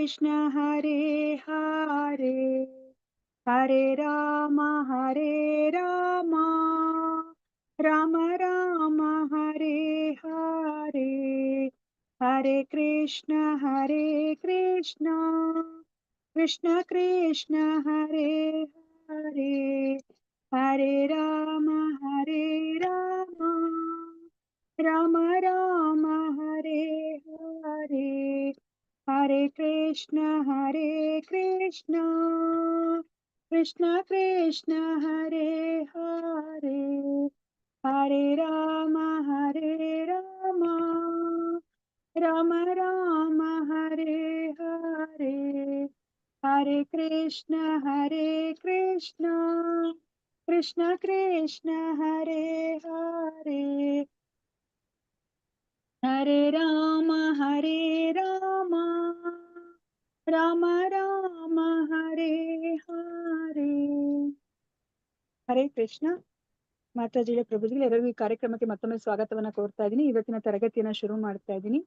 कृष्ण हरे हरे हरे राम राम राम हरे हरे हरे कृष्ण कृष्ण कृष्ण हरे हरे हरे राम राम राम हरे हरे हरे कृष्ण कृष्ण कृष्ण हरे हरे हरे राम राम राम हरे हरे हरे कृष्ण कृष्ण कृष्ण हरे हरे हरे राम राम राम हरे हरे ಹರೇ ಕೃಷ್ಣ. ಮಾತಾಜಿಗಳ ಪ್ರಭುಜಿಗಳು ಎಲ್ಲರಿಗೂ ಈ ಕಾರ್ಯಕ್ರಮಕ್ಕೆ ಮತ್ತೊಮ್ಮೆ ಸ್ವಾಗತವನ್ನ ಕೋರ್ತಾ ಇದ್ದೀನಿ. ಇವತ್ತಿನ ತರಗತಿಯನ್ನ ಶುರು ಮಾಡ್ತಾ ಇದ್ದೀನಿ.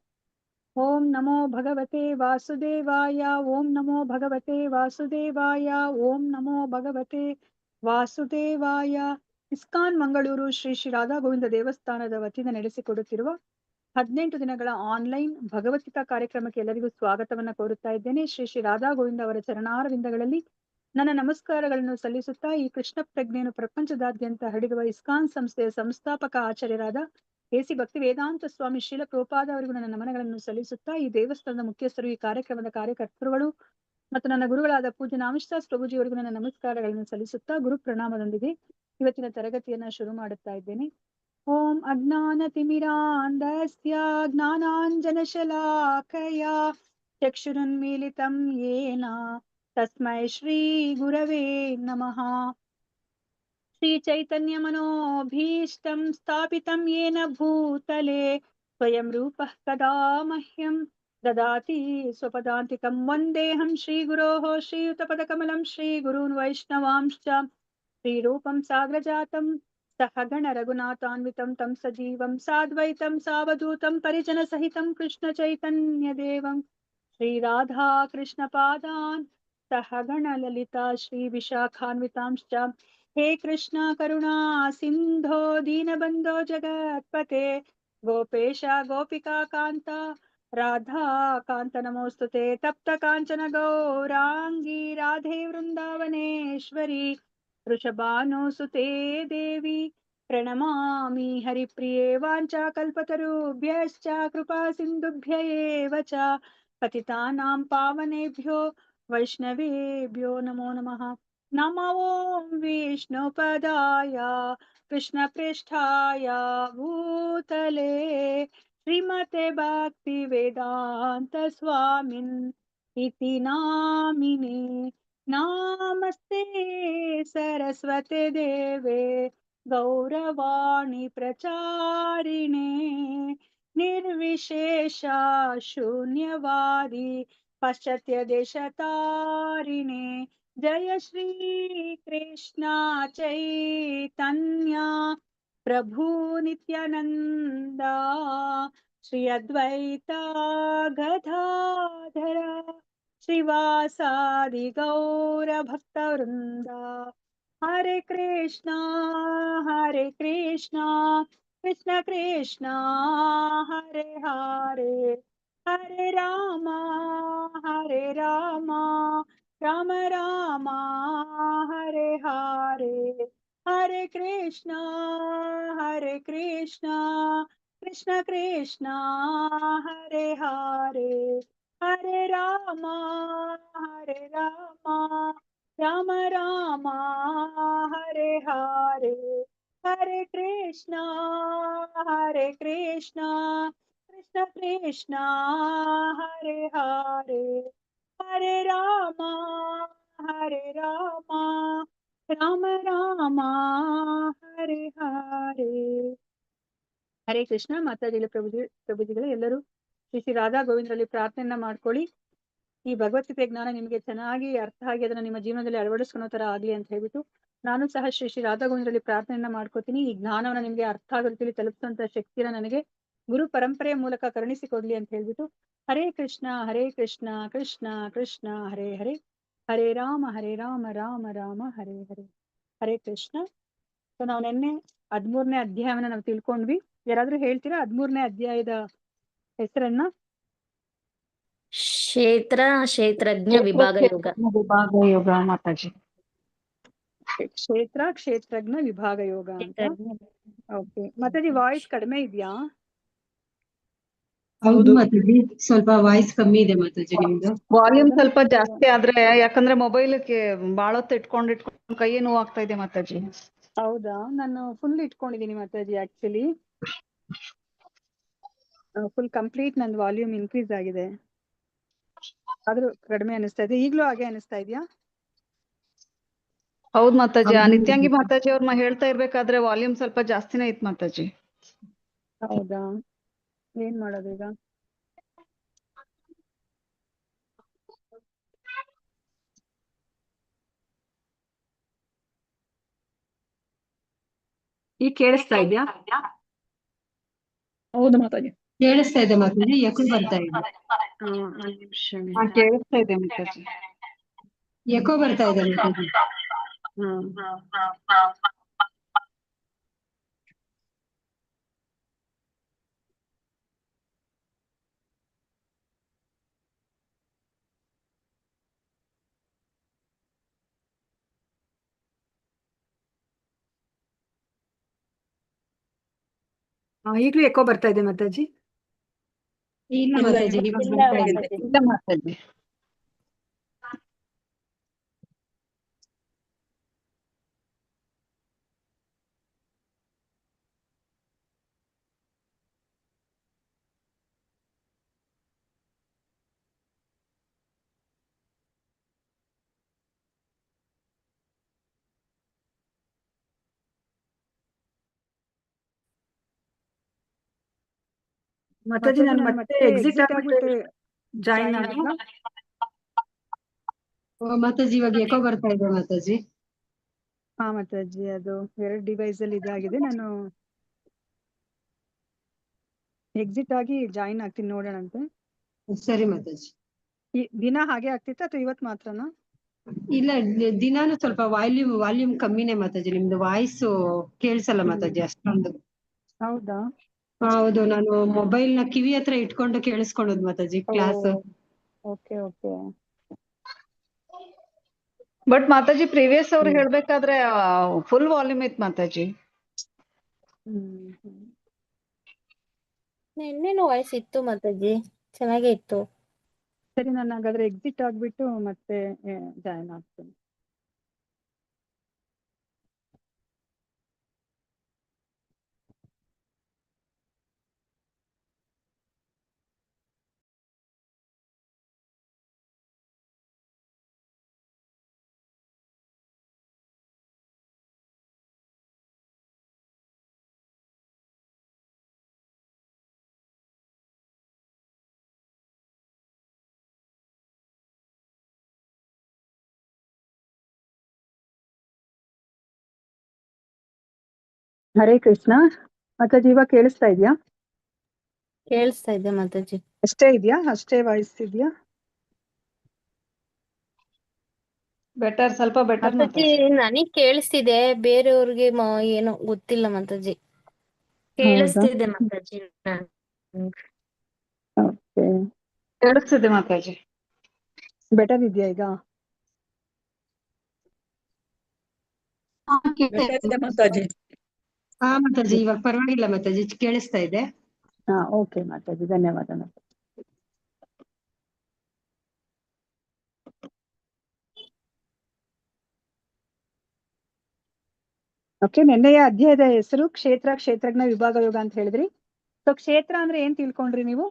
ಓಂ ನಮೋ ಭಗವತೆ ವಾಸುದೇವಾಯ, ಓಂ ನಮೋ ಭಗವತೆ ವಾಸುದೇವಾಯ, ಓಂ ನಮೋ ಭಗವತೆ ವಾಸುದೇವಾಯ. ಇಸ್ಕಾನ್ ಮಂಗಳೂರು ಶ್ರೀ ಶ್ರೀ ರಾಧಾ ಗೋವಿಂದ ದೇವಸ್ಥಾನದ ವತಿಯಿಂದ ನಡೆಸಿಕೊಡುತ್ತಿರುವ 18 ದಿನಗಳ ಆನ್ಲೈನ್ ಭಗವದ್ಗೀತಾ ಕಾರ್ಯಕ್ರಮಕ್ಕೆ ಎಲ್ಲರಿಗೂ ಸ್ವಾಗತವನ್ನ ಕೋರುತ್ತಾ ಇದ್ದೇನೆ. ಶ್ರೀ ಶ್ರೀ ರಾಧಾ ಗೋವಿಂದ ಅವರ ಚರಣಾರವಿಂದಗಳಲ್ಲಿ ನನ್ನ ನಮಸ್ಕಾರಗಳನ್ನು ಸಲ್ಲಿಸುತ್ತಾ ಈ ಕೃಷ್ಣ ಪ್ರಜ್ಞೆಯನ್ನು ಪ್ರಪಂಚದಾದ್ಯಂತ ಹರಡಿರುವ ಇಸ್ಕಾನ್ ಸಂಸ್ಥೆಯ ಸಂಸ್ಥಾಪಕ ಆಚಾರ್ಯರಾದ ಎಸಿ ಭಕ್ತಿ ವೇದಾಂತ ಸ್ವಾಮಿ ಶ್ರೀಲ ಪ್ರೋಪಾದ ಅವರಿಗೂ ನನ್ನ ನಮನಗಳನ್ನು ಸಲ್ಲಿಸುತ್ತಾ ಈ ದೇವಸ್ಥಾನದ ಮುಖ್ಯಸ್ಥರು, ಈ ಕಾರ್ಯಕ್ರಮದ ಕಾರ್ಯಕರ್ತರುಗಳು ಮತ್ತು ನನ್ನ ಗುರುಗಳಾದ ಪೂಜ್ಯ ನಾಮಶಾಸ್ ಪ್ರಭುಜಿಯವರಿಗೂ ನನ್ನ ನಮಸ್ಕಾರಗಳನ್ನು ಸಲ್ಲಿಸುತ್ತಾ ಗುರು ಪ್ರಣಾಮದೊಂದಿಗೆ ಇವತ್ತಿನ ತರಗತಿಯನ್ನ ಶುರು ಮಾಡುತ್ತಾ ಇದ್ದೇನೆ. ಓಂ ಅಜ್ಞಾನತಿಮಿರಾಂಧಸ್ಯ ಜ್ಞಾನಾಂಜನಶಲಾಕಯಾ ಚಕ್ಷುರುನ್ಮೀಲಿತಂ ಯೇನ ತಸ್ಮೈ ಶ್ರೀ ಗುರವೇ ನಮಃ. ಶ್ರೀ ಚೈತನ್ಯ ಮನೋಭೀಷ್ಟಂ ಸ್ಥಾಪಿತಂ ಯೇನ ಭೂತಲೆ ಸ್ವಯಂ ರೂಪಃ ಕದಾ ಮಹ್ಯಂ ದದಾತಿ ಸ್ವಪದಾಂತಿಕಂ. ವಂದೇಹಂ ಶ್ರೀ ಗುರೋಃ ಶ್ರೀಯುತಪದಕಮಲಂ ಶ್ರೀ ಗುರೂನ್ ವೈಷ್ಣವಾಂಶ್ಚ ಶ್ರೀರೂಪಂ ಸಾಗ್ರಜಾತಂ ಸಹಗಣ ರಘುನಾಥಾನ್ವಿತಂ ತಂ ಸಜೀವಂ ಸಾದ್ವೈತಂ ಸಾವಧೂತಂ ಪರಿಜನ ಸಹಿತಂ ಕೃಷ್ಣ ಚೈತನ್ಯ ದೇವಂ ಶ್ರೀ ರಾಧಾ ಕೃಷ್ಣ ಪಾದಾನ್ ಸಹಗಣ ಲಲಿತಾ ಶ್ರೀ ವಿಶಾಖಾನ್ವಿತಾಂಶ್ಚ. ಹೇ ಕೃಷ್ಣ ಕರುಣಾ ಸಿಂಧೋ ದೀನಬಂಧೋ ಜಗತ್ಪತೆ ಗೋಪೇಶ ಗೋಪಿಕಾ ಕಾಂತ ರಾಧಾ ಕಾಂತ ನಮೋಸ್ತುತೆ. ತಪ್ತ ಕಾಂಚನ ಗೌರಾಂಗಿ ರಾಧೆ ವೃಂದಾವನೇಶ್ವರಿ ವೃಷಭಾನುಸುತೆ ದೇವಿ ಪ್ರಣಮಾಮಿ ಹರಿಪ್ರಿಯೇ. ವಾಂಚಾ ಕಲ್ಪತರುಭ್ಯಶ್ಚ ಕೃಪಾ ಸಿಂಧುಭ್ಯ ಏವ ಚ ಪತಿತಾನಾಂ ಪಾವನೇಭ್ಯೋ ವೈಷ್ಣವೇಭ್ಯೋ ನಮೋ ನಮಃ. ನಮೋ ಓಂ ವಿಷ್ಣುಪದಾಯ ಕೃಷ್ಣಪ್ರೇಷ್ಠಾಯ ಭೂತಲೆ ಶ್ರೀಮತೆ ಭಕ್ತಿ ವೇದಾಂತ ಸ್ವಾಮಿನ್ ಇತಿ ನಾಮಿನೇ. ನಾಮಸ್ತೆ ಸರಸ್ವತೆ ದೇವೆ ಗೌರವಾಣಿ ಪ್ರಚಾರಿಣೆ ನಿರ್ವಿಶೇಷ ಶೂನ್ಯವಾದಿ ಪಾಶ್ಚಾತ್ಯ ದೇಶತಾರಿಣೆ. ಜಯ ಶ್ರೀ ಕೃಷ್ಣ ಚೈತನ್ಯ ಪ್ರಭು ನಿತ್ಯಾನಂದ ಶ್ರೀ ಅದ್ವೈತ ಗದಾಧರ ಶ್ರೀವಾಸಾದಿ ಗೌರ ಭಕ್ತ ವೃಂದ. ಹರೇ ಕೃಷ್ಣ ಕೃಷ್ಣ ಕೃಷ್ಣ ಹರೇ ಹರೇ ಹರೇ ರಾಮ ರಾಮ ರಾಮ ಹರೇ ಹರೇ ಹರೇ ಕೃಷ್ಣ ಕೃಷ್ಣ ಕೃಷ್ಣ ಹರೇ ಹರೇ ಹರೇ ರಾಮ ರಾಮ ರಾಮ ಹರೇ ಹರೇ ಹರೇ ಕೃಷ್ಣ ಕೃಷ್ಣ ಕೃಷ್ಣ ಹರೇ ಹರೇ ಹರೇ ರಾಮ ರಾಮ ರಾಮ ಹರೇ ಹರೇ. ಹರೇ ಕೃಷ್ಣ. ಮಾತಾಜಿಗಳ ಪ್ರಭುಜಿಗಳು ಎಲ್ಲರೂ ಶ್ರೀ ಶ್ರೀ ರಾಧಾ ಗೋವಿಂದರಲ್ಲಿ ಪ್ರಾರ್ಥನೆಯನ್ನ ಮಾಡ್ಕೊಳ್ಳಿ. ಈ ಭಗವದ್ಗೀತೆ ಜ್ಞಾನ ನಿಮ್ಗೆ ಚೆನ್ನಾಗಿ ಅರ್ಥ ಆಗಿ ಅದನ್ನ ನಿಮ್ಮ ಜೀವನದಲ್ಲಿ ಅಳವಡಿಸ್ಕೊಳೋ ತರ ಆಗ್ಲಿ ಅಂತ ಹೇಳ್ಬಿಟ್ಟು ನಾನು ಸಹ ಶ್ರೀ ಶ್ರೀ ರಾಧಾ ಗೋವಿಂದರಲ್ಲಿ ಪ್ರಾರ್ಥನೆಯನ್ನ ಮಾಡ್ಕೋತೀನಿ. ಈ ಜ್ಞಾನವನ್ನ ನಿಮ್ಗೆ ಅರ್ಥ ಆಗೋ ರೀತಿಯಲ್ಲಿ ತಲುಪಿಸುವಂತ ಶಕ್ತಿನ ನನಗೆ ಗುರು ಪರಂಪರೆಯ ಮೂಲಕ ಕರುಣಿಸಿಕೊಡ್ಲಿ ಅಂತ ಹೇಳ್ಬಿಟ್ಟು ಹರೇ ಕೃಷ್ಣ ಕೃಷ್ಣ ಕೃಷ್ಣ ಹರೇ ಹರೇ, ಹರೇ ರಾಮ ರಾಮ ರಾಮ ಹರೇ ಹರೇ. ಹರೇ ಕೃಷ್ಣ. ಸೊ ನಾವು ನಿನ್ನೆ 13ನೇ ಅಧ್ಯಾಯವನ್ನ ನಾವು ತಿಳ್ಕೊಂಡ್ವಿ. ಯಾರಾದ್ರೂ ಹೇಳ್ತೀರಾ 13ನೇ ಅಧ್ಯಾಯದ ಹೆಸರನ್ನ? ಕ್ಷೇತ್ರಜ್ಞ ವಿಭಾಗ ಯೋಗ. ವಿಭಾಗ ಯೋಗ ಮಾತಾಜಿ. ಕ್ಷೇತ್ರಜ್ಞ ವಿಭಾಗ ಯೋಗ ಅಂತ. ಓಕೆ ಮಾತಾಜಿ, ವಾಯ್ಸ್ ಕಡಿಮೆ ಇದೆಯಾ? ಹೌದು ಮಾತಾಜಿ, ಸ್ವಲ್ಪ ವಾಯ್ಸ್ ಕಮ್ಮಿ ಇದೆ ಮಾತಾಜಿ ನಿಮ್ದು. ವಾಲ್ಯೂಮ್ ಸ್ವಲ್ಪ ಜಾಸ್ತಿ ಆದ್ರೆ, ಯಾಕಂದ್ರೆ ಮೊಬೈಲ್ಗೆ ಬಾಳ ಹೊತ್ತು ಇಟ್ಕೊಂಡು ಕೈ ನೋವಾಗ್ತಾ ಇದೆ ಮಾತಾಜಿ. ಹೌದಾ? ನಾನು ಫುಲ್ ಇಟ್ಕೊಂಡಿದೀನಿ ಮಾತಾಜಿ. ಆಕ್ಚುಲಿ ಫುಲ್ ಕಂಪ್ಲೀಟ್ ನಂದು ವಾಲ್ಯೂಮ್ ಇನ್ಕ್ರೀಸ್ ಆಗಿದೆ, ಆದ್ರೂ ಕಡಿಮೆ ಅನಿಸ್ತಾ ಇದೆ. ಈಗ್ಲೂ ಹಾಗೆ ಅನಿಸ್ತಾ ಇದೆಯಾ? ಹೌದ್ ಮಾತಾಜಿ, ಆ ನಿತ್ಯಾಂಗಿ ಮಾತಾಜಿ ಅವ್ರ ಹೇಳ್ತಾ ಇರ್ಬೇಕಾದ್ರೆ ವಾಲ್ಯೂಮ್ ಸ್ವಲ್ಪ ಜಾಸ್ತಿನೇ ಇತ್ತು ಮಾತಾಜಿ. ಹೌದಾ? ಏನ್ ಮಾಡೋದು ಈಗ? ಈಗ ಕೇಳಿಸ್ತಾ ಇದೆಯಾ? ಹೌದು ಮಾತಾಜಿ, ಕೇಳಿಸ್ತಾ ಇದೆ ಮಾತಾಜಿ, ಎಕೋ ಬರ್ತಾ ಇದೆ. ಕೇಳಿಸ್ತಾ ಇದೆ ಮಾತಾಜಿ. ಎಕೋ ಬರ್ತಾ ಇದೆ ಮಾತಾಜಿ. ಈಗ್ಲೂ ಎಕೋ ಬರ್ತಾ ಇದೆ ಮಾತಾಜಿ? ಇಲ್ಲ ಮಾತಾಜಿ, ಇವಾಗ ಬರ್ತಾ ಇದೆ. ಇಲ್ಲ ಮಾತಾಜಿ. ಮಾತಾಜಿ, ನಾನು ಮತ್ತೆ ಎಕ್ಸಿಟ್ ಆಗ್ಬಿಟ್ಟು ಜಾಯಿನ್ ಆಗ. ಮಾತಾಜಿ ಇವಾಗ ಎಕೋ ಬರ್ತಾ ಇದೆ ಮಾತಾಜಿ. ಹಾ ಮಾತಾಜಿ, ಅದು 2 ಡಿವೈಸ್ ಅಲ್ಲಿ ಇದಾಗಿದೆ. ನಾನು ಎಕ್ಸಿಟ್ ಆಗಿ ಜಾಯಿನ್ ಆಗ್ತೀನಿ, ನೋಡೋಣಂತೆ. ಸರಿ ಮಾತಾಜಿ. ದಿನ ಹಾಗೆ ಆಗ್ತಿತ್ತ ಅಥವಾ ಇವತ್ ಮಾತ್ರನಾ? ಇಲ್ಲ, ದಿನಾನು ಸ್ವಲ್ಪ ವಾಲ್ಯೂಮ್ ಕಮ್ಮಿನೇ ಮಾತಾಜಿ. ನಿಮ್ದು ವಾಯ್ಸ್ ಕೇಳಿಸಲ್ಲ ಮಾತಾಜಿ ಅಷ್ಟೊಂದು. ಹೌದಾ? ಹೌದು, ನಾನು ಮೊಬೈಲ್ ನ ಕಿವಿ ಹತ್ರ ಇಟ್ಕೊಂಡು ಕೇಳಿಸ್ಕೊಳ್ಳೋದು ಮಾತಾಜಿ ಕ್ಲಾಸ್. Okay okay. ಬಟ್ ಮಾತಾಜಿ, ಪ್ರೀವಿಯಸ್ ಅವ್ರು ಹೇಳ್ಬೇಕಾದ್ರೆ ಫುಲ್ ವಾಲ್ಯೂಮ್ ಇತ್ತು ಮಾತಾಜಿ. ನಿನ್ನೆನೂ ವಾಯ್ಸ್ ಇತ್ತು ಮಾತಾಜಿ, ಚೆನ್ನಾಗೇ ಇತ್ತು. ಸರಿ, ನಾನು ಹಾಗಾದ್ರೆ ಎಕ್ಸಿಟ್ ಆಗ್ಬಿಟ್ಟು ಮತ್ತೆ ಜಾಯಿನ್ ಆಗ್ತೀನಿ. ಹರೇ ಕೃಷ್ಣ. ಮಾತಾಜಿ, ಇವಾಗ ಕೇಳಿಸ್ತಾ ಇದೆಯಾ? ಕೇಳಿಸ್ತಾ ಇದೆ ಮಾತಾಜಿ. ಅಷ್ಟೇ ಇದೆಯಾ? ಅಷ್ಟೇ ವಾಯ್ಸ್ ಇದೆಯಾ? ಬೆಟರ್, ಸ್ವಲ್ಪ ಬೆಟರ್ ಮಾತಾಜಿ. ನನಗ್ ಕೇಳಿಸ್ತಿದೆ, ಬೇರೆಯವ್ರಿಗೆ ಏನೋ ಗೊತ್ತಿಲ್ಲ ಮಾತಾಜಿ. ಕೇಳಿಸ್ತಿದೆ ಮಾತಾಜಿ. ಕೇಳಿಸ್ತಿದೆ ಮಾತಾಜಿ. ಬೆಟರ್ ಇದೆಯಾ ಈಗ? ಹಾ ಮಾತಾಜಿ, ಇವಾಗ ಪರವಾಗಿಲ್ಲ ಮಾತಾಜಿ, ಕೇಳಿಸ್ತಾ ಇದೆ. ಹಾ, ಓಕೆ ಮಾತಾಜಿ, ಧನ್ಯವಾದ ಮಾತಾಜಿ. ಓಕೆ, ನಿನ್ನೆಯ ಅಧ್ಯಾಯದ ಹೆಸರು ಕ್ಷೇತ್ರಜ್ಞ ವಿಭಾಗ ಯೋಗ ಅಂತ ಹೇಳಿದ್ರಿ. ಸೊ ಕ್ಷೇತ್ರ ಅಂದ್ರೆ ಏನ್ ತಿಳ್ಕೊಂಡ್ರಿ ನೀವು?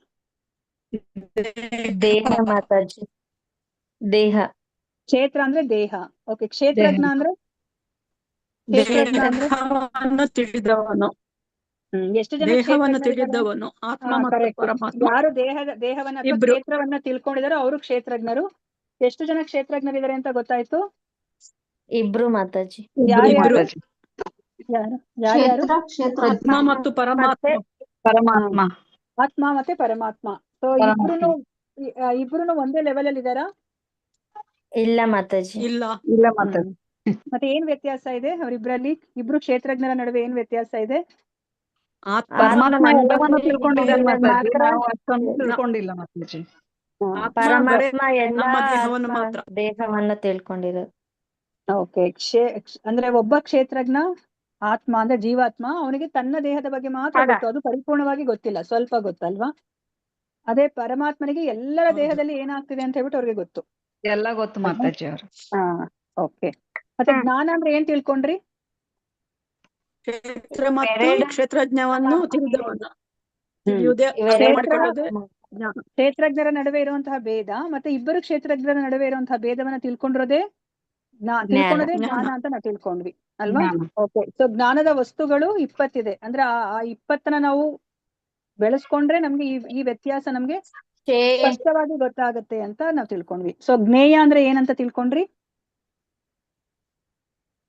ದೇಹ ಮಾತಾಜಿ, ದೇಹ. ಕ್ಷೇತ್ರ ಅಂದ್ರೆ ದೇಹ. ಓಕೆ, ಕ್ಷೇತ್ರಜ್ಞ ಅಂದ್ರೆ? ತಿಳಿದವನು, ಎಷ್ಟು ಜನ ದೇಹವನ್ನು ತಿಳಿದವನು, ಆತ್ಮ ಮತ್ತು ಪರಮಾತ್ಮ. ಯಾರು ದೇಹವನ್ನ ಅಥವಾ ಕ್ಷೇತ್ರವನ್ನ ತಿಳ್ಕೊಂಡಿದಾರೋ ಅವರು ಕ್ಷೇತ್ರಜ್ಞರು. ಎಷ್ಟು ಜನ ಕ್ಷೇತ್ರಜ್ಞರಿದ್ದಾರೆ ಅಂತ ಗೊತ್ತಾಯ್ತು? ಇಬ್ರು ಮಾತಾಜಿ. ಯಾರ್ಯಾರು? ಆತ್ಮ ಮತ್ತು ಪರಮಾತ್ಮ. ಪರಮಾತ್ಮ. ಆತ್ಮ ಮತ್ತೆ ಪರಮಾತ್ಮ. ಸೊ ಇಬ್ರು ಇಬ್ರು ಒಂದೇ ಲೆವೆಲ್ ಅಲ್ಲಿ ಇದಾರಾ? ಇಲ್ಲ ಮಾತಾಜಿ. ಇಲ್ಲ. ಇಲ್ಲ ಮಾತಾಜಿ. ಮತ್ತೆ ಏನ್ ವ್ಯತ್ಯಾಸ ಇದೆ ಅವರಿಬ್ರಲ್ಲಿ? ಇಬ್ರು ಕ್ಷೇತ್ರಜ್ಞರ ನಡುವೆ ಏನ್ ವ್ಯತ್ಯಾಸ ಇದೆ? ಪರಮಾತ್ಮ ಆತ್ಮ ಎಲ್ಲವನ್ನು ಒಂದೇ ತಿಳ್ಕೊಂಡಿದ್ದಾನೆ ಮಾತಾಜಿ, ಮಾತ್ರ ನಾವು ಅಷ್ಟೊಂದು ತಿಳ್ಕೊಂಡಿಲ್ಲ ಮಾತಾಜಿ. ಆತ್ಮ ಬರೇ ಪರಮಾತ್ಮ ಎಲ್ಲ ನಮ್ಮ ದೇಹವನ್ನು ಆತ್ಮ ಮಾತ್ರ. ದೇಹವನ್ನ ತಿಳ್ಕೊಂಡಿರೋದು. ಓಕೆ. ಅಂದ್ರೆ ಒಬ್ಬ ಕ್ಷೇತ್ರಜ್ಞ ಆತ್ಮ ಅಂದ್ರೆ ಜೀವಾತ್ಮ, ಅವನಿಗೆ ತನ್ನ ದೇಹದ ಬಗ್ಗೆ ಮಾತ್ರ ಗೊತ್ತು, ಅದು ಪರಿಪೂರ್ಣವಾಗಿ ಗೊತ್ತಿಲ್ಲ, ಸ್ವಲ್ಪ ಗೊತ್ತಲ್ವಾ? ಅದೇ ಪರಮಾತ್ಮನಿಗೆ ಎಲ್ಲರ ಹೌದು. ದೇಹದಲ್ಲಿ ಏನಾಗ್ತಿದೆ ಅಂತ ಹೇಳ್ಬಿಟ್ಟು ಅವ್ರಿಗೆ ಗೊತ್ತು. ಎಲ್ಲ ಗೊತ್ತು ಮಾತಾಜಿ ಅವ್ರು. ಹಾ, ಓಕೆ. ಮತ್ತೆ ಜ್ಞಾನ ಅಂದ್ರೆ ಏನ್ ತಿಳ್ಕೊಂಡ್ರಿ? ಕ್ಷೇತ್ರ ಮತ್ತು ಎರಡು ಕ್ಷೇತ್ರಜ್ಞವನ್ನು ತಿಳಿದವನು. ತಿಳಿಯುವುದೇ ಅರ್ಥ ಇವೆರಡು ಮಾಡಿಕೊಳ್ಳೋದೇ ಜ್ಞಾನ. ಕ್ಷೇತ್ರಜ್ಞರ ನಡುವೆ ಇರುವಂತಹ ಭೇದ ಮತ್ತೆ ಇಬ್ಬರು ಕ್ಷೇತ್ರಜ್ಞರ ನಡುವೆ ಇರುವಂತಹ ಭೇದವನ್ನ ತಿಳ್ಕೊಂಡಿರೋದೇ ತಿಳ್ಕೊಳ್ಳೋದೇ ಜ್ಞಾನ ಅಂತ ನಾವು ತಿಳ್ಕೊಂಡ್ವಿ ಅಲ್ವಾ? ಜ್ಞಾನ. ಓಕೆ. ಸೊ ಜ್ಞಾನದ ವಸ್ತುಗಳು 20 ಇದೆ. ಅಂದ್ರೆ ಆ 20ನ ನಾವು ಬೆಳೆಸ್ಕೊಂಡ್ರೆ ನಮ್ಗೆ ಈ ವ್ಯತ್ಯಾಸ ನಮ್ಗೆ ಸ್ಪಷ್ಟವಾಗಿ ಗೊತ್ತಾಗತ್ತೆ ಅಂತ ನಾವು ತಿಳ್ಕೊಂಡ್ವಿ. ಸೊ ಜ್ಞೇಯ ಅಂದ್ರೆ ಏನಂತ ತಿಳ್ಕೊಂಡ್ರಿ?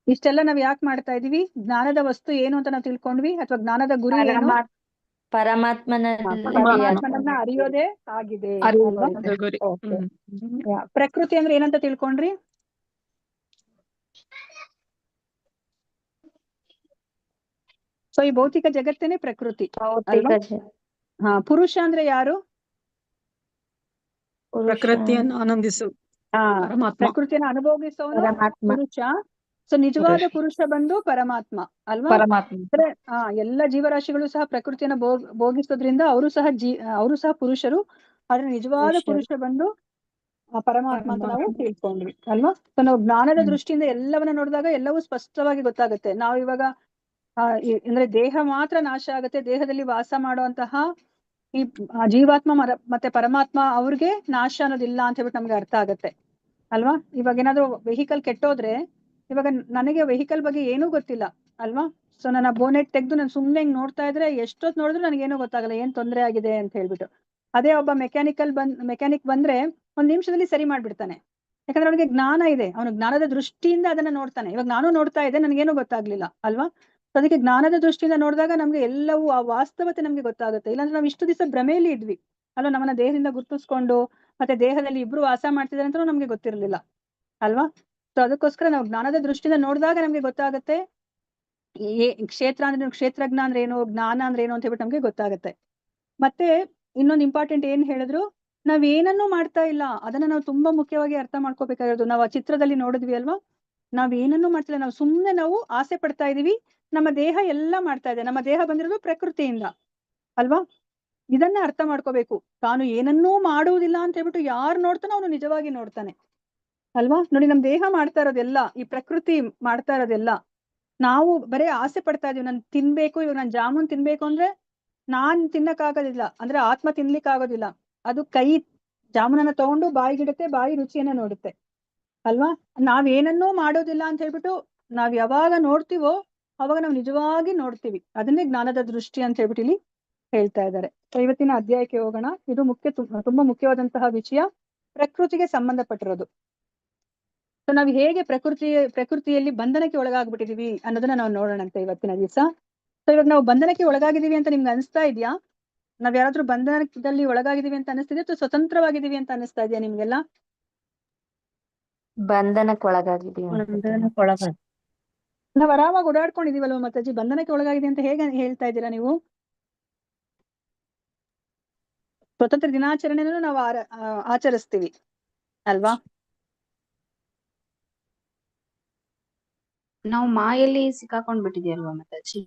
ಇಷ್ಟೆಲ್ಲ ನಾವ್ ಯಾಕೆ ಮಾಡ್ತಾ ಇದೀವಿ? ಜ್ಞಾನದ ವಸ್ತು ಏನು ಅಂತ ನಾವು ತಿಳ್ಕೊಂಡ್ವಿ, ಅಥವಾ ಜ್ಞಾನದ ಗುರಿ ಏನು? ಪರಮಾತ್ಮನನ್ನ ಅರಿಯೋದೇ ಆಗಿದೆ ಅಲ್ವಾ? ಅದು ಗುರಿ. ಓಕೆ. ಪ್ರಕೃತಿ ಅಂದ್ರೆ ಏನಂತ ತಿಳ್ಕೊಂಡ್ರಿ? ಸೊ ಈ ಭೌತಿಕ ಜಗತ್ತೇನೆ ಪ್ರಕೃತಿ ಅಲ್ವಾ? ಹಾ. ಪುರುಷ ಅಂದ್ರೆ ಯಾರು? ಪ್ರಕೃತಿಯನ್ನು ಆನಂದಿಸು ಪರಮಾತ್ಮ. ಪ್ರಕೃತಿಯನ್ನು ಅನುಭವಿಸೋನು ಪುರುಷ. ಸೊ ನಿಜವಾದ ಪುರುಷ ಬಂದು ಪರಮಾತ್ಮ ಅಲ್ವಾ? ಪರಮಾತ್ಮ. ಅಂದ್ರೆ ಎಲ್ಲ ಜೀವರಾಶಿಗಳು ಸಹ ಪ್ರಕೃತಿಯನ್ನ ಭೋಗಿಸೋದ್ರಿಂದ ಅವರು ಸಹ ಪುರುಷರು. ಆದ್ರೆ ನಿಜವಾದ ಪುರುಷ ಬಂದು ಪರಮಾತ್ಮ ಅಂತ ನಾವು ತಿಳ್ಕೊಂಡ್ವಿ ಅಲ್ವಾ? ಸೊ ನಾವು ಜ್ಞಾನದ ದೃಷ್ಟಿಯಿಂದ ಎಲ್ಲವನ್ನ ನೋಡಿದಾಗ ಎಲ್ಲವೂ ಸ್ಪಷ್ಟವಾಗಿ ಗೊತ್ತಾಗುತ್ತೆ. ನಾವು ಇವಾಗ ಅಂದ್ರೆ ದೇಹ ಮಾತ್ರ ನಾಶ ಆಗುತ್ತೆ, ದೇಹದಲ್ಲಿ ವಾಸ ಮಾಡುವಂತಹ ಈ ಜೀವಾತ್ಮ ಮತ್ತೆ ಪರಮಾತ್ಮ ಅವ್ರಿಗೆ ನಾಶ ಅನ್ನೋದಿಲ್ಲ ಅಂತ ಹೇಳ್ಬಿಟ್ಟು ನಮ್ಗೆ ಅರ್ಥ ಆಗತ್ತೆ ಅಲ್ವಾ? ಇವಾಗ ಏನಾದ್ರು ವೆಹಿಕಲ್ ಕೆಟ್ಟೋದ್ರೆ, ಇವಾಗ ನನಗೆ ವೆಹಿಕಲ್ ಬಗ್ಗೆ ಏನೂ ಗೊತ್ತಿಲ್ಲ ಅಲ್ವಾ? ಸೊ ನನ್ನ ಬೋನೆಟ್ ತೆಗೆದು ನಾನು ಸುಮ್ನೆ ಹಿಂಗ್ ನೋಡ್ತಾ ಇದ್ರೆ ಎಷ್ಟೊತ್ತು ನೋಡಿದ್ರು ನನಗೇನೂ ಗೊತ್ತಾಗಲ್ಲ ಏನ್ ತೊಂದರೆ ಆಗಿದೆ ಅಂತ ಹೇಳ್ಬಿಟ್ಟು. ಅದೇ ಒಬ್ಬ ಮೆಕ್ಯಾನಿಕ್ ಬಂದ್ರೆ 1 ನಿಮಿಷದಲ್ಲಿ ಸರಿ ಮಾಡ್ಬಿಡ್ತಾನೆ. ಯಾಕಂದ್ರೆ ಅವನಿಗೆ ಜ್ಞಾನ ಇದೆ, ಅವನು ಜ್ಞಾನದ ದೃಷ್ಟಿಯಿಂದ ಅದನ್ನ ನೋಡ್ತಾನೆ. ಇವಾಗ ನಾನು ನೋಡ್ತಾ ಇದ್ದೆ, ನನಗೇನು ಗೊತ್ತಾಗ್ಲಿಲ್ಲ ಅಲ್ವಾ? ಅದಕ್ಕೆ ಜ್ಞಾನದ ದೃಷ್ಟಿಯಿಂದ ನೋಡಿದಾಗ ನಮ್ಗೆ ಎಲ್ಲವೂ ಆ ವಾಸ್ತವತೆ ನಮ್ಗೆ ಗೊತ್ತಾಗುತ್ತೆ. ಇಲ್ಲಾಂದ್ರೆ ನಾವು ಇಷ್ಟು ದಿವಸ ಭ್ರಮೆಯಲ್ಲಿ ಇದ್ವಿ ಅಲ್ವಾ? ನಮ್ಮನ್ನ ದೇಹದಿಂದ ಗುರ್ತಿಸ್ಕೊಂಡು ಮತ್ತೆ ದೇಹದಲ್ಲಿ ಇಬ್ರು ವಾಸ ಮಾಡ್ತಿದ್ದಾರೆ ಅಂತ ನಮ್ಗೆ ಗೊತ್ತಿರಲಿಲ್ಲ ಅಲ್ವಾ? ಸೊ ಅದಕ್ಕೋಸ್ಕರ ನಾವು ಜ್ಞಾನದ ದೃಷ್ಟಿಯಿಂದ ನೋಡಿದಾಗ ನಮ್ಗೆ ಗೊತ್ತಾಗುತ್ತೆ ಕ್ಷೇತ್ರಜ್ಞ ಅಂದ್ರೆ ಏನು, ಜ್ಞಾನ ಅಂದ್ರೆ ಏನು ಅಂತ ಹೇಳ್ಬಿಟ್ಟು ನಮ್ಗೆ ಗೊತ್ತಾಗುತ್ತೆ. ಮತ್ತೆ ಇನ್ನೊಂದು ಇಂಪಾರ್ಟೆಂಟ್ ಏನ್ ಹೇಳಿದ್ರು, ನಾವ್ ಏನನ್ನೂ ಮಾಡ್ತಾ ಇಲ್ಲ, ಅದನ್ನ ನಾವು ತುಂಬಾ ಮುಖ್ಯವಾಗಿ ಅರ್ಥ ಮಾಡ್ಕೋಬೇಕಾಗಿರೋದು. ನಾವು ಆ ಚಿತ್ರದಲ್ಲಿ ನೋಡಿದ್ವಿ ಅಲ್ವಾ? ನಾವ್ ಏನನ್ನೂ ಮಾಡ್ತಿಲ್ಲ, ನಾವು ಸುಮ್ನೆ ನಾವು ಆಸೆ ಪಡ್ತಾ ಇದೀವಿ. ನಮ್ಮ ದೇಹ ಎಲ್ಲ ಮಾಡ್ತಾ ಇದೆ, ನಮ್ಮ ದೇಹ ಬಂದಿರೋದು ಪ್ರಕೃತಿಯಿಂದ ಅಲ್ವಾ? ಇದನ್ನ ಅರ್ಥ ಮಾಡ್ಕೋಬೇಕು. ತಾನು ಏನನ್ನೂ ಮಾಡುವುದಿಲ್ಲ ಅಂತ ಹೇಳ್ಬಿಟ್ಟು ಯಾರು ನೋಡ್ತಾನೋ ಅವನು ನಿಜವಾಗಿ ನೋಡ್ತಾನೆ ಅಲ್ವಾ? ನೋಡಿ, ನಮ್ ದೇಹ ಮಾಡ್ತಾ ಇರೋದೆಲ್ಲ, ಈ ಪ್ರಕೃತಿ ಮಾಡ್ತಾ ಇರೋದೆಲ್ಲ ನಾವು ಬರೀ ಆಸೆ ಪಡ್ತಾ ಇದೀವಿ. ನಾನು ತಿನ್ಬೇಕು, ಇವಾಗ ನಾನು ಜಾಮೂನ್ ತಿನ್ಬೇಕು ಅಂದ್ರೆ ನಾನ್ ತಿನ್ನಕ್ಕಾಗೋದಿಲ್ಲ, ಅಂದ್ರೆ ಆತ್ಮ ತಿನ್ಲಿಕ್ಕೆ ಆಗೋದಿಲ್ಲ. ಅದು ಕೈ ಜಾಮೂನನ್ನ ತಗೊಂಡು ಬಾಯಿಗಿಡುತ್ತೆ, ಬಾಯಿ ರುಚಿಯನ್ನ ನೋಡುತ್ತೆ ಅಲ್ವಾ? ನಾವೇನನ್ನೂ ಮಾಡೋದಿಲ್ಲ ಅಂತ ಹೇಳ್ಬಿಟ್ಟು ನಾವ್ ಯಾವಾಗ ನೋಡ್ತೀವೋ ಅವಾಗ ನಾವು ನಿಜವಾಗಿ ನೋಡ್ತೀವಿ. ಅದನ್ನೇ ಜ್ಞಾನದ ದೃಷ್ಟಿ ಅಂತ ಹೇಳ್ಬಿಟ್ಟು ಇಲ್ಲಿ ಹೇಳ್ತಾ ಇದ್ದಾರೆ. ಸೊ ಇವತ್ತಿನ ಅಧ್ಯಾಯಕ್ಕೆ ಹೋಗೋಣ. ಇದು ತುಂಬಾ ಮುಖ್ಯವಾದಂತಹ ವಿಷಯ, ಪ್ರಕೃತಿಗೆ ಸಂಬಂಧಪಟ್ಟಿರೋದು. ಸೊ ನಾವು ಹೇಗೆ ಪ್ರಕೃತಿಯಲ್ಲಿ ಬಂಧನಕ್ಕೆ ಒಳಗಾಗ್ಬಿಟ್ಟಿದೀವಿ ಅನ್ನೋದನ್ನ ನಾವು ನೋಡೋಣಂತೆ ಇವತ್ತಿನ ದಿವಸ. ಸೊ ಇವಾಗ ನಾವು ಬಂಧನಕ್ಕೆ ಒಳಗಾಗಿದ್ದೀವಿ ಅಂತ ನಿಮ್ಗೆ ಅನಿಸ್ತಾ ಇದೆಯಾ? ನಾವ್ ಯಾರಾದ್ರೂ ಬಂಧನದಲ್ಲಿ ಒಳಗಾಗಿದ್ದೀವಿ ಅಂತ ಅನಿಸ್ತಿದೆ ಅಥವಾ ಸ್ವತಂತ್ರವಾಗಿದ್ದೀವಿ ಅಂತ ಅನಿಸ್ತಾ ಇದೆಯಾ ನಿಮ್ಗೆಲ್ಲ? ಬಂಧನಕ್ಕೊಳಗಾಗಿದ್ದೀವಿ. ನಾವ್ ಆರಾಮಾಗಿ ಓಡಾಡ್ಕೊಂಡಿದೀವಲ್ವ ಮಾತಾಜಿ? ಬಂಧನಕ್ಕೆ ಒಳಗಾಗಿದೆ ಅಂತ ಹೇಗೆ ಹೇಳ್ತಾ ಇದ್ದೀರಾ ನೀವು? ಸ್ವತಂತ್ರ ದಿನಾಚರಣೆನೂ ನಾವು ಆಚರಿಸ್ತೀವಿ ಅಲ್ವಾ? ನಾವು ಮಾಯಲ್ಲಿ ಸಿಕ್ಕಾಕೊಂಡ್ ಬಿಟ್ಟಿದ್ಯಲ್ವಾ ಮಾತಾಜಿ?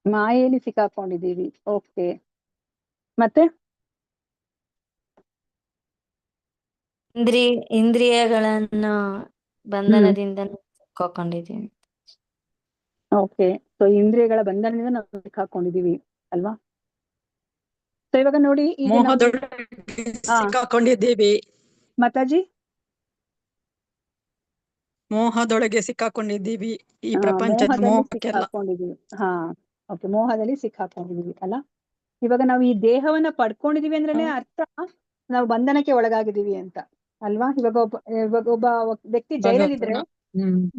ಮಾಯೆಯಲ್ಲಿ ಸಿಕ್ಕಾಕೊಂಡಿದ್ದೀವಿ. ಓಕೆ. ಮತ್ತೆ ಇಂದ್ರಿಯಗಳನ್ನ ಬಂಧನದಿಂದ ಸಿಕ್ಕಾಕೊಂಡಿದ್ದೀವಿ. ಓಕೆ. ಸೊ ಇಂದ್ರಿಯಗಳ ಬಂಧನದಿಂದ ನಾವು ಸಿಕ್ಕಾಕೊಂಡಿದೀವಿ ಅಲ್ವಾ? ಸೊ ಇವಾಗ ನೋಡಿ, ಈಗ ಮೋಹದೊಳಗೆ ಸಿಕ್ಕಾಕೊಂಡಿದ್ದೀವಿ. ಮಾತಾಜಿ, ಮೋಹದೊಳಗೆ ಸಿಕ್ಕಾಕೊಂಡಿದ್ದೀವಿ, ಈ ಪ್ರಪಂಚದ ಮೋಹದಲ್ಲಿ ಮೋಹಕ್ಕೆಲ್ಲ. ಸಿಕ್ಕಾಕೊಂಡಿದೀವಿ. ಓಕೆ, ಮೋಹದಲ್ಲಿ ಸಿಕ್ಕಾಕೊಂಡಿದೀವಿ ಅಲ್ಲ? ಇವಾಗ ನಾವು ಈ ದೇಹವನ್ನ ಪಡ್ಕೊಂಡಿದೀವಿ ಅಂದ್ರೇನೆ ಅರ್ಥ ನಾವು ಬಂಧನಕ್ಕೆ ಒಳಗಾಗಿದ್ದೀವಿ ಅಂತ ಅಲ್ವಾ? ಇವಾಗ ಒಬ್ಬ ವ್ಯಕ್ತಿ ಜೈಲಲ್ಲಿದ್ರೆ,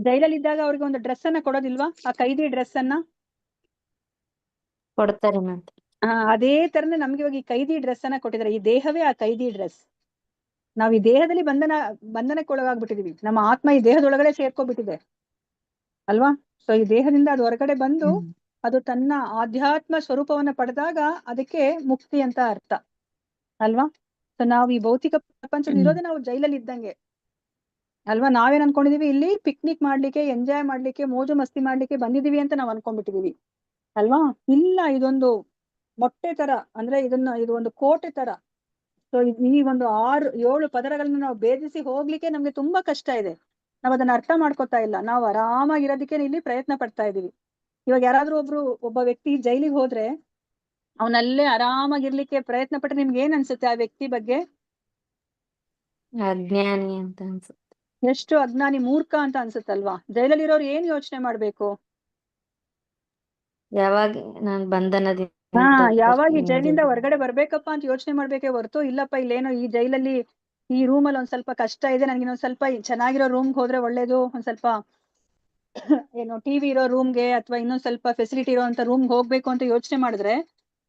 ಜೈಲಲ್ಲಿದ್ದಾಗ ಅವ್ರಿಗೆ ಒಂದು ಡ್ರೆಸ್ ಅನ್ನ ಕೊಡೋದಿಲ್ವಾ? ಆ ಕೈದಿ ಡ್ರೆಸ್ ಅನ್ನ ಕೊಡ್ತಾರೆ ಮತ್ತೆ. ಅದೇ ತರನೇ ನಮ್ಗೆ ಇವಾಗ ಈ ಕೈದಿ ಡ್ರೆಸ್ ಅನ್ನ ಕೊಟ್ಟಿದ್ದಾರೆ. ಈ ದೇಹವೇ ಆ ಕೈದಿ ಡ್ರೆಸ್. ನಾವ್ ಈ ದೇಹದಲ್ಲಿ ಬಂಧನಕ್ಕೆ ಒಳಗಾಗ್ಬಿಟ್ಟಿದೀವಿ. ನಮ್ಮ ಆತ್ಮ ಈ ದೇಹದೊಳಗಡೆ ಸೇರ್ಕೊಬಿಟ್ಟಿದೆ ಅಲ್ವಾ? ಸೊ ಈ ದೇಹದಿಂದ ಅದು ಹೊರಗಡೆ ಬಂದು ಅದು ತನ್ನ ಆಧ್ಯಾತ್ಮ ಸ್ವರೂಪವನ್ನ ಪಡೆದಾಗ ಅದಕ್ಕೆ ಮುಕ್ತಿ ಅಂತ ಅರ್ಥ ಅಲ್ವಾ? ಸೊ ನಾವ್ ಈ ಭೌತಿಕ ಪ್ರಪಂಚದಲ್ಲಿ ಇರೋದೇ ನಾವು ಜೈಲಲ್ಲಿ ಇದ್ದಂಗೆ ಅಲ್ವಾ? ನಾವೇನ್ ಅನ್ಕೊಂಡಿದೀವಿ, ಇಲ್ಲಿ ಪಿಕ್ನಿಕ್ ಮಾಡ್ಲಿಕ್ಕೆ, ಎಂಜಾಯ್ ಮಾಡ್ಲಿಕ್ಕೆ, ಮೋಜು ಮಸ್ತಿ ಮಾಡ್ಲಿಕ್ಕೆ ಬಂದಿದೀವಿ ಅಂತ ನಾವ್ ಅನ್ಕೊಂಡ್ಬಿಟ್ಟಿದೀವಿ ಅಲ್ವಾ? ಇಲ್ಲ, ಇದೊಂದು ಮೊಟ್ಟೆ ತರ, ಅಂದ್ರೆ ಇದು ಒಂದು ಕೋಟೆ ತರ. ಸೊ ಈ ಒಂದು 6-7 ಪದರಗಳನ್ನ ನಾವು ಭೇದಿಸಿ ಹೋಗ್ಲಿಕ್ಕೆ ನಮ್ಗೆ ತುಂಬಾ ಕಷ್ಟ ಇದೆ. ನಾವ್ ಅದನ್ನ ಅರ್ಥ ಮಾಡ್ಕೊತಾ ಇಲ್ಲ. ನಾವು ಆರಾಮಾಗಿರೋದಕ್ಕೆ ಇಲ್ಲಿ ಪ್ರಯತ್ನ ಪಡ್ತಾ ಇದೀವಿ. ಇವಾಗ ಯಾರಾದ್ರೂ ಒಬ್ಬ ವ್ಯಕ್ತಿ ಜೈಲಿಗೆ ಹೋದ್ರೆ ಅವನಲ್ಲೇ ಆರಾಮಾಗಿರ್ಲಿಕ್ಕೆ ಪ್ರಯತ್ನ ಪಟ್ರೆ ನಿಮ್ಗೆ ಏನ್ ಅನ್ಸುತ್ತೆ ಆ ವ್ಯಕ್ತಿ ಬಗ್ಗೆ? ಅಜ್ಞಾನಿ ಅಂತ ಅನ್ಸುತ್ತೆ. ಎಷ್ಟು ಅಜ್ಞಾನಿ, ಮೂರ್ಖ ಅಂತ ಅನ್ಸುತ್ತಲ್ವಾ? ಜೈಲಲ್ಲಿ ಇರೋರು ಏನ್ ಯೋಚನೆ ಮಾಡ್ಬೇಕು? ಯಾವಾಗ ನಾನ್ ಬಂಧನದಿಂದ ಯಾವಾಗ ಈ ಬರ್ತೀನಿ ಜೈಲಿಂದ ಅದು. ಹೊರಗಡೆ ಬರ್ಬೇಕಪ್ಪ ಅಂತ ಯೋಚನೆ ಮಾಡ್ಬೇಕೇ ಹೊರತು, ಇಲ್ಲಪ್ಪ ಇಲ್ಲೇನೋ ಈ ಜೈಲಲ್ಲಿ ಈ ರೂಮಲ್ಲಿ ಒಂದ್ ಸ್ವಲ್ಪ ಕಷ್ಟ ಇದೆ, ನನ್ಗೆ ಇನ್ನೊಂದ್ ಸ್ವಲ್ಪ ಚೆನ್ನಾಗಿರೋ ರೂಮ್ಗೆ ಹೋದ್ರೆ ಒಳ್ಳೇದು, ಒಂದ್ ಸ್ವಲ್ಪ ಏನು ಟಿವಿ ಇರೋ ರೂಮ್ಗೆ ಅಥವಾ ಇನ್ನೊಂದ್ ಸ್ವಲ್ಪ ಫೆಸಿಲಿಟಿ ಇರೋಂತ ರೂಮ್ಗೆ ಹೋಗ್ಬೇಕು ಅಂತ ಯೋಚನೆ ಮಾಡಿದ್ರೆ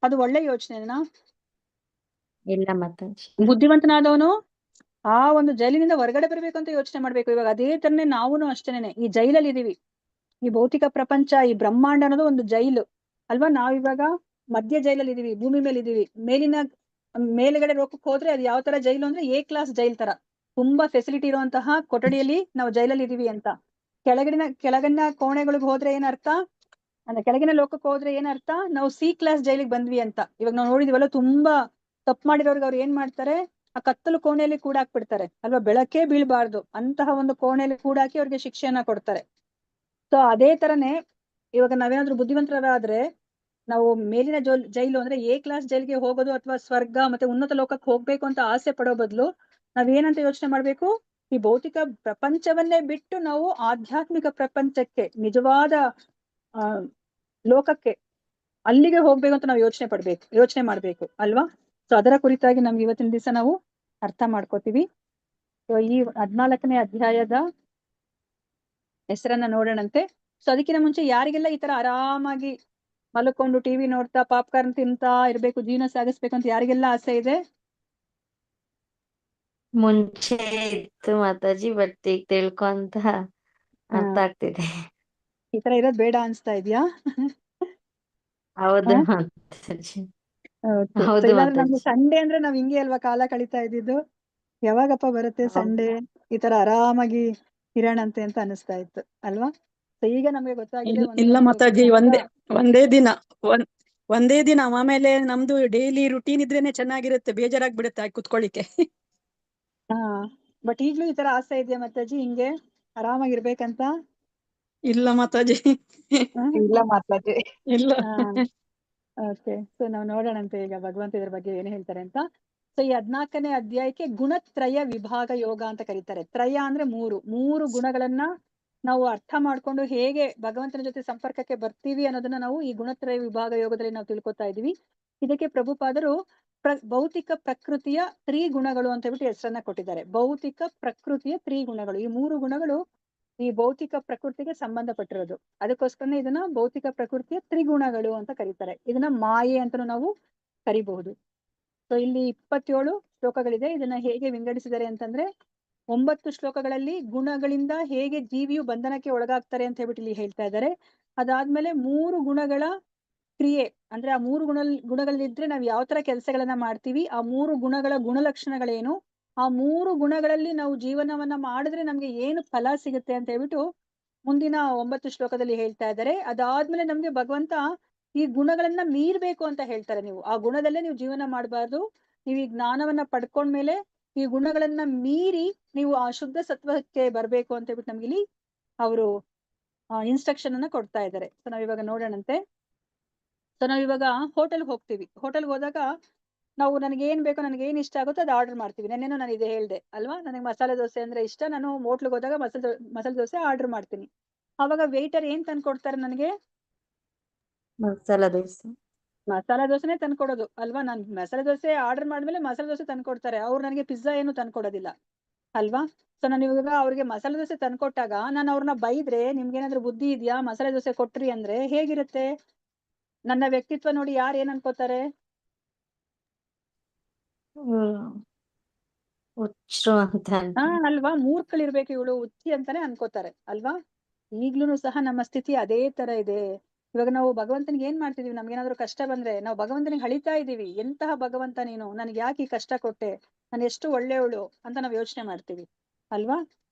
ಅದು ಒಳ್ಳೆ ಯೋಚನೆನಾ? ಇಲ್ಲ ಮಾತಾಜಿ. ಬುದ್ಧಿವಂತನಾದವನು ಆ ಒಂದು ಜೈಲಿನಿಂದ ಹೊರಗಡೆ ಬರ್ಬೇಕು ಅಂತ ಯೋಚನೆ ಮಾಡ್ಬೇಕು. ಇವಾಗ ಅದೇ ತರನೇ ನಾವೂನು ಅಷ್ಟೇನೆ ಈ ಜೈಲಲ್ಲಿ ಇದೀವಿ. ಈ ಭೌತಿಕ ಪ್ರಪಂಚ, ಈ ಬ್ರಹ್ಮಾಂಡ ಅನ್ನೋದು ಒಂದು ಜೈಲು ಅಲ್ವಾ? ನಾವಿವಾಗ ಮಧ್ಯ ಜೈಲಲ್ಲಿ ಇದೀವಿ, ಭೂಮಿ ಮೇಲೆ ಇದೀವಿ. ಮೇಲ್ಗಡೆ ರೋಗಕ್ಕೆ ಹೋದ್ರೆ ಅದು ಯಾವ ತರ ಜೈಲು ಅಂದ್ರೆ A-ಕ್ಲಾಸ್ ಜೈಲ್ ತರ, ತುಂಬಾ ಫೆಸಿಲಿಟಿ ಇರುವಂತಹ ಕೊಠಡಿಯಲ್ಲಿ ನಾವು ಜೈಲಲ್ಲಿ ಇದೀವಿ ಅಂತ. ಕೆಳಗಿನ ಕೋಣೆಗಳಿಗೆ ಹೋದ್ರೆ ಏನರ್ಥ, ಅಂದ್ರೆ ಕೆಳಗಿನ ಲೋಕಕ್ಕೆ ಹೋದ್ರೆ ಏನರ್ಥ, ನಾವು C-ಕ್ಲಾಸ್ ಜೈಲಿಗೆ ಬಂದ್ವಿ ಅಂತ. ಇವಾಗ ನಾವು ನೋಡಿದಿವಲ್ಲ, ತುಂಬಾ ತಪ್ಪು ಮಾಡಿರೋರ್ಗೆ ಅವ್ರು ಏನ್ ಮಾಡ್ತಾರೆ, ಆ ಕತ್ತಲು ಕೋಣೆಯಲ್ಲಿ ಕೂಡಾಕ್ಬಿಡ್ತಾರೆ ಅಲ್ವಾ? ಬೆಳಕೇ ಬೀಳ್ಬಾರ್ದು ಅಂತಹ ಒಂದು ಕೋಣೆಯಲ್ಲಿ ಕೂಡಾಕಿ ಅವ್ರಿಗೆ ಶಿಕ್ಷೆಯನ್ನ ಕೊಡ್ತಾರೆ. ಸೊ ಅದೇ ತರನೇ ಇವಾಗ ನಾವೇನಾದ್ರೂ ಬುದ್ಧಿವಂತರಾದ್ರೆ ನಾವು ಮೇಲಿನ ಜೈಲು ಅಂದ್ರೆ A-ಕ್ಲಾಸ್ ಜೈಲಿಗೆ ಹೋಗೋದು ಅಥವಾ ಸ್ವರ್ಗ ಮತ್ತೆ ಉನ್ನತ ಲೋಕಕ್ಕೆ ಹೋಗ್ಬೇಕು ಅಂತ ಆಸೆ ಪಡೋ ಬದಲು ನಾವೇನಂತ ಯೋಚನೆ ಮಾಡ್ಬೇಕು, ಈ ಭೌತಿಕ ಪ್ರಪಂಚವನ್ನೇ ಬಿಟ್ಟು ನಾವು ಆಧ್ಯಾತ್ಮಿಕ ಪ್ರಪಂಚಕ್ಕೆ, ನಿಜವಾದ ಆ ಲೋಕಕ್ಕೆ, ಅಲ್ಲಿಗೆ ಹೋಗ್ಬೇಕು ಅಂತ ನಾವು ಯೋಚನೆ ಮಾಡ್ಬೇಕು ಅಲ್ವಾ? ಸೊ ಅದರ ಕುರಿತಾಗಿ ನಮ್ಗೆ ಇವತ್ತಿನ ದಿವಸ ನಾವು ಅರ್ಥ ಮಾಡ್ಕೋತೀವಿ. ಸೊ ಈ 14ನೇ ಅಧ್ಯಾಯದ ಹೆಸರನ್ನ ನೋಡೋಣಂತೆ. ಸೊ ಅದಕ್ಕಿಂತ ಮುಂಚೆ ಯಾರಿಗೆಲ್ಲ ಈ ತರ ಆರಾಮಾಗಿ ಮಲ್ಕೊಂಡು ಟಿವಿ ನೋಡ್ತಾ ಪಾಪ್ಕಾರ್ನ್ ತಿಂತಾ ಇರ್ಬೇಕು, ಜೀವನ ಸಾಗಿಸ್ಬೇಕು ಅಂತ ಯಾರಿಗೆಲ್ಲ ಆಸೆ ಇದೆ? ಮುಂಚೆ ಇತ್ತು ಮಾತಾಜಿ, ಬಟ್ ಈಗ ತಿಳ್ಕೊಂತ ಅರ್ಥ ಆಗ್ತಿದೆ. ಈ ತರ ಇರೋದ್ ಬೇಡ ಅನ್ಸ್ತಾ ಇದ್ಯಾ? ಹೌದು ಹಾ? ಮಾತಾಜಿ. Okay. So ಹೌದು ಇಲ್ಲಾಂದ್ರೆ ನಮ್ಗೆ ಮಾತಾಜಿ. ಸಂಡೇ ಅಂದ್ರೆ ನಾವ್ ಹಿಂಗೆ ಅಲ್ವಾ ಕಾಲ ಕಳೀತಾ ಇದ್ದಿದ್ದು. ಯಾವಾಗಪ್ಪ ಬರುತ್ತೆ ಹೌದು. ಸಂಡೇ, ಈ ತರ ಆರಾಮಾಗಿ ಇರೋಣಂತೆ ಅಂತ ಅನಿಸ್ತಾ ಇತ್ತು ಅಲ್ವಾ? ಸೊ ಈಗ ನಮ್ಗೆ ಗೊತ್ತಾಗಿದೆ ಇಲ್ಲ ಒಂದು ಮಾತಾಜಿ, ನಮ್ಗ ಒಂದೇ ದಿನ ಒಂದೇ ದಿನ, ಆಮೇಲೆ ನಮ್ದು ಡೈಲಿ ರುಟೀನ್ ಇದ್ರೇನೆ ಚೆನ್ನಾಗಿರುತ್ತೆ, ಬೇಜಾರಾಗ್ಬಿಡುತ್ತೆ ಕುತ್ಕೊಳ್ಳಿಕ್ಕೆ. ಬಟ್ ಈಗ್ಲೂ ಈ ತರ ಆಸೆ ಇದೆಯಾ ಮತ್ತಾಜಿ ಹಿಂಗೆ ಆರಾಮಾಗಿರ್ಬೇಕಂತ? ಇಲ್ಲ ಮಾತಾಜಿ, ಇಲ್ಲ ಮಾತಾಜಿ. ಇಲ್ಲ. ಓಕೆ. ಸೊ ನಾವು ನೋಡೋಣಂತೆ ಈಗ ಭಗವಂತ ಇದ್ರ ಬಗ್ಗೆ ಏನು ಹೇಳ್ತಾರೆ ಅಂತ. ಸೊ ಈ 14ನೇ ಅಧ್ಯಾಯಕ್ಕೆ ಗುಣತ್ರಯ ವಿಭಾಗ ಯೋಗ ಅಂತ ಕರೀತಾರೆ. ತ್ರಯ ಅಂದ್ರೆ ಮೂರು ಗುಣಗಳನ್ನ ನಾವು ಅರ್ಥ ಮಾಡ್ಕೊಂಡು ಹೇಗೆ ಭಗವಂತನ ಜೊತೆ ಸಂಪರ್ಕಕ್ಕೆ ಬರ್ತೀವಿ ಅನ್ನೋದನ್ನ ನಾವು ಈ ಗುಣತ್ರಯ ವಿಭಾಗ ಯೋಗದಲ್ಲಿ ನಾವು ತಿಳ್ಕೊತಾ ಇದೀವಿ. ಇದಕ್ಕೆ ಪ್ರಭುಪಾದರು ಭೌತಿಕ ಪ್ರಕೃತಿಯ ತ್ರಿಗುಣಗಳು ಅಂತ ಹೇಳ್ಬಿಟ್ಟು ಹೆಸರನ್ನ ಕೊಟ್ಟಿದ್ದಾರೆ. ಭೌತಿಕ ಪ್ರಕೃತಿಯ ತ್ರಿಗುಣಗಳು, ಈ 3 ಗುಣಗಳು ಈ ಭೌತಿಕ ಪ್ರಕೃತಿಗೆ ಸಂಬಂಧಪಟ್ಟಿರೋದು. ಅದಕ್ಕೋಸ್ಕರನೇ ಇದನ್ನ ಭೌತಿಕ ಪ್ರಕೃತಿಯ ತ್ರಿಗುಣಗಳು ಅಂತ ಕರೀತಾರೆ. ಇದನ್ನ ಮಾಯೆ ಅಂತಲೂ ನಾವು ಕರಿಬಹುದು. ಸೊ ಇಲ್ಲಿ 27 ಶ್ಲೋಕಗಳಿದೆ. ಇದನ್ನ ಹೇಗೆ ವಿಂಗಡಿಸಿದ್ದಾರೆ ಅಂತಂದ್ರೆ, 9 ಶ್ಲೋಕಗಳಲ್ಲಿ ಗುಣಗಳಿಂದ ಹೇಗೆ ಜೀವಿಯು ಬಂಧನಕ್ಕೆ ಒಳಗಾಗ್ತಾರೆ ಅಂತ ಹೇಳ್ಬಿಟ್ಟು ಇಲ್ಲಿ ಹೇಳ್ತಾ ಇದ್ದಾರೆ. ಅದಾದ್ಮೇಲೆ 3 ಗುಣಗಳ ಕ್ರಿಯೆ, ಅಂದ್ರೆ ಆ 3 ಗುಣಗಳಿದ್ರೆ ನಾವು ಯಾವ ತರ ಕೆಲಸಗಳನ್ನ ಮಾಡ್ತೀವಿ, ಆ 3 ಗುಣಗಳ ಗುಣಲಕ್ಷಣಗಳೇನು, ಆ 3 ಗುಣಗಳಲ್ಲಿ ನಾವು ಜೀವನವನ್ನ ಮಾಡಿದ್ರೆ ನಮ್ಗೆ ಏನು ಫಲ ಸಿಗುತ್ತೆ ಅಂತ ಹೇಳ್ಬಿಟ್ಟು ಮುಂದಿನ 9 ಶ್ಲೋಕದಲ್ಲಿ ಹೇಳ್ತಾ ಇದ್ದಾರೆ. ಅದಾದ್ಮೇಲೆ ನಮ್ಗೆ ಭಗವಂತ ಈ ಗುಣಗಳನ್ನ ಮೀರ್ಬೇಕು ಅಂತ ಹೇಳ್ತಾರೆ. ನೀವು ಆ ಗುಣದಲ್ಲೇ ನೀವು ಜೀವನ ಮಾಡಬಾರ್ದು, ನೀವು ಈ ಜ್ಞಾನವನ್ನ ಪಡ್ಕೊಂಡ್ಮೇಲೆ ಈ ಗುಣಗಳನ್ನ ಮೀರಿ ನೀವು ಆ ಶುದ್ಧ ಸತ್ವಕ್ಕೆ ಬರ್ಬೇಕು ಅಂತ ಹೇಳ್ಬಿಟ್ಟು ನಮ್ಗೆ ಇಲ್ಲಿ ಅವರು ಇನ್ಸ್ಟ್ರಕ್ಷನ್ ಅನ್ನ ಕೊಡ್ತಾ ಇದ್ದಾರೆ. ಸೊ ನಾವಿವಾಗ ನೋಡೋಣಂತೆ. ಸೊ ನಾವಿವಾಗ ಹೋಟೆಲ್ಗೆ ಹೋಗ್ತೀವಿ. ಹೋಟೆಲ್ಗೆ ಹೋದಾಗ ನಾವು ನನಗೆ ಏನ್ ಬೇಕೋ, ನನಗೆ ಏನ್ ಇಷ್ಟ ಆಗುತ್ತೋ ಅದು ಆರ್ಡರ್ ಮಾಡ್ತೀವಿ. ನೆನ್ನೆನೂ ನಾನು ಇದೆ ಹೇಳ್ದೆ ಅಲ್ವಾ, ನನಗೆ ಮಸಾಲೆ ದೋಸೆ ಅಂದ್ರೆ ಇಷ್ಟ, ನಾನು ಹೋಟ್ಲಿಗೆ ಹೋದಾಗ ಮಸಾಲೆ ದೋಸೆ ಆರ್ಡರ್ ಮಾಡ್ತೀನಿ. ಅವಾಗ ವೇಟರ್ ಏನ್ ತಂದ್ಕೊಡ್ತಾರೆ ನನಗೆ? ಮಸಾಲ ದೋಸೆ. ಮಸಾಲೆ ದೋಸೆನೆ ತಂದ್ಕೊಡೋದು ಅಲ್ವಾ? ನಾನು ಮಸಾಲೆ ದೋಸೆ ಆರ್ಡರ್ ಮಾಡ್ಮೇಲೆ ಮಸಾಲೆ ದೋಸೆ ತಂದ್ಕೊಡ್ತಾರೆ. ಅವ್ರು ನನಗೆ ಪಿಜ್ಜಾ ಏನು ತಂದ್ಕೊಡೋದಿಲ್ಲ ಅಲ್ವಾ? ಸೊ ನಾನು ಇವಾಗ ಅವ್ರಿಗೆ ಮಸಾಲೆ ದೋಸೆ ತಂದ್ಕೊಟ್ಟಾಗ ನಾನು ಅವ್ರನ್ನ ಬೈದ್ರೆ, ನಿಮ್ಗೆ ಏನಾದ್ರು ಬುದ್ಧಿ ಇದೆಯಾ, ಮಸಾಲೆ ದೋಸೆ ಕೊಟ್ರಿ ಅಂದ್ರೆ ಹೇಗಿರುತ್ತೆ? ನನ್ನ ವ್ಯಕ್ತಿತ್ವ ನೋಡಿ ಯಾರು ಏನ್ ಅನ್ಕೋತಾರೆ? ಹುಚ್ಚರು ಅಂತ ಅಲ್ವಾ, ಮೂರ್ಖಳಿರ್ಬೇಕು ಇವಳು, ಹುಚ್ಚಿ ಅಂತಾನೆ ಅನ್ಕೋತಾರೆ ಅಲ್ವಾ? ಈಗ್ಲೂನು ಸಹ ನಮ್ಮ ಸ್ಥಿತಿ ಅದೇ ತರ ಇದೆ. ಇವಾಗ ನಾವು ಭಗವಂತನಿಗೆ ಏನ್ ಮಾಡ್ತಿದೀವಿ? ನಮ್ಗೇನಾದ್ರು ಕಷ್ಟ ಬಂದ್ರೆ ನಾವು ಭಗವಂತನಿಗೆ ಹಳಿತಾ ಇದೀವಿ, ಎಂತಹ ಭಗವಂತ ನೀನು, ನನ್ಗೆ ಯಾಕೆ ಈ ಕಷ್ಟ ಕೊಟ್ಟೆ, ನಾನು ಎಷ್ಟು ಒಳ್ಳೆಯವಳು ಅಂತ ನಾವ್ ಯೋಚನೆ ಮಾಡ್ತೀವಿ ಅಲ್ವಾ?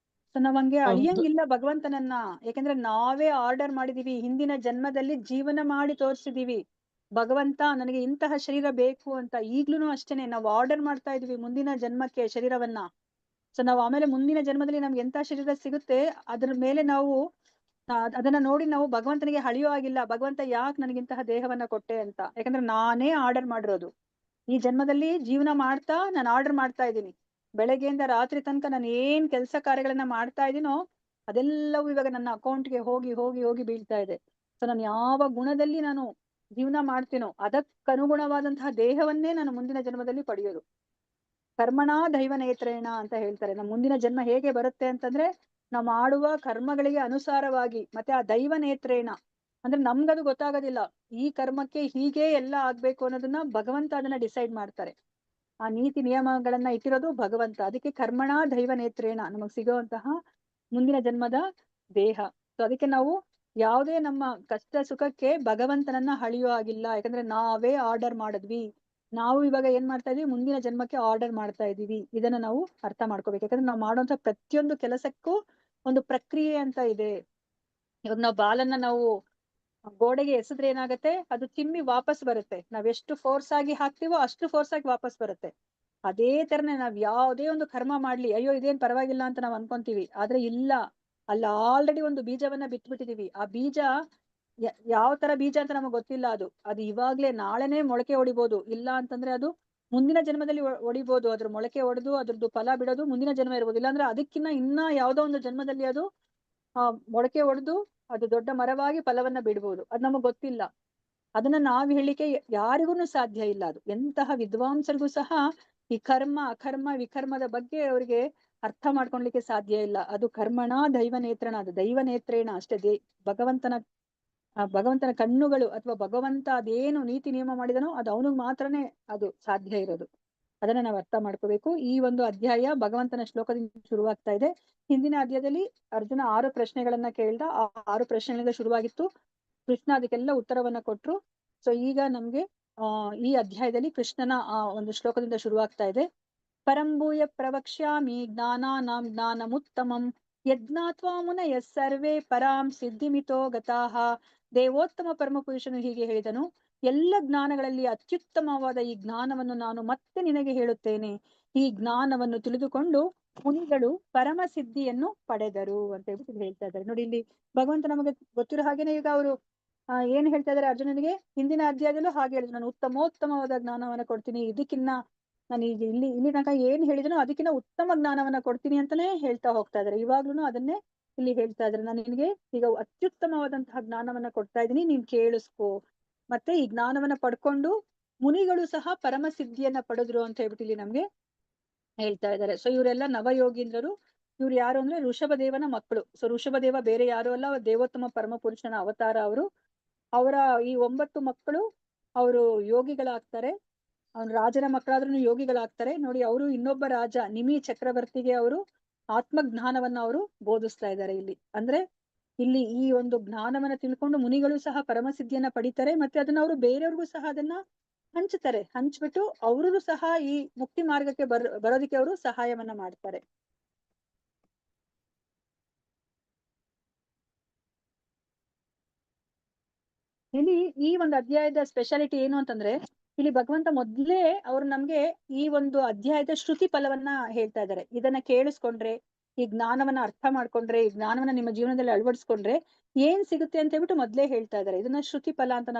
ಸೊ ನಾವ್ ಹಂಗೆ ಹೌದು. ಅಳಿಯಂಗಿಲ್ಲ ಭಗವಂತನನ್ನ. ಯಾಕಂದ್ರೆ ನಾವೇ ಆರ್ಡರ್ ಮಾಡಿದೀವಿ, ಹಿಂದಿನ ಜನ್ಮದಲ್ಲಿ ಜೀವನ ಮಾಡಿ ತೋರ್ಸಿದೀವಿ ಭಗವಂತ ನನಗೆ ಇಂತಹ ಶರೀರ ಬೇಕು ಅಂತ. ಈಗ್ಲೂನು ಅಷ್ಟೇನೆ, ನಾವು ಆರ್ಡರ್ ಮಾಡ್ತಾ ಇದೀವಿ ಮುಂದಿನ ಜನ್ಮಕ್ಕೆ ಶರೀರವನ್ನ. ಸೊ ನಾವು ಆಮೇಲೆ ಮುಂದಿನ ಜನ್ಮದಲ್ಲಿ ನಮ್ಗೆ ಎಂತ ಶರೀರ ಸಿಗುತ್ತೆ ಅದ್ರ ಮೇಲೆ ನಾವು ಅದನ್ನ ನೋಡಿ ನಾವು ಭಗವಂತನಿಗೆ ಹಳಿಯೋ ಆಗಿಲ್ಲ, ಭಗವಂತ ಯಾಕೆ ನನಗಿಂತಹ ದೇಹವನ್ನ ಕೊಟ್ಟೆ ಅಂತ. ಯಾಕಂದ್ರೆ ನಾನೇ ಆರ್ಡರ್ ಮಾಡಿರೋದು. ಈ ಜನ್ಮದಲ್ಲಿ ಜೀವನ ಮಾಡ್ತಾ ನಾನು ಆರ್ಡರ್ ಮಾಡ್ತಾ ಇದ್ದೀನಿ. ಬೆಳಗ್ಗೆಯಿಂದ ರಾತ್ರಿ ತನಕ ನಾನು ಏನ್ ಕೆಲಸ ಕಾರ್ಯಗಳನ್ನ ಮಾಡ್ತಾ ಇದೀನೋ ಅದೆಲ್ಲವೂ ಇವಾಗ ನನ್ನ ಅಕೌಂಟ್ಗೆ ಹೋಗಿ ಹೋಗಿ ಹೋಗಿ ಬೀಳ್ತಾ ಇದೆ. ಸೊ ನಾನು ಯಾವ ಗುಣದಲ್ಲಿ ನಾನು ಜೀವನ ಮಾಡ್ತೀನೋ ಅದಕ್ಕನುಗುಣವಾದಂತಹ ದೇಹವನ್ನೇ ನಾನು ಮುಂದಿನ ಜನ್ಮದಲ್ಲಿ ಪಡೆಯೋದು. ಕರ್ಮಣಾ ದೈವ ನೇತ್ರೇಣ ಅಂತ ಹೇಳ್ತಾರೆ. ನಮ್ಮ ಮುಂದಿನ ಜನ್ಮ ಹೇಗೆ ಬರುತ್ತೆ ಅಂತಂದ್ರೆ ನಾವು ಮಾಡುವ ಕರ್ಮಗಳಿಗೆ ಅನುಸಾರವಾಗಿ, ಮತ್ತೆ ಆ ದೈವ ನೇತ್ರೇಣ ಅಂದ್ರೆ ನಮ್ಗದು ಗೊತ್ತಾಗೋದಿಲ್ಲ. ಈ ಕರ್ಮಕ್ಕೆ ಹೀಗೆ ಎಲ್ಲ ಆಗ್ಬೇಕು ಅನ್ನೋದನ್ನ ಭಗವಂತ ಅದನ್ನ ಡಿಸೈಡ್ ಮಾಡ್ತಾರೆ. ಆ ನೀತಿ ನಿಯಮಗಳನ್ನ ಇಟ್ಟಿರೋದು ಭಗವಂತ. ಅದಕ್ಕೆ ಕರ್ಮಣಾ ದೈವ ನೇತ್ರೇಣ ನಮಗ್ ಸಿಗುವಂತಹ ಮುಂದಿನ ಜನ್ಮದ ದೇಹ. ಸೊ ಅದಕ್ಕೆ ನಾವು ಯಾವುದೇ ನಮ್ಮ ಕಷ್ಟ ಸುಖಕ್ಕೆ ಭಗವಂತನನ್ನ ಹಳಿಯೋ ಆಗಿಲ್ಲ. ಯಾಕಂದ್ರೆ ನಾವೇ ಆರ್ಡರ್ ಮಾಡಿದ್ವಿ. ನಾವು ಇವಾಗ ಏನ್ ಮಾಡ್ತಾ ಇದೀವಿ? ಮುಂದಿನ ಜನ್ಮಕ್ಕೆ ಆರ್ಡರ್ ಮಾಡ್ತಾ ಇದೀವಿ. ಇದನ್ನ ನಾವು ಅರ್ಥ ಮಾಡ್ಕೋಬೇಕು. ಯಾಕಂದ್ರೆ ನಾವು ಮಾಡುವಂತ ಪ್ರತಿಯೊಂದು ಕೆಲಸಕ್ಕೂ ಒಂದು ಪ್ರಕ್ರಿಯೆ ಅಂತ ಇದೆ. ಇವಾಗ ನಾವು ಬಾಲನ್ನ ನಾವು ಗೋಡೆಗೆ ಎಸೆದ್ರೆ ಏನಾಗತ್ತೆ? ಅದು ಚಿಮ್ಮಿ ವಾಪಸ್ ಬರುತ್ತೆ. ನಾವ್ ಎಷ್ಟು ಫೋರ್ಸ್ ಆಗಿ ಹಾಕ್ತಿವೋ ಅಷ್ಟು ಫೋರ್ಸ್ ಆಗಿ ವಾಪಸ್ ಬರುತ್ತೆ. ಅದೇ ತರನೇ ನಾವ್ ಯಾವುದೇ ಒಂದು ಕರ್ಮ ಮಾಡ್ಲಿ, ಅಯ್ಯೋ ಇದೇನ್ ಪರವಾಗಿಲ್ಲ ಅಂತ ನಾವ್ ಅನ್ಕೊಂತೀವಿ. ಆದ್ರೆ ಇಲ್ಲ, ಅಲ್ಲ ಆಲ್ರೆಡಿ ಒಂದು ಬೀಜವನ್ನ ಬಿತ್ಬಿಟ್ಟಿದೀವಿ. ಆ ಬೀಜ ಯಾವ ತರ ಬೀಜ ಅಂತ ನಮಗ್ ಗೊತ್ತಿಲ್ಲ. ಅದು ಇವಾಗ್ಲೇ ನಾಳೆನೆ ಮೊಳಕೆ ಹೊಡಿಬೋದು. ಇಲ್ಲ ಅಂತಂದ್ರೆ ಅದು ಮುಂದಿನ ಜನ್ಮದಲ್ಲಿ ಹೊಡಿಬೋದು. ಅದ್ರ ಮೊಳಕೆ ಹೊಡೆದು ಅದ್ರದ್ದು ಫಲ ಬಿಡೋದು ಮುಂದಿನ ಜನ್ಮ ಇರ್ಬೋದು. ಇಲ್ಲಾಂದ್ರೆ ಅದಕ್ಕಿನ್ನ ಇನ್ನ ಯಾವ್ದೋ ಒಂದು ಜನ್ಮದಲ್ಲಿ ಅದು ಮೊಳಕೆ ಹೊಡೆದು ಅದು ದೊಡ್ಡ ಮರವಾಗಿ ಫಲವನ್ನ ಬಿಡ್ಬೋದು. ಅದ್ ನಮಗ್ ಗೊತ್ತಿಲ್ಲ. ಅದನ್ನ ನಾವ್ ಹೇಳಿಕೆ ಯಾರಿಗೂ ಸಾಧ್ಯ ಇಲ್ಲ. ಅದು ಎಂತಹ ವಿದ್ವಾಂಸರಿಗೂ ಸಹ ಈ ಕರ್ಮ ಅಕರ್ಮ ವಿಕರ್ಮದ ಬಗ್ಗೆ ಅವರಿಗೆ ಅರ್ಥ ಮಾಡ್ಕೊಳ್ಲಿಕ್ಕೆ ಸಾಧ್ಯ ಇಲ್ಲ. ಅದು ಕರ್ಮಣ ದೈವ ನೇತ್ರಣ, ಅದು ದೈವ ನೇತ್ರೇಣ ಅಷ್ಟೇ. ಭಗವಂತನ ಕಣ್ಣುಗಳು ಅಥವಾ ಭಗವಂತ ಅದೇನು ನೀತಿ ನಿಯಮ ಮಾಡಿದನೋ ಅದು ಅವನಿಗೆ ಮಾತ್ರನೇ ಅದು ಸಾಧ್ಯ ಇರೋದು. ಅದನ್ನ ನಾವು ಅರ್ಥ ಮಾಡ್ಕೋಬೇಕು. ಈ ಒಂದು ಅಧ್ಯಾಯ ಭಗವಂತನ ಶ್ಲೋಕದಿಂದ ಶುರುವಾಗ್ತಾ ಇದೆ. ಹಿಂದಿನ ಅಧ್ಯಾಯದಲ್ಲಿ ಅರ್ಜುನ 6 ಪ್ರಶ್ನೆಗಳನ್ನ ಕೇಳ್ದ. ಆ 6 ಪ್ರಶ್ನೆಗಳಿಂದ ಶುರುವಾಗಿತ್ತು. ಕೃಷ್ಣ ಅದಕ್ಕೆಲ್ಲ ಉತ್ತರವನ್ನ ಕೊಟ್ರು. ಸೊ ಈಗ ನಮ್ಗೆ ಈ ಅಧ್ಯಾಯದಲ್ಲಿ ಕೃಷ್ಣನ ಒಂದು ಶ್ಲೋಕದಿಂದ ಶುರುವಾಗ್ತಾ ಇದೆ. ಪರಂಭೂಯ ಪ್ರವಕ್ಷ್ಯಾಮಿ ಜ್ಞಾನಾನಾಂ ಜ್ಞಾನಮುತ್ತಮಂ ಯಜ್ಞಾತ್ವಾ ಮುನಯಃ ಸರ್ವೇ ಪರಾಂ ಸಿದ್ಧಿಮಿತೋ ಗತಾಃ. ದೇವೋತ್ತಮ ಪರಮ ಪುರುಷನು ಹೀಗೆ ಹೇಳಿದನು, ಎಲ್ಲ ಜ್ಞಾನಗಳಲ್ಲಿ ಅತ್ಯುತ್ತಮವಾದ ಈ ಜ್ಞಾನವನ್ನು ನಾನು ಮತ್ತೆ ನಿನಗೆ ಹೇಳುತ್ತೇನೆ. ಈ ಜ್ಞಾನವನ್ನು ತಿಳಿದುಕೊಂಡು ಮುನಿಗಳು ಪರಮ ಸಿದ್ಧಿಯನ್ನು ಪಡೆದರು ಅಂತ ಹೇಳ್ಬಿಟ್ಟು ಹೇಳ್ತಾ ಇದ್ದಾರೆ. ನೋಡಿ, ಇಲ್ಲಿ ಭಗವಂತ ನಮಗೆ ಗೊತ್ತಿರೋ ಹಾಗೇನೆ ಈಗ ಅವರು ಏನ್ ಹೇಳ್ತಾ ಇದಾರೆ ಅರ್ಜುನನಿಗೆ? ಹಿಂದಿನ ಅಧ್ಯಾಯದಲ್ಲೂ ಹಾಗೆ ಹೇಳಿದ್ರು, ನಾನು ಉತ್ತಮೋತ್ತಮವಾದ ಜ್ಞಾನವನ್ನ ಕೊಡ್ತೀನಿ. ಇದಕ್ಕಿನ್ನ ನಾನು ಈಗ ಇಲ್ಲಿ ತನಕ ಏನ್ ಹೇಳಿದನೋ ಅದಕ್ಕಿಂತ ಉತ್ತಮ ಜ್ಞಾನವನ್ನ ಕೊಡ್ತೀನಿ ಅಂತಾನೆ ಹೇಳ್ತಾ ಹೋಗ್ತಾ ಇದಾರೆ. ಇವಾಗ್ಲೂ ಅದನ್ನೇ ಇಲ್ಲಿ ಹೇಳ್ತಾ ಇದಾರೆ. ನಾನು ನಿನಗೆ ಈಗ ಅತ್ಯುತ್ತಮವಾದಂತಹ ಜ್ಞಾನವನ್ನ ಕೊಡ್ತಾ ಇದ್ದೀನಿ, ನೀನ್ ಕೇಳಿಸ್ಕೋ. ಮತ್ತೆ ಈ ಜ್ಞಾನವನ್ನ ಪಡ್ಕೊಂಡು ಮುನಿಗಳು ಸಹ ಪರಮ ಸಿದ್ಧಿಯನ್ನ ಪಡೆದ್ರು ಅಂತ ಹೇಳ್ಬಿಟ್ಟು ಇಲ್ಲಿ ನಮ್ಗೆ ಹೇಳ್ತಾ ಇದ್ದಾರೆ. ಸೊ ಇವರೆಲ್ಲ ನವಯೋಗೀಂದ್ರರು. ಇವ್ರು ಯಾರು ಅಂದ್ರೆ ಋಷಭದೇವನ ಮಕ್ಕಳು. ಸೊ ಋಷಭದೇವ ಬೇರೆ ಯಾರು ಅಲ್ಲ, ದೇವೋತ್ತಮ ಪರಮ ಪುರುಷನ ಅವತಾರ ಅವರು. ಅವರ ಈ 9 ಮಕ್ಕಳು ಅವರು ಯೋಗಿಗಳಾಗ್ತಾರೆ. ಅವ್ನ ರಾಜನ ಮಕ್ಕಳಾದ್ರೂ ಯೋಗಿಗಳಾಗ್ತಾರೆ. ನೋಡಿ, ಅವರು ಇನ್ನೊಬ್ಬ ರಾಜ ನಿಮಿ ಚಕ್ರವರ್ತಿಗೆ ಅವರು ಆತ್ಮಜ್ಞಾನವನ್ನ ಅವರು ಬೋಧಿಸ್ತಾ ಇದ್ದಾರೆ ಇಲ್ಲಿ. ಅಂದ್ರೆ ಇಲ್ಲಿ ಈ ಒಂದು ಜ್ಞಾನವನ್ನ ತಿಳ್ಕೊಂಡು ಮುನಿಗಳು ಸಹ ಪರಮಸಿದ್ಧಿಯನ್ನ ಪಡಿತಾರೆ. ಮತ್ತೆ ಅದನ್ನ ಅವರು ಬೇರೆಯವ್ರಿಗೂ ಸಹ ಅದನ್ನ ಹಂಚ್ತಾರೆ. ಹಂಚ್ಬಿಟ್ಟು ಅವ್ರಿಗೂ ಸಹ ಈ ಮುಕ್ತಿ ಮಾರ್ಗಕ್ಕೆ ಬರೋದಕ್ಕೆ ಅವರು ಸಹಾಯವನ್ನ ಮಾಡ್ತಾರೆ. ಇಲ್ಲಿ ಈ ಒಂದು ಅಧ್ಯಾಯದ ಸ್ಪೆಷಾಲಿಟಿ ಏನು ಅಂತಂದ್ರೆ, ಇಲ್ಲಿ ಭಗವಂತ ಮೊದ್ಲೇ ಅವ್ರು ನಮ್ಗೆ ಈ ಒಂದು ಅಧ್ಯಾಯದ ಶ್ರುತಿ ಫಲವನ್ನ ಹೇಳ್ತಾ ಇದ್ದಾರೆ. ಇದನ್ನ ಕೇಳಿಸ್ಕೊಂಡ್ರೆ, ಈ ಜ್ಞಾನವನ್ನ ಅರ್ಥ ಮಾಡ್ಕೊಂಡ್ರೆ, ಈ ಜ್ಞಾನವನ್ನ ನಿಮ್ಮ ಜೀವನದಲ್ಲಿ ಅಳವಡಿಸ್ಕೊಂಡ್ರೆ ಏನ್ ಸಿಗುತ್ತೆ ಅಂತ ಹೇಳ್ಬಿಟ್ಟು ಮೊದ್ಲೇ ಹೇಳ್ತಾ ಇದ್ದಾರೆ. ಇದನ್ನ ಶ್ರುತಿ ಫಲ ಅಂತ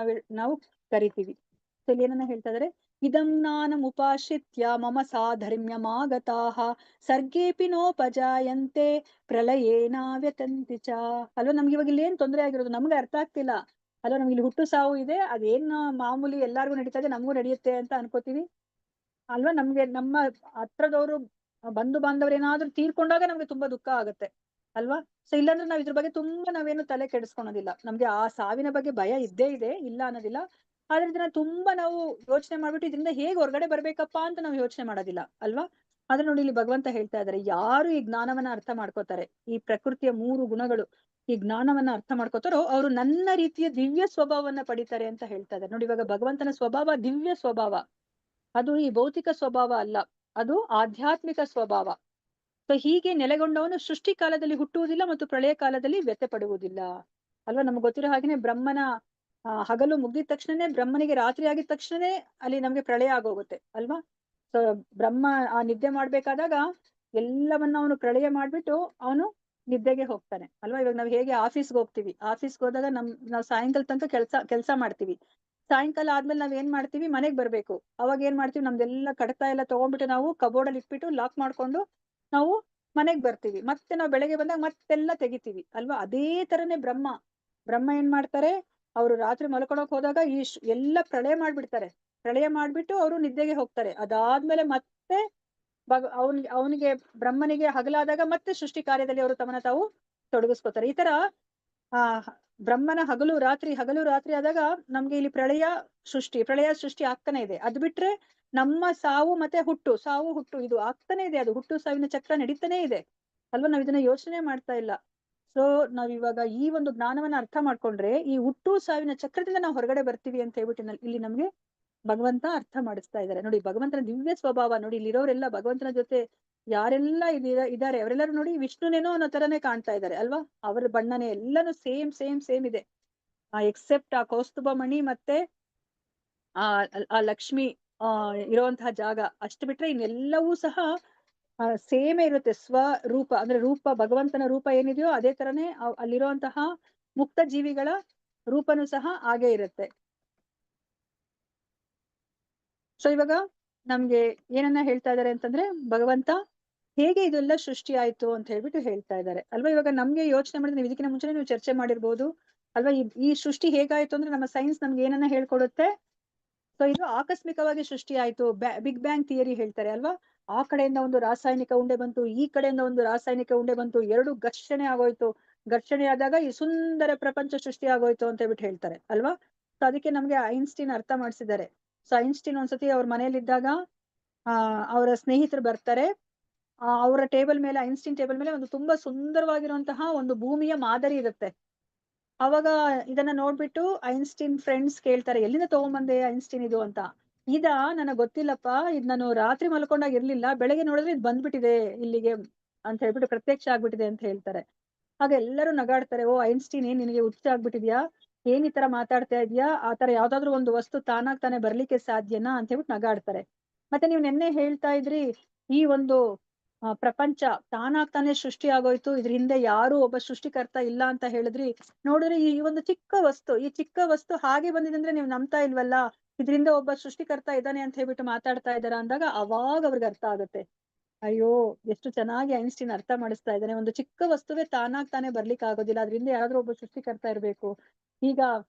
ನಾವು ಕರಿತೀವಿ. ಇಲ್ಲಿ ಏನನ್ನ ಹೇಳ್ತಾ ಇದಾರೆ? ಇದಂ ಜ್ಞಾನಮುಪಾಶ್ರಿತ್ಯ ಮಮ ಸಾಧರ್ಮ್ಯಮಾಗತಾಃ ಸರ್ಗೇಪಿ ನೋಪಜಾಯಂತೆ ಪ್ರಳಯೇನಾವ್ಯತಂತಿ ಚ. ಅಲ್ವಾ, ನಮ್ಗೆ ಇವಾಗ ಇಲ್ಲಿ ಏನ್ ತೊಂದರೆ ಆಗಿರೋದು? ನಮ್ಗೆ ಅರ್ಥ ಆಗ್ತಿಲ್ಲ ಅಲ್ವಾ? ನಮ್ಗೆ ಇಲ್ಲಿ ಹುಟ್ಟು ಸಾವು ಇದೆ, ಅದೇನ್ ಮಾಮೂಲಿ ಎಲ್ಲಾರ್ಗು ನಡೀತಾ ಇದೆ, ನಮಗೂ ನಡೆಯುತ್ತೆ ಅಂತ ಅನ್ಕೋತೀವಿ ಅಲ್ವಾ? ನಮ್ಗೆ ನಮ್ಮ ಹತ್ರದವರು ಬಂಧು ಬಾಂಧವ್ರು ಏನಾದ್ರೂ ತೀರ್ಕೊಂಡಾಗ ನಮ್ಗೆ ತುಂಬಾ ದುಃಖ ಆಗುತ್ತೆ. ಅಲ್ವಾ? ಸೊ ಇಲ್ಲಾಂದ್ರೆ ನಾವ್ ಇದ್ರ ಬಗ್ಗೆ ತುಂಬಾ ನಾವೇನು ತಲೆ ಕೆಡಿಸ್ಕೊಳೋದಿಲ್ಲ. ನಮ್ಗೆ ಆ ಸಾವಿನ ಬಗ್ಗೆ ಭಯ ಇದ್ದೇ ಇದೆ, ಇಲ್ಲ ಅನ್ನೋದಿಲ್ಲ. ಆದ್ರೆ ಇದನ್ನ ತುಂಬಾ ನಾವು ಯೋಚನೆ ಮಾಡ್ಬಿಟ್ಟು ಇದರಿಂದ ಹೇಗ್ ಹೊರಗಡೆ ಬರ್ಬೇಕಪ್ಪ ಅಂತ ನಾವು ಯೋಚನೆ ಮಾಡೋದಿಲ್ಲ ಅಲ್ವಾ? ಆದ್ರೆ ನೋಡಿ ಇಲ್ಲಿ ಭಗವಂತ ಹೇಳ್ತಾ ಇದಾರೆ, ಯಾರು ಈ ಜ್ಞಾನವನ್ನ ಅರ್ಥ ಮಾಡ್ಕೋತಾರೆ, ಈ ಪ್ರಕೃತಿಯ 3 ಗುಣಗಳು ಈ ಜ್ಞಾನವನ್ನ ಅರ್ಥ ಮಾಡ್ಕೋತಾರೋ ಅವರು ನನ್ನ ರೀತಿಯ ದಿವ್ಯ ಸ್ವಭಾವವನ್ನ ಪಡಿತಾರೆ ಅಂತ ಹೇಳ್ತಾ ಇದ್ದಾರೆ. ನೋಡಿ ಇವಾಗ ಭಗವಂತನ ಸ್ವಭಾವ ದಿವ್ಯ ಸ್ವಭಾವ, ಅದು ಈ ಭೌತಿಕ ಸ್ವಭಾವ ಅಲ್ಲ, ಅದು ಆಧ್ಯಾತ್ಮಿಕ ಸ್ವಭಾವ. ಸೊ ಹೀಗೆ ನೆಲೆಗೊಂಡವನು ಸೃಷ್ಟಿ ಕಾಲದಲ್ಲಿ ಹುಟ್ಟುವುದಿಲ್ಲ ಮತ್ತು ಪ್ರಳಯ ಕಾಲದಲ್ಲಿ ವ್ಯಥೆ ಪಡುವುದಿಲ್ಲ ಅಲ್ವಾ? ನಮ್ಗೆ ಗೊತ್ತಿರೋ ಹಾಗೇನೆ ಬ್ರಹ್ಮನ ಹಗಲು ಮುಗಿದ ತಕ್ಷಣನೇ ಬ್ರಹ್ಮನಿಗೆ ರಾತ್ರಿ ಆಗಿದ ತಕ್ಷಣನೇ ಅಲ್ಲಿ ನಮ್ಗೆ ಪ್ರಳಯ ಆಗೋಗುತ್ತೆ ಅಲ್ವಾ? ಸೊ ಬ್ರಹ್ಮ ಆ ನಿದ್ದೆ ಮಾಡ್ಬೇಕಾದಾಗ ಎಲ್ಲವನ್ನ ಅವನು ಪ್ರಳಯ ಮಾಡ್ಬಿಟ್ಟು ಅವನು ನಿದ್ದೆಗೆ ಹೋಗ್ತಾನೆ ಅಲ್ವಾ? ಇವಾಗ ನಾವ್ ಹೇಗೆ ಆಫೀಸ್ಗೆ ಹೋಗ್ತೀವಿ, ಆಫೀಸ್ಗೆ ಹೋದಾಗ ನಾವ್ ಸಾಯಂಕಾಲ ತನಕ ಕೆಲ್ಸ ಮಾಡ್ತೀವಿ. ಸಾಯಂಕಾಲ ಆದ್ಮೇಲೆ ನಾವ್ ಏನ್ ಮಾಡ್ತೀವಿ, ಮನೆಗ್ ಬರ್ಬೇಕು. ಅವಾಗ ಏನ್ ಮಾಡ್ತೀವಿ, ನಮ್ದೆಲ್ಲ ಕಡತ ಎಲ್ಲ ತಗೊಂಡ್ಬಿಟ್ಟು ನಾವು ಕಬೋರ್ಡಲ್ಲಿ ಇಟ್ಬಿಟ್ಟು ಲಾಕ್ ಮಾಡ್ಕೊಂಡು ನಾವು ಮನೆಗ್ ಬರ್ತೀವಿ. ಮತ್ತೆ ನಾವು ಬೆಳಗ್ಗೆ ಬಂದಾಗ ಮತ್ತೆಲ್ಲ ತೆಗಿತೀವಿ ಅಲ್ವಾ? ಅದೇ ತರನೇ ಬ್ರಹ್ಮ ಏನ್ ಮಾಡ್ತಾರೆ, ಅವ್ರು ರಾತ್ರಿ ಮಲ್ಕೊಳಕ್ ಹೋದಾಗ ಎಲ್ಲ ಪ್ರಳಯ ಮಾಡ್ಬಿಡ್ತಾರೆ. ಪ್ರಳಯ ಮಾಡ್ಬಿಟ್ಟು ಅವರು ನಿದ್ದೆಗೆ ಹೋಗ್ತಾರೆ. ಅದಾದ್ಮೇಲೆ ಮತ್ತೆ ಅವನಿಗೆ ಬ್ರಹ್ಮನಿಗೆ ಹಗಲಾದಾಗ ಮತ್ತೆ ಸೃಷ್ಟಿ ಕಾರ್ಯದಲ್ಲಿ ಅವರು ತಮ್ಮನ್ನ ತಾವು ತೊಡಗಿಸ್ಕೊತಾರೆ. ಈ ತರ ಆ ಬ್ರಹ್ಮನ ಹಗಲು ರಾತ್ರಿ ಆದಾಗ ನಮ್ಗೆ ಇಲ್ಲಿ ಪ್ರಳಯ ಸೃಷ್ಟಿ ಆಗ್ತಾನೆ ಇದೆ. ಅದ್ ಬಿಟ್ರೆ ನಮ್ಮ ಸಾವು ಹುಟ್ಟು ಇದು ಆಗ್ತಾನೆ ಇದೆ. ಅದು ಹುಟ್ಟು ಸಾವಿನ ಚಕ್ರ ನಡೀತಾನೆ ಇದೆ ಅಲ್ವಾ? ನಾವ್ ಇದನ್ನ ಯೋಚನೆ ಮಾಡ್ತಾ ಇಲ್ಲ. ಸೊ ನಾವ್ ಇವಾಗ ಈ ಒಂದು ಜ್ಞಾನವನ್ನ ಅರ್ಥ ಮಾಡ್ಕೊಂಡ್ರೆ ಈ ಹುಟ್ಟು ಸಾವಿನ ಚಕ್ರದಿಂದ ನಾವು ಹೊರಗಡೆ ಬರ್ತೀವಿ ಅಂತ ಹೇಳ್ಬಿಟ್ಟು ಇಲ್ಲಿ ನಮ್ಗೆ ಭಗವಂತ ಅರ್ಥ ಮಾಡಿಸ್ತಾ ಇದ್ದಾರೆ. ನೋಡಿ ಭಗವಂತನ ದಿವ್ಯ ಸ್ವಭಾವ ನೋಡಿ, ಇಲ್ಲಿರೋರೆಲ್ಲ ಭಗವಂತನ ಜೊತೆ ಯಾರೆಲ್ಲ ಇದಾರೆ ಅವರೆಲ್ಲರೂ ನೋಡಿ ವಿಷ್ಣುನೇನೋ ಅನ್ನೋ ತರನೇ ಕಾಣ್ತಾ ಇದ್ದಾರೆ ಅಲ್ವಾ? ಅವರ ಬಣ್ಣನೆ ಎಲ್ಲಾನು ಸೇಮ್ ಇದೆ. ಎಕ್ಸೆಪ್ಟ್ ಆ ಕೌಸ್ತುಭ ಮಣಿ ಮತ್ತೆ ಆ ಲಕ್ಷ್ಮಿ ಇರುವಂತಹ ಜಾಗ ಅಷ್ಟು ಬಿಟ್ರೆ ಇನ್ನೆಲ್ಲವೂ ಸಹ ಸೇಮೇ ಇರುತ್ತೆ. ಸ್ವರೂಪ ಅಂದ್ರೆ ರೂಪ, ಭಗವಂತನ ರೂಪ ಏನಿದೆಯೋ ಅದೇ ತರನೇ ಅಲ್ಲಿರುವಂತಹ ಮುಕ್ತ ಜೀವಿಗಳ ರೂಪನು ಸಹ ಹಾಗೆ ಇರುತ್ತೆ. ಸೊ ಇವಾಗ ನಮ್ಗೆ ಏನನ್ನ ಹೇಳ್ತಾ ಇದಾರೆ ಅಂತಂದ್ರೆ, ಭಗವಂತ ಹೇಗೆ ಇದೆಲ್ಲ ಸೃಷ್ಟಿ ಆಯ್ತು ಅಂತ ಹೇಳ್ಬಿಟ್ಟು ಹೇಳ್ತಾ ಇದ್ದಾರೆ ಅಲ್ವಾ? ಇವಾಗ ನಮ್ಗೆ ಯೋಚನೆ ಮಾಡಿದ್ರೆ ನೀವು ಇದಕ್ಕಿಂತ ಮುಂಚೆ ನೀವು ಚರ್ಚೆ ಮಾಡಿರ್ಬೋದು ಅಲ್ವಾ? ಈ ಸೃಷ್ಟಿ ಹೇಗಾಯ್ತು ಅಂದ್ರೆ ನಮ್ಮ ಸೈನ್ಸ್ ನಮ್ಗೆ ಏನನ್ನ ಹೇಳ್ಕೊಡುತ್ತೆ. ಸೊ ಇದು ಆಕಸ್ಮಿಕವಾಗಿ ಸೃಷ್ಟಿ ಆಯ್ತು, ಬಿಗ್ ಬ್ಯಾಂಗ್ ಥಿಯರಿ ಹೇಳ್ತಾರೆ ಅಲ್ವಾ? ಆ ಕಡೆಯಿಂದ ಒಂದು ರಾಸಾಯನಿಕ ಉಂಡೆ ಬಂತು, ಈ ಕಡೆಯಿಂದ ಒಂದು ರಾಸಾಯನಿಕ ಉಂಡೆ ಬಂತು, ಎರಡು ಘರ್ಷಣೆ ಆಗೋಯ್ತು. ಘರ್ಷಣೆ ಆದಾಗ ಈ ಸುಂದರ ಪ್ರಪಂಚ ಸೃಷ್ಟಿ ಆಗೋಯ್ತು ಅಂತ ಹೇಳ್ಬಿಟ್ಟು ಹೇಳ್ತಾರೆ ಅಲ್ವಾ? ಸೊ ಅದಕ್ಕೆ ನಮ್ಗೆ ಐನ್ಸ್ಟೀನ್ ಅರ್ಥ ಮಾಡಿಸಿದ್ದಾರೆ. ಸೊ ಐನ್ಸ್ಟೀನ್ ಒಂದ್ಸತಿ ಅವ್ರ ಮನೇಲಿದ್ದಾಗ ಅವರ ಸ್ನೇಹಿತರು ಬರ್ತಾರೆ. ಅವರ ಐನ್ಸ್ಟೀನ್ ಟೇಬಲ್ ಮೇಲೆ ಒಂದು ತುಂಬಾ ಸುಂದರವಾಗಿರುವಂತಹ ಒಂದು ಭೂಮಿಯ ಮಾದರಿ ಇರುತ್ತೆ. ಅವಾಗ ಇದನ್ನ ನೋಡ್ಬಿಟ್ಟು ಐನ್ಸ್ಟೀನ್ ಫ್ರೆಂಡ್ಸ್ ಕೇಳ್ತಾರೆ, ಎಲ್ಲಿಂದ ತಗೊಂಬಂದೆ ಐನ್ಸ್ಟೀನ್ ಇದು ಅಂತ. ನನಗ್ ಗೊತ್ತಿಲ್ಲಪ್ಪ, ಇದ್ ನಾನು ರಾತ್ರಿ ಮಲ್ಕೊಂಡಾಗ ಇರ್ಲಿಲ್ಲ, ಬೆಳಗ್ಗೆ ನೋಡಿದ್ರೆ ಇದು ಬಂದ್ಬಿಟ್ಟಿದೆ ಇಲ್ಲಿಗೆ ಅಂತ ಹೇಳ್ಬಿಟ್ಟು ಪ್ರತ್ಯಕ್ಷ ಆಗ್ಬಿಟ್ಟಿದೆ ಅಂತ ಹೇಳ್ತಾರೆ. ಆಗ ಎಲ್ಲರೂ ನಗಾಡ್ತಾರೆ, ಓ ಐನ್ಸ್ಟೀನ್ ಏನ್ ನಿನಗೆ ಹುಚ್ಚ ಆಗ್ಬಿಟ್ಟಿದ್ಯಾ, ಏನ್ ಈ ತರ ಮಾತಾಡ್ತಾ ಇದ್ಯಾ, ಆ ತರ ಯಾವ್ದಾದ್ರು ಒಂದು ವಸ್ತು ತಾನಾಗ್ ತಾನೇ ಬರ್ಲಿಕ್ಕೆ ಸಾಧ್ಯನಾ ಅಂತ ಹೇಳ್ಬಿಟ್ಟು ನಗಾಡ್ತಾರೆ. ಮತ್ತೆ ನೀವು ನೆನ್ನೆ ಹೇಳ್ತಾ ಇದ್ರಿ, ಈ ಒಂದು ಪ್ರಪಂಚ ತಾನಾಗ್ ತಾನೇ ಸೃಷ್ಟಿ ಆಗೋಯ್ತು, ಇದ್ರ ಹಿಂದೆ ಯಾರು ಒಬ್ಬ ಸೃಷ್ಟಿಕರ್ತ ಇಲ್ಲ ಅಂತ ಹೇಳಿದ್ರಿ. ನೋಡಿದ್ರೆ ಈ ಒಂದು ಚಿಕ್ಕ ವಸ್ತು ಹಾಗೆ ಬಂದಿದೆ ಅಂದ್ರೆ ನೀವು ನಂಬ್ತಾ ಇಲ್ವಲ್ಲ, ಇದರಿಂದ ಒಬ್ಬ ಸೃಷ್ಟಿಕರ್ತ ಇದ್ದಾನೆ ಅಂತ ಹೇಳ್ಬಿಟ್ಟು ಮಾತಾಡ್ತಾ ಇದ್ದಾರ ಅಂದಾಗ ಅವಾಗ ಅವ್ರಿಗೆ ಅರ್ಥ ಆಗುತ್ತೆ. ಅಯ್ಯೋ ಎಷ್ಟು ಚೆನ್ನಾಗಿ ಐನ್ಸ್ಟೀನ್ ಅರ್ಥ ಮಾಡಿಸ್ತಾ ಇದ್ದಾನೆ, ಒಂದು ಚಿಕ್ಕ ವಸ್ತುವೇ ತಾನಾಗ್ ತಾನೇ ಬರ್ಲಿಕ್ಕೆ ಆಗೋದಿಲ್ಲ, ಅದ್ರಿಂದ ಯಾರಾದ್ರೂ ಒಬ್ಬ ಸೃಷ್ಟಿಕರ್ತ ಇರ್ಬೇಕು. ಈಗ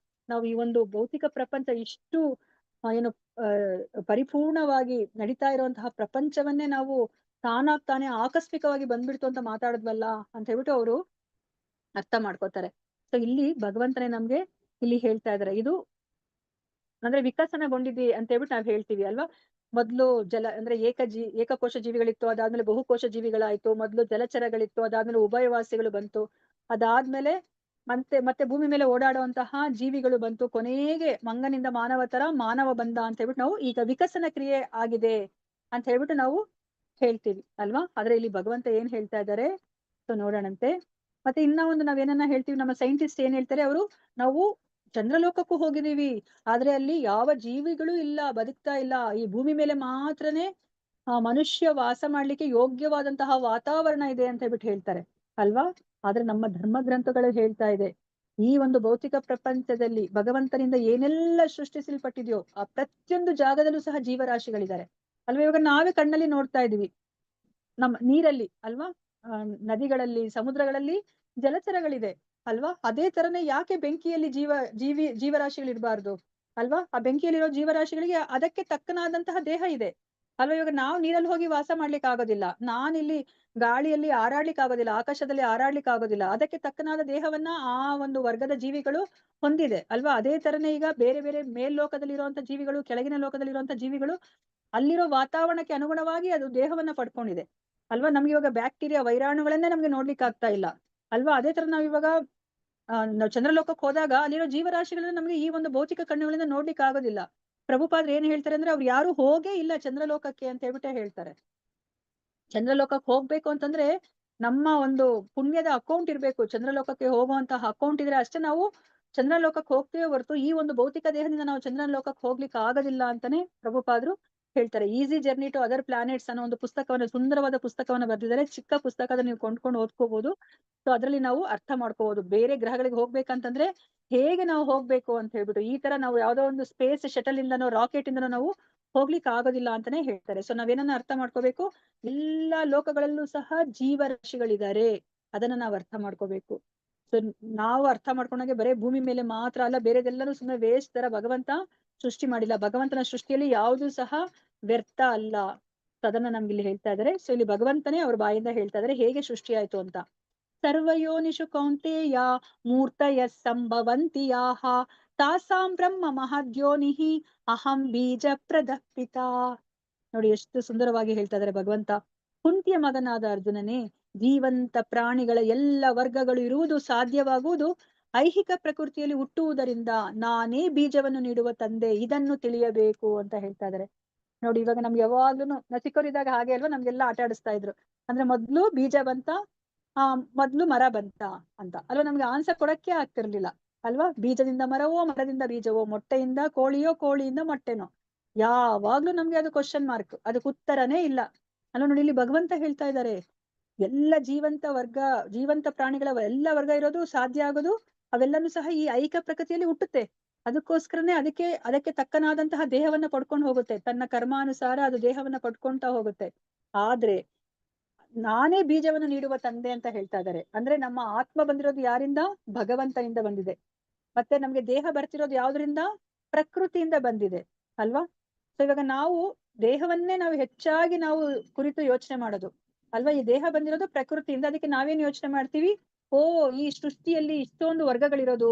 ನಾವು ಈ ಒಂದು ಭೌತಿಕ ಪ್ರಪಂಚ ಇಷ್ಟು ಏನು ಪರಿಪೂರ್ಣವಾಗಿ ನಡೀತಾ ಇರುವಂತಹ ಪ್ರಪಂಚವನ್ನೇ ನಾವು ತಾನಾಗ್ ತಾನೇ ಆಕಸ್ಮಿಕವಾಗಿ ಬಂದ್ಬಿಡ್ತು ಅಂತ ಮಾತಾಡಿದ್ವಲ್ಲ ಅಂತ ಹೇಳ್ಬಿಟ್ಟು ಅವರು ಅರ್ಥ ಮಾಡ್ಕೋತಾರೆ. ಸೊ ಇಲ್ಲಿ ಭಗವಂತನೇ ನಮ್ಗೆ ಇಲ್ಲಿ ಹೇಳ್ತಾ ಇದಾರೆ, ಇದು ಅಂದ್ರೆ ವಿಕಸನಗೊಂಡಿದೆ ಅಂತ ಹೇಳ್ಬಿಟ್ಟು ನಾವ್ ಹೇಳ್ತೀವಿ ಅಲ್ವಾ? ಮೊದ್ಲು ಅಂದ್ರೆ ಏಕಕೋಶ ಜೀವಿಗಳಿತ್ತು, ಅದಾದ್ಮೇಲೆ ಬಹುಕೋಶ ಜೀವಿಗಳಾಯ್ತು. ಮೊದ್ಲು ಜಲಚರಗಳಿತ್ತು, ಅದಾದ್ಮೇಲೆ ಉಭಯವಾಸಿಗಳು ಬಂತು, ಅದಾದ್ಮೇಲೆ ಮತ್ತೆ ಭೂಮಿ ಮೇಲೆ ಓಡಾಡುವಂತಹ ಜೀವಿಗಳು ಬಂತು, ಕೊನೆಗೆ ಮಂಗನಿಂದ ಮಾನವ ಬಂದ ಅಂತ ಹೇಳ್ಬಿಟ್ಟು ನಾವು ಈಗ ವಿಕಸನ ಕ್ರಿಯೆ ಆಗಿದೆ ಅಂತ ಹೇಳ್ಬಿಟ್ಟು ನಾವು ಹೇಳ್ತೀವಿ ಅಲ್ವಾ? ಆದ್ರೆ ಇಲ್ಲಿ ಭಗವಂತ ಏನ್ ಹೇಳ್ತಾ ಇದ್ದಾರೆ ಸೊ ನೋಡೋಣಂತೆ. ಮತ್ತೆ ಇನ್ನ ಒಂದು ನಾವೇನನ್ನ ಹೇಳ್ತೀವಿ, ನಮ್ಮ ಸೈಂಟಿಸ್ಟ್ ಏನ್ ಹೇಳ್ತಾರೆ, ನಾವು ಚಂದ್ರಲೋಕಕ್ಕೂ ಹೋಗಿದೀವಿ, ಆದ್ರೆ ಅಲ್ಲಿ ಯಾವ ಜೀವಿಗಳು ಇಲ್ಲ, ಬದುಕ್ತಾ ಇಲ್ಲ, ಈ ಭೂಮಿ ಮೇಲೆ ಮಾತ್ರನೇ ಮನುಷ್ಯ ವಾಸ ಮಾಡ್ಲಿಕ್ಕೆ ಯೋಗ್ಯವಾದಂತಹ ವಾತಾವರಣ ಇದೆ ಅಂತ ಹೇಳ್ಬಿಟ್ಟು ಹೇಳ್ತಾರೆ ಅಲ್ವಾ? ಆದ್ರೆ ನಮ್ಮ ಧರ್ಮ ಗ್ರಂಥಗಳು ಹೇಳ್ತಾ ಇದೆ, ಈ ಒಂದು ಭೌತಿಕ ಪ್ರಪಂಚದಲ್ಲಿ ಭಗವಂತನಿಂದ ಏನೆಲ್ಲ ಸೃಷ್ಟಿಸಲ್ಪಟ್ಟಿದೆಯೋ ಆ ಪ್ರತಿಯೊಂದು ಜಾಗದಲ್ಲೂ ಸಹ ಜೀವರಾಶಿಗಳಿದ್ದಾರೆ ಅಲ್ವಾ? ಇವಾಗ ನಾವೇ ಕಣ್ಣಲ್ಲಿ ನೋಡ್ತಾ ಇದೀವಿ, ನಮ್ಮ ನೀರಲ್ಲಿ ಅಲ್ವಾ, ನದಿಗಳಲ್ಲಿ, ಸಮುದ್ರಗಳಲ್ಲಿ ಜಲಚರಗಳಿದೆ ಅಲ್ವಾ? ಅದೇ ತರನೇ ಯಾಕೆ ಬೆಂಕಿಯಲ್ಲಿ ಜೀವರಾಶಿಗಳಿರ್ಬಾರ್ದು ಅಲ್ವಾ? ಆ ಬೆಂಕಿಯಲ್ಲಿರೋ ಜೀವರಾಶಿಗಳಿಗೆ ಅದಕ್ಕೆ ತಕ್ಕನಾದಂತಹ ದೇಹ ಇದೆ ಅಲ್ವಾ? ಇವಾಗ ನಾವು ನೀರಲ್ಲಿ ಹೋಗಿ ವಾಸ ಮಾಡ್ಲಿಕ್ಕೆ ಆಗೋದಿಲ್ಲ. ನಾನಿಲ್ಲಿ ಗಾಳಿಯಲ್ಲಿ ಹಾರಾಡ್ಲಿಕ್ಕೆ ಆಗೋದಿಲ್ಲ, ಆಕಾಶದಲ್ಲಿ ಹಾರಾಡ್ಲಿಕ್ಕೆ ಆಗೋದಿಲ್ಲ. ಅದಕ್ಕೆ ತಕ್ಕನಾದ ದೇಹವನ್ನ ಆ ಒಂದು ವರ್ಗದ ಜೀವಿಗಳು ಹೊಂದಿದೆ ಅಲ್ವಾ. ಅದೇ ತರನೇ ಈಗ ಬೇರೆ ಬೇರೆ ಮೇಲ್ಲೋಕದಲ್ಲಿರುವಂತ ಜೀವಿಗಳು, ಕೆಳಗಿನ ಲೋಕದಲ್ಲಿರುವಂತ ಜೀವಿಗಳು ಅಲ್ಲಿರೋ ವಾತಾವರಣಕ್ಕೆ ಅನುಗುಣವಾಗಿ ಅದು ದೇಹವನ್ನ ಪಡ್ಕೊಂಡಿದೆ ಅಲ್ವಾ. ನಮ್ಗೆ ಇವಾಗ ಬ್ಯಾಕ್ಟೀರಿಯಾ ವೈರಾಣುಗಳನ್ನೇ ನಮ್ಗೆ ನೋಡ್ಲಿಕ್ಕೆ ಆಗ್ತಾ ಇಲ್ಲ ಅಲ್ವಾ. ಅದೇ ತರ ನಾವ್ ಇವಾಗ ನಾವು ಚಂದ್ರಲೋಕಕ್ಕೆ ಹೋದಾಗ ಅಲ್ಲಿರೋ ಜೀವರಾಶಿಗಳನ್ನ ನಮ್ಗೆ ಈ ಒಂದು ಭೌತಿಕ ಕಣ್ಣುಗಳಿಂದ ನೋಡ್ಲಿಕ್ಕೆ ಆಗೋದಿಲ್ಲ. ಪ್ರಭುಪಾದ್ರು ಏನ್ ಹೇಳ್ತಾರೆ ಅಂದ್ರೆ ಅವ್ರು ಯಾರು ಹೋಗೇ ಇಲ್ಲ ಚಂದ್ರಲೋಕಕ್ಕೆ ಅಂತ ಹೇಳ್ಬಿಟ್ಟೆ ಹೇಳ್ತಾರೆ. ಚಂದ್ರಲೋಕಕ್ಕೆ ಹೋಗ್ಬೇಕು ಅಂತಂದ್ರೆ ನಮ್ಮ ಒಂದು ಪುಣ್ಯದ ಅಕೌಂಟ್ ಇರ್ಬೇಕು. ಚಂದ್ರಲೋಕಕ್ಕೆ ಹೋಗುವಂತಹ ಅಕೌಂಟ್ ಇದ್ರೆ ಅಷ್ಟೇ ನಾವು ಚಂದ್ರಲೋಕಕ್ಕೆ ಹೋಗ್ತೇವೆ ಹೊರತು ಈ ಒಂದು ಭೌತಿಕ ದೇಹದಿಂದ ನಾವು ಚಂದ್ರಲೋಕಕ್ಕೆ ಹೋಗ್ಲಿಕ್ಕೆ ಆಗೋದಿಲ್ಲ ಅಂತಾನೆ ಪ್ರಭುಪಾದ್ರು ಹೇಳ್ತಾರೆ. Easy journey to other planets ಅನ್ನೋ ಒಂದು ಪುಸ್ತಕವನ್ನು, ಸುಂದರವಾದ ಪುಸ್ತಕವನ್ನು ಬರೆದಿದ್ದಾರೆ. ಚಿಕ್ಕ ಪುಸ್ತಕ, ಅದನ್ನ ನೀವು ಕೊಂಡ್ಕೊಂಡು ಓದ್ಕೋಬಹುದು. ಸೊ ಅದ್ರಲ್ಲಿ ನಾವು ಅರ್ಥ ಮಾಡ್ಕೋಬಹುದು ಬೇರೆ ಗ್ರಹಗಳಿಗೆ ಹೋಗ್ಬೇಕಂತಂದ್ರೆ ಹೇಗೆ ನಾವು ಹೋಗ್ಬೇಕು ಅಂತ ಹೇಳ್ಬಿಟ್ಟು. ಈ ತರ ನಾವು ಯಾವ್ದೋ ಒಂದು ಸ್ಪೇಸ್ ಶಟಲ್ ಇಂದನೋ ರಾಕೆಟ್ ಇಂದನೋ ನಾವು ಹೋಗ್ಲಿಕ್ಕೆ ಆಗೋದಿಲ್ಲ ಅಂತಾನೆ ಹೇಳ್ತಾರೆ. ಸೊ ನಾವೇನನ್ನ ಅರ್ಥ ಮಾಡ್ಕೋಬೇಕು, ಎಲ್ಲಾ ಲೋಕಗಳಲ್ಲೂ ಸಹ ಜೀವರಾಶಿಗಳಿದ್ದಾರೆ, ಅದನ್ನ ನಾವು ಅರ್ಥ ಮಾಡ್ಕೋಬೇಕು. ಸೊ ನಾವು ಅರ್ಥ ಮಾಡ್ಕೊಂಡಾಗೆ ಬರೇ ಭೂಮಿ ಮೇಲೆ ಮಾತ್ರ ಅಲ್ಲ, ಬೇರೆದೆಲ್ಲರೂ ಸುಮ್ಮನೆ ವೇಸ್ಟ್ ತರ ಭಗವಂತ ಸೃಷ್ಟಿ ಮಾಡಿಲ್ಲ. ಭಗವಂತನ ಸೃಷ್ಟಿಯಲ್ಲಿ ಯಾವುದು ಸಹ ವ್ಯರ್ಥ ಅಲ್ಲ. ಅದನ್ನ ನಮ್ಗೆ ಇಲ್ಲಿ ಹೇಳ್ತಾ ಇದಾರೆ. ಸೊ ಇಲ್ಲಿ ಭಗವಂತನೇ ಅವ್ರ ಬಾಯಿಂದ ಹೇಳ್ತಾ ಇದಾರೆ ಹೇಗೆ ಸೃಷ್ಟಿ ಆಯ್ತು ಅಂತ. ಸರ್ವಯೋನಿಷು ಕೌಂತೆಯ ಮೂರ್ತಯ ಸಂಭವಂತಿ ಯಾಹ ತಾಸಾಂ ಬ್ರಹ್ಮ ಮಹದ್ಯೋನಿಹಿ ಅಹಂ ಬೀಜ ಪ್ರದಪಿತಾ. ನೋಡಿ ಎಷ್ಟು ಸುಂದರವಾಗಿ ಹೇಳ್ತಾ ಇದಾರೆ ಭಗವಂತ. ಕುಂತಿಯ ಮಗನಾದ ಅರ್ಜುನನೇ, ಜೀವಂತ ಪ್ರಾಣಿಗಳ ಎಲ್ಲ ವರ್ಗಗಳು ಇರುವುದು ಸಾಧ್ಯವಾಗುವುದು ಐಹಿಕ ಪ್ರಕೃತಿಯಲ್ಲಿ ಹುಟ್ಟುವುದರಿಂದ ನಾನೇ ಬೀಜವನ್ನು ನೀಡುವ ತಂದೆ, ಇದನ್ನು ತಿಳಿಯಬೇಕು ಅಂತ ಹೇಳ್ತಾ ಇದಾರೆ. ನೋಡಿ ಇವಾಗ ನಮ್ಗೆ ಯಾವಾಗ್ಲೂ ಚಿಕ್ಕವರಿದ್ದಾಗ ಹಾಗೆ ಅಲ್ವಾ, ನಮ್ಗೆಲ್ಲ ಆಟ ಆಡಿಸ್ತಾ ಇದ್ರು. ಅಂದ್ರೆ ಮೊದ್ಲು ಬೀಜ ಬಂತ, ಮೊದ್ಲು ಮರ ಬಂತ ಅಂತ ಅಲ್ವಾ. ನಮ್ಗೆ ಆನ್ಸರ್ ಕೊಡಕ್ಕೆ ಆಗ್ತಿರ್ಲಿಲ್ಲ ಅಲ್ವಾ. ಬೀಜದಿಂದ ಮರವೋ, ಮರದಿಂದ ಬೀಜವೋ, ಮೊಟ್ಟೆಯಿಂದ ಕೋಳಿಯೋ, ಕೋಳಿಯಿಂದ ಮೊಟ್ಟೆನೋ, ಯಾವಾಗ್ಲೂ ನಮ್ಗೆ ಅದು ಕ್ವಶನ್ ಮಾರ್ಕ್, ಅದಕ್ಕೆ ಉತ್ತರನೇ ಇಲ್ಲ ಅಲ್ವಾ. ನೋಡಿ ಇಲ್ಲಿ ಭಗವಂತ ಹೇಳ್ತಾ ಇದ್ದಾರೆ ಎಲ್ಲ ಜೀವಂತ ಪ್ರಾಣಿಗಳ ಎಲ್ಲ ವರ್ಗ ಇರೋದು ಸಾಧ್ಯ ಆಗೋದು ಅವೆಲ್ಲನೂ ಸಹ ಈ ಐಹಿಕ ಪ್ರಕೃತಿಯಲ್ಲಿ ಹುಟ್ಟುತ್ತೆ. ಅದಕ್ಕೋಸ್ಕರನೇ ಅದಕ್ಕೆ ತಕ್ಕನಾದಂತಹ ದೇಹವನ್ನ ಪಡ್ಕೊಂಡು ಹೋಗುತ್ತೆ. ತನ್ನ ಕರ್ಮಾನುಸಾರ ಅದು ದೇಹವನ್ನ ಪಡ್ಕೊಂತಾ ಹೋಗುತ್ತೆ. ಆದ್ರೆ ನಾನೇ ಬೀಜವನ್ನು ನೀಡುವ ತಂದೆ ಅಂತ ಹೇಳ್ತಾ ಇದ್ದಾರೆ. ಅಂದ್ರೆ ನಮ್ಮ ಆತ್ಮ ಬಂದಿರೋದು ಯಾರಿಂದ? ಭಗವಂತನಿಂದ ಬಂದಿದೆ. ಮತ್ತೆ ನಮ್ಗೆ ದೇಹ ಬರ್ತಿರೋದು ಯಾವ್ದ್ರಿಂದ? ಪ್ರಕೃತಿಯಿಂದ ಬಂದಿದೆ ಅಲ್ವಾ. ಸೊ ಇವಾಗ ನಾವು ದೇಹವನ್ನೇ ನಾವು ಹೆಚ್ಚಾಗಿ ನಾವು ಕುರಿತು ಯೋಚನೆ ಮಾಡೋದು ಅಲ್ವಾ. ಈ ದೇಹ ಬಂದಿರೋದು ಪ್ರಕೃತಿಯಿಂದ. ಅದಕ್ಕೆ ನಾವೇನ್ ಯೋಚನೆ ಮಾಡ್ತೀವಿ, ಈ ಸೃಷ್ಟಿಯಲ್ಲಿ ಇಷ್ಟೊಂದು ವರ್ಗಗಳಿರೋದು.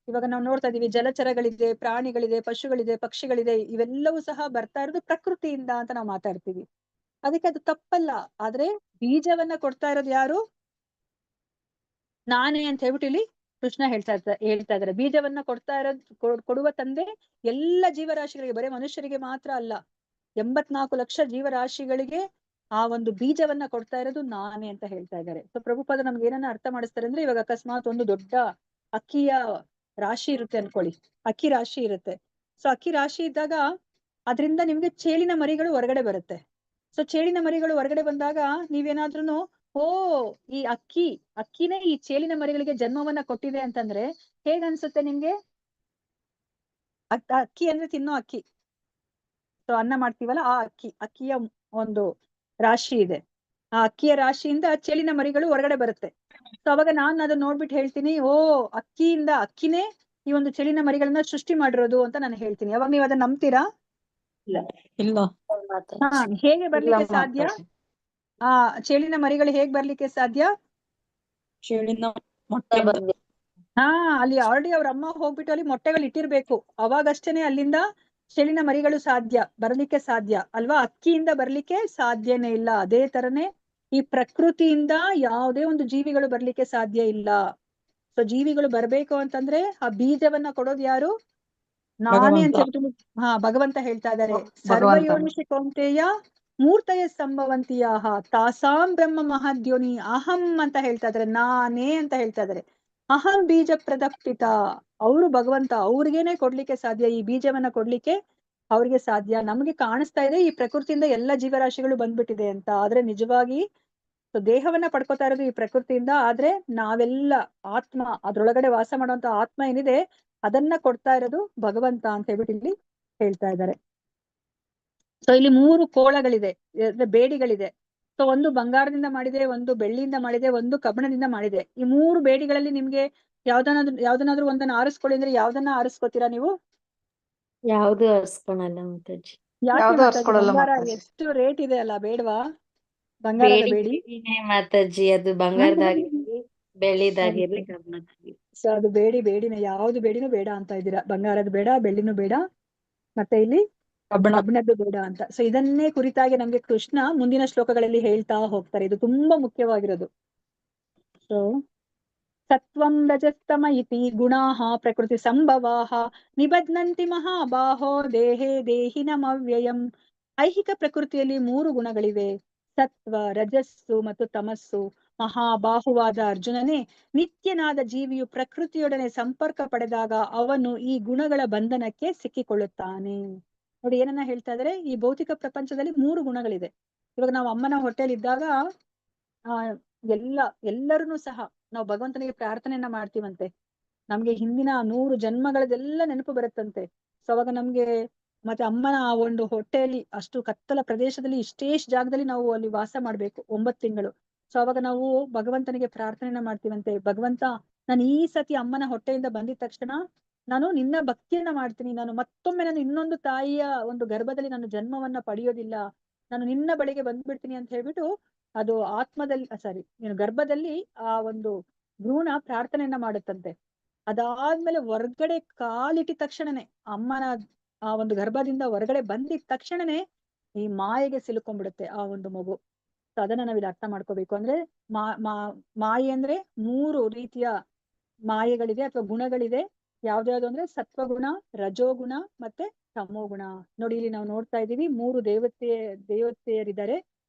ಇವಾಗ ನಾವು ನೋಡ್ತಾ ಇದೀವಿ, ಜಲಚರಗಳಿದೆ, ಪ್ರಾಣಿಗಳಿದೆ, ಪಶುಗಳಿದೆ, ಪಕ್ಷಿಗಳಿದೆ, ಇವೆಲ್ಲವೂ ಸಹ ಬರ್ತಾ ಇರೋದು ಪ್ರಕೃತಿಯಿಂದ ಅಂತ ನಾವು ಮಾತಾಡ್ತೀವಿ. ಅದಕ್ಕೆ ಅದು ತಪ್ಪಲ್ಲ. ಆದ್ರೆ ಬೀಜವನ್ನ ಕೊಡ್ತಾ ಇರೋದು ಯಾರು? ನಾನೇ ಅಂತ ಹೇಳ್ಬಿಟ್ಟು ಇಲ್ಲಿ ಕೃಷ್ಣ ಹೇಳ್ತಾ ಇದ್ದಾರೆ. ಬೀಜವನ್ನ ಕೊಡುವ ತಂದೆ ಎಲ್ಲ ಜೀವರಾಶಿಗಳಿಗೆ, ಬರೀ ಮನುಷ್ಯರಿಗೆ ಮಾತ್ರ ಅಲ್ಲ, 84 ಲಕ್ಷ ಜೀವರಾಶಿಗಳಿಗೆ ಆ ಒಂದು ಬೀಜವನ್ನ ಕೊಡ್ತಾ ಇರೋದು ನಾನೇ ಅಂತ ಹೇಳ್ತಾ ಇದ್ದಾರೆ. ಸೊ ಪ್ರಭುಪಾದ ನಮ್ಗೆ ಏನನ್ನ ಅರ್ಥ ಮಾಡಿಸ್ತಾರೆ ಅಂದ್ರೆ, ಇವಾಗ ಅಕಸ್ಮಾತ್ ಒಂದು ದೊಡ್ಡ ಅಕ್ಕಿಯ ರಾಶಿ ಇರುತ್ತೆ ಅನ್ಕೊಳ್ಳಿ, ಅಕ್ಕಿ ರಾಶಿ ಇರುತ್ತೆ. ಸೊ ಅಕ್ಕಿ ರಾಶಿ ಇದ್ದಾಗ ಅದರಿಂದ ನಿಮ್ಗೆ ಚೇಳಿನ ಮರಿಗಳು ಹೊರಗಡೆ ಬರುತ್ತೆ. ಸೊ ಚೇಳಿನ ಮರಿಗಳು ಹೊರಗಡೆ ಬಂದಾಗ ನೀವೇನಾದ್ರೂ ಈ ಅಕ್ಕಿನೇ ಈ ಚೇಳಿನ ಮರಿಗಳಿಗೆ ಜನ್ಮವನ್ನ ಕೊಟ್ಟಿದೆ ಅಂತಂದ್ರೆ ಹೇಗ್ ಅನ್ಸುತ್ತೆ ನಿಮ್ಗೆ? ಅಕ್ಕಿ ಅಂದ್ರೆ ತಿನ್ನೋ ಅಕ್ಕಿ, ಸೊ ಅನ್ನ ಮಾಡ್ತೀವಲ್ಲ ಆ ಅಕ್ಕಿಯ ಒಂದು ರಾಶಿ ಇದೆ. ಆ ಅಕ್ಕಿಯ ರಾಶಿಯಿಂದ ಚೇಳಿನ ಮರಿಗಳು ಹೊರಗಡೆ ಬರುತ್ತೆ. ಸೊ ಅವಾಗ ನಾನ್ ಅದನ್ನ ನೋಡ್ಬಿಟ್ಟು ಹೇಳ್ತೀನಿ, ಅಕ್ಕಿನೇ ಈ ಒಂದು ಚೇಳಿನ ಮರಿಗಳನ್ನ ಸೃಷ್ಟಿ ಮಾಡಿರೋದು ಅಂತ ನಾನು ಹೇಳ್ತೀನಿ. ಅವಾಗ ನೀವು ಅದನ್ನ ನಂಬ್ತೀರಾ? ಇಲ್ಲ. ಹೇಗೆ ಬರ್ಲಿಕ್ಕೆ ಸಾಧ್ಯ? ಚೇಳಿನ ಮರಿಗಳು ಹೇಗ್ ಬರ್ಲಿಕ್ಕೆ ಸಾಧ್ಯ? ಚೇಳಿನ ಮೊಟ್ಟೆಯಿಂದ. ಅಲ್ಲಿ ಆಲ್ರೆಡಿ ಅವ್ರ ಅಮ್ಮ ಹೋಗ್ಬಿಟ್ಟು ಅಲ್ಲಿ ಮೊಟ್ಟೆಗಳು ಇಟ್ಟಿರ್ಬೇಕು, ಅವಾಗಷ್ಟೇನೆ ಅಲ್ಲಿಂದ ಚೇಳಿನ ಮರಿಗಳು ಬರ್ಲಿಕ್ಕೆ ಸಾಧ್ಯ ಅಲ್ವಾ. ಅಕ್ಕಿಯಿಂದ ಬರ್ಲಿಕ್ಕೆ ಸಾಧ್ಯನೇ ಇಲ್ಲ. ಅದೇ ತರನೇ ಈ ಪ್ರಕೃತಿಯಿಂದ ಯಾವುದೇ ಒಂದು ಜೀವಿಗಳು ಬರ್ಲಿಕ್ಕೆ ಸಾಧ್ಯ ಇಲ್ಲ. ಸೊ ಜೀವಿಗಳು ಬರ್ಬೇಕು ಅಂತಂದ್ರೆ ಆ ಬೀಜವನ್ನ ಕೊಡೋದು ಯಾರು? ನಾನೇ ಅಂತ ಹೇಳ್ಬಿಟ್ಟು ಭಗವಂತ ಹೇಳ್ತಾ ಇದ್ದಾರೆ. ಸರ್ವಯೋನಿಷಿ ಕೌಂತೆಯ ಮೂರ್ತಯ ಸಂಭವಂತಿಯಾಹ ತಾಸಾಂ ಬ್ರಹ್ಮ ಮಹದ್ಯೋನಿ ಅಹಂ ಅಂತ ಹೇಳ್ತಾ ಇದಾರೆ. ನಾನೇ ಅಂತ ಹೇಳ್ತಾ ಇದಾರೆ. ಅಹಂ ಬೀಜ ಪ್ರದಪಿತ. ಅವರು ಭಗವಂತ, ಅವ್ರಿಗೇನೆ ಕೊಡ್ಲಿಕ್ಕೆ ಸಾಧ್ಯ, ಈ ಬೀಜವನ್ನ ಕೊಡ್ಲಿಕ್ಕೆ ಅವ್ರಿಗೆ ಸಾಧ್ಯ. ನಮ್ಗೆ ಕಾಣಿಸ್ತಾ ಇದೆ ಈ ಪ್ರಕೃತಿಯಿಂದ ಎಲ್ಲ ಜೀವರಾಶಿಗಳು ಬಂದ್ಬಿಟ್ಟಿದೆ ಅಂತ, ಆದ್ರೆ ನಿಜವಾಗಿ ದೇಹವನ್ನ ಪಡ್ಕೋತಾ ಇರೋದು ಈ ಪ್ರಕೃತಿಯಿಂದ. ಆದ್ರೆ ನಾವೆಲ್ಲ ಆತ್ಮ, ಅದ್ರೊಳಗಡೆ ವಾಸ ಮಾಡುವಂತ ಆತ್ಮ ಏನಿದೆ ಅದನ್ನ ಕೊಡ್ತಾ ಇರೋದು ಭಗವಂತ ಅಂತ ಹೇಳ್ಬಿಟ್ಟು ಇಲ್ಲಿ ಹೇಳ್ತಾ ಇದ್ದಾರೆ. ಸೊ ಇಲ್ಲಿ 3 ಕೋಳಗಳಿದೆ, ಬೇಡಿಗಳಿದೆ. ಸೊ ಒಂದು ಬಂಗಾರದಿಂದ ಮಾಡಿದೆ, ಒಂದು ಬೆಳ್ಳಿಯಿಂದ ಮಾಡಿದೆ, ಒಂದು ಕಬ್ಬಿಣದಿಂದ ಮಾಡಿದೆ. ಈ 3 ಬೇಡಿಗಳಲ್ಲಿ ನಿಮ್ಗೆ ಯಾವ್ದನ್ನಾದ್ರೂ ಒಂದನ್ನ ಆರಿಸ್ಕೊಳ್ಳಿ ಅಂದ್ರೆ ಯಾವ್ದನ್ನ ಆರಿಸ್ಕೋತೀರಾ ನೀವು? ಯಾವ್ದು ಅರ್ಸ್ಕೊಳಲ್ಲ ಮಾತಾಜಿ. ಯಾಕೆ ಯಾವ್ದು ಮಾತಾಜಿ? ಆರಿಸ್ಕೊಳಲ್ಲ ಬಂಗಾರ ಮಾತಾಜಿ. ಎಷ್ಟು ರೇಟ್ ಇದೆ ಅಲ್ಲ, ಬೇಡವಾ? ಬಂಗಾರದ ಬೇಡಿ ಬೇಡಿ. ಬೇಡಿನೇ ಮಾತಾಜಿ, ಅದು ಬಂಗಾರದಾಗಿರ್ಲಿ ಬೆಳ್ಳಿದಾಗಿರ್ಲಿ ಕಬ್ಬಿಣದಾಗಿರ್ಲಿ. ಸೊ ಅದು ಬೇಡಿನೇ, ಯಾವ್ದು ಬೇಡಿನೂ ಬೇಡ ಅಂತ ಇದ್ದೀರಾ. ಬಂಗಾರದ ಬೇಡ, ಬೆಳ್ಳಿನೂ ಬೇಡ, ಮತ್ತೆ ಇಲ್ಲಿ ಕಬ್ಬಿಣದ್ದು ಬೇಡ ಅಂತ. ಸೊ ಇದನ್ನೇ ಕುರಿತಾಗಿ ನಮ್ಗೆ ಕೃಷ್ಣ ಮುಂದಿನ ಶ್ಲೋಕಗಳಲ್ಲಿ ಹೇಳ್ತಾ ಹೋಗ್ತಾರೆ. ಇದು ತುಂಬಾ ಮುಖ್ಯವಾಗಿರೋದು. ಸೊ ಸತ್ವಂ ರಜಸ್ತಮ ಇತಿ ಗುಣಾಃ ಪ್ರಕೃತಿ ಸಂಭವಾಃ ನಿಬಧ್ನಂತಿ ಮಹಾಬಾಹೋ ದೇಹೇ ದೇಹಿನಮವ್ಯಯಂ. ಐಹಿಕ ಪ್ರಕೃತಿಯಲ್ಲಿ 3 ಗುಣಗಳಿವೆ, ಸತ್ವ, ರಜಸ್ಸು ಮತ್ತು ತಮಸ್ಸು. ಮಹಾಬಾಹುವಾದ ಅರ್ಜುನನೇ, ನಿತ್ಯನಾದ ಜೀವಿಯು ಪ್ರಕೃತಿಯೊಡನೆ ಸಂಪರ್ಕ ಪಡೆದಾಗ ಅವನು ಈ ಗುಣಗಳ ಬಂಧನಕ್ಕೆ ಸಿಕ್ಕಿಕೊಳ್ಳುತ್ತಾನೆ. ನೋಡಿ ಏನನ್ನ ಹೇಳ್ತಾ ಇದಾರೆ, ಈ ಭೌತಿಕ ಪ್ರಪಂಚದಲ್ಲಿ 3 ಗುಣಗಳಿದೆ. ಇವಾಗ ನಾವು ಅಮ್ಮನ ಹೊಟ್ಟೆಲಿ ಇದ್ದಾಗ ಎಲ್ಲರನ್ನೂ ಸಹ ನಾವು ಭಗವಂತನಿಗೆ ಪ್ರಾರ್ಥನೆಯನ್ನ ಮಾಡ್ತೀವಂತೆ. ನಮ್ಗೆ ಹಿಂದಿನ 100 ಜನ್ಮಗಳದೆಲ್ಲ ನೆನಪು ಬರುತ್ತಂತೆ. ಸೊ ಅವಾಗ ನಮ್ಗೆ ಮತ್ತೆ ಅಮ್ಮನ ಆ ಒಂದು ಹೊಟ್ಟೆಯಲ್ಲಿ ಅಷ್ಟು ಕತ್ತಲ ಪ್ರದೇಶದಲ್ಲಿ ಇಷ್ಟೇಷ್ಟು ಜಾಗದಲ್ಲಿ ನಾವು ಅಲ್ಲಿ ವಾಸ ಮಾಡ್ಬೇಕು 9 ತಿಂಗಳು. ಸೊ ಅವಾಗ ನಾವು ಭಗವಂತನಿಗೆ ಪ್ರಾರ್ಥನೆಯನ್ನ ಮಾಡ್ತೀವಂತೆ, ಭಗವಂತ ನಾನು ಈ ಸತಿ ಅಮ್ಮನ ಹೊಟ್ಟೆಯಿಂದ ಬಂದಿದ ತಕ್ಷಣ ನಾನು ನಿನ್ನ ಭಕ್ತಿಯನ್ನ ಮಾಡ್ತೀನಿ, ನಾನು ಮತ್ತೊಮ್ಮೆ ನಾನು ಇನ್ನೊಂದು ತಾಯಿಯ ಒಂದು ಗರ್ಭದಲ್ಲಿ ನಾನು ಜನ್ಮವನ್ನ ಪಡೆಯೋದಿಲ್ಲ, ನಾನು ನಿನ್ನ ಬಳಿಗೆ ಬಂದ್ಬಿಡ್ತೀನಿ ಅಂತ ಹೇಳ್ಬಿಟ್ಟು ಅದು ಆತ್ಮದಲ್ಲಿ ಗರ್ಭದಲ್ಲಿ ಆ ಒಂದು ಭ್ರೂಣ ಪ್ರಾರ್ಥನೆಯನ್ನ ಮಾಡುತ್ತಂತೆ. ಅದಾದ್ಮೇಲೆ ಹೊರ್ಗಡೆ ಕಾಲಿಟ್ಟಿದ ತಕ್ಷಣನೇ, ಅಮ್ಮನ ಆ ಒಂದು ಗರ್ಭದಿಂದ ಹೊರಗಡೆ ಬಂದಿದ ತಕ್ಷಣನೇ ಈ ಮಾಯೆಗೆ ಸಿಲುಕೊಂಡ್ಬಿಡುತ್ತೆ ಆ ಒಂದು ಮಗು. ಸೊ ಅದನ್ನ ನಾವಿಲ್ಲಿ ಅರ್ಥ ಮಾಡ್ಕೋಬೇಕು. ಅಂದ್ರೆ ಮಾಯೆ ಅಂದ್ರೆ 3 ರೀತಿಯ ಮಾಯೆಗಳಿದೆ ಅಥವಾ ಗುಣಗಳಿದೆ. ಯಾವ್ದ್ಯಾವ್ದು ಅಂದ್ರೆ ಸತ್ವಗುಣ, ರಜೋಗುಣ ಮತ್ತೆ ತಮೋಗುಣ. ನೋಡಿ ಇಲ್ಲಿ ನಾವು ನೋಡ್ತಾ ಇದೀವಿ 3 ದೇವತೆಯರಿದ್ದಾರೆ.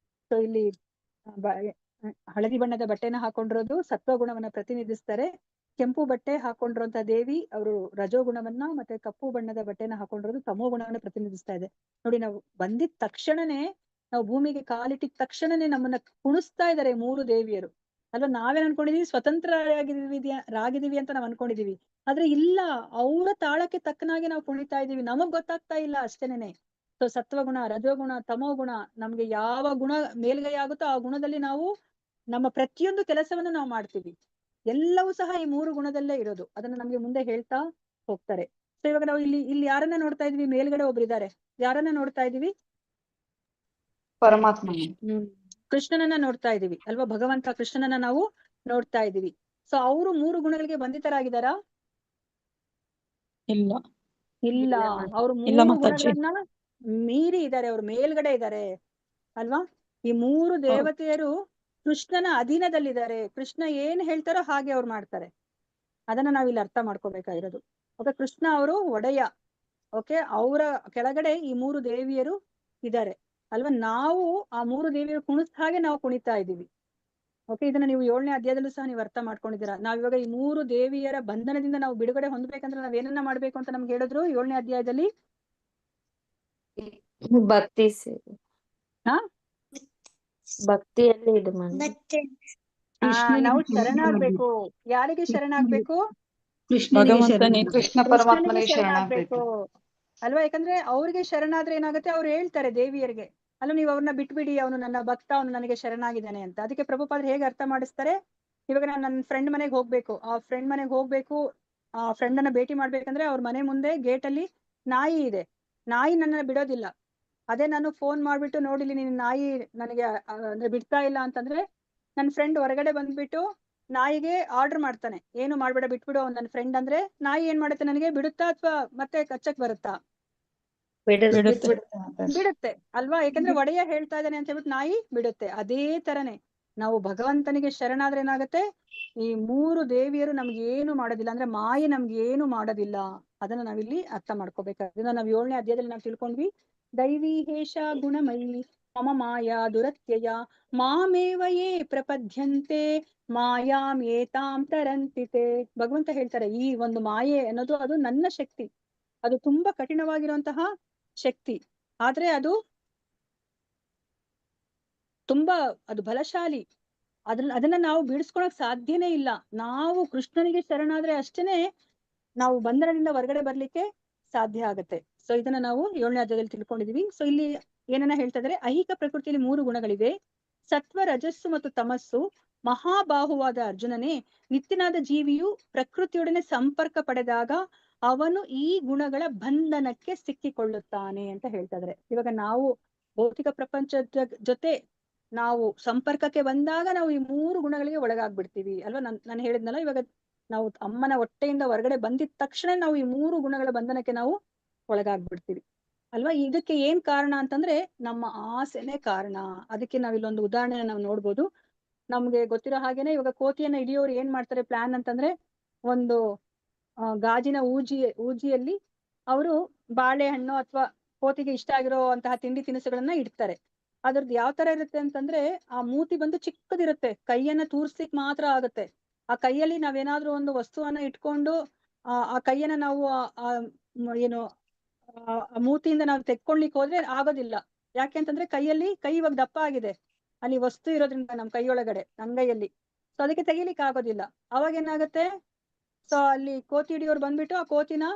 ಸೊ ಇಲ್ಲಿ ಹಳದಿ ಬಣ್ಣದ ಬಟ್ಟೆನ ಹಾಕೊಂಡಿರೋದು ಸತ್ವಗುಣವನ್ನ ಪ್ರತಿನಿಧಿಸ್ತಾರೆ. ಕೆಂಪು ಬಟ್ಟೆ ಹಾಕೊಂಡಿರುವಂತ ದೇವಿ ಅವರು ರಜೋಗುಣವನ್ನ, ಮತ್ತೆ ಕಪ್ಪು ಬಣ್ಣದ ಬಟ್ಟೆನ ಹಾಕೊಂಡಿರೋದು ತಮೋ ಗುಣವನ್ನ ಪ್ರತಿನಿಧಿಸ್ತಾ ಇದೆ. ನೋಡಿ ನಾವು ಬಂದಿದ ತಕ್ಷಣನೇ, ನಾವು ಭೂಮಿಗೆ ಕಾಲಿಟ್ಟಿದ ತಕ್ಷಣನೇ ನಮ್ಮನ್ನ ಕುಣಿಸ್ತಾ ಇದ್ದಾರೆ 3 ದೇವಿಯರು ಅಲ್ವಾ. ನಾವೇನ್ ಅನ್ಕೊಂಡಿದೀವಿ ಸ್ವತಂತ್ರರಾಗಿದೀವಿ ಅಂತ ನಾವ್ ಅನ್ಕೊಂಡಿದೀವಿ. ಆದ್ರೆ ಇಲ್ಲ, ಅವರ ತಾಳಕ್ಕೆ ತಕ್ಕನಾಗಿ ನಾವು ಕುಣಿತಾ ಇದೀವಿ, ನಮಗ್ ಗೊತ್ತಾಗ್ತಾ ಇಲ್ಲ ಅಷ್ಟೇನೆ. ಸೊ ಸತ್ವಗುಣ, ರಜೋಗುಣ, ತಮೋಗುಣ, ನಮ್ಗೆ ಯಾವ ಗುಣ ಮೇಲ್ಗೈ ಆಗುತ್ತೋ ಆ ಗುಣದಲ್ಲಿ ನಾವು ನಮ್ಮ ಪ್ರತಿಯೊಂದು ಕೆಲಸವನ್ನು ನಾವು ಮಾಡ್ತೀವಿ. ಎಲ್ಲವೂ ಸಹ ಈ 3 ಗುಣದಲ್ಲೇ ಇರೋದು. ಅದನ್ನ ನಮ್ಗೆ ಮುಂದೆ ಹೇಳ್ತಾ ಹೋಗ್ತಾರೆ. ಸೊ ಇವಾಗ ನಾವು ಇಲ್ಲಿ ಯಾರನ್ನ ನೋಡ್ತಾ ಇದೀವಿ, ಮೇಲ್ಗಡೆ ಒಬ್ರಿದ್ದಾರೆ, ಯಾರನ್ನ ನೋಡ್ತಾ ಇದೀವಿ, ಪರಮಾತ್ಮ. ಕೃಷ್ಣನನ್ನ ನೋಡ್ತಾ ಇದೀವಿ ಅಲ್ವಾ. ಭಗವಂತ ಕೃಷ್ಣನನ್ನ ನಾವು ನೋಡ್ತಾ ಇದೀವಿ. ಸೊ ಅವರು 3 ಗುಣಗಳಿಗೆ ಬಂಧಿತರಾಗಿದ್ದಾರಾ? ಇಲ್ಲ, ಅವ್ರು 3 ಗುಣಗಳನ್ನ ಮೀರಿ ಇದ್ದಾರೆ, ಅವ್ರು ಮೇಲ್ಗಡೆ ಇದ್ದಾರೆ ಅಲ್ವಾ. ಈ 3 ದೇವತೆಯರು ಕೃಷ್ಣನ ಅಧೀನದಲ್ಲಿದ್ದಾರೆ. ಕೃಷ್ಣ ಏನ್ ಹೇಳ್ತಾರೋ ಹಾಗೆ ಅವ್ರು ಮಾಡ್ತಾರೆ. ಅದನ್ನ ನಾವಿಲ್ಲಿ ಅರ್ಥ ಮಾಡ್ಕೋಬೇಕಾಗಿರೋದು. ಓಕೆ, ಕೃಷ್ಣ ಅವರು ಒಡೆಯ. ಓಕೆ, ಅವರ ಕೆಳಗಡೆ ಈ 3 ದೇವಿಯರು ಇದ್ದಾರೆ ಅಲ್ವಾ. ನಾವು ಆ 3 ದೇವಿಯರು ಕುಣಿಸ್ದ ಹಾಗೆ ನಾವು ಕುಣಿತಾ ಇದೀವಿ. ಓಕೆ, ಇದನ್ನ ನೀವು 7ನೇ ಅಧ್ಯಾಯದಲ್ಲೂ ಸಹ ನೀವು ಅರ್ಥ ಮಾಡ್ಕೊಂಡಿದ್ದೀರಾ. ನಾವಿವಾಗ ಈ 3 ದೇವಿಯರ ಬಂಧನದಿಂದ ನಾವು ಬಿಡುಗಡೆ ಹೊಂದಬೇಕಂದ್ರೆ ನಾವ್ ಏನನ್ನ ಮಾಡ್ಬೇಕು ಅಂತ ನಮ್ಗೆ ಹೇಳಿದ್ರು 7ನೇ ಅಧ್ಯಾಯದಲ್ಲಿ. ಭಕ್ತಿ ಹಾ, ಭಕ್ತಿಯಲ್ಲಿ ಇದು ಮಾಡಿ ನಾವು ಶರಣಾಗ್ಬೇಕು. ಯಾರಿಗೆ ಶರಣಾಗ್ಬೇಕು? ಕೃಷ್ಣ ಪರಮಾತ್ಮನಿಗೆ ಶರಣಾಗ್ಬೇಕು ಅಲ್ವಾ. ಯಾಕಂದ್ರೆ ಅವ್ರಿಗೆ ಶರಣಾದ್ರೆ ಏನಾಗುತ್ತೆ, ಅವ್ರು ಹೇಳ್ತಾರೆ ದೇವಿಯರಿಗೆ ಅಲ್ಲ, ನೀವು ಅವ್ರನ್ನ ಬಿಟ್ಬಿಡಿ, ಅವನು ನನ್ನ ಭಕ್ತ, ಅವನು ನನಗೆ ಶರಣಾಗಿದ್ದಾನೆ ಅಂತ. ಅದಕ್ಕೆ ಪ್ರಭುಪಾದರು ಹೇಗೆ ಅರ್ಥ ಮಾಡಿಸ್ತಾರೆ, ಇವಾಗ ನಾನು ನನ್ನ ಫ್ರೆಂಡ್ ಮನೆಗೆ ಹೋಗ್ಬೇಕು, ಆ ಫ್ರೆಂಡ್ ಅನ್ನ ಭೇಟಿ ಮಾಡ್ಬೇಕಂದ್ರೆ ಅವ್ರ ಮನೆ ಮುಂದೆ ಗೇಟ್ ಅಲ್ಲಿ ನಾಯಿ ಇದೆ, ನಾಯಿ ನನ್ನನ್ನ ಬಿಡೋದಿಲ್ಲ. ಅದೇ ನಾನು ಫೋನ್ ಮಾಡ್ಬಿಟ್ಟು ನೋಡಿಲಿ ನೀನ್ ನಾಯಿ ನನಗೆ ಅಂದ್ರೆ ಬಿಡ್ತಾ ಇಲ್ಲ ಅಂತಂದ್ರೆ, ನನ್ನ ಫ್ರೆಂಡ್ ಹೊರಗಡೆ ಬಂದ್ಬಿಟ್ಟು ನಾಯಿಗೆ ಆರ್ಡರ್ ಮಾಡ್ತಾನೆ, ಏನು ಮಾಡ್ಬೇಡ ಬಿಟ್ಬಿಡು ಅವ್ನು ನನ್ನ ಫ್ರೆಂಡ್ ಅಂದ್ರೆ, ನಾಯಿ ಏನ್ ಮಾಡುತ್ತೆ, ನನಗೆ ಬಿಡುತ್ತಾ ಅಥವಾ ಮತ್ತೆ ಕಚ್ಚಕ್ ಬರುತ್ತಾ? ಬಿಡುತ್ತೆ ಅಲ್ವಾ. ಯಾಕಂದ್ರೆ ಒಡೆಯ ಹೇಳ್ತಾ ಇದ್ದಾನೆ ಅಂತ ಹೇಳ್ಬಿಟ್ಟು ನಾಯಿ ಬಿಡುತ್ತೆ. ಅದೇ ತರನೇ ನಾವು ಭಗವಂತನಿಗೆ ಶರಣಾದ್ರೆ ಏನಾಗುತ್ತೆ, ಈ 3 ದೇವಿಯರು ನಮ್ಗೆ ಏನು ಮಾಡೋದಿಲ್ಲ, ಅಂದ್ರೆ ಮಾಯೆ ನಮ್ಗೆ ಏನು ಮಾಡೋದಿಲ್ಲ. ಅದನ್ನ ನಾವಿಲ್ಲಿ ಅರ್ಥ ಮಾಡ್ಕೋಬೇಕಾದ್ರೆ ನಾವು 7ನೇ ಅಧ್ಯಾಯದಲ್ಲಿ ನಾವು ತಿಳ್ಕೊಂಡ್ವಿ. ದೈವಿ ಹೇಷ ಗುಣಮಯಿ ಮಮ ಮಾಯಾ ದುರತ್ಯಯ ಮಾಮೇವಯೇ ಪ್ರಪದ್ಯಂತೆ ಮಾಯಾಂ ಏತಾಂ ತರಂತಿತೆ. ಭಗವಂತ ಹೇಳ್ತಾರೆ, ಈ ಒಂದು ಮಾಯೆ ಅನ್ನೋದು ಅದು ನನ್ನ ಶಕ್ತಿ, ಅದು ತುಂಬಾ ಕಠಿಣವಾಗಿರುವಂತಹ ಶಕ್ತಿ, ಆದ್ರೆ ಅದು ತುಂಬಾ ಬಲಶಾಲಿ. ಅದನ್ನ ನಾವು ಬಿಡಿಸ್ಕೊಳಕ್ ಸಾಧ್ಯನೇ ಇಲ್ಲ. ನಾವು ಕೃಷ್ಣನಿಗೆ ಶರಣಾದ್ರೆ ಅಷ್ಟೇನೆ ನಾವು ಬಂಧನದಿಂದ ಹೊರಗಡೆ ಬರ್ಲಿಕ್ಕೆ ಸಾಧ್ಯ ಆಗತ್ತೆ. ಸೊ ಇದನ್ನ ನಾವು 7ನೇ ಅಧ್ಯಾಯದಲ್ಲಿ ತಿಳ್ಕೊಂಡಿದೀವಿ. ಸೊ ಇಲ್ಲಿ ಏನನ್ನ ಹೇಳ್ತಾ ಇದಾರೆ, ಐಹಿಕ ಪ್ರಕೃತಿಯಲ್ಲಿ 3 ಗುಣಗಳಿವೆ, ಸತ್ವ, ರಜಸ್ಸು ಮತ್ತು ತಮಸ್ಸು. ಮಹಾಬಾಹುವಾದ ಅರ್ಜುನನೇ, ನಿತ್ಯನಾದ ಜೀವಿಯು ಪ್ರಕೃತಿಯೊಡನೆ ಸಂಪರ್ಕ ಪಡೆದಾಗ ಅವನು ಈ ಗುಣಗಳ ಬಂಧನಕ್ಕೆ ಸಿಕ್ಕಿಕೊಳ್ಳುತ್ತಾನೆ ಅಂತ ಹೇಳ್ತಾ ಇದಾರೆ. ಇವಾಗ ನಾವು ಭೌತಿಕ ಪ್ರಪಂಚದ ಜೊತೆ ನಾವು ಸಂಪರ್ಕಕ್ಕೆ ಬಂದಾಗ ನಾವು ಈ 3 ಗುಣಗಳಿಗೆ ಒಳಗಾಗ್ಬಿಡ್ತೀವಿ ಅಲ್ವಾ. ನಾನು ಹೇಳಿದ್ನಲ್ಲ, ಇವಾಗ ನಾವು ಅಮ್ಮನ ಹೊಟ್ಟೆಯಿಂದ ಹೊರಗಡೆ ಬಂದಿದ ತಕ್ಷಣ ನಾವು ಈ 3 ಗುಣಗಳ ಬಂಧನಕ್ಕೆ ನಾವು ಒಳಗಾಗ್ಬಿಡ್ತೀವಿ ಅಲ್ವಾ. ಇದಕ್ಕೆ ಏನ್ ಕಾರಣ ಅಂತಂದ್ರೆ ನಮ್ಮ ಆಸೆನೆ ಕಾರಣ. ಅದಕ್ಕೆ ನಾವ್ ಇಲ್ಲೊಂದು ಉದಾಹರಣೆ ನಾವು ನೋಡ್ಬೋದು. ನಮ್ಗೆ ಗೊತ್ತಿರೋ ಹಾಗೇನೆ ಇವಾಗ ಕೋತಿಯನ್ನ ಹಿಡಿಯೋರು ಏನ್ ಮಾಡ್ತಾರೆ ಪ್ಲಾನ್ ಅಂತಂದ್ರೆ, ಒಂದು ಗಾಜಿನ ಊಜಿಯಲ್ಲಿ ಅವರು ಬಾಳೆಹಣ್ಣು ಅಥವಾ ಕೋತಿಗೆ ಇಷ್ಟ ಆಗಿರೋ ಅಂತಹ ತಿಂಡಿ ತಿನಿಸುಗಳನ್ನ ಇಡ್ತಾರೆ. ಅದ್ರದ್ದು ಯಾವ ತರ ಇರುತ್ತೆ ಅಂತಂದ್ರೆ, ಆ ಮೂತಿ ಬಂದು ಚಿಕ್ಕದಿರುತ್ತೆ, ಕೈಯನ್ನ ತೂರ್ಸ್ಲಿಕ್ ಮಾತ್ರ ಆಗುತ್ತೆ. ಆ ಕೈಯಲ್ಲಿ ನಾವೇನಾದ್ರೂ ಒಂದು ವಸ್ತುವನ್ನ ಇಟ್ಕೊಂಡು ಆ ಕೈಯನ್ನ ನಾವು ಏನು ಆ ಮೂತಿಯಿಂದ ನಾವು ತೆಕ್ಕೊಳ್ಳಿಕ್ ಹೋದ್ರೆ ಆಗೋದಿಲ್ಲ. ಯಾಕೆ ಅಂತಂದ್ರೆ ಕೈ ಇವಾಗ ದಪ್ಪ ಆಗಿದೆ, ಅಲ್ಲಿ ವಸ್ತು ಇರೋದ್ರಿಂದ ನಮ್ ಕೈಯೊಳಗಡೆ ಅಂಗೈಯಲ್ಲಿ, ಸೊ ಅದಕ್ಕೆ ತೆಗಿಲಿಕ್ಕೆ ಆಗೋದಿಲ್ಲ. ಅವಾಗ ಏನಾಗುತ್ತೆ, ಸೊ ಅಲ್ಲಿ ಕೋತಿ ಹಿಡಿಯೋರು ಬಂದ್ಬಿಟ್ಟು ಆ ಕೋತಿನ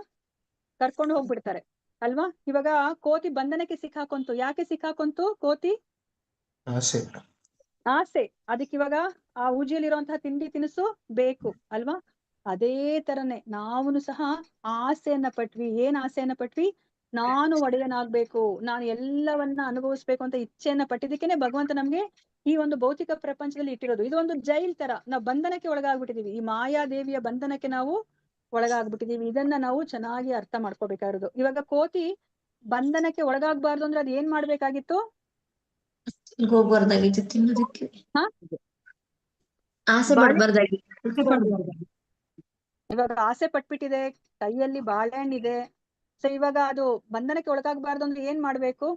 ಕರ್ಕೊಂಡು ಹೋಗ್ಬಿಡ್ತಾರೆ ಅಲ್ವಾ. ಇವಾಗ ಕೋತಿ ಬಂಧನಕ್ಕೆ ಸಿಕ್ಕಾಕೊಂತು. ಯಾಕೆ ಸಿಕ್ಕಾಕೊಂತು ಕೋತಿ? ಆಸೆ. ಅದಕ್ಕೆ ಇವಾಗ ಆ ಊಜಿಯಲ್ಲಿರುವಂತಹ ತಿಂಡಿ ತಿನಿಸು ಬೇಕು ಅಲ್ವಾ. ಅದೇ ತರನೇ ನಾವುನು ಸಹ ಆಸೆಯನ್ನ ಪಟ್ವಿ. ಏನ್ ಆಸೆಯನ್ನ ಪಟ್ವಿ? ನಾನು ಒಡೆಯನಾಗ್ಬೇಕು, ನಾನು ಎಲ್ಲವನ್ನ ಅನುಭವಿಸ್ಬೇಕು ಅಂತ ಇಚ್ಛೆಯನ್ನ ಪಟ್ಟಿದ್ದಕ್ಕೇನೆ ಭಗವಂತ ನಮ್ಗೆ ಈ ಒಂದು ಭೌತಿಕ ಪ್ರಪಂಚದಲ್ಲಿ ಇಟ್ಟಿರೋದು. ಇದು ಒಂದು ಜೈಲ್ ತರ, ನಾವು ಬಂಧನಕ್ಕೆ ಒಳಗಾಗ್ಬಿಟ್ಟಿದೀವಿ. ಈ ಮಾಯಾದೇವಿಯ ಬಂಧನಕ್ಕೆ ನಾವು ಒಳಗಾಗ್ಬಿಟ್ಟಿದೀವಿ. ಇದನ್ನ ನಾವು ಚೆನ್ನಾಗಿ ಅರ್ಥ ಮಾಡ್ಕೋಬೇಕಾಗಿರೋದು. ಇವಾಗ ಕೋತಿ ಬಂಧನಕ್ಕೆ ಒಳಗಾಗ್ಬಾರ್ದು ಅಂದ್ರೆ ಅದ್ ಏನ್ ಮಾಡ್ಬೇಕಾಗಿತ್ತು? ಹೋಗ್ಬಾರ್ದಾಗಿತ್ತು ತಿನ್ನೋದಕ್ಕೆ, ಹಾ, ಆಸೆ ಪಡ್ಬಾರ್ದಾಗಿತ್ತು. ಇವಾಗ ಆಸೆ ಪಟ್ಬಿಟ್ಟಿದೆ, ಕೈಯಲ್ಲಿ ಬಾಳೆಹಣ್ಣಿದೆ. ಸೊ ಇವಾಗ ಅದು ಬಂಧನಕ್ಕೆ ಒಳಗಾಗಬಾರ್ದು ಅಂದ್ರೆ ಏನ್ ಮಾಡ್ಬೇಕು?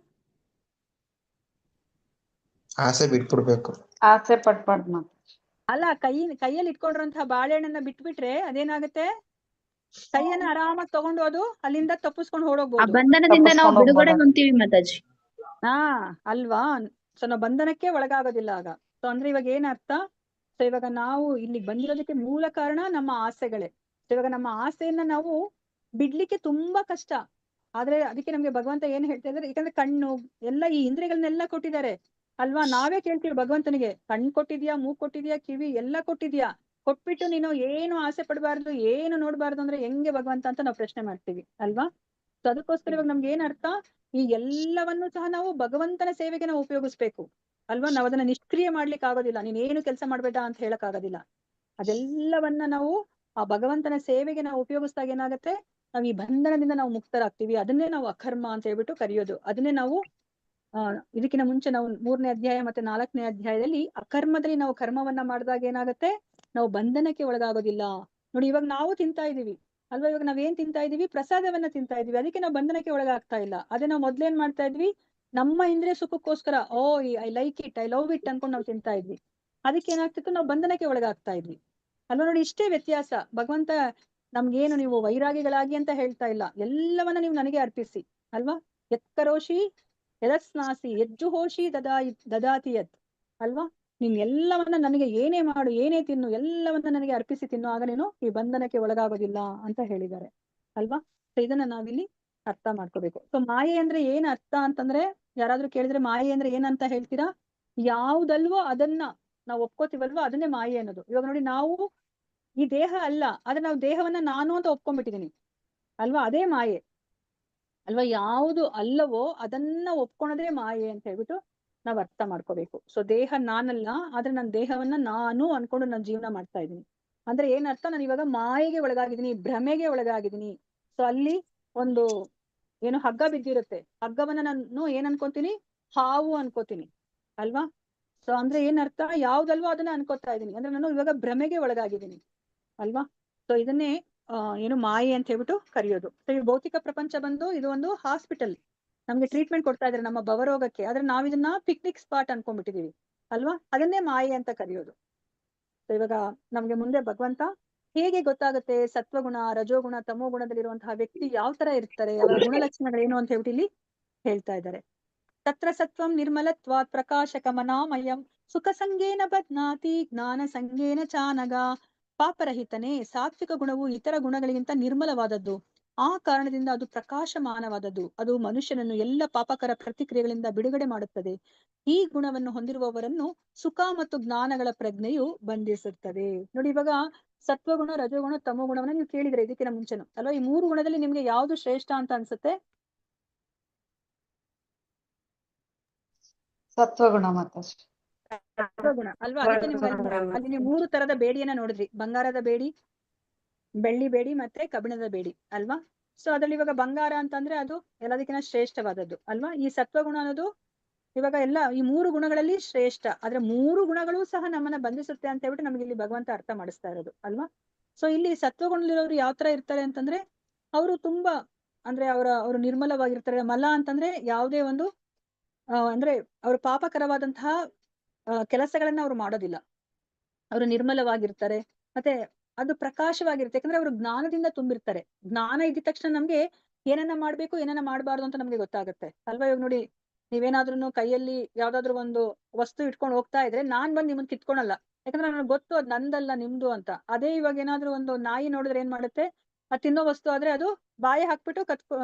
ಆಸೆ ಬಿಟ್ಬಿಡ್ಬೇಕು. ಆಸೆ ಪಟ್ಬಾರ್ದು ಮಾತಾಜಿ. ಅಲ್ಲ, ಕೈಯಲ್ಲಿ ಇಟ್ಕೊಂಡಿರುವಂತಹ ಬಾಳೆಹಣ್ಣನ್ನ ಬಿಟ್ಬಿಟ್ರೆ ಅದೇನಾಗುತ್ತೆ? ಕೈಯನ್ನ ಆರಾಮಾಗಿ ತಗೊಂಡು ಅದು ಅಲ್ಲಿಂದ ತಪ್ಪಿಸ್ಕೊಂಡು ಆ ಹೊರಡೋಗ್ಬೋದು. ಬಂಧನದಿಂದ ನಾವು ತಪ್ಪಿಸ್ಕೊಂಡ್ ಬಿಡುಗಡೆ ಹೋಗ್ಬೋದಾ? ಹೊಂತೀವಿ ಮಾತಾಜಿ. ಹಾ ಅಲ್ವಾ. ಸೊ ನಾವು ಬಂಧನಕ್ಕೆ ಒಳಗಾಗೋದಿಲ್ಲ ಆಗ. ಸೊ ಅಂದ್ರೆ ಇವಾಗ ಏನ್ ಅರ್ಥ? ಸೊ ಇವಾಗ ನಾವು ಇಲ್ಲಿ ಬಂದಿರೋದಕ್ಕೆ ಮೂಲ ಕಾರಣ ನಮ್ಮ ಆಸೆಗಳೇ. ಸೊ ಇವಾಗ ನಮ್ಮ ಆಸೆಯನ್ನ ನಾವು ಬಿಡ್ಲಿಕ್ಕೆ ತುಂಬಾ ಕಷ್ಟ. ಆದ್ರೆ ಅದಕ್ಕೆ ನಮ್ಗೆ ಭಗವಂತ ಏನ್ ಹೇಳ್ತಾ ಇದ್ದಾರೆ, ಯಾಕಂದ್ರೆ ಕಣ್ಣು ಎಲ್ಲ ಈ ಇಂದ್ರಿಯಗಳನ್ನೆಲ್ಲ ಕೊಟ್ಟಿದ್ದಾರೆ ಅಲ್ವಾ. ನಾವೇ ಕೇಳ್ತೀವಿ ಭಗವಂತನಿಗೆ, ಕಣ್ಣು ಕೊಟ್ಟಿದ್ಯಾ, ಮೂಗ್ ಕೊಟ್ಟಿದ್ಯಾ, ಕಿವಿ ಎಲ್ಲ ಕೊಟ್ಟಿದ್ಯಾ, ಕೊಟ್ಬಿಟ್ಟು ನೀನು ಏನು ಆಸೆ ಪಡ್ಬಾರ್ದು, ಏನು ನೋಡ್ಬಾರ್ದು ಅಂದ್ರೆ ಹೆಂಗೆ ಭಗವಂತ ಅಂತ ನಾವು ಪ್ರಶ್ನೆ ಮಾಡ್ತೀವಿ ಅಲ್ವಾ. ಸೊ ಅದಕ್ಕೋಸ್ಕರ ಇವಾಗ ನಮ್ಗೆ ಏನ್ ಅರ್ಥ? ಈ ಎಲ್ಲವನ್ನು ಸಹ ನಾವು ಭಗವಂತನ ಸೇವೆಗೆ ನಾವು ಉಪಯೋಗಿಸ್ಬೇಕು ಅಲ್ವಾ. ನಾವ್ ಅದನ್ನ ನಿಷ್ಕ್ರಿಯ ಮಾಡ್ಲಿಕ್ಕೆ ಆಗೋದಿಲ್ಲ. ನೀನ್ ಏನು ಕೆಲಸ ಮಾಡ್ಬೇಡ ಅಂತ ಹೇಳಕ್ ಆಗೋದಿಲ್ಲ. ಅದೆಲ್ಲವನ್ನ ನಾವು ಆ ಭಗವಂತನ ಸೇವೆಗೆ ನಾವು ಉಪಯೋಗಿಸಿದಾಗ ಏನಾಗುತ್ತೆ, ನಾವ್ ಈ ಬಂಧನದಿಂದ ನಾವು ಮುಕ್ತರಾಗ್ತೀವಿ. ಅದನ್ನೇ ನಾವು ಅಕರ್ಮ ಅಂತ ಹೇಳ್ಬಿಟ್ಟು ಕರೆಯೋದು. ಅದನ್ನೇ ನಾವು ಇದಕ್ಕಿಂತ ಮುಂಚೆ ನಾವು 3ನೇ ಅಧ್ಯಾಯ ಮತ್ತೆ 4ನೇ ಅಧ್ಯಾಯದಲ್ಲಿ ಅಕರ್ಮದಲ್ಲಿ ನಾವು ಕರ್ಮವನ್ನ ಮಾಡಿದಾಗ ಏನಾಗುತ್ತೆ, ನಾವು ಬಂಧನಕ್ಕೆ ಒಳಗಾಗೋದಿಲ್ಲ. ನೋಡಿ ಇವಾಗ ನಾವು ತಿಂತಾ ಇದೀವಿ ಅಲ್ವಾ. ಇವಾಗ ನಾವೇನ್ ತಿಂತಾ ಇದೀವಿ? ಪ್ರಸಾದವನ್ನ ತಿಂತಾ ಇದೀವಿ. ಅದಕ್ಕೆ ನಾವು ಬಂಧನಕ್ಕೆ ಒಳಗಾಗ್ತಾ ಇಲ್ಲ. ಅದೇ ನಾವು ಮೊದ್ಲೇನ್ ಮಾಡ್ತಾ ಇದ್ವಿ? ನಮ್ಮ ಇಂದ್ರಿಯ ಸುಖಕ್ಕೋಸ್ಕರ I like it, I love it ಅನ್ಕೊಂಡು ನಾವು ತಿಂತಾ ಇದ್ವಿ. ಅದಕ್ಕೆ ಏನಾಗ್ತಿತ್ತು, ನಾವು ಬಂಧನಕ್ಕೆ ಒಳಗಾಗ್ತಾ ಇದ್ವಿ ಅಲ್ವಾ. ನೋಡಿ ಇಷ್ಟೇ ವ್ಯತ್ಯಾಸ. ಭಗವಂತ ನಮ್ಗೇನು ನೀವು ವೈರಾಗಿಗಳಾಗಿ ಅಂತ ಹೇಳ್ತಾ ಇಲ್ಲ, ಎಲ್ಲವನ್ನ ನೀವು ನನಗೆ ಅರ್ಪಿಸಿ ಅಲ್ವಾ. ಯತ್ಕರೋಷಿ ಯದಸ್ನಾಸಿ ಯಜ್ಜುಹೋಷಿ ದದಾತಿ ಯತ್ ಅಲ್ವಾ. ನೀನ್ ಎಲ್ಲವನ್ನ ನನಗೆ ಏನೇ ಮಾಡು, ಏನೇ ತಿನ್ನು, ಎಲ್ಲವನ್ನ ನನಗೆ ಅರ್ಪಿಸಿ ತಿನ್ನು, ಆಗ ನೀನು ಈ ಬಂಧನಕ್ಕೆ ಒಳಗಾಗೋದಿಲ್ಲ ಅಂತ ಹೇಳಿದ್ದಾರೆ ಅಲ್ವಾ. ಸೊ ಇದನ್ನ ನಾವಿಲ್ಲಿ ಅರ್ಥ ಮಾಡ್ಕೋಬೇಕು. ಸೊ ಮಾಯೆ ಅಂದ್ರೆ ಏನ್ ಅರ್ಥ ಅಂತಂದ್ರೆ, ಯಾರಾದ್ರೂ ಕೇಳಿದ್ರೆ ಮಾಯೆ ಅಂದ್ರೆ ಏನಂತ ಹೇಳ್ತೀರಾ? ಯಾವ್ದಲ್ವೋ ಅದನ್ನ ನಾವು ಒಪ್ಕೋತೀವಲ್ವೋ ಅದನ್ನೇ ಮಾಯೆ ಅನ್ನೋದು. ಇವಾಗ ನೋಡಿ, ನಾವು ಈ ದೇಹ ಅಲ್ಲ, ಆದ್ರೆ ನಾವು ದೇಹವನ್ನ ನಾನು ಅಂತ ಒಪ್ಕೊಂಡ್ಬಿಟ್ಟಿದೀನಿ ಅಲ್ವಾ. ಅದೇ ಮಾಯೆ ಅಲ್ವಾ. ಯಾವುದು ಅಲ್ಲವೋ ಅದನ್ನ ಒಪ್ಕೊಳೋದೇ ಮಾಯೆ ಅಂತ ಹೇಳ್ಬಿಟ್ಟು ನಾವ್ ಅರ್ಥ ಮಾಡ್ಕೋಬೇಕು. ಸೊ ದೇಹ ನಾನಲ್ಲ, ಆದ್ರೆ ನನ್ನ ದೇಹವನ್ನ ನಾನು ಅನ್ಕೊಂಡು ನಾನು ಜೀವನ ಮಾಡ್ತಾ ಇದ್ದೀನಿ ಅಂದ್ರೆ ಏನ್ ಅರ್ಥ? ನಾನು ಇವಾಗ ಮಾಯೆಗೆ ಒಳಗಾಗಿದ್ದೀನಿ, ಭ್ರಮೆಗೆ ಒಳಗಾಗಿದ್ದೀನಿ. ಸೊ ಅಲ್ಲಿ ಒಂದು ಏನು ಹಗ್ಗ ಬಿದ್ದಿರುತ್ತೆ, ಹಗ್ಗವನ್ನ ನಾನು ಏನ್ ಅನ್ಕೊಂತೀನಿ? ಹಾವು ಅನ್ಕೋತೀನಿ ಅಲ್ವಾ. ಸೊ ಅಂದ್ರೆ ಏನ್ ಅರ್ಥ? ಯಾವ್ದಲ್ವೋ ಅದನ್ನ ಅನ್ಕೋತಾ ಇದೀನಿ ಅಂದ್ರೆ ನಾನು ಇವಾಗ ಭ್ರಮೆಗೆ ಒಳಗಾಗಿದ್ದೀನಿ ಅಲ್ವಾ. ಸೊ ಇದನ್ನೇ ಏನು ಮಾಯೆ ಅಂತ ಹೇಳ್ಬಿಟ್ಟು ಕರೆಯೋದು. ಸೊ ಈ ಭೌತಿಕ ಪ್ರಪಂಚ ಬಂದು ಇದು ಒಂದು ಹಾಸ್ಪಿಟಲ್, ನಮ್ಗೆ ಟ್ರೀಟ್ಮೆಂಟ್ ಕೊಡ್ತಾ ಇದ್ದಾರೆ ನಮ್ಮ ಭವರೋಗಕ್ಕೆ. ಆದ್ರೆ ನಾವ್ ಇದನ್ನ ಪಿಕ್ನಿಕ್ ಸ್ಪಾಟ್ ಅನ್ಕೊಂಡ್ಬಿಟ್ಟಿದೀವಿ ಅಲ್ವಾ. ಅದನ್ನೇ ಮಾಯೆ ಅಂತ ಕರೆಯೋದು. ಸೊ ಇವಾಗ ನಮ್ಗೆ ಮುಂದೆ ಭಗವಂತ ಹೇಗೆ ಗೊತ್ತಾಗುತ್ತೆ ಸತ್ವಗುಣ, ರಜೋಗುಣ, ತಮೋ ಗುಣದಲ್ಲಿರುವಂತಹ ವ್ಯಕ್ತಿ ಯಾವ ತರ ಇರ್ತಾರೆ, ಅವರ ಗುಣಲಕ್ಷಣಗಳೇನು ಅಂತ ಹೇಳ್ಬಿಟ್ಟು ಇಲ್ಲಿ ಹೇಳ್ತಾ ಇದ್ದಾರೆ. ತತ್ರ ಸತ್ವಂ ನಿರ್ಮಲತ್ವಾತ್ ಪ್ರಕಾಶಕಮನಾಮಯಂ ಸುಖ ಸಂಗೇನ ಬಧ್ನಾತಿ ಜ್ಞಾನ ಸಂಗೇನ ಚಾನಗ. ಪಾಪರಹಿತನೇ, ಸಾತ್ವಿಕ ಗುಣವು ಇತರ ಗುಣಗಳಿಗಿಂತ ನಿರ್ಮಲವಾದದ್ದು. ಆ ಕಾರಣದಿಂದ ಅದು ಪ್ರಕಾಶಮಾನವಾದದ್ದು. ಅದು ಮನುಷ್ಯನನ್ನು ಎಲ್ಲ ಪಾಪಕರ ಪ್ರತಿಕ್ರಿಯೆಗಳಿಂದ ಬಿಡುಗಡೆ ಮಾಡುತ್ತದೆ. ಈ ಗುಣವನ್ನು ಹೊಂದಿರುವವರನ್ನು ಸುಖ ಮತ್ತು ಜ್ಞಾನಗಳ ಪ್ರಜ್ಞೆಯು ಬಂಧಿಸುತ್ತದೆ. ನೋಡಿ ಇವಾಗ ಸತ್ವಗುಣ, ರಜೋಗುಣ, ತಮೋ ಗುಣವನ್ನ ನೀವು ಕೇಳಿದ್ರೆ ಇದಕ್ಕಿಂತ ಮುಂಚೆನು ಅಲ್ವಾ. ಈ 3 ಗುಣದಲ್ಲಿ ನಿಮ್ಗೆ ಯಾವ್ದು ಶ್ರೇಷ್ಠ ಅಂತ ಅನ್ಸುತ್ತೆ? ಸತ್ವಗುಣ ಮಾತಾಜಿ. ಸತ್ವಗುಣ ಅಲ್ವಾ? ಅದಕ್ಕೆ ನಿಮ್ಗೆ ಅಲ್ಲಿ ನೀವು 3 ತರದ ಬೇಡಿಯನ್ನ ನೋಡಿದ್ರಿ, ಬಂಗಾರದ ಬೇಡಿ, ಬೆಳ್ಳಿ ಬೇಡಿ ಮತ್ತೆ ಕಬ್ಬಿಣದ ಬೇಡಿ ಅಲ್ವಾ? ಸೊ ಅದ್ರಲ್ಲಿ ಇವಾಗ ಬಂಗಾರ ಅಂತಂದ್ರೆ ಅದು ಎಲ್ಲದಕ್ಕಿಂತ ಶ್ರೇಷ್ಠವಾದದ್ದು ಅಲ್ವಾ? ಈ ಸತ್ವಗುಣ ಅನ್ನೋದು ಇವಾಗ ಎಲ್ಲ ಈ 3 ಗುಣಗಳಲ್ಲಿ ಶ್ರೇಷ್ಠ. ಆದ್ರೆ 3 ಗುಣಗಳು ಸಹ ನಮ್ಮನ್ನ ಬಂಧಿಸುತ್ತೆ ಅಂತ ಹೇಳ್ಬಿಟ್ಟು ನಮ್ಗೆ ಇಲ್ಲಿ ಭಗವಂತ ಅರ್ಥ ಮಾಡಿಸ್ತಾ ಇರೋದು ಅಲ್ವಾ? ಸೊ ಇಲ್ಲಿ ಸತ್ವಗುಣದಲ್ಲಿರೋರು ಯಾವ ತರ ಇರ್ತಾರೆ ಅಂತಂದ್ರೆ ಅವರು ತುಂಬಾ ಅಂದ್ರೆ ಅವರು ನಿರ್ಮಲವಾಗಿರ್ತಾರೆ. ಮಲ ಅಂತಂದ್ರೆ ಯಾವುದೇ ಒಂದು ಅಂದ್ರೆ ಅವರು ಪಾಪಕರವಾದಂತಹ ಕೆಲಸಗಳನ್ನ ಅವ್ರು ಮಾಡೋದಿಲ್ಲ. ಅವರು ನಿರ್ಮಲವಾಗಿರ್ತಾರೆ. ಮತ್ತೆ ಅದು ಪ್ರಕಾಶವಾಗಿರುತ್ತೆ. ಯಾಕಂದ್ರೆ ಅವರು ಜ್ಞಾನದಿಂದ ತುಂಬಿರ್ತಾರೆ. ಜ್ಞಾನ ಇದ್ದ ತಕ್ಷಣ ನಮ್ಗೆ ಏನನ್ನ ಮಾಡ್ಬೇಕು ಏನನ್ನ ಮಾಡ್ಬಾರ್ದು ಅಂತ ನಮ್ಗೆ ಗೊತ್ತಾಗುತ್ತೆ ಅಲ್ವಾ? ಇವಾಗ ನೋಡಿ, ನೀವೇನಾದ್ರೂ ಕೈಯಲ್ಲಿ ಯಾವ್ದಾದ್ರು ಒಂದು ವಸ್ತು ಇಟ್ಕೊಂಡು ಹೋಗ್ತಾ ಇದ್ರೆ ನಾನ್ ಬಂದ್ ನಿಮ್ಮನ್ ಕಿತ್ಕೊಳಲ್ಲ. ಯಾಕಂದ್ರೆ ನನಗೆ ಗೊತ್ತು ಅದ್ ನಂದಲ್ಲ ನಿಮ್ದು ಅಂತ. ಅದೇ ಇವಾಗ ಏನಾದ್ರು ಒಂದು ನಾಯಿ ನೋಡಿದ್ರೆ ಏನ್ ಮಾಡುತ್ತೆ, ಅದ್ ತಿನ್ನೋ ವಸ್ತು ಆದ್ರೆ ಅದು ಬಾಯಿ ಹಾಕ್ಬಿಟ್ಟು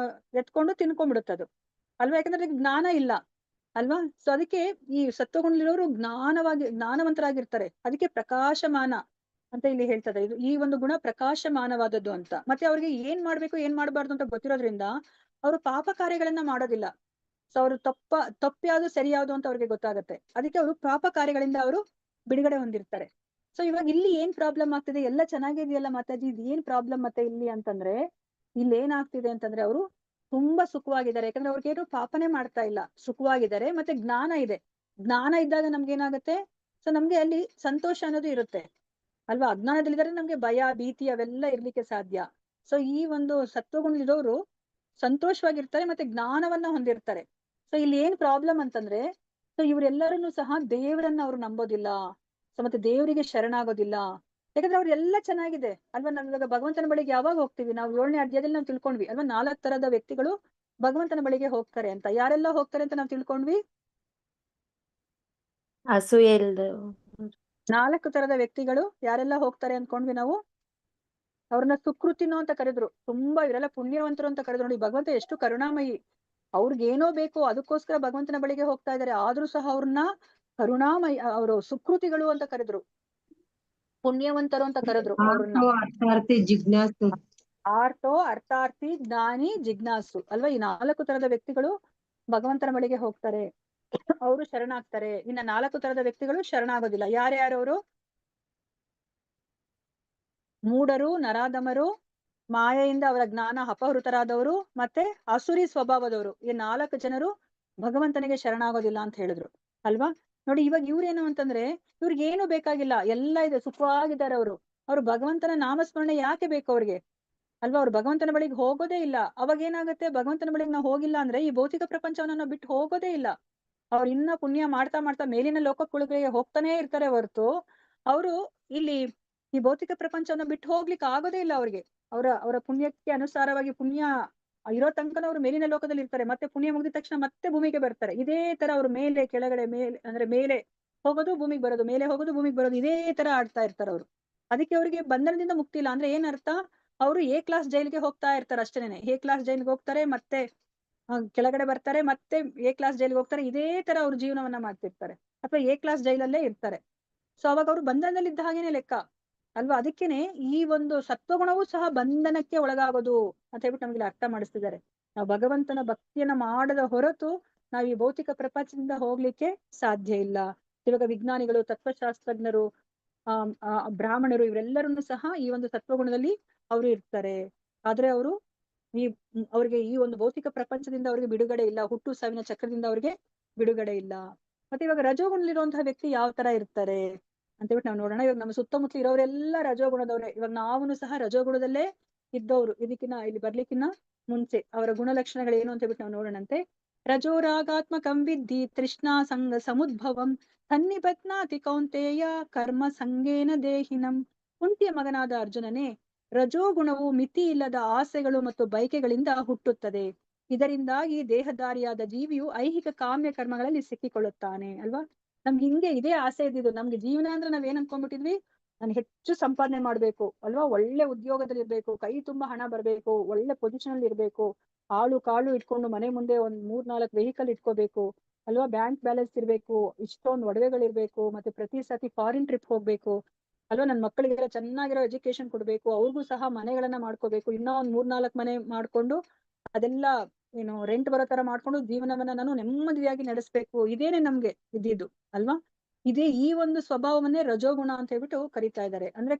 ಎತ್ಕೊಂಡು ತಿನ್ಕೊಂಡ್ಬಿಡುತ್ತೆ ಅದು ಅಲ್ವಾ? ಯಾಕಂದ್ರೆ ಅದಕ್ಕೆ ಜ್ಞಾನ ಇಲ್ಲ ಅಲ್ವಾ? ಸೊ ಅದಕ್ಕೆ ಈ ಸತ್ವಗುಣದಲ್ಲಿರೋರು ಜ್ಞಾನವಂತರಾಗಿರ್ತಾರೆ. ಅದಕ್ಕೆ ಪ್ರಕಾಶಮಾನ ಅಂತ ಇಲ್ಲಿ ಹೇಳ್ತದೆ. ಇದು ಈ ಒಂದು ಗುಣ ಪ್ರಕಾಶಮಾನವಾದದ್ದು ಅಂತ. ಮತ್ತೆ ಅವ್ರಿಗೆ ಏನ್ ಮಾಡ್ಬೇಕು ಏನ್ ಮಾಡ್ಬಾರ್ದು ಅಂತ ಗೊತ್ತಿರೋದ್ರಿಂದ ಅವರು ಪಾಪ ಕಾರ್ಯಗಳನ್ನ ಮಾಡೋದಿಲ್ಲ. ಸೊ ಅವರು ತಪ್ಪು ಯಾವ್ದು ಸರಿ ಯಾವ್ದು ಅಂತ ಅವ್ರಿಗೆ ಗೊತ್ತಾಗತ್ತೆ. ಅದಕ್ಕೆ ಅವರು ಪಾಪ ಕಾರ್ಯಗಳಿಂದ ಅವರು ಬಿಡುಗಡೆ ಹೊಂದಿರ್ತಾರೆ. ಸೊ ಇವಾಗ ಇಲ್ಲಿ ಏನ್ ಪ್ರಾಬ್ಲಮ್ ಆಗ್ತಿದೆ, ಎಲ್ಲ ಚೆನ್ನಾಗಿದೆಯಲ್ಲ ಮಾತಾಜಿ, ಇದು ಏನ್ ಪ್ರಾಬ್ಲಮ್ ಮತ್ತೆ ಇಲ್ಲಿ ಅಂತಂದ್ರೆ, ಇಲ್ಲಿ ಏನಾಗ್ತಿದೆ ಅಂತಂದ್ರೆ ಅವರು ತುಂಬಾ ಸುಖವಾಗಿದ್ದಾರೆ. ಯಾಕಂದ್ರೆ ಅವ್ರಿಗೇನು ಪಾಪನೆ ಮಾಡ್ತಾ ಇಲ್ಲ, ಸುಖವಾಗಿದ್ದಾರೆ. ಮತ್ತೆ ಜ್ಞಾನ ಇದೆ. ಜ್ಞಾನ ಇದ್ದಾಗ ನಮ್ಗೆ ಏನಾಗುತ್ತೆ, ಸೊ ನಮ್ಗೆ ಅಲ್ಲಿ ಸಂತೋಷ ಅನ್ನೋದು ಇರುತ್ತೆ ಅಲ್ವಾ? ಅಜ್ಞಾನದಲ್ಲಿದ್ದಾರೆ ನಮ್ಗೆ ಭಯ ಭೀತಿ ಅವೆಲ್ಲ ಇರ್ಲಿಕ್ಕೆ ಸಾಧ್ಯ. ಸೊ ಈ ಒಂದು ಸತ್ವಗುಣದಲ್ಲಿರೋರು ಸಂತೋಷವಾಗಿರ್ತಾರೆ ಮತ್ತೆ ಜ್ಞಾನವನ್ನ ಹೊಂದಿರ್ತಾರೆ. ಸೊ ಇಲ್ಲಿ ಏನ್ ಪ್ರಾಬ್ಲಮ್ ಅಂತಂದ್ರೆ, ಸೊ ಇವರೆಲ್ಲರನ್ನು ಸಹ ದೇವರನ್ನ ಅವ್ರು ನಂಬೋದಿಲ್ಲ. ಸೊ ಮತ್ತೆ ದೇವರಿಗೆ ಶರಣಾಗೋದಿಲ್ಲ. ಯಾಕಂದ್ರೆ ಅವ್ರೆಲ್ಲ ಚೆನ್ನಾಗಿದೆ ಅಲ್ವಾ? ನಾವ್ ಇವಾಗ ಭಗವಂತನ ಬಳಿಗೆ ಯಾವಾಗ ಹೋಗ್ತೀವಿ? ನಾವು 7ನೇ ಅಧ್ಯಾಯದಲ್ಲಿ ನಾವು ತಿಳ್ಕೊಂಡ್ವಿ ಅಲ್ವಾ? 4 ತರದ ವ್ಯಕ್ತಿಗಳು ಭಗವಂತನ ಬಳಿಗೆ ಹೋಗ್ತಾರೆ ಅಂತ. ಯಾರೆಲ್ಲ ಹೋಗ್ತಾರೆ ಅಂತ ನಾವು ತಿಳ್ಕೊಂಡ್ವಿ? ಅಸೂಯೆ ಇಲ್ದ 4 ತರದ ವ್ಯಕ್ತಿಗಳು ಯಾರೆಲ್ಲ ಹೋಗ್ತಾರೆ ಅನ್ಕೊಂಡ್ವಿ ನಾವು? ಅವ್ರನ್ನ ಸುಕೃತಿನೋ ಅಂತ ಕರೆದ್ರು. ತುಂಬಾ ಇವರೆಲ್ಲ ಪುಣ್ಯವಂತರು ಅಂತ ಕರೆದ್ರು. ನೋಡಿ, ಭಗವಂತ ಎಷ್ಟು ಕರುಣಾಮಯಿ. ಅವ್ರಿಗೇನೋ ಬೇಕು ಅದಕ್ಕೋಸ್ಕರ ಭಗವಂತನ ಬಳಿಗೆ ಹೋಗ್ತಾ ಇದಾರೆ. ಆದ್ರೂ ಸಹ ಅವ್ರನ್ನ ಕರುಣಾಮಯಿ, ಅವರು ಸುಕೃತಿಗಳು ಅಂತ ಕರೆದ್ರು, ಪುಣ್ಯವಂತರು ಅಂತ ಕರೆದ್ರು ಅವ್ರನ್ನ. ಅರ್ಥಾರ್ಥಿ ಜಿಜ್ಞಾಸು. ಆರ್ತೋ ಅರ್ಥಾರ್ಥಿ ಜ್ಞಾನಿ ಜಿಜ್ಞಾಸು ಅಲ್ವಾ? ಈ 4 ತರದ ವ್ಯಕ್ತಿಗಳು ಭಗವಂತನ ಬಳಿಗೆ ಹೋಗ್ತಾರೆ, ಅವರು ಶರಣಾಗ್ತಾರೆ. ಇನ್ನ 4 ತರದ ವ್ಯಕ್ತಿಗಳು ಶರಣಾಗೋದಿಲ್ಲ. ಯಾರ್ಯಾರವರು? ಮೂಢರು, ನರಾಧಮರು, ಮಾಯೆಯಿಂದ ಅವರ ಜ್ಞಾನ ಅಪಹೃತರಾದವರು, ಮತ್ತೆ ಅಸುರಿ ಸ್ವಭಾವದವರು. ಈ 4 ಜನರು ಭಗವಂತನಿಗೆ ಶರಣಾಗೋದಿಲ್ಲ ಅಂತ ಹೇಳಿದ್ರು ಅಲ್ವಾ? ನೋಡಿ, ಇವಾಗ ಇವ್ರೇನು ಅಂತಂದ್ರೆ ಇವ್ರಿಗೆ ಏನು ಬೇಕಾಗಿಲ್ಲ, ಎಲ್ಲ ಇದೆ, ಸುಖವಾಗಿದ್ದಾರೆ ಅವರು. ಅವ್ರು ಭಗವಂತನ ನಾಮಸ್ಮರಣೆ ಯಾಕೆ ಬೇಕು ಅವ್ರಿಗೆ ಅಲ್ವಾ? ಅವ್ರು ಭಗವಂತನ ಬಳಿಗೆ ಹೋಗೋದೇ ಇಲ್ಲ. ಅವಾಗ ಏನಾಗುತ್ತೆ, ಭಗವಂತನ ಬಳಿಗೆ ನಾವು ಹೋಗಿಲ್ಲ ಅಂದ್ರೆ ಈ ಭೌತಿಕ ಪ್ರಪಂಚವನ್ನ ನಾವು ಬಿಟ್ಟು ಹೋಗೋದೇ ಇಲ್ಲ. ಅವ್ರು ಇನ್ನ ಪುಣ್ಯ ಮಾಡ್ತಾ ಮಾಡ್ತಾ ಮೇಲಿನ ಲೋಕಗಳಿಗೆ ಹೋಗ್ತಾನೆ ಇರ್ತಾರೆ ಹೊರತು ಅವರು ಇಲ್ಲಿ ಈ ಭೌತಿಕ ಪ್ರಪಂಚವನ್ನ ಬಿಟ್ಟು ಹೋಗ್ಲಿಕ್ಕೆ ಆಗೋದೇ ಇಲ್ಲ ಅವ್ರಿಗೆ. ಅವರ ಪುಣ್ಯಕ್ಕೆ ಅನುಸಾರವಾಗಿ ಪುಣ್ಯ ಇರೋ ತನಕ ಅವ್ರು ಮೇಲಿನ ಲೋಕದಲ್ಲಿ ಇರ್ತಾರೆ. ಮತ್ತೆ ಪುಣ್ಯ ಮುಗಿದ ತಕ್ಷಣ ಮತ್ತೆ ಭೂಮಿಗೆ ಬರ್ತಾರೆ. ಇದೇ ತರ ಅವ್ರು ಮೇಲೆ ಕೆಳಗಡೆ ಅಂದ್ರೆ ಮೇಲೆ ಹೋಗೋದು ಭೂಮಿಗೆ ಬರೋದು, ಮೇಲೆ ಹೋಗೋದು ಭೂಮಿಗೆ ಬರೋದು, ಇದೇ ತರ ಆಡ್ತಾ ಇರ್ತಾರೆ ಅವರು. ಅದಕ್ಕೆ ಅವರಿಗೆ ಬಂಧನದಿಂದ ಮುಕ್ತಿ ಇಲ್ಲ. ಅಂದ್ರೆ ಏನ್ ಅರ್ಥ, ಅವರು ಎ ಕ್ಲಾಸ್ ಜೈಲಿಗೆ ಹೋಗ್ತಾ ಇರ್ತಾರೆ ಅಷ್ಟೇನೆ. ಎ ಕ್ಲಾಸ್ ಜೈಲಿಗೆ ಹೋಗ್ತಾರೆ, ಮತ್ತೆ ಕೆಳಗಡೆ ಬರ್ತಾರೆ, ಮತ್ತೆ ಎ ಕ್ಲಾಸ್ ಜೈಲಿಗೆ ಹೋಗ್ತಾರೆ. ಇದೇ ತರ ಅವ್ರ ಜೀವನವನ್ನ ಮಾಡ್ತಿರ್ತಾರೆ, ಅಥವಾ ಎ ಕ್ಲಾಸ್ ಜೈಲಲ್ಲೇ ಇರ್ತಾರೆ. ಸೊ ಅವಾಗ ಅವರು ಬಂಧನದಲ್ಲಿ ಇದ್ದ ಹಾಗೇನೆ ಲೆಕ್ಕ ಅಲ್ವಾ? ಅದಕ್ಕೇನೆ ಈ ಒಂದು ಸತ್ವಗುಣವೂ ಸಹ ಬಂಧನಕ್ಕೆ ಒಳಗಾಗೋದು ಅಂತ ಹೇಳ್ಬಿಟ್ಟು ನಮ್ಗೆ ಅರ್ಥ ಮಾಡಿಸ್ತಿದ್ದಾರೆ. ನಾವು ಭಗವಂತನ ಭಕ್ತಿಯನ್ನ ಮಾಡದ ಹೊರತು ನಾವು ಈ ಭೌತಿಕ ಪ್ರಪಂಚದಿಂದ ಹೋಗ್ಲಿಕ್ಕೆ ಸಾಧ್ಯ ಇಲ್ಲ. ಇವಾಗ ವಿಜ್ಞಾನಿಗಳು, ತತ್ವಶಾಸ್ತ್ರಜ್ಞರು, ಬ್ರಾಹ್ಮಣರು, ಇವರೆಲ್ಲರನ್ನು ಸಹ ಈ ಒಂದು ಸತ್ವಗುಣದಲ್ಲಿ ಅವರು ಇರ್ತಾರೆ. ಆದ್ರೆ ಅವರು ಅವ್ರಿಗೆ ಈ ಒಂದು ಭೌತಿಕ ಪ್ರಪಂಚದಿಂದ ಅವ್ರಿಗೆ ಬಿಡುಗಡೆ ಇಲ್ಲ, ಹುಟ್ಟು ಸಾವಿನ ಚಕ್ರದಿಂದ ಅವ್ರಿಗೆ ಬಿಡುಗಡೆ ಇಲ್ಲ. ಮತ್ತೆ ಇವಾಗ ರಜೋಗುಣದಲ್ಲಿರುವಂತಹ ವ್ಯಕ್ತಿ ಯಾವ ತರ ಇರ್ತಾರೆ ಅಂತ ಹೇಳ್ಬಿಟ್ಟು ನಾವು ನೋಡೋಣ. ಇವಾಗ ನಮ್ಮ ಸುತ್ತಮುತ್ತ ಇರೋರೆಲ್ಲ ರಜೋಗುಣದವ್ರೆ. ಇವಾಗ ನಾವುನು ಸಹ ರಜೋಗುಣದಲ್ಲೇ ಇದ್ದವ್ರು. ಇಲ್ಲಿ ಬರ್ಲಿಕ್ಕಿನ್ನ ಮುಂಚೆ ಅವರ ಗುಣಲಕ್ಷಣಗಳು ಏನು ಅಂತ ಹೇಳ್ಬಿಟ್ಟು ನಾವು ನೋಡೋಣಂತೆ. ರಜೋರಾಗಾತ್ಮಕಂ ವಿದ್ಧಿ ತೃಷ್ಣಾ ಸಂಗ ಸಮುದ್ಭವಂ ಸನ್ನಿಬಧ್ನಾತಿ ಕೌಂತೆಯ ಕರ್ಮ ಸಂಗೇನ ದೇಹಿನಂ. ಕುಂತಿಯ ಮಗನಾದ ಅರ್ಜುನನೇ, ರಜೋಗುಣವು ಮಿತಿ ಇಲ್ಲದ ಆಸೆಗಳು ಮತ್ತು ಬಯಕೆಗಳಿಂದ ಹುಟ್ಟುತ್ತದೆ. ಇದರಿಂದಾಗಿ ದೇಹಧಾರಿಯಾದ ಜೀವಿಯು ಐಹಿಕ ಕಾಮ್ಯ ಕರ್ಮಗಳಲ್ಲಿ ಸಿಕ್ಕಿಕೊಳ್ಳುತ್ತಾನೆ ಅಲ್ವಾ? ನಮ್ಗೆ ಹಿಂಗೆ ಇದೇ ಆಸೆ ಇದ್ದಿದ್ದು. ನಮ್ಗೆ ಜೀವನ ಅಂದ್ರೆ ನಾವ್ ಏನ್ ಅನ್ಕೊಂಡ್ಬಿಟ್ಟಿದ್ವಿ, ನಾನು ಹೆಚ್ಚು ಸಂಪಾದನೆ ಮಾಡ್ಬೇಕು ಅಲ್ವಾ, ಒಳ್ಳೆ ಉದ್ಯೋಗದಲ್ಲಿ ಇರ್ಬೇಕು, ಕೈ ತುಂಬಾ ಹಣ ಬರ್ಬೇಕು, ಒಳ್ಳೆ ಪೊಸಿಷನ್ ಅಲ್ಲಿ ಇರ್ಬೇಕು, ಆಳು ಕಾಳು ಇಟ್ಕೊಂಡು ಮನೆ ಮುಂದೆ 3-4 ವೆಹಿಕಲ್ ಇಟ್ಕೋಬೇಕು ಅಲ್ವಾ, ಬ್ಯಾಂಕ್ ಬ್ಯಾಲೆನ್ಸ್ ಇರ್ಬೇಕು, ಇಷ್ಟೊಂದು ಒಡವೆಗಳಿರ್ಬೇಕು, ಮತ್ತೆ ಪ್ರತಿ ಸತಿ ಫಾರಿನ್ ಟ್ರಿಪ್ ಹೋಗ್ಬೇಕು ಅಲ್ವಾ, ನನ್ ಮಕ್ಕಳಿಗೆಲ್ಲ ಚೆನ್ನಾಗಿರೋ ಎಜುಕೇಶನ್ ಕೊಡ್ಬೇಕು, ಅವ್ರಿಗೂ ಸಹ ಮನೆಗಳನ್ನ ಮಾಡ್ಕೋಬೇಕು, ಇನ್ನೂ 3-4 ಮನೆ ಮಾಡ್ಕೊಂಡು ಅದೆಲ್ಲ ಏನು ರೆಂಟ್ ಬರೋ ತರ ಮಾಡ್ಕೊಂಡು ಜೀವನವನ್ನ ನಾನು ನೆಮ್ಮದಿಯಾಗಿ ನಡೆಸ್ಬೇಕು. ಇದೇನೆ ನಮ್ಗೆ ಇದ್ದಿದ್ದು ಅಲ್ವಾ? ಈ ಒಂದು ಸ್ವಭಾವವನ್ನೇ ರಜೋಗುಣ ಅಂತ ಹೇಳ್ಬಿಟ್ಟು ಕರೀತಾ ಇದ್ದಾರೆ. ಅಂದ್ರೆ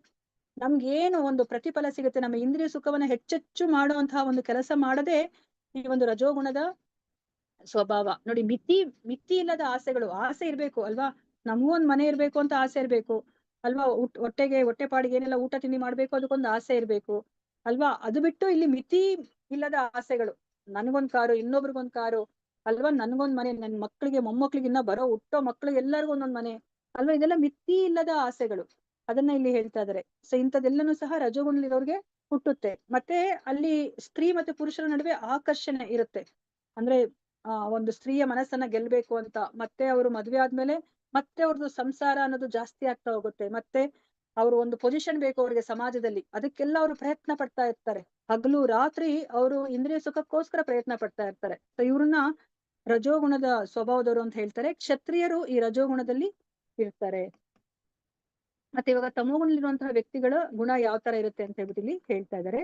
ನಮ್ಗೇನು ಒಂದು ಪ್ರತಿಫಲ ಸಿಗುತ್ತೆ, ನಮ್ಮ ಇಂದ್ರಿಯ ಸುಖವನ್ನ ಹೆಚ್ಚೆಚ್ಚು ಮಾಡುವಂತಹ ಒಂದು ಕೆಲಸ ಮಾಡದೆ ಈ ಒಂದು ರಜೋಗುಣದ ಸ್ವಭಾವ. ನೋಡಿ, ಮಿತಿ ಇಲ್ಲದ ಆಸೆ ಇರ್ಬೇಕು ಅಲ್ವಾ. ನಮಗೂ ಒಂದ್ ಮನೆ ಇರ್ಬೇಕು ಅಂತ ಆಸೆ ಇರ್ಬೇಕು ಅಲ್ವಾ. ಹೊಟ್ಟೆ ಪಾಡಿಗೆ ಏನೆಲ್ಲ ಊಟ ತಿಂಡಿ ಮಾಡ್ಬೇಕು, ಅದಕ್ಕೊಂದು ಆಸೆ ಇರ್ಬೇಕು ಅಲ್ವಾ. ಅದು ಬಿಟ್ಟು ಇಲ್ಲಿ ಮಿತಿ ಇಲ್ಲದ ಆಸೆಗಳು, ನನ್ಗೊಂದ್ ಕಾರು, ಇನ್ನೊಬ್ರಿಗೊಂದ್ ಕಾರು ಅಲ್ವಾ, ನನ್ಗೊಂದ್ ಮನೆ, ನನ್ ಮಕ್ಳಿಗೆ ಮೊಮ್ಮಕ್ಳಿಗೆ ಇನ್ನ ಬರೋ ಹುಟ್ಟೋ ಮಕ್ಳಿಗೆ ಎಲ್ಲರಿಗೂ ಒಂದೊಂದ್ ಮನೆ ಅಲ್ವಾ. ಇದೆಲ್ಲ ಮಿತಿ ಇಲ್ಲದ ಆಸೆಗಳು, ಅದನ್ನ ಇಲ್ಲಿ ಹೇಳ್ತಾ ಇದಾರೆ. ಸೊ ಇಂಥದೆಲ್ಲನೂ ಸಹ ರಜೋಗುಣದಲ್ಲಿರೋರ್ಗೆ ಹುಟ್ಟುತ್ತೆ. ಮತ್ತೆ ಅಲ್ಲಿ ಸ್ತ್ರೀ ಮತ್ತೆ ಪುರುಷರ ನಡುವೆ ಆಕರ್ಷಣೆ ಇರುತ್ತೆ. ಅಂದ್ರೆ ಒಂದು ಸ್ತ್ರೀಯ ಮನಸ್ಸನ್ನ ಗೆಲ್ಬೇಕು ಅಂತ, ಮತ್ತೆ ಅವರು ಮದ್ವೆ ಆದ್ಮೇಲೆ ಮತ್ತೆ ಅವ್ರದ್ದು ಸಂಸಾರ ಅನ್ನೋದು ಜಾಸ್ತಿ ಆಗ್ತಾ ಹೋಗುತ್ತೆ. ಮತ್ತೆ ಅವರು ಒಂದು ಪೊಸಿಷನ್ ಬೇಕು ಅವ್ರಿಗೆ ಸಮಾಜದಲ್ಲಿ, ಅದಕ್ಕೆಲ್ಲ ಅವರು ಪ್ರಯತ್ನ ಪಡ್ತಾ ಇರ್ತಾರೆ. ಹಗಲು ರಾತ್ರಿ ಅವರು ಇಂದ್ರಿಯ ಸುಖಕ್ಕೋಸ್ಕರ ಪ್ರಯತ್ನ ಪಡ್ತಾ ಇರ್ತಾರೆ. ಸೊ ಇವ್ರನ್ನ ರಜೋಗುಣದ ಸ್ವಭಾವದವರು ಅಂತ ಹೇಳ್ತಾರೆ. ಕ್ಷತ್ರಿಯರು ಈ ರಜೋಗುಣದಲ್ಲಿ ಇರ್ತಾರೆ. ಮತ್ತೆ ಇವಾಗ ತಮೋಗುಣದಲ್ಲಿರುವಂತಹ ವ್ಯಕ್ತಿಗಳ ಗುಣ ಯಾವ ತರ ಇರುತ್ತೆ ಅಂತ ಹೇಳ್ಬಿಟ್ಟು ಇಲ್ಲಿ ಹೇಳ್ತಾ ಇದ್ದಾರೆ.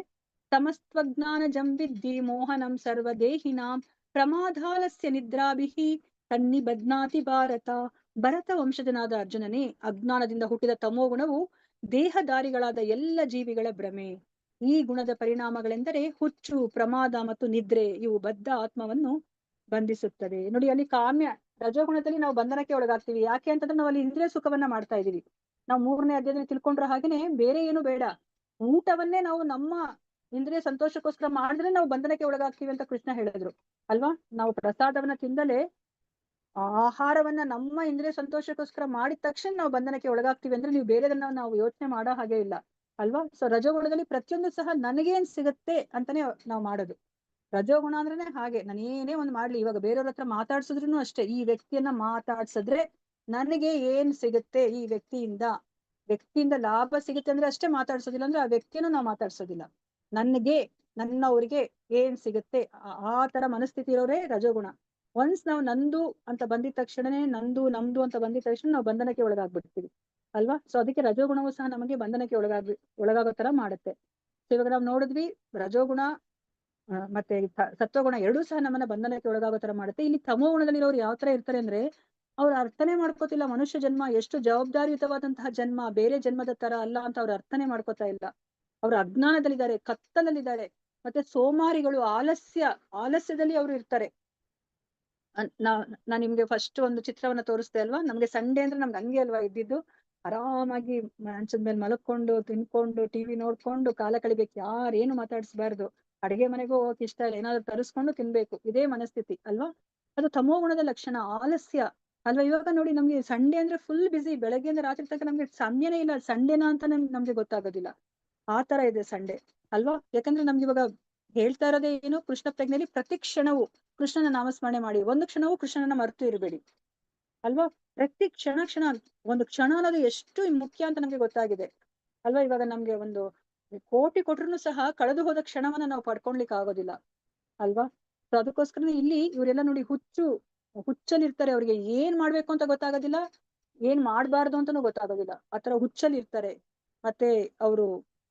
ತಮಸ್ತ್ವಜ್ಞಾನ ಜಂವಿದ್ದಿ ಮೋಹನಂ ಸರ್ವದೇಹಿನಾಂ ಪ್ರಮಾದಾಲಸ್ಯ ನಿದ್ರಾಭಿಹಿ ತನ್ನಿ ಬದ್ನಾತಿ ಭರತ ವಂಶಜನಾದ ಅರ್ಜುನನೇ, ಅಜ್ಞಾನದಿಂದ ಹುಟ್ಟಿದ ತಮೋಗುಣವು ದೇಹದಾರಿಗಳಾದ ಎಲ್ಲ ಜೀವಿಗಳ ಭ್ರಮೆ. ಈ ಗುಣದ ಪರಿಣಾಮಗಳೆಂದರೆ ಹುಚ್ಚು, ಪ್ರಮಾದ ಮತ್ತು ನಿದ್ರೆ. ಇವು ಬದ್ಧ ಆತ್ಮವನ್ನು ಬಂಧಿಸುತ್ತದೆ. ನೋಡಿ, ಅಲ್ಲಿ ರಜೋಗುಣದಲ್ಲಿ ನಾವು ಬಂಧನಕ್ಕೆ ಒಳಗಾಗ್ತೀವಿ. ಯಾಕೆ ಅಂತಂದ್ರೆ ನಾವು ಅಲ್ಲಿ ಇಂದ್ರಿಯ ಸುಖವನ್ನ ಮಾಡ್ತಾ ಇದೀವಿ. ನಾವು 3ನೇ ಅಧ್ಯಾಯದಲ್ಲಿ ತಿಳ್ಕೊಂಡ್ರ ಹಾಗೇನೆ ಬೇರೆ ಏನು ಬೇಡ, ಊಟವನ್ನೇ ನಾವು ನಮ್ಮ ಇಂದ್ರಿಯ ಸಂತೋಷಕ್ಕೋಸ್ಕರ ಮಾಡಿದ್ರೆ ನಾವು ಬಂಧನಕ್ಕೆ ಒಳಗಾಗ್ತೀವಿ ಅಂತ ಕೃಷ್ಣ ಹೇಳಿದ್ರು ಅಲ್ವಾ. ನಾವು ಪ್ರಸಾದವನ್ನ ತಿಂದಲೇ ಆಹಾರವನ್ನ ನಮ್ಮ ಇಂದ್ರಿಯ ಸಂತೋಷಕ್ಕೋಸ್ಕರ ಮಾಡಿದ ತಕ್ಷಣ ನಾವು ಬಂಧನಕ್ಕೆ ಒಳಗಾಗ್ತೀವಿ. ಅಂದ್ರೆ ನೀವು ಬೇರೆದನ್ನ ನಾವು ಯೋಚನೆ ಮಾಡೋ ಹಾಗೆ ಇಲ್ಲ ಅಲ್ವಾ. ಸೊ ರಜೋಗುಣದಲ್ಲಿ ಪ್ರತಿಯೊಂದು ಸಹ ನನಗೇನ್ ಸಿಗುತ್ತೆ ಅಂತಾನೆ ನಾವು ಮಾಡೋದು. ರಜೋಗುಣ ಅಂದ್ರೇನೆ ಹಾಗೆ. ನಾನು ಏನೇ ಒಂದ್ ಮಾಡ್ಲಿ, ಇವಾಗ ಬೇರೆಯವ್ರ ಹತ್ರ ಮಾತಾಡ್ಸಿದ್ರು ಅಷ್ಟೇ, ಈ ವ್ಯಕ್ತಿಯನ್ನ ಮಾತಾಡ್ಸಿದ್ರೆ ನನಗೆ ಏನ್ ಸಿಗುತ್ತೆ, ಈ ವ್ಯಕ್ತಿಯಿಂದ ಲಾಭ ಸಿಗುತ್ತೆ ಅಂದ್ರೆ ಅಷ್ಟೇ ಮಾತಾಡ್ಸೋದಿಲ್ಲ, ಅಂದ್ರೆ ಆ ವ್ಯಕ್ತಿಯನ್ನು ನಾವು ಮಾತಾಡ್ಸೋದಿಲ್ಲ. ನನ್ನವ್ರಿಗೆ ಏನ್ ಸಿಗುತ್ತೆ ಆ ತರ ಮನಸ್ಥಿತಿ ಇರೋರೇ ರಜೋಗುಣ. ಒನ್ಸ್ ನಾವು ನಂದು ಅಂತ ಬಂದಿದ ತಕ್ಷಣನೇ, ನಮ್ದು ಅಂತ ಬಂದಿದ ತಕ್ಷಣ ನಾವು ಬಂಧನಕ್ಕೆ ಒಳಗಾಗ್ಬಿಡ್ತೀವಿ ಅಲ್ವಾ. ಸೊ ಅದಕ್ಕೆ ರಜೋಗುಣವು ಸಹ ನಮಗೆ ಬಂಧನಕ್ಕೆ ಒಳಗಾಗೋ ತರ ಮಾಡುತ್ತೆ. ಸೊ ಇವಾಗ ನಾವು ನೋಡಿದ್ವಿ, ರಜೋಗುಣ ಮತ್ತೆ ಸತ್ವಗುಣ ಎರಡೂ ಸಹ ನಮ್ಮನ್ನ ಬಂಧನಕ್ಕೆ ಒಳಗಾಗೋ ತರ ಮಾಡುತ್ತೆ. ಇಲ್ಲಿ ತಮೋ ಗುಣದಲ್ಲಿರೋರು ಯಾವ ತರ ಇರ್ತಾರೆ ಅಂದ್ರೆ, ಅವ್ರು ಅರ್ಥನೇ ಮಾಡ್ಕೋತಿಲ್ಲ ಮನುಷ್ಯ ಜನ್ಮ ಎಷ್ಟು ಜವಾಬ್ದಾರಿಯುತವಾದಂತಹ ಜನ್ಮ, ಬೇರೆ ಜನ್ಮದ ತರ ಅಲ್ಲ ಅಂತ ಅವ್ರು ಅರ್ಥನೇ ಮಾಡ್ಕೋತಾ ಇಲ್ಲ. ಅವ್ರು ಅಜ್ಞಾನದಲ್ಲಿದ್ದಾರೆ, ಕತ್ತಲಲ್ಲಿದ್ದಾರೆ. ಮತ್ತೆ ಸೋಮಾರಿಗಳು, ಆಲಸ್ಯದಲ್ಲಿ ಅವರು ಇರ್ತಾರೆ. ನಾನ್ ನಿಮ್ಗೆ ಫಸ್ಟ್ ಒಂದು ಚಿತ್ರವನ್ನ ತೋರಿಸ್ದೆ ಅಲ್ವಾ. ನಮ್ಗೆ ಸಂಡೇ ಅಂದ್ರೆ ನಮ್ಗೆ ಹಂಗೆ ಅಲ್ವಾ ಇದ್ದಿದ್ದು, ಆರಾಮಾಗಿ ಮಂಚದ ಮೇಲೆ ಮಲಕೊಂಡು ತಿನ್ಕೊಂಡು ಟಿವಿ ನೋಡ್ಕೊಂಡು ಕಾಲ ಕಳಿಬೇಕು. ಯಾರೇನು ಮಾತಾಡಿಸ್ಬಾರ್ದು, ಅಡಿಗೆ ಮನೆಗೂ ಹೋಗಕ್ ಇಷ್ಟ ಇಲ್ಲ, ಏನಾದ್ರು ತರಿಸ್ಕೊಂಡು ತಿನ್ಬೇಕು, ಇದೇ ಮನಸ್ಥಿತಿ ಅಲ್ವಾ. ಅದು ತಮೋ ಗುಣದ ಲಕ್ಷಣ, ಆಲಸ್ಯ ಅಲ್ವಾ. ಇವಾಗ ನೋಡಿ, ನಮ್ಗೆ ಸಂಡೇ ಅಂದ್ರೆ ಫುಲ್ ಬಿಸಿ, ಬೆಳಗ್ಗೆಯಿಂದ ರಾತ್ರಿ ತನಕ ನಮ್ಗೆ ಸಮಯನೇ ಇಲ್ಲ, ಸಂಡೇನಾ ಅಂತ ನಮ್ಗೆ ಗೊತ್ತಾಗೋದಿಲ್ಲ. ಆ ತರ ಇದೆ ಸಂಡೇ ಅಲ್ವಾ. ಯಾಕಂದ್ರೆ ನಮ್ಗೆ ಇವಾಗ ಹೇಳ್ತಾ ಇರೋದೇ ಏನು, ಕೃಷ್ಣ ಪ್ರಜ್ಞೆಯಲ್ಲಿ ಪ್ರತಿ ಕ್ಷಣವು ಕೃಷ್ಣನ ನಾಮಸ್ಮರಣೆ ಮಾಡಿ, ಒಂದು ಕ್ಷಣವೂ ಕೃಷ್ಣನ ಮರೆತು ಇರಬೇಡಿ ಅಲ್ವಾ. ಪ್ರತಿ ಕ್ಷಣ ಒಂದು ಕ್ಷಣ ಅನ್ನೋದು ಎಷ್ಟು ಮುಖ್ಯ ಅಂತ ನಮ್ಗೆ ಗೊತ್ತಾಗಿದೆ ಅಲ್ವಾ. ಇವಾಗ ನಮ್ಗೆ ಒಂದು ಕೋಟಿ ಕೊಟ್ರು ಸಹ ಕಳೆದು ಹೋದ ಕ್ಷಣವನ್ನ ನಾವು ಪಡ್ಕೊಳ್ಲಿಕ್ಕೆ ಆಗೋದಿಲ್ಲ ಅಲ್ವಾ. ಸೊ ಅದಕ್ಕೋಸ್ಕರ ಇಲ್ಲಿ ಇವರೆಲ್ಲ ನೋಡಿ ಹುಚ್ಚಲ್ಲಿ ಇರ್ತಾರೆ. ಅವ್ರಿಗೆ ಏನ್ ಮಾಡ್ಬೇಕು ಅಂತ ಗೊತ್ತಾಗೋದಿಲ್ಲ, ಏನ್ ಮಾಡ್ಬಾರ್ದು ಅಂತಾನೂ ಗೊತ್ತಾಗೋದಿಲ್ಲ, ಆತರ ಹುಚ್ಚಲ್ಲಿ ಇರ್ತಾರೆ. ಮತ್ತೆ ಅವರು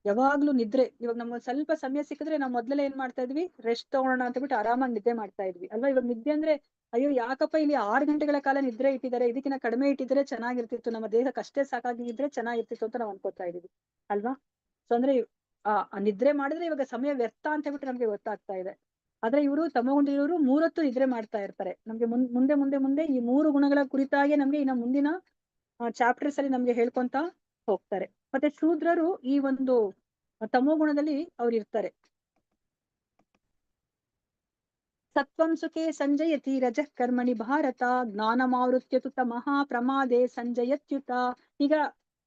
ಯಾವಾಗ್ಲೂ ನಿದ್ರೆ. ಇವಾಗ ನಮ್ಗೆ ಸ್ವಲ್ಪ ಸಮಯ ಸಿಕ್ಕಿದ್ರೆ ನಾವು ಮೊದ್ಲೆಲ್ಲ ಏನ್ ಮಾಡ್ತಾ ಇದ್ವಿ, ರೆಸ್ಟ್ ತಗೊಳ್ಳೋಣ ಅಂತ ಬಿಟ್ಟು ಆರಾಮಾಗಿ ನಿದ್ದೆ ಮಾಡ್ತಾ ಇದ್ವಿ ಅಲ್ವಾ. ಇವಾಗ ನಿದ್ದೆ ಅಂದ್ರೆ ಅಯ್ಯೋ ಯಾಕಪ್ಪ ಇಲ್ಲಿ 6 ಗಂಟೆಗಳ ಕಾಲ ನಿದ್ರೆ ಇಟ್ಟಿದ್ದಾರೆ, ಇದಕ್ಕಿಂತ ಕಡಿಮೆ ಇಟ್ಟಿದ್ರೆ ಚೆನ್ನಾಗಿರ್ತಿತ್ತು, ನಮ್ಮ ದೇಹಕ್ಕೆ ಅಷ್ಟೇ ಸಾಕಾಗಿದ್ರೆ ಚೆನ್ನಾಗಿರ್ತಿತ್ತು ಅಂತ ನಾವು ಅನ್ಕೋತಾ ಇದೀವಿ ಅಲ್ವಾ. ಸೊ ಅಂದ್ರೆ ಆ ನಿದ್ರೆ ಮಾಡಿದ್ರೆ ಇವಾಗ ಸಮಯ ವ್ಯರ್ಥ ಅಂತ ಹೇಳ್ಬಿಟ್ಟು ನಮ್ಗೆ ಗೊತ್ತಾಗ್ತಾ ಇದೆ. ಆದ್ರೆ ಇವರು ತಮೋಗುಣದಲ್ಲಿರೋರು 3 ಹೊತ್ತು ನಿದ್ರೆ ಮಾಡ್ತಾ ಇರ್ತಾರೆ. ನಮ್ಗೆ ಮುಂದೆ ಈ 3 ಗುಣಗಳ ಕುರಿತಾಗಿ ನಮ್ಗೆ ಇನ್ನ ಮುಂದಿನ ಚಾಪ್ಟರ್ಸ್ ಅಲ್ಲಿ ನಮ್ಗೆ ಹೇಳ್ಕೊಂತ ಹೋಗ್ತಾರೆ. ಮತ್ತೆ ಶೂದ್ರರು ಈ ಒಂದು ತಮೋಗುಣದಲ್ಲಿ ಅವ್ರು ಇರ್ತಾರೆ. ಸತ್ವಂ ಸುಖೇ ಸಂಜಯತಿ ರಜಃ ಕರ್ಮಣಿ ಭಾರತ ಜ್ಞಾನಮಾವೃತ್ಯತು ತಮಃ ಪ್ರಮಾದೆ ಸಂಜಯತ್ಯುತ. ಈಗ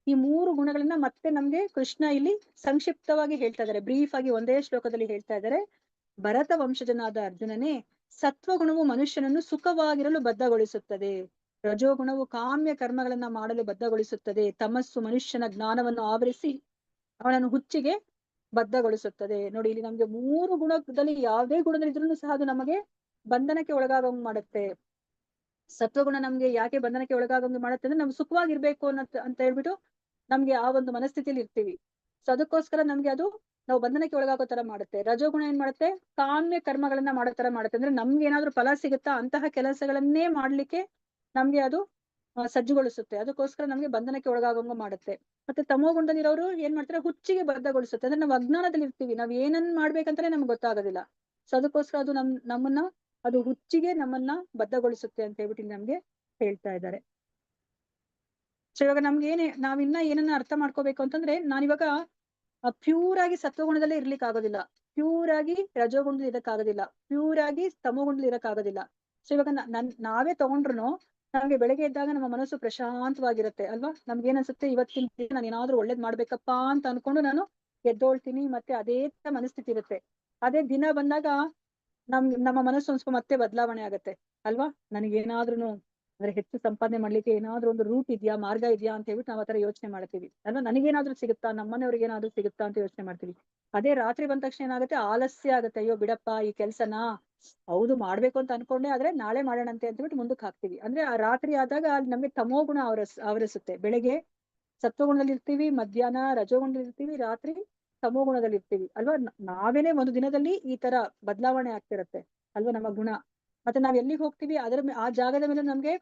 ಈ 3 ಗುಣಗಳನ್ನ ಮತ್ತೆ ನಮ್ಗೆ ಕೃಷ್ಣ ಇಲ್ಲಿ ಸಂಕ್ಷಿಪ್ತವಾಗಿ ಹೇಳ್ತಾ ಇದ್ದಾರೆ, ಬ್ರೀಫ್ ಆಗಿ ಒಂದೇ ಶ್ಲೋಕದಲ್ಲಿ ಹೇಳ್ತಾ ಇದ್ದಾರೆ. ಭರತ ವಂಶಜನಾದ ಅರ್ಜುನನೇ, ಸತ್ವಗುಣವು ಮನುಷ್ಯನನ್ನು ಸುಖವಾಗಿರಲು ಬದ್ಧಗೊಳಿಸುತ್ತದೆ, ರಜೋಗುಣವು ಕಾಮ್ಯ ಕರ್ಮಗಳನ್ನ ಮಾಡಲು ಬದ್ಧಗೊಳಿಸುತ್ತದೆ, ತಮಸ್ಸು ಮನುಷ್ಯನ ಜ್ಞಾನವನ್ನು ಆವರಿಸಿ ಅವನನ್ನು ಹುಚ್ಚಿಗೆ ಬದ್ಧಗೊಳಿಸುತ್ತದೆ. ನೋಡಿ, ಇಲ್ಲಿ ನಮ್ಗೆ 3 ಗುಣದಲ್ಲಿ ಯಾವುದೇ ಗುಣದಲ್ಲಿ ಇದ್ರೂ ಸಹ ಅದು ನಮಗೆ ಬಂಧನಕ್ಕೆ ಒಳಗಾಗಂಗ್ ಮಾಡುತ್ತೆ. ಸತ್ವಗುಣ ನಮ್ಗೆ ಯಾಕೆ ಬಂಧನಕ್ಕೆ ಒಳಗಾಗಂಗ್ ಮಾಡುತ್ತೆ ಅಂದ್ರೆ, ನಾವು ಸುಖವಾಗಿರ್ಬೇಕು ಅಂತ ಹೇಳ್ಬಿಟ್ಟು ನಮ್ಗೆ ಆ ಒಂದು ಮನಸ್ಥಿತಿಯಲ್ಲಿ ಇರ್ತೀವಿ. ಸೊ ಅದಕ್ಕೋಸ್ಕರ ನಮ್ಗೆ ಅದು ನಾವು ಬಂಧನಕ್ಕೆ ಒಳಗಾಗೋ ತರ ಮಾಡುತ್ತೆ. ರಜೋಗುಣ ಏನ್ ಮಾಡುತ್ತೆ, ಕಾಮ್ಯ ಕರ್ಮಗಳನ್ನ ಮಾಡೋ ತರ ಮಾಡುತ್ತೆ. ಅಂದ್ರೆ ನಮ್ಗೆ ಏನಾದ್ರು ಫಲ ಸಿಗುತ್ತಾ ಅಂತಹ ಕೆಲಸಗಳನ್ನೇ ಮಾಡ್ಲಿಕ್ಕೆ ನಮ್ಗೆ ಅದು ಸಜ್ಜುಗೊಳಿಸುತ್ತೆ. ಅದಕ್ಕೋಸ್ಕರ ನಮ್ಗೆ ಬಂಧನಕ್ಕೆ ಒಳಗಾಗಂಗ ಮಾಡುತ್ತೆ. ಮತ್ತೆ ತಮೋಗುಣದಲ್ಲಿರೋರು ಏನ್ ಮಾಡ್ತಾರೆ, ಹುಚ್ಚಿಗೆ ಬದ್ಧಗೊಳಿಸುತ್ತೆ. ಅಂದ್ರೆ ನಾವು ಅಜ್ಞಾನದಲ್ಲಿ ಇರ್ತೀವಿ, ನಾವ್ ಏನನ್ನ ಮಾಡ್ಬೇಕಂತಾನೆ ನಮ್ಗೆ ಗೊತ್ತಾಗೋದಿಲ್ಲ. ಸೊ ಅದಕ್ಕೋಸ್ಕರ ಅದು ನಮ್ಮನ್ನ ಅದು ಹುಚ್ಚಿಗೆ ನಮ್ಮನ್ನ ಬದ್ಧಗೊಳಿಸುತ್ತೆ ಅಂತ ಹೇಳ್ಬಿಟ್ಟು ಇಲ್ಲಿ ನಮ್ಗೆ ಹೇಳ್ತಾ ಇದ್ದಾರೆ. ಸೊ ಇವಾಗ ನಮ್ಗೆ ನಾವಿನ್ನ ಏನನ್ನ ಅರ್ಥ ಮಾಡ್ಕೋಬೇಕು ಅಂತಂದ್ರೆ, ನಾನಿವಾಗ ಪ್ಯೂರ್ ಆಗಿ ಸತ್ವಗುಣದಲ್ಲೇ ಇರ್ಲಿಕ್ಕೆ ಆಗೋದಿಲ್ಲ, ಪ್ಯೂರ್ ಆಗಿ ರಜೋಗುಣದಲ್ಲಿ ಇರಕ್ಕಾಗೋದಿಲ್ಲ, ಪ್ಯೂರ್ ಆಗಿ ತಮೋಗುಣದಲ್ಲಿ ಇರಕ್ಕಾಗೋದಿಲ್ಲ. ಸೊ ಇವಾಗ ನಾವೇ ತಗೊಂಡ್ರು ನಮ್ಗೆ ಬೆಳಗ್ಗೆ ಎದ್ದಾಗ ನಮ್ಮ ಮನಸ್ಸು ಪ್ರಶಾಂತವಾಗಿರುತ್ತೆ ಅಲ್ವಾ. ನಮ್ಗೆ ಏನ್ ಅನ್ಸುತ್ತೆ, ಇವತ್ತಿನ ದಿನ ನಾನು ಏನಾದ್ರೂ ಒಳ್ಳೇದ್ ಮಾಡ್ಬೇಕಪ್ಪಾ ಅಂತ ಅನ್ಕೊಂಡು ನಾನು ಎದ್ದೋಳ್ತೀನಿ, ಮತ್ತೆ ಅದೇ ತರ ಮನಸ್ಥಿತಿ ಇರುತ್ತೆ. ಅದೇ ದಿನ ಬಂದಾಗ ನಮ್ಮ ಮನಸ್ಸು ಒಂದ್ ಸ್ವಲ್ಪ ಮತ್ತೆ ಬದಲಾವಣೆ ಆಗತ್ತೆ ಅಲ್ವಾ. ನನಗೇನಾದ್ರೂ ಅಂದ್ರೆ ಹೆಚ್ಚು ಸಂಪಾದನೆ ಮಾಡ್ಲಿಕ್ಕೆ ಏನಾದ್ರೂ ಒಂದು ರೂಟ್ ಇದೆಯಾ, ಮಾರ್ಗ ಇದೆಯಾ ಅಂತ ಹೇಳ್ಬಿಟ್ಟು ನಾವ್ ಆತರ ಯೋಚನೆ ಮಾಡ್ತೀವಿ ಅಲ್ವಾ. ನನಗೇನಾದ್ರೂ ಸಿಗುತ್ತಾ, ನಮ್ಮನೆಯವ್ರಿಗೆ ಏನಾದ್ರೂ ಸಿಗುತ್ತಾ ಅಂತ ಯೋಚನೆ ಮಾಡ್ತೀವಿ. ಅದೇ ರಾತ್ರಿ ಬಂದ ತಕ್ಷಣ ಏನಾಗುತ್ತೆ, ಆಲಸ್ಯ ಆಗತ್ತೆ. ಅಯ್ಯೋ ಬಿಡಪ್ಪ ಈ ಕೆಲ್ಸನ, ಹೌದು ಮಾಡ್ಬೇಕು ಅಂತ ಅನ್ಕೊಂಡೆ, ಆದ್ರೆ ನಾಳೆ ಮಾಡೋಣಂತೆ ಅಂತ ಹೇಳ್ಬಿಟ್ಟು ಮುಂದಕ್ಕೆ ಹಾಕ್ತಿವಿ. ಅಂದ್ರೆ ಆ ರಾತ್ರಿ ಆದಾಗ ಅಲ್ಲಿ ನಮ್ಗೆ ತಮೋಗುಣ ಆವರಿಸುತ್ತೆ. ಬೆಳಗ್ಗೆ ಸತ್ವಗುಣದಲ್ಲಿ ಇರ್ತೀವಿ, ಮಧ್ಯಾಹ್ನ ರಜೋಗುಣದಲ್ಲಿ ಇರ್ತೀವಿ, ರಾತ್ರಿ ತಮೋಗುಣದಲ್ಲಿ ಇರ್ತೀವಿ ಅಲ್ವಾ. ನಾವೇನೆ ಒಂದು ದಿನದಲ್ಲಿ ಈ ತರ ಬದಲಾವಣೆ ಆಗ್ತಿರತ್ತೆ ಅಲ್ವಾ ನಮ್ಮ ಗುಣ. ಮತ್ತೆ ನಾವ್ ಎಲ್ಲಿಗೆ ಹೋಗ್ತೀವಿ ಆ ಜಾಗದ ಮೇಲೆ ನಮ್ಗೆ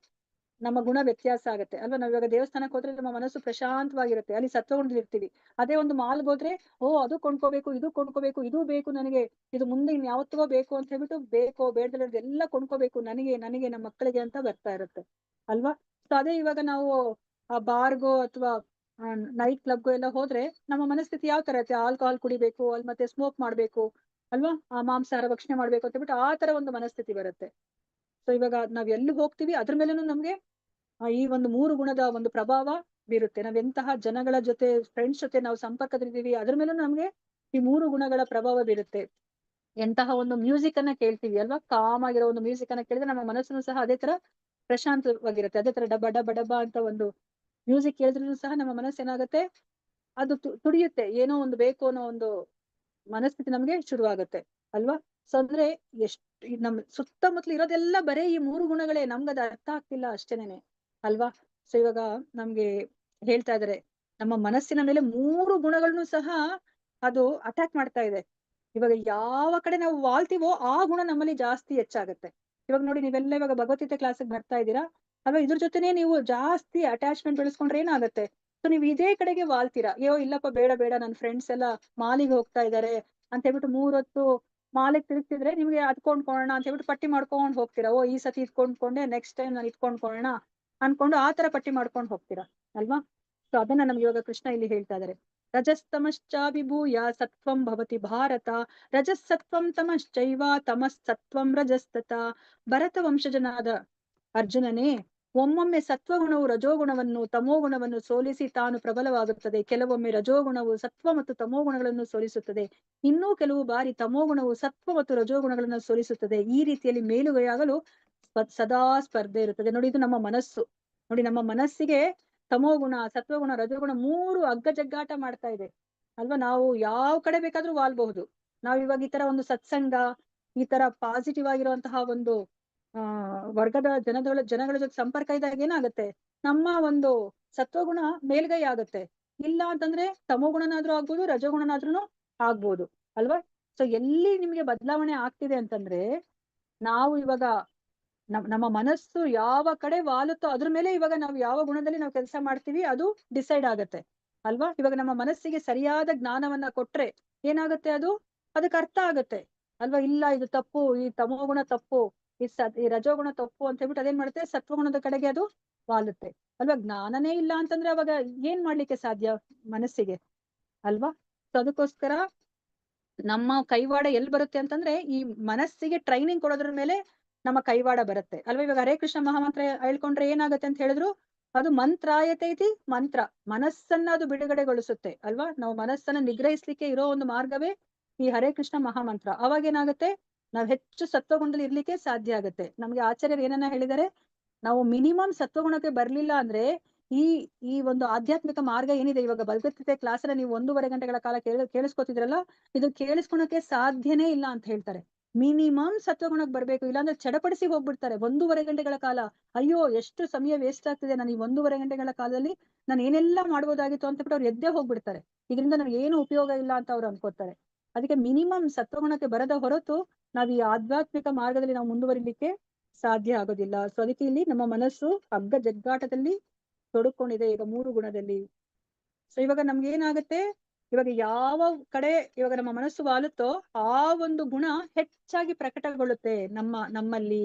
ನಮ್ಮ ಗುಣ ವ್ಯತ್ಯಾಸ ಆಗುತ್ತೆ ಅಲ್ವಾ. ನಾವ್ ಇವಾಗ ದೇವಸ್ಥಾನಕ್ಕೆ ಹೋದ್ರೆ ನಮ್ಮ ಮನಸ್ಸು ಪ್ರಶಾಂತವಾಗಿರುತ್ತೆ, ಅಲ್ಲಿ ಸತ್ವಗುಣದಲ್ಲಿ ಇರ್ತೀವಿ. ಅದೇ ಒಂದು ಮಾಲ್ಗೆ ಹೋದ್ರೆ ಅದು ಕೊಂಡ್ಕೋಬೇಕು, ಇದು ಕೊಂಡ್ಕೋಬೇಕು, ಇದು ಬೇಕು ನನಗೆ, ಇದು ಮುಂದೆ ಇನ್ ಯಾವತ್ತಿಗೋ ಬೇಕು ಅಂತ ಹೇಳ್ಬಿಟ್ಟು ಬೇಕೋ ಬೇಡದಲ್ಲ ಎಲ್ಲ ಕೊಂಡ್ಕೋಬೇಕು, ನನಗೆ ನಮ್ಮ ಮಕ್ಕಳಿಗೆ ಅಂತ ಬರ್ತಾ ಇರುತ್ತೆ ಅಲ್ವಾ. ಸೊ ಅದೇ ಇವಾಗ ನಾವು ಆ ಬಾರ್ಗೋ ಅಥವಾ ನೈಟ್ ಕ್ಲಬ್ಗೋ ಎಲ್ಲ ಹೋದ್ರೆ ನಮ್ಮ ಮನಸ್ಥಿತಿ ಯಾವ ತರ ಇರುತ್ತೆ, ಆಲ್ಕೋಹಾಲ್ ಕುಡಿಬೇಕು, ಅಲ್ಲಿ ಮತ್ತೆ ಸ್ಮೋಕ್ ಮಾಡ್ಬೇಕು ಅಲ್ವಾ, ಆ ಮಾಂಸಾಹಾರ ಭಕ್ಷಣೆ ಮಾಡ್ಬೇಕು ಅಂತ ಹೇಳ್ಬಿಟ್ಟು ಆ ತರ ಒಂದು ಮನಸ್ಥಿತಿ ಬರುತ್ತೆ. ಸೊ ಇವಾಗ ನಾವ್ ಎಲ್ಲಿ ಹೋಗ್ತೀವಿ ಅದ್ರ ಮೇಲೇನು ನಮ್ಗೆ ಈ ಒಂದು 3 ಗುಣದ ಒಂದು ಪ್ರಭಾವ ಬೀರುತ್ತೆ. ನಾವೆಂತಹ ಜನಗಳ ಜೊತೆ, ಫ್ರೆಂಡ್ಸ್ ಜೊತೆ ನಾವು ಸಂಪರ್ಕದಲ್ಲಿದ್ದೀವಿ, ಅದ್ರ ಮೇಲೂ ನಮ್ಗೆ ಈ 3 ಗುಣಗಳ ಪ್ರಭಾವ ಬೀರುತ್ತೆ. ಎಂತಹ ಒಂದು ಮ್ಯೂಸಿಕ್ ಅನ್ನ ಕೇಳ್ತೀವಿ ಅಲ್ವಾ, ಕಾಮ್ ಆಗಿರೋ ಒಂದು ಮ್ಯೂಸಿಕ್ ಅನ್ನ ಕೇಳಿದ್ರೆ ನಮ್ಮ ಮನಸ್ಸನ್ನು ಸಹ ಅದೇ ತರ ಪ್ರಶಾಂತವಾಗಿರುತ್ತೆ. ಅದೇ ತರ ಡಬ್ಬ ಡಬ್ಬ ಡಬ್ಬ ಅಂತ ಒಂದು ಮ್ಯೂಸಿಕ್ ಕೇಳಿದ್ರು ಸಹ ನಮ್ಮ ಮನಸ್ಸು ಏನಾಗುತ್ತೆ, ಅದು ತುಡಿಯುತ್ತೆ, ಏನೋ ಒಂದು ಬೇಕು ಅನ್ನೋ ಒಂದು ಮನಸ್ಥಿತಿ ನಮ್ಗೆ ಶುರುವಾಗುತ್ತೆ ಅಲ್ವಾ. ಸೊ ಅಂದ್ರೆ ಎಷ್ಟು ನಮ್ ಸುತ್ತಮುತ್ತಲು ಇರೋದೆಲ್ಲ ಬರೇ ಈ 3 ಗುಣಗಳೇ, ನಮ್ಗದ ಅರ್ಥ ಆಗ್ತಿಲ್ಲ ಅಷ್ಟೇನೆ ಅಲ್ವಾ. ಸೊ ಇವಾಗ ನಮ್ಗೆ ಹೇಳ್ತಾ ಇದಾರೆ, ನಮ್ಮ ಮನಸ್ಸಿನ ಮೇಲೆ 3 ಗುಣಗಳನ್ನು ಸಹ ಅದು ಅಟ್ಯಾಕ್ ಮಾಡ್ತಾ ಇದೆ. ಇವಾಗ ಯಾವ ಕಡೆ ನಾವು ವಾಲ್ತೀವೋ ಆ ಗುಣ ನಮ್ಮಲ್ಲಿ ಜಾಸ್ತಿ ಹೆಚ್ಚಾಗತ್ತೆ. ಇವಾಗ ನೋಡಿ, ನೀವೆಲ್ಲ ಇವಾಗ ಭಗವದ್ಗೀತೆ ಕ್ಲಾಸಿಗೆ ಬರ್ತಾ ಇದ್ದೀರಾ ಅಲ್ವಾ, ಇದ್ರ ಜೊತೆನೆ ನೀವು ಜಾಸ್ತಿ ಅಟ್ಯಾಚ್ಮೆಂಟ್ ಬೆಳೆಸ್ಕೊಂಡ್ರೆ ಏನಾಗುತ್ತೆ, ಸೊ ನೀವ್ ಇದೇ ಕಡೆಗೆ ವಾಲ್ತೀರಾ. ಅಯ್ಯೋ ಇಲ್ಲಪ್ಪ ಬೇಡ ಬೇಡ, ನನ್ ಫ್ರೆಂಡ್ಸ್ ಎಲ್ಲ ಮಾಲಿಗೆ ಹೋಗ್ತಾ ಇದಾರೆ ಅಂತ ಹೇಳ್ಬಿಟ್ಟು 3 ಹೊತ್ತು ಮಾಲಿಗೆ ತಿರುಗ್ತಿದ್ರೆ ನಿಮ್ಗೆ ಅದ್ ಕೊಂಡ್ಕೊಳ್ಳೋಣ ಅಂತ ಹೇಳ್ಬಿಟ್ಟು ಪಟ್ಟಿ ಮಾಡ್ಕೊಂಡ್ ಹೋಗ್ತೀರಾ. ಈ ಸತಿ ಇದ್ಕೊಂಡ್ಕೊಂಡೆ, ನೆಕ್ಸ್ಟ್ ಟೈಮ್ ನಾನು ಇದ್ಕೊಂಡ್ಕೊಳ್ಳೋಣ ಅನ್ಕೊಂಡು ಆ ತರ ಪಟ್ಟಿ ಮಾಡ್ಕೊಂಡು ಹೋಗ್ತೀರಾ ಅಲ್ವಾ. ಸೊ ಅದನ್ನ ನಮ್ಗೆ ಇವಾಗ ಕೃಷ್ಣ ಇಲ್ಲಿ ಹೇಳ್ತಾ ಇದಾರೆ. ರಜಸ್ತಮಶ್ಚಾಭಿಭೂಯ ಸತ್ವಂ ಭವತಿ ಭಾರತ, ರಜಸ್ಸತ್ವಂ ತಮಶ್ಚೈವ ತಮಸ್ಸತ್ವಂ ರಜಸ್ತತ. ಭರತ ವಂಶಜನಾದ ಅರ್ಜುನನೇ, ಒಮ್ಮೊಮ್ಮೆ ಸತ್ವಗುಣವು ರಜೋಗುಣವನ್ನು ತಮೋಗುಣವನ್ನು ಸೋಲಿಸಿ ತಾನು ಪ್ರಬಲವಾಗುತ್ತದೆ. ಕೆಲವೊಮ್ಮೆ ರಜೋಗುಣವು ಸತ್ವ ಮತ್ತು ತಮೋಗುಣಗಳನ್ನು ಸೋಲಿಸುತ್ತದೆ. ಇನ್ನೂ ಕೆಲವು ಬಾರಿ ತಮೋಗುಣವು ಸತ್ವ ಮತ್ತು ರಜೋಗುಣಗಳನ್ನು ಸೋಲಿಸುತ್ತದೆ. ಈ ರೀತಿಯಲ್ಲಿ ಮೇಲುಗೈಯಾಗಲು ಸದಾ ಸ್ಪರ್ಧೆ ಇರುತ್ತದೆ. ನೋಡಿ, ಇದು ನಮ್ಮ ಮನಸ್ಸು. ನೋಡಿ, ನಮ್ಮ ಮನಸ್ಸಿಗೆ ತಮೋಗುಣ, ಸತ್ವಗುಣ, ರಜೋಗುಣ 3 ಅಗ್ಗಜಗ್ಗಾಟ ಮಾಡ್ತಾ ಇದೆ ಅಲ್ವಾ. ನಾವು ಯಾವ ಕಡೆ ಬೇಕಾದ್ರೂ ವಾಲ್ಬಹುದು. ನಾವ್ ಇವಾಗ ಈ ತರ ಒಂದು ಸತ್ಸಂಗ, ಈ ತರ ಪಾಸಿಟಿವ್ ಆಗಿರುವಂತಹ ಒಂದು ವರ್ಗದ ಜನಗಳ ಜೊತೆ ಸಂಪರ್ಕ ಇದ್ದಾಗ ಏನಾಗುತ್ತೆ, ನಮ್ಮ ಒಂದು ಸತ್ವಗುಣ ಮೇಲ್ಗೈ ಆಗುತ್ತೆ. ಇಲ್ಲ ಅಂತಂದ್ರೆ ತಮೋಗುಣನಾದ್ರೂ ಆಗ್ಬೋದು, ರಜೋಗುಣನಾದ್ರೂ ಆಗ್ಬೋದು ಅಲ್ವಾ. ಸೊ ಎಲ್ಲಿ ನಿಮ್ಗೆ ಬದಲಾವಣೆ ಆಗ್ತಿದೆ ಅಂತಂದ್ರೆ, ನಾವು ಇವಾಗ ನಮ್ಮ ಮನಸ್ಸು ಯಾವ ಕಡೆ ವಾಲುತ್ತೋ ಅದ್ರ ಮೇಲೆ ಇವಾಗ ನಾವು ಯಾವ ಗುಣದಲ್ಲಿ ನಾವು ಕೆಲಸ ಮಾಡ್ತೀವಿ ಅದು ಡಿಸೈಡ್ ಆಗತ್ತೆ ಅಲ್ವಾ. ಇವಾಗ ನಮ್ಮ ಮನಸ್ಸಿಗೆ ಸರಿಯಾದ ಜ್ಞಾನವನ್ನ ಕೊಟ್ರೆ ಏನಾಗುತ್ತೆ, ಅದಕ್ಕೆ ಅರ್ಥ ಆಗತ್ತೆ ಅಲ್ವಾ. ಇಲ್ಲ ಇದು ತಪ್ಪು, ಈ ತಮೋಗುಣ ತಪ್ಪು, ಈ ರಜೋಗುಣ ತಪ್ಪು ಅಂತ ಹೇಳ್ಬಿಟ್ಟು ಅದೇನ್ ಮಾಡುತ್ತೆ, ಸತ್ವಗುಣದ ಕಡೆಗೆ ಅದು ವಾಲುತ್ತೆ ಅಲ್ವಾ. ಜ್ಞಾನನೇ ಇಲ್ಲ ಅಂತಂದ್ರೆ ಅವಾಗ ಏನ್ ಮಾಡ್ಲಿಕ್ಕೆ ಸಾಧ್ಯ ಮನಸ್ಸಿಗೆ ಅಲ್ವಾ. ಸೊ ಅದಕ್ಕೋಸ್ಕರ ನಮ್ಮ ಕೈವಾಡ ಎಲ್ಲಿ ಬರುತ್ತೆ ಅಂತಂದ್ರೆ, ಈ ಮನಸ್ಸಿಗೆ ಟ್ರೈನಿಂಗ್ ಕೊಡೋದ್ರ ಮೇಲೆ ನಮ್ಮ ಕೈವಾಡ ಬರುತ್ತೆ ಅಲ್ವಾ. ಇವಾಗ ಹರೇ ಕೃಷ್ಣ ಮಹಾಮಂತ್ರ ಹೇಳ್ಕೊಂಡ್ರೆ ಏನಾಗುತ್ತೆ ಅಂತ ಹೇಳಿದ್ರು, ಅದು ಮಂತ್ರಾಯತೆ ಇತಿ ಮಂತ್ರ, ಮನಸ್ಸನ್ನ ಅದು ಬಿಡುಗಡೆಗೊಳಿಸುತ್ತೆ ಅಲ್ವಾ. ನಾವು ಮನಸ್ಸನ್ನ ನಿಗ್ರಹಿಸ್ಲಿಕ್ಕೆ ಇರೋ ಒಂದು ಮಾರ್ಗವೇ ಈ ಹರೇ ಕೃಷ್ಣ ಮಹಾಮಂತ್ರ. ಅವಾಗ ಏನಾಗುತ್ತೆ, ನಾವ್ ಹೆಚ್ಚು ಸತ್ವಗುಣದಲ್ಲಿ ಇರ್ಲಿಕ್ಕೆ ಸಾಧ್ಯ ಆಗುತ್ತೆ. ನಮ್ಗೆ ಆಚಾರ್ಯರು ಏನನ್ನ ಹೇಳಿದ್ದಾರೆ, ನಾವು ಮಿನಿಮಮ್ ಸತ್ವಗುಣಕ್ಕೆ ಬರ್ಲಿಲ್ಲ ಅಂದ್ರೆ ಈ ಒಂದು ಆಧ್ಯಾತ್ಮಿಕ ಮಾರ್ಗ ಏನಿದೆ, ಇವಾಗ ಭಗವದ್ಗೀತೆ ಕ್ಲಾಸ್ ಅನ್ನ ನೀವು 1.5 ಗಂಟೆಗಳ ಕಾಲ ಕೇಳಿಸ್ಕೊತಿದ್ರಲ್ಲ, ಇದು ಕೇಳಿಸ್ಕೊಳಕ್ಕೆ ಸಾಧ್ಯನೇ ಇಲ್ಲ ಅಂತ ಹೇಳ್ತಾರೆ. ಮಿನಿಮಮ್ ಸತ್ವಗುಣಕ್ಕೆ ಬರ್ಬೇಕು, ಇಲ್ಲಾಂದ್ರೆ ಚಡಪಡಿಸಿ ಹೋಗ್ಬಿಡ್ತಾರೆ 1.5 ಗಂಟೆಗಳ ಕಾಲ. ಅಯ್ಯೋ ಎಷ್ಟು ಸಮಯ ವೇಸ್ಟ್ ಆಗ್ತಿದೆ, ನಾನು ಈ 1.5 ಗಂಟೆಗಳ ಕಾಲದಲ್ಲಿ ನಾನು ಏನೆಲ್ಲಾ ಮಾಡ್ಬೋದಾಗಿತ್ತು ಅಂತ ಬಿಟ್ಟು ಅವ್ರು ಎದ್ದೇ ಹೋಗ್ಬಿಡ್ತಾರೆ. ಇದರಿಂದ ನನಗೆ ಏನು ಉಪಯೋಗ ಇಲ್ಲ ಅಂತ ಅವ್ರು ಅನ್ಕೋತಾರೆ. ಅದಕ್ಕೆ ಮಿನಿಮಮ್ ಸತ್ವಗುಣಕ್ಕೆ ಬರದ ಹೊರತು ನಾವ್ ಈ ಆಧ್ಯಾತ್ಮಿಕ ಮಾರ್ಗದಲ್ಲಿ ನಾವು ಮುಂದುವರಿಲಿಕ್ಕೆ ಸಾಧ್ಯ ಆಗೋದಿಲ್ಲ. ಸೊ ಅದಕ್ಕೆ ಇಲ್ಲಿ ನಮ್ಮ ಮನಸ್ಸು ಹಗ್ಗ ಜಗ್ಗಾಟದಲ್ಲಿ ತೊಡ್ಕೊಂಡಿದೆ ಈಗ 3 ಗುಣದಲ್ಲಿ. ಸೊ ಇವಾಗ ನಮ್ಗೆ ಏನಾಗುತ್ತೆ, ಇವಾಗ ಯಾವ ಕಡೆ ಇವಾಗ ನಮ್ಮ ಮನಸ್ಸು ವಾಲುತ್ತೋ ಆ ಒಂದು ಗುಣ ಹೆಚ್ಚಾಗಿ ಪ್ರಕಟಗೊಳ್ಳುತ್ತೆ ನಮ್ಮಲ್ಲಿ.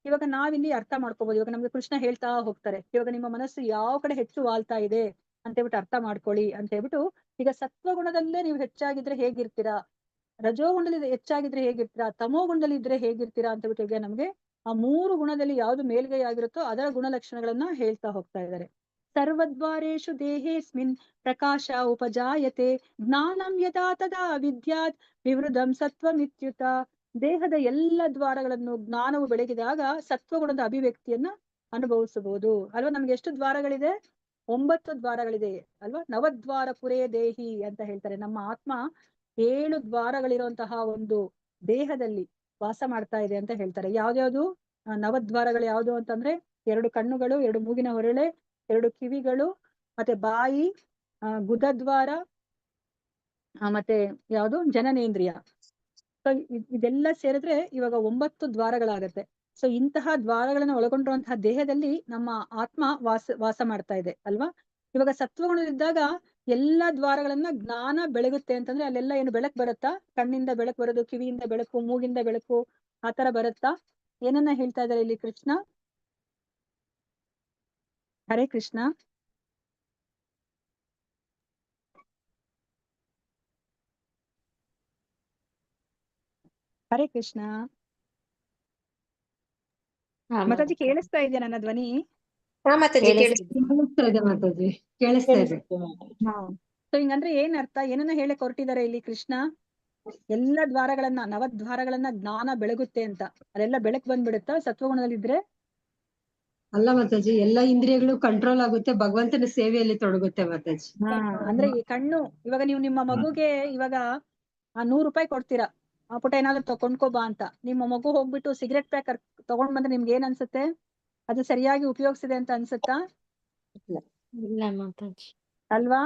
ಇವಾಗ ನಾವಿಲ್ಲಿ ಅರ್ಥ ಮಾಡ್ಕೋಬಹುದು. ಇವಾಗ ನಮ್ಗೆ ಕೃಷ್ಣ ಹೇಳ್ತಾ ಹೋಗ್ತಾರೆ, ಇವಾಗ ನಿಮ್ಮ ಮನಸ್ಸು ಯಾವ ಕಡೆ ಹೆಚ್ಚು ವಾಲ್ತಾ ಇದೆ ಅಂತ ಹೇಳ್ಬಿಟ್ಟು ಅರ್ಥ ಮಾಡ್ಕೊಳ್ಳಿ ಅಂತ ಹೇಳ್ಬಿಟ್ಟು. ಈಗ ಸತ್ವಗುಣದಲ್ಲೇ ನೀವು ಹೆಚ್ಚಾಗಿದ್ರೆ ಹೇಗಿರ್ತೀರಾ, ರಜೋಗುಣದಲ್ಲಿ ಹೆಚ್ಚಾಗಿದ್ರೆ ಹೇಗಿರ್ತೀರಾ, ತಮೋಗುಣದಲ್ಲಿ ಇದ್ರೆ ಹೇಗಿರ್ತೀರಾ ಅಂತ ಹೇಳ್ಬಿಟ್ಟು ಈಗ ನಮ್ಗೆ ಆ 3 ಗುಣದಲ್ಲಿ ಯಾವ್ದು ಮೇಲ್ಗೈ ಆಗಿರುತ್ತೋ ಅದರ ಗುಣಲಕ್ಷಣಗಳನ್ನ ಹೇಳ್ತಾ ಹೋಗ್ತಾ ಇದ್ದಾರೆ. ಸರ್ವದ್ವಾರೇಷು ದೇಹೇಸ್ಮಿನ್ ಪ್ರಕಾಶ ಉಪಜಾಯತೆ ಜ್ಞಾನಂ ಯದಾ ತದಾ ವಿದ್ಯಾತ್ ವಿವೃಧಂ ಸತ್ವಮಿತ್ಯುತ. ದೇಹದ ಎಲ್ಲ ದ್ವಾರಗಳನ್ನು ಜ್ಞಾನವು ಬೆಳಗಿದಾಗ ಸತ್ವಗುಣದ ಅಭಿವ್ಯಕ್ತಿಯನ್ನ ಅನುಭವಿಸಬಹುದು ಅಲ್ವಾ. ನಮ್ಗೆ ಎಷ್ಟು ದ್ವಾರಗಳಿದೆ? 9 ದ್ವಾರಗಳಿದೆ ಅಲ್ವಾ. ನವದ್ವಾರ ಪುರೇ ದೇಹಿ ಅಂತ ಹೇಳ್ತಾರೆ. ನಮ್ಮ ಆತ್ಮ 7 ದ್ವಾರಗಳಿರುವಂತಹ ಒಂದು ದೇಹದಲ್ಲಿ ವಾಸ ಮಾಡ್ತಾ ಇದೆ ಅಂತ ಹೇಳ್ತಾರೆ. ಯಾವ್ದ್ಯಾವ್ದು ನವದ್ವಾರಗಳು ಯಾವ್ದು ಅಂತಂದ್ರೆ 2 ಕಣ್ಣುಗಳು, 2 ಮೂಗಿನ ಹೊರಳೆ, 2 ಕಿವಿಗಳು, ಮತ್ತೆ ಬಾಯಿ, ಗುದದ್ವಾರ, ಮತ್ತೆ ಯಾವ್ದು ಜನನೇಂದ್ರಿಯ. ಸೊ ಇದೆಲ್ಲ ಸೇರಿದ್ರೆ ಇವಾಗ 9 ದ್ವಾರಗಳಾಗತ್ತೆ. ಸೊ ಇಂತಹ ದ್ವಾರಗಳನ್ನ ಒಳಗೊಂಡಿರುವಂತಹ ದೇಹದಲ್ಲಿ ನಮ್ಮ ಆತ್ಮ ವಾಸ ಮಾಡ್ತಾ ಇದೆ ಅಲ್ವಾ. ಇವಾಗ ಸತ್ವಗುಣದಿದ್ದಾಗ ಎಲ್ಲಾ ದ್ವಾರಗಳನ್ನ ಜ್ಞಾನ ಬೆಳಗುತ್ತೆ ಅಂತಂದ್ರೆ ಅಲ್ಲೆಲ್ಲ ಏನು ಬೆಳಕು ಬರುತ್ತಾ? ಕಣ್ಣಿಂದ ಬೆಳಕು ಬರೋದು, ಕಿವಿಯಿಂದ ಬೆಳಕು, ಮೂಗಿಂದ ಬೆಳಕು, ಆತರ ಬರುತ್ತಾ? ಏನನ್ನ ಹೇಳ್ತಾ ಇದ್ದಾರೆ ಇಲ್ಲಿ ಕೃಷ್ಣ? ಹರೇ ಕೃಷ್ಣ. ಹರೇ ಕೃಷ್ಣ. ಮಾತಾಜಿ ಕೇಳಿಸ್ತಾ ಇದೆಯಾ ನನ್ನ ಧ್ವನಿ? ಕೇಳಿಸ್ತಾ ಇದೆ ಮಾತಾಜಿ, ಕೇಳಿಸ್ತಾ ಇದೆ. ಸೊ ಹಿಂಗಂದ್ರೆ ಏನ್ ಅರ್ಥ? ಏನನ್ನ ಹೇಳಿ ಹೊರಟಿದ್ದಾರೆ ಇಲ್ಲಿ ಕೃಷ್ಣ? ಎಲ್ಲ ದ್ವಾರಗಳನ್ನ, ನವದ್ವಾರಗಳನ್ನ ಜ್ಞಾನ ಬೆಳಗುತ್ತೆ ಅಂತ. ಅಲ್ಲೆಲ್ಲ ಬೆಳಕು ಬಂದ್ಬಿಡುತ್ತಾ ಸತ್ವಗುಣದಲ್ಲಿದ್ರೆ? ಅಲ್ಲ ಮಾತಾಜಿ, ಎಲ್ಲಾ ಇಂದ್ರಿಯಗಳು ಕಂಟ್ರೋಲ್ ಆಗುತ್ತೆ, ಭಗವಂತನ ಸೇವೆಯಲ್ಲಿ ತೊಡಗುತ್ತೆ ಮಾತಾಜಿ. ಅಂದ್ರೆ ಈ ಕಣ್ಣು, ಇವಾಗ ನೀವು ನಿಮ್ಮ ಮಗುಗೆ ಇವಾಗ 100 ರೂಪಾಯಿ ಕೊಡ್ತೀರಾ, ಆ ಪುಟ ಏನಾದ್ರು ಕೊಂಡ್ಕೋಬಾ ಅಂತ. ನಿಮ್ಮ ಮಗು ಹೋಗ್ಬಿಟ್ಟು ಸಿಗರೆಟ್ ಪ್ಯಾಕ್ ತಗೊಂಡ್ ಬಂದ್ರೆ ನಿಮ್ಗೆ ಏನ್ ಅನ್ಸುತ್ತೆ? ಅದು ಸರಿಯಾಗಿ ಉಪಯೋಗಿಸಿದೆ ಅಂತ ಅನ್ಸುತ್ತಾ? ಇಲ್ಲ ಮಾತಾಜಿ. ಅಲ್ವಾ?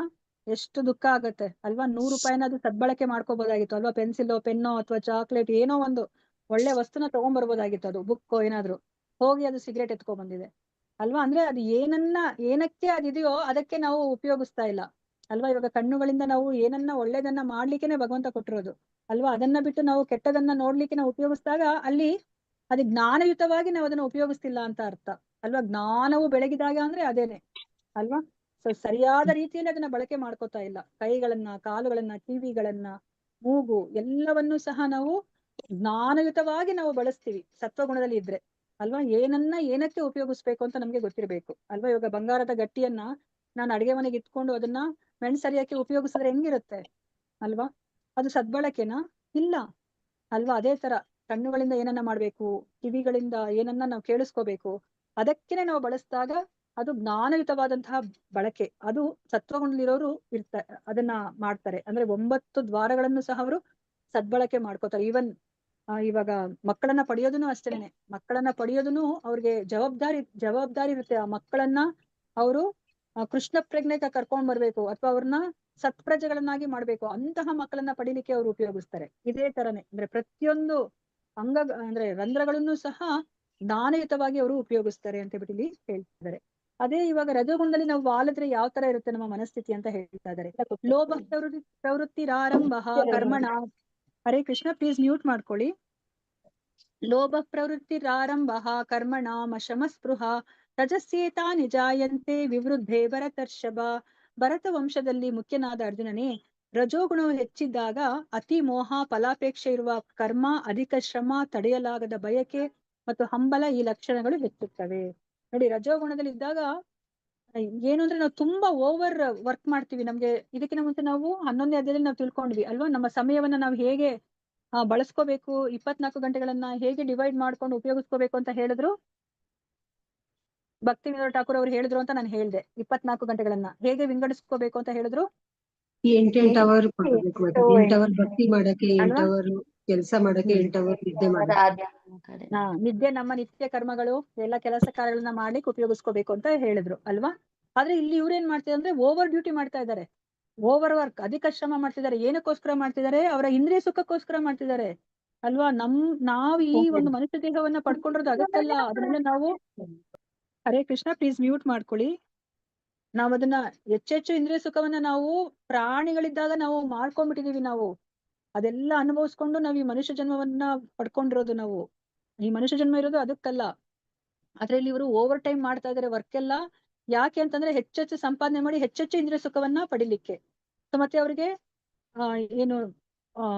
ಎಷ್ಟು ದುಃಖ ಆಗತ್ತೆ ಅಲ್ವಾ. 100 ರೂಪಾಯಿನ ಅದು ಸದ್ಬಳಕೆ ಮಾಡ್ಕೋಬಹುದಾಗಿತ್ತು ಅಲ್ವಾ. ಪೆನ್ಸಿಲ್, ಪೆನ್ನೋ ಅಥವಾ ಚಾಕ್ಲೇಟ್ ಏನೋ ಒಂದು ಒಳ್ಳೆ ವಸ್ತುನ ತಗೊಂಡ್ಬರ್ಬೋದಾಗಿತ್ತು. ಅದು ಬುಕ್ ಏನಾದ್ರು, ಹೋಗಿ ಅದು ಸಿಗರೇಟ್ ಎತ್ಕೊಂಡ್ ಬಂದಿದೆ ಅಲ್ವಾ. ಅಂದ್ರೆ ಅದು ಏನಕ್ಕೆ ಅದಿದೆಯೋ ಅದಕ್ಕೆ ನಾವು ಉಪಯೋಗಿಸ್ತಾ ಇಲ್ಲ ಅಲ್ವಾ. ಇವಾಗ ಕಣ್ಣುಗಳಿಂದ ನಾವು ಏನನ್ನ ಒಳ್ಳೇದನ್ನ ಮಾಡ್ಲಿಕ್ಕೆನೆ ಭಗವಂತ ಕೊಟ್ಟಿರೋದು ಅಲ್ವಾ. ಅದನ್ನ ಬಿಟ್ಟು ನಾವು ಕೆಟ್ಟದನ್ನ ನೋಡ್ಲಿಕ್ಕೆ ನಾವು ಉಪಯೋಗಿಸಿದಾಗ ಅಲ್ಲಿ ಅದು ಜ್ಞಾನಯುತವಾಗಿ ನಾವು ಅದನ್ನ ಉಪಯೋಗಿಸ್ತಿಲ್ಲ ಅಂತ ಅರ್ಥ ಅಲ್ವಾ. ಜ್ಞಾನವು ಬೆಳಗಿದಾಗ ಅಂದ್ರೆ ಅದೇನೆ ಅಲ್ವಾ. ಸೊ ಸರಿಯಾದ ರೀತಿಯಲ್ಲಿ ಅದನ್ನ ಬಳಕೆ ಮಾಡ್ಕೋತಾ ಇಲ್ಲ. ಕೈಗಳನ್ನ, ಕಾಲುಗಳನ್ನ, ಕಿವಿಗಳನ್ನ, ಮೂಗು ಎಲ್ಲವನ್ನೂ ಸಹ ನಾವು ಜ್ಞಾನಯುತವಾಗಿ ನಾವು ಬಳಸ್ತೀವಿ ಸತ್ವಗುಣದಲ್ಲಿ ಇದ್ರೆ ಅಲ್ವಾ. ಏನಕ್ಕೆ ಉಪಯೋಗಿಸ್ಬೇಕು ಅಂತ ನಮ್ಗೆ ಗೊತ್ತಿರ್ಬೇಕು ಅಲ್ವಾ. ಇವಾಗ ಬಂಗಾರದ ಗಟ್ಟಿಯನ್ನ ನಾನು ಅಡಿಗೆ ಮನೆಗೆ ಇಟ್ಕೊಂಡು ಅದನ್ನ ಮೆಣಸರಿಯಕ್ಕೆ ಉಪಯೋಗಿಸಿದ್ರೆ ಹೆಂಗಿರುತ್ತೆ ಅಲ್ವಾ. ಅದು ಸದ್ಬಳಕೆನಾ? ಇಲ್ಲ ಅಲ್ವಾ. ಅದೇ ತರ ಕಣ್ಣುಗಳಿಂದ ಏನನ್ನ ಮಾಡ್ಬೇಕು, ಕಿವಿಗಳಿಂದ ಏನನ್ನ ನಾವು ಕೇಳಿಸ್ಕೋಬೇಕು, ಅದಕ್ಕೇನೆ ನಾವು ಬಳಸಿದಾಗ ಅದು ಜ್ಞಾನಯುತವಾದಂತಹ ಬಳಕೆ. ಅದು ಸತ್ವಗುಣದಲ್ಲಿರೋರು ಅದನ್ನ ಮಾಡ್ತಾರೆ. ಅಂದ್ರೆ 9 ದ್ವಾರಗಳನ್ನು ಸಹ ಅವರು ಸದ್ಬಳಕೆ ಮಾಡ್ಕೋತಾರೆ. ಈವನ್ ಇವಾಗ ಮಕ್ಕಳನ್ನ ಪಡೆಯೋದನ್ನು ಅಷ್ಟೇನೆ. ಮಕ್ಕಳನ್ನ ಪಡೆಯೋದನ್ನು ಅವ್ರಿಗೆ ಜವಾಬ್ದಾರಿ ಇರುತ್ತೆ. ಆ ಮಕ್ಕಳನ್ನ ಅವರು ಕೃಷ್ಣ ಪ್ರಜ್ಞೆಗೆ ಕರ್ಕೊಂಡ್ ಬರ್ಬೇಕು ಅಥವಾ ಅವ್ರನ್ನ ಸತ್ಪ್ರಜೆಗಳನ್ನಾಗಿ ಮಾಡ್ಬೇಕು. ಅಂತಹ ಮಕ್ಕಳನ್ನ ಪಡಿಲಿಕ್ಕೆ ಅವರು ಉಪಯೋಗಿಸ್ತಾರೆ. ಇದೇ ತರನೇ ಅಂದ್ರೆ ಪ್ರತಿಯೊಂದು ಅಂದ್ರೆ ರಂಧ್ರಗಳನ್ನು ಸಹ ಜ್ಞಾನಯುತವಾಗಿ ಅವರು ಉಪಯೋಗಿಸ್ತಾರೆ ಅಂತ ಹೇಳ್ಬಿಟ್ಟು ಇಲ್ಲಿ ಹೇಳ್ತಿದ್ದಾರೆ. ಅದೇ ಇವಾಗ ರಜೋಗುಣದಲ್ಲಿ ನಾವು ವಾಲಿದ್ರೆ ಯಾವ ತರ ಇರುತ್ತೆ ನಮ್ಮ ಮನಸ್ಥಿತಿ ಅಂತ ಹೇಳ್ತಾ ಇದ್ದಾರೆ. ಲೋಭ ಪ್ರವೃತ್ತಿರಾರಂಭ ಕರ್ಮಣ. ಹರೇ ಕೃಷ್ಣ, ಪ್ಲೀಸ್ ಮ್ಯೂಟ್ ಮಾಡ್ಕೊಳ್ಳಿ. ಲೋಭ ಪ್ರವೃತ್ತಿರಾರಂಭ ಕರ್ಮಣ ಶಮಸ್ಪೃಹ ರಜಸ್ಯೇತಾ ನಿಜಾಯಂತೆ ವಿವೃದ್ಧೆ ಭರತರ್ಷಭ. ಭರತ ವಂಶದಲ್ಲಿ ಮುಖ್ಯನಾದ ಅರ್ಜುನನೇ, ರಜೋಗುಣವು ಹೆಚ್ಚಿದ್ದಾಗ ಅತಿ ಮೋಹ, ಫಲಾಪೇಕ್ಷೆ ಇರುವ ಕರ್ಮ, ಅಧಿಕ ಶ್ರಮ, ತಡೆಯಲಾಗದ ಬಯಕೆ ಮತ್ತು ಹಂಬಲ ಈ ಲಕ್ಷಣಗಳು ಹೆಚ್ಚುತ್ತವೆ. ನೋಡಿ, ರಜೋಗುಣದಲ್ಲಿ ಇದ್ದಾಗ ಏನು ಅಂದ್ರೆ ನಾವು ತುಂಬಾ ಓವರ್ ವರ್ಕ್ ಮಾಡ್ತೀವಿ. ನಮ್ಗೆ ಇದಕ್ಕಿಂತ ಮುಂಚೆ ನಾವು 11ನೇ ಅಧ್ಯಾಯದಲ್ಲಿ ನಾವು ತಿಳ್ಕೊಂಡ್ವಿ ಅಲ್ವಾ. ನಮ್ಮ ಸಮಯವನ್ನ ನಾವು ಹೇಗೆ ಬಳಸ್ಕೋಬೇಕು, 24 ಗಂಟೆಗಳನ್ನ ಹೇಗೆ ಡಿವೈಡ್ ಮಾಡ್ಕೊಂಡು ಉಪಯೋಗಿಸ್ಕೋಬೇಕು ಅಂತ ಹೇಳಿದ್ರು. ಭಕ್ತಿ ವಿನೋದ ಠಾಕೂರ್ ಅವ್ರು ಹೇಳಿದ್ರು ಅಂತ ನಾನು ಹೇಳ್ದೆ. 24 ಗಂಟೆಗಳನ್ನ ಹೇಗೆ ವಿಂಗಡಿಸ್ಕೋಬೇಕು ಅಂತ ಹೇಳಿದ್ರು. 8 ಅವರ್ ಕೊಡ್ಬೇಕು ಮಾತಾಜಿ. 8 ಅವರ್ ಭಕ್ತಿ ಮಾಡಕ್ಕೆ, 8 ಅವರ್ ಕೆಲಸ ಮಾಡಕ್ಕೆ, 8 ಅವರ್ ನಿದ್ದೆ ಮಾಡಕ್ಕೆ. ನಿದ್ದೆ ನಮ್ಮ ನಿತ್ಯ ಕರ್ಮಗಳು ಎಲ್ಲ ಕೆಲಸ ಕಾರ್ಯಗಳನ್ನ ಮಾಡ್ಲಿಕ್ಕೆ ಉಪಯೋಗಿಸ್ಕೋಬೇಕು ಅಂತ ಹೇಳಿದ್ರು ಅಲ್ವಾ. ಆದ್ರೆ ಇಲ್ಲಿ ಇವ್ರೇನ್ ಮಾಡ್ತಿದ್ದಾರೆ ಅಂದ್ರೆ ಓವರ್ ಡ್ಯೂಟಿ ಮಾಡ್ತಾ ಇದ್ದಾರೆ. ಓವರ್ ವರ್ಕ್, ಅಧಿಕ ಶ್ರಮ ಮಾಡ್ತಿದ್ದಾರೆ. ಏನಕ್ಕೋಸ್ಕರ ಮಾಡ್ತಿದ್ದಾರೆ? ಅವರ ಇಂದ್ರಿಯ ಸುಖಕ್ಕೋಸ್ಕರ ಮಾಡ್ತಿದ್ದಾರೆ. ಅಲ್ವಾ? ನಾವ್ ಈ ಒಂದು ಮನುಷ್ಯ ದೇಹವನ್ನ ಪಡ್ಕೊಂಡಿರೋದು ಅದಕ್ಕಲ್ಲ. ಅದನ್ನೆಲ್ಲ ನಾವು ಹರೇ ಕೃಷ್ಣ, ಪ್ಲೀಸ್ ಮ್ಯೂಟ್ ಮಾಡ್ಕೊಳ್ಳಿ. ನಾವ್ ಅದನ್ನ ಹೆಚ್ಚೆಚ್ಚು ಇಂದ್ರಿಯ ಸುಖವನ್ನ ನಾವು ಪ್ರಾಣಿಗಳಿದ್ದಾಗ ನಾವು ಮಾಡ್ಕೊಂಡ್ಬಿಟ್ಟಿದೀವಿ. ನಾವು ಅದೆಲ್ಲ ಅನುಭವಿಸ್ಕೊಂಡು ನಾವ್ ಈ ಮನುಷ್ಯ ಜನ್ಮವನ್ನ ಪಡ್ಕೊಂಡಿರೋದು. ನಾವು ಈ ಮನುಷ್ಯ ಜನ್ಮ ಇರೋದು ಅದಕ್ಕಲ್ಲ. ಅದ್ರಲ್ಲಿ ಇವರು ಓವರ್ ಟೈಮ್ ಮಾಡ್ತಾ ಇದಾರೆ ವರ್ಕ್ ಎಲ್ಲ. ಯಾಕೆ ಅಂತಂದ್ರೆ ಹೆಚ್ಚೆಚ್ಚು ಸಂಪಾದನೆ ಮಾಡಿ ಹೆಚ್ಚೆಚ್ಚು ಇಂದ್ರಿಯ ಸುಖವನ್ನ ಪಡಿಲಿಕ್ಕೆ. ಸೊ ಮತ್ತೆ ಅವ್ರಿಗೆ ಏನು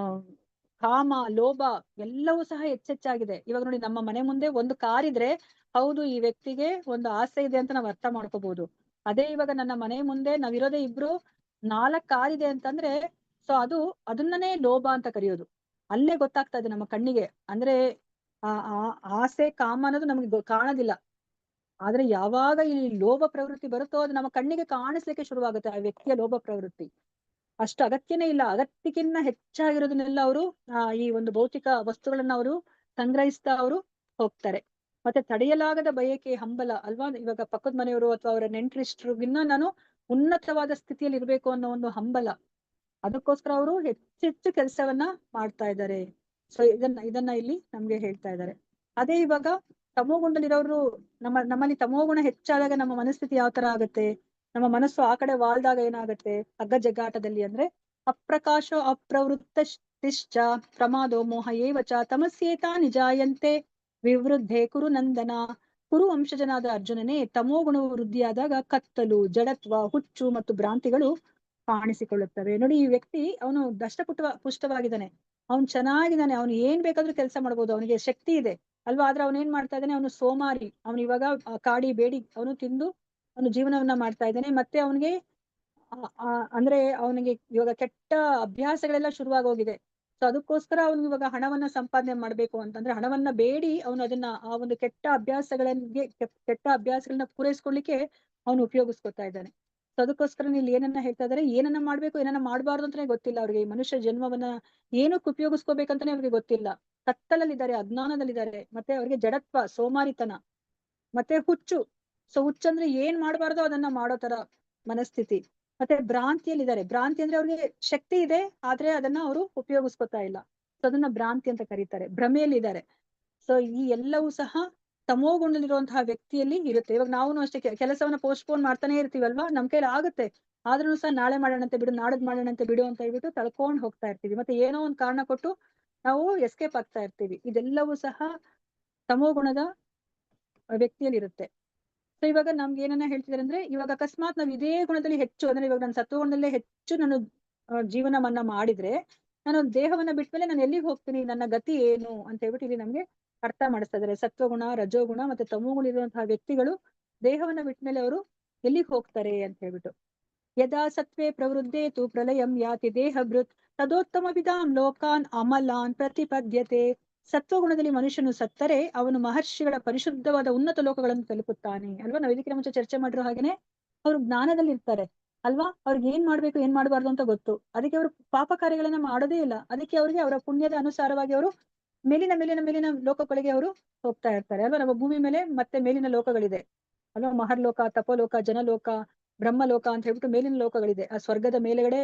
ಕಾಮ, ಲೋಭ ಎಲ್ಲವೂ ಸಹ ಹೆಚ್ಚೆಚ್ಚಾಗಿದೆ. ಇವಾಗ ನೋಡಿ, ನಮ್ಮ ಮನೆ ಮುಂದೆ ಒಂದು ಕಾರ್ ಇದ್ರೆ ಹೌದು ಈ ವ್ಯಕ್ತಿಗೆ ಒಂದು ಆಸೆ ಇದೆ ಅಂತ ನಾವ್ ಅರ್ಥ ಮಾಡ್ಕೋಬಹುದು. ಅದೇ ಇವಾಗ ನನ್ನ ಮನೆ ಮುಂದೆ ನಾವಿರೋದೇ ಇಬ್ರು, 4 ಕಾರ್ ಇದೆ ಅಂತಂದ್ರೆ ಸೊ ಅದನ್ನೇ ಲೋಭ ಅಂತ ಕರೆಯೋದು. ಅಲ್ಲೇ ಗೊತ್ತಾಗ್ತಾ ಇದೆ ನಮ್ಮ ಕಣ್ಣಿಗೆ. ಅಂದ್ರೆ ಆ ಆಸೆ, ಕಾಮ ಅನ್ನೋದು ನಮ್ಗೆ ಕಾಣೋದಿಲ್ಲ. ಆದ್ರೆ ಯಾವಾಗ ಈ ಲೋಭ ಪ್ರವೃತ್ತಿ ಬರುತ್ತೋ ಅದು ನಮ್ಮ ಕಣ್ಣಿಗೆ ಕಾಣಿಸ್ಲಿಕ್ಕೆ ಶುರುವಾಗುತ್ತೆ ಆ ವ್ಯಕ್ತಿಯ ಲೋಭ ಪ್ರವೃತ್ತಿ. ಅಷ್ಟು ಅಗತ್ಯನೇ ಇಲ್ಲ. ಅಗತ್ಯಕ್ಕಿಂತ ಹೆಚ್ಚಾಗಿರೋದನ್ನೆಲ್ಲ ಅವರು ಈ ಒಂದು ಭೌತಿಕ ವಸ್ತುಗಳನ್ನ ಅವರು ಸಂಗ್ರಹಿಸ್ತಾ ಅವರು ಹೋಗ್ತಾರೆ. ಮತ್ತೆ ತಡೆಯಲಾಗದ ಬಯಕೆ, ಹಂಬಲ ಅಲ್ವಾ? ಇವಾಗ ಪಕ್ಕದ ಮನೆಯವರು ಅಥವಾ ಅವರ ನೆಂಟರಿಷ್ಟರಿಗಿನ್ನ ನಾನು ಉನ್ನತವಾದ ಸ್ಥಿತಿಯಲ್ಲಿ ಇರ್ಬೇಕು ಅನ್ನೋ ಒಂದು ಹಂಬಲ, ಅದಕ್ಕೋಸ್ಕರ ಅವರು ಹೆಚ್ಚೆಚ್ಚು ಕೆಲಸವನ್ನ ಮಾಡ್ತಾ ಇದ್ದಾರೆ. ಸೊ ಇದನ್ನ ಇಲ್ಲಿ ನಮ್ಗೆ ಹೇಳ್ತಾ ಇದ್ದಾರೆ. ಅದೇ ಇವಾಗ ತಮೋಗುಣದಲ್ಲಿರೋರು, ನಮ್ಮಲ್ಲಿ ತಮೋಗುಣ ಹೆಚ್ಚಾದಾಗ ನಮ್ಮ ಮನಸ್ಥಿತಿ ಯಾವ ತರ ಆಗುತ್ತೆ? ನಮ್ಮ ಮನಸ್ಸು ಆ ಕಡೆ ವಾಲ್ದಾಗ ಏನಾಗುತ್ತೆ? ಹಗ್ಗ ಜಗ್ಗಾಟದಲ್ಲಿ ಅಂದ್ರೆ ಅಪ್ರಕಾಶೋ ಅಪ್ರವೃತ್ತಿಶ್ಚ ಪ್ರಮಾದೋ ಮೋಹ ಏವಚ ತಮಸ್ಯೇತಾ ನಿಜಾಯಂತೆ ವಿವೃದ್ಧೆ ಕುರು ನಂದನ. ಕುರು ವಂಶಜನಾದ ಅರ್ಜುನನೇ, ತಮೋಗುಣವು ವೃದ್ಧಿಯಾದಾಗ ಕತ್ತಲು, ಜಡತ್ವ, ಹುಚ್ಚು ಮತ್ತು ಭ್ರಾಂತಿಗಳು ಕಾಣಿಸಿಕೊಳ್ಳುತ್ತವೆ. ನೋಡಿ, ಈ ವ್ಯಕ್ತಿ ಅವನು ಪುಷ್ಟವಾಗಿದ್ದಾನೆ, ಅವನು ಚೆನ್ನಾಗಿದ್ದಾನೆ, ಅವನು ಏನ್ ಬೇಕಾದ್ರೂ ಕೆಲಸ ಮಾಡ್ಬೋದು, ಅವನಿಗೆ ಶಕ್ತಿ ಇದೆ ಅಲ್ವಾ? ಆದ್ರೆ ಅವನೇನ್ ಮಾಡ್ತಾ ಇದ್ದಾನೆ? ಅವನು ಸೋಮಾರಿ. ಅವನು ಇವಾಗ ಕಾಡಿ ಬೇಡಿ ಅವನು ತಿಂದು ಅವನು ಜೀವನವನ್ನ ಮಾಡ್ತಾ ಇದ್ದಾನೆ. ಮತ್ತೆ ಅವನಿಗೆ ಅಂದ್ರೆ ಅವನಿಗೆ ಇವಾಗ ಕೆಟ್ಟ ಅಭ್ಯಾಸಗಳೆಲ್ಲ ಶುರುವಾಗಿ ಹೋಗಿದೆ. ಸೊ ಅದಕ್ಕೋಸ್ಕರ ಅವನು ಇವಾಗ ಹಣವನ್ನ ಸಂಪಾದನೆ ಮಾಡ್ಬೇಕು ಅಂತಂದ್ರೆ ಹಣವನ್ನ ಬೇಡಿ ಅವನು ಅದನ್ನ ಆ ಒಂದು ಕೆಟ್ಟ ಅಭ್ಯಾಸಗಳನ್ನ ಪೂರೈಸ್ಕೊಳ್ಳಿಕ್ಕೆ ಅವನು ಉಪಯೋಗಿಸ್ಕೊತಾ ಇದ್ದಾನೆ. ಸೊ ಅದಕ್ಕೋಸ್ಕರ ಇಲ್ಲಿ ಏನನ್ನ ಹೇಳ್ತಾ ಇದಾರೆ? ಏನನ್ನ ಮಾಡ್ಬೇಕು, ಏನನ್ನ ಮಾಡ್ಬಾರ್ದು ಅಂತಾನೆ ಗೊತ್ತಿಲ್ಲ ಅವ್ರಿಗೆ. ಈ ಮನುಷ್ಯ ಜನ್ಮವನ್ನ ಏನಕ್ಕೆ ಉಪಯೋಗಿಸ್ಕೋಬೇಕಂತಾನೆ ಅವ್ರಿಗೆ ಗೊತ್ತಿಲ್ಲ. ಕತ್ತಲಲ್ಲಿದ್ದಾರೆ, ಅಜ್ಞಾನದಲ್ಲಿದ್ದಾರೆ. ಮತ್ತೆ ಅವ್ರಿಗೆ ಜಡತ್ವ, ಸೋಮಾರಿತನ, ಮತ್ತೆ ಹುಚ್ಚು. ಸೊ ಹುಚ್ಚಂದ್ರೆ ಏನ್ ಮಾಡ್ಬಾರ್ದೋ ಅದನ್ನ ಮಾಡೋ ತರ ಮನಸ್ಥಿತಿ. ಮತ್ತೆ ಭ್ರಾಂತಿಯಲ್ಲಿದ್ದಾರೆ. ಭ್ರಾಂತಿ ಅಂದ್ರೆ ಅವ್ರಿಗೆ ಶಕ್ತಿ ಇದೆ, ಆದ್ರೆ ಅದನ್ನ ಅವರು ಉಪಯೋಗಿಸ್ಕೊತಾ ಇಲ್ಲ. ಸೊ ಅದನ್ನ ಭ್ರಾಂತಿ ಅಂತ ಕರೀತಾರೆ. ಭ್ರಮೆಯಲ್ಲಿದ್ದಾರೆ. ಸೊ ಈ ಎಲ್ಲವೂ ಸಹ ತಮೋಗುಣದಲ್ಲಿರುವಂತಹ ವ್ಯಕ್ತಿಯಲ್ಲಿ ಇರುತ್ತೆ. ಇವಾಗ ನಾವು ಅಷ್ಟೇ ಕೆಲಸವನ್ನ ಪೋಸ್ಟ್ಪೋನ್ ಮಾಡ್ತಾನೆ ಇರ್ತೀವಲ್ವಾ? ನಮ್ ಕೈಲಿ ಆಗುತ್ತೆ, ಆದ್ರೂ ಸಹ ನಾಳೆ ಮಾಡೋಣಂತೆ ಬಿಡು, ನಾಡದ್ ಮಾಡೋಣಂತೆ ಬಿಡು ಅಂತ ಹೇಳ್ಬಿಟ್ಟು ತಳ್ಕೊಂಡ್ ಹೋಗ್ತಾ ಇರ್ತೀವಿ. ಮತ್ತೆ ಏನೋ ಒಂದ್ ಕಾರಣ ಕೊಟ್ಟು ನಾವು ಎಸ್ಕೇಪ್ ಆಗ್ತಾ ಇರ್ತೀವಿ. ಇದೆಲ್ಲವೂ ಸಹ ತಮೋಗುಣದ ವ್ಯಕ್ತಿಯಲ್ಲಿ ಇರುತ್ತೆ. ಸೊ ಇವಾಗ ನಮ್ಗೆ ಏನನ್ನ ಹೇಳ್ತಿದಾರೆ ಅಂದ್ರೆ, ಇವಾಗ ಅಕಸ್ಮಾತ್ ನಾವ್ ಇದೇ ಗುಣದಲ್ಲಿ ಹೆಚ್ಚು ಅಂದ್ರೆ ಇವಾಗ ನಾನು ಸತ್ವಗುಣದಲ್ಲೇ ಹೆಚ್ಚು ನಾನು ಜೀವನವನ್ನ ಮಾಡಿದ್ರೆ, ನಾನು ದೇಹವನ್ನ ಬಿಟ್ಮೇಲೆ ನಾನು ಎಲ್ಲಿಗೆ ಹೋಗ್ತೀನಿ, ನನ್ನ ಗತಿ ಏನು ಅಂತ ಹೇಳ್ಬಿಟ್ಟು ಇಲ್ಲಿ ನಮ್ಗೆ ಅರ್ಥ ಮಾಡಿಸ್ತಾ ಇದಾರೆ. ಸತ್ವಗುಣ, ರಜೋಗುಣ ಮತ್ತೆ ತಮೋಗುಣ ಇರುವಂತಹ ವ್ಯಕ್ತಿಗಳು ದೇಹವನ್ನ ಬಿಟ್ಮೇಲೆ ಅವರು ಎಲ್ಲಿಗೆ ಹೋಗ್ತಾರೆ ಅಂತ ಹೇಳ್ಬಿಟ್ಟು. ಯದಾ ಸತ್ವೇ ಪ್ರವೃದ್ಧೇತು ಪ್ರಲಯಂ ಯಾತಿ ದೇಹಭೃತ್ ತದೋತ್ತಮ ವಿಧಾಂ ಲೋಕಾನ್ ಅಮಲಾನ್ ಪ್ರತಿಪದ್ಯತೆ. ಸತ್ವಗುಣದಲ್ಲಿ ಮನುಷ್ಯನು ಸತ್ತರೆ ಅವನು ಮಹರ್ಷಿಗಳ ಪರಿಶುದ್ಧವಾದ ಉನ್ನತ ಲೋಕಗಳನ್ನು ತಲುಪುತ್ತಾನೆ ಅಲ್ವಾ? ನಾವು ಇದಕ್ಕೆ ಮುಂಚೆ ಚರ್ಚೆ ಮಾಡಿರೋ ಹಾಗೇನೆ ಅವರು ಜ್ಞಾನದಲ್ಲಿ ಇರ್ತಾರೆ ಅಲ್ವಾ? ಅವ್ರಿಗೆ ಏನ್ ಮಾಡ್ಬೇಕು, ಏನ್ ಮಾಡ್ಬಾರ್ದು ಅಂತ ಗೊತ್ತು. ಅದಕ್ಕೆ ಅವರು ಪಾಪ ಕಾರ್ಯಗಳನ್ನ ಮಾಡೋದೇ ಇಲ್ಲ. ಅದಕ್ಕೆ ಅವ್ರಿಗೆ ಅವರ ಪುಣ್ಯದ ಅನುಸಾರವಾಗಿ ಅವರು ಮೇಲಿನ ಲೋಕಗಳಿಗೆ ಅವರು ಹೋಗ್ತಾ ಇರ್ತಾರೆ ಅಲ್ವಾ? ನಮ್ಮ ಭೂಮಿ ಮೇಲೆ ಮತ್ತೆ ಮೇಲಿನ ಲೋಕಗಳಿದೆ ಅಲ್ವಾ? ಮಹರ್ಲೋಕ, ತಪೋಲೋಕ, ಜನಲೋಕ, ಬ್ರಹ್ಮಲೋಕ ಅಂತ ಹೇಳ್ಬಿಟ್ಟು ಮೇಲಿನ ಲೋಕಗಳಿದೆ. ಆ ಸ್ವರ್ಗದ ಮೇಲೆಗಡೆ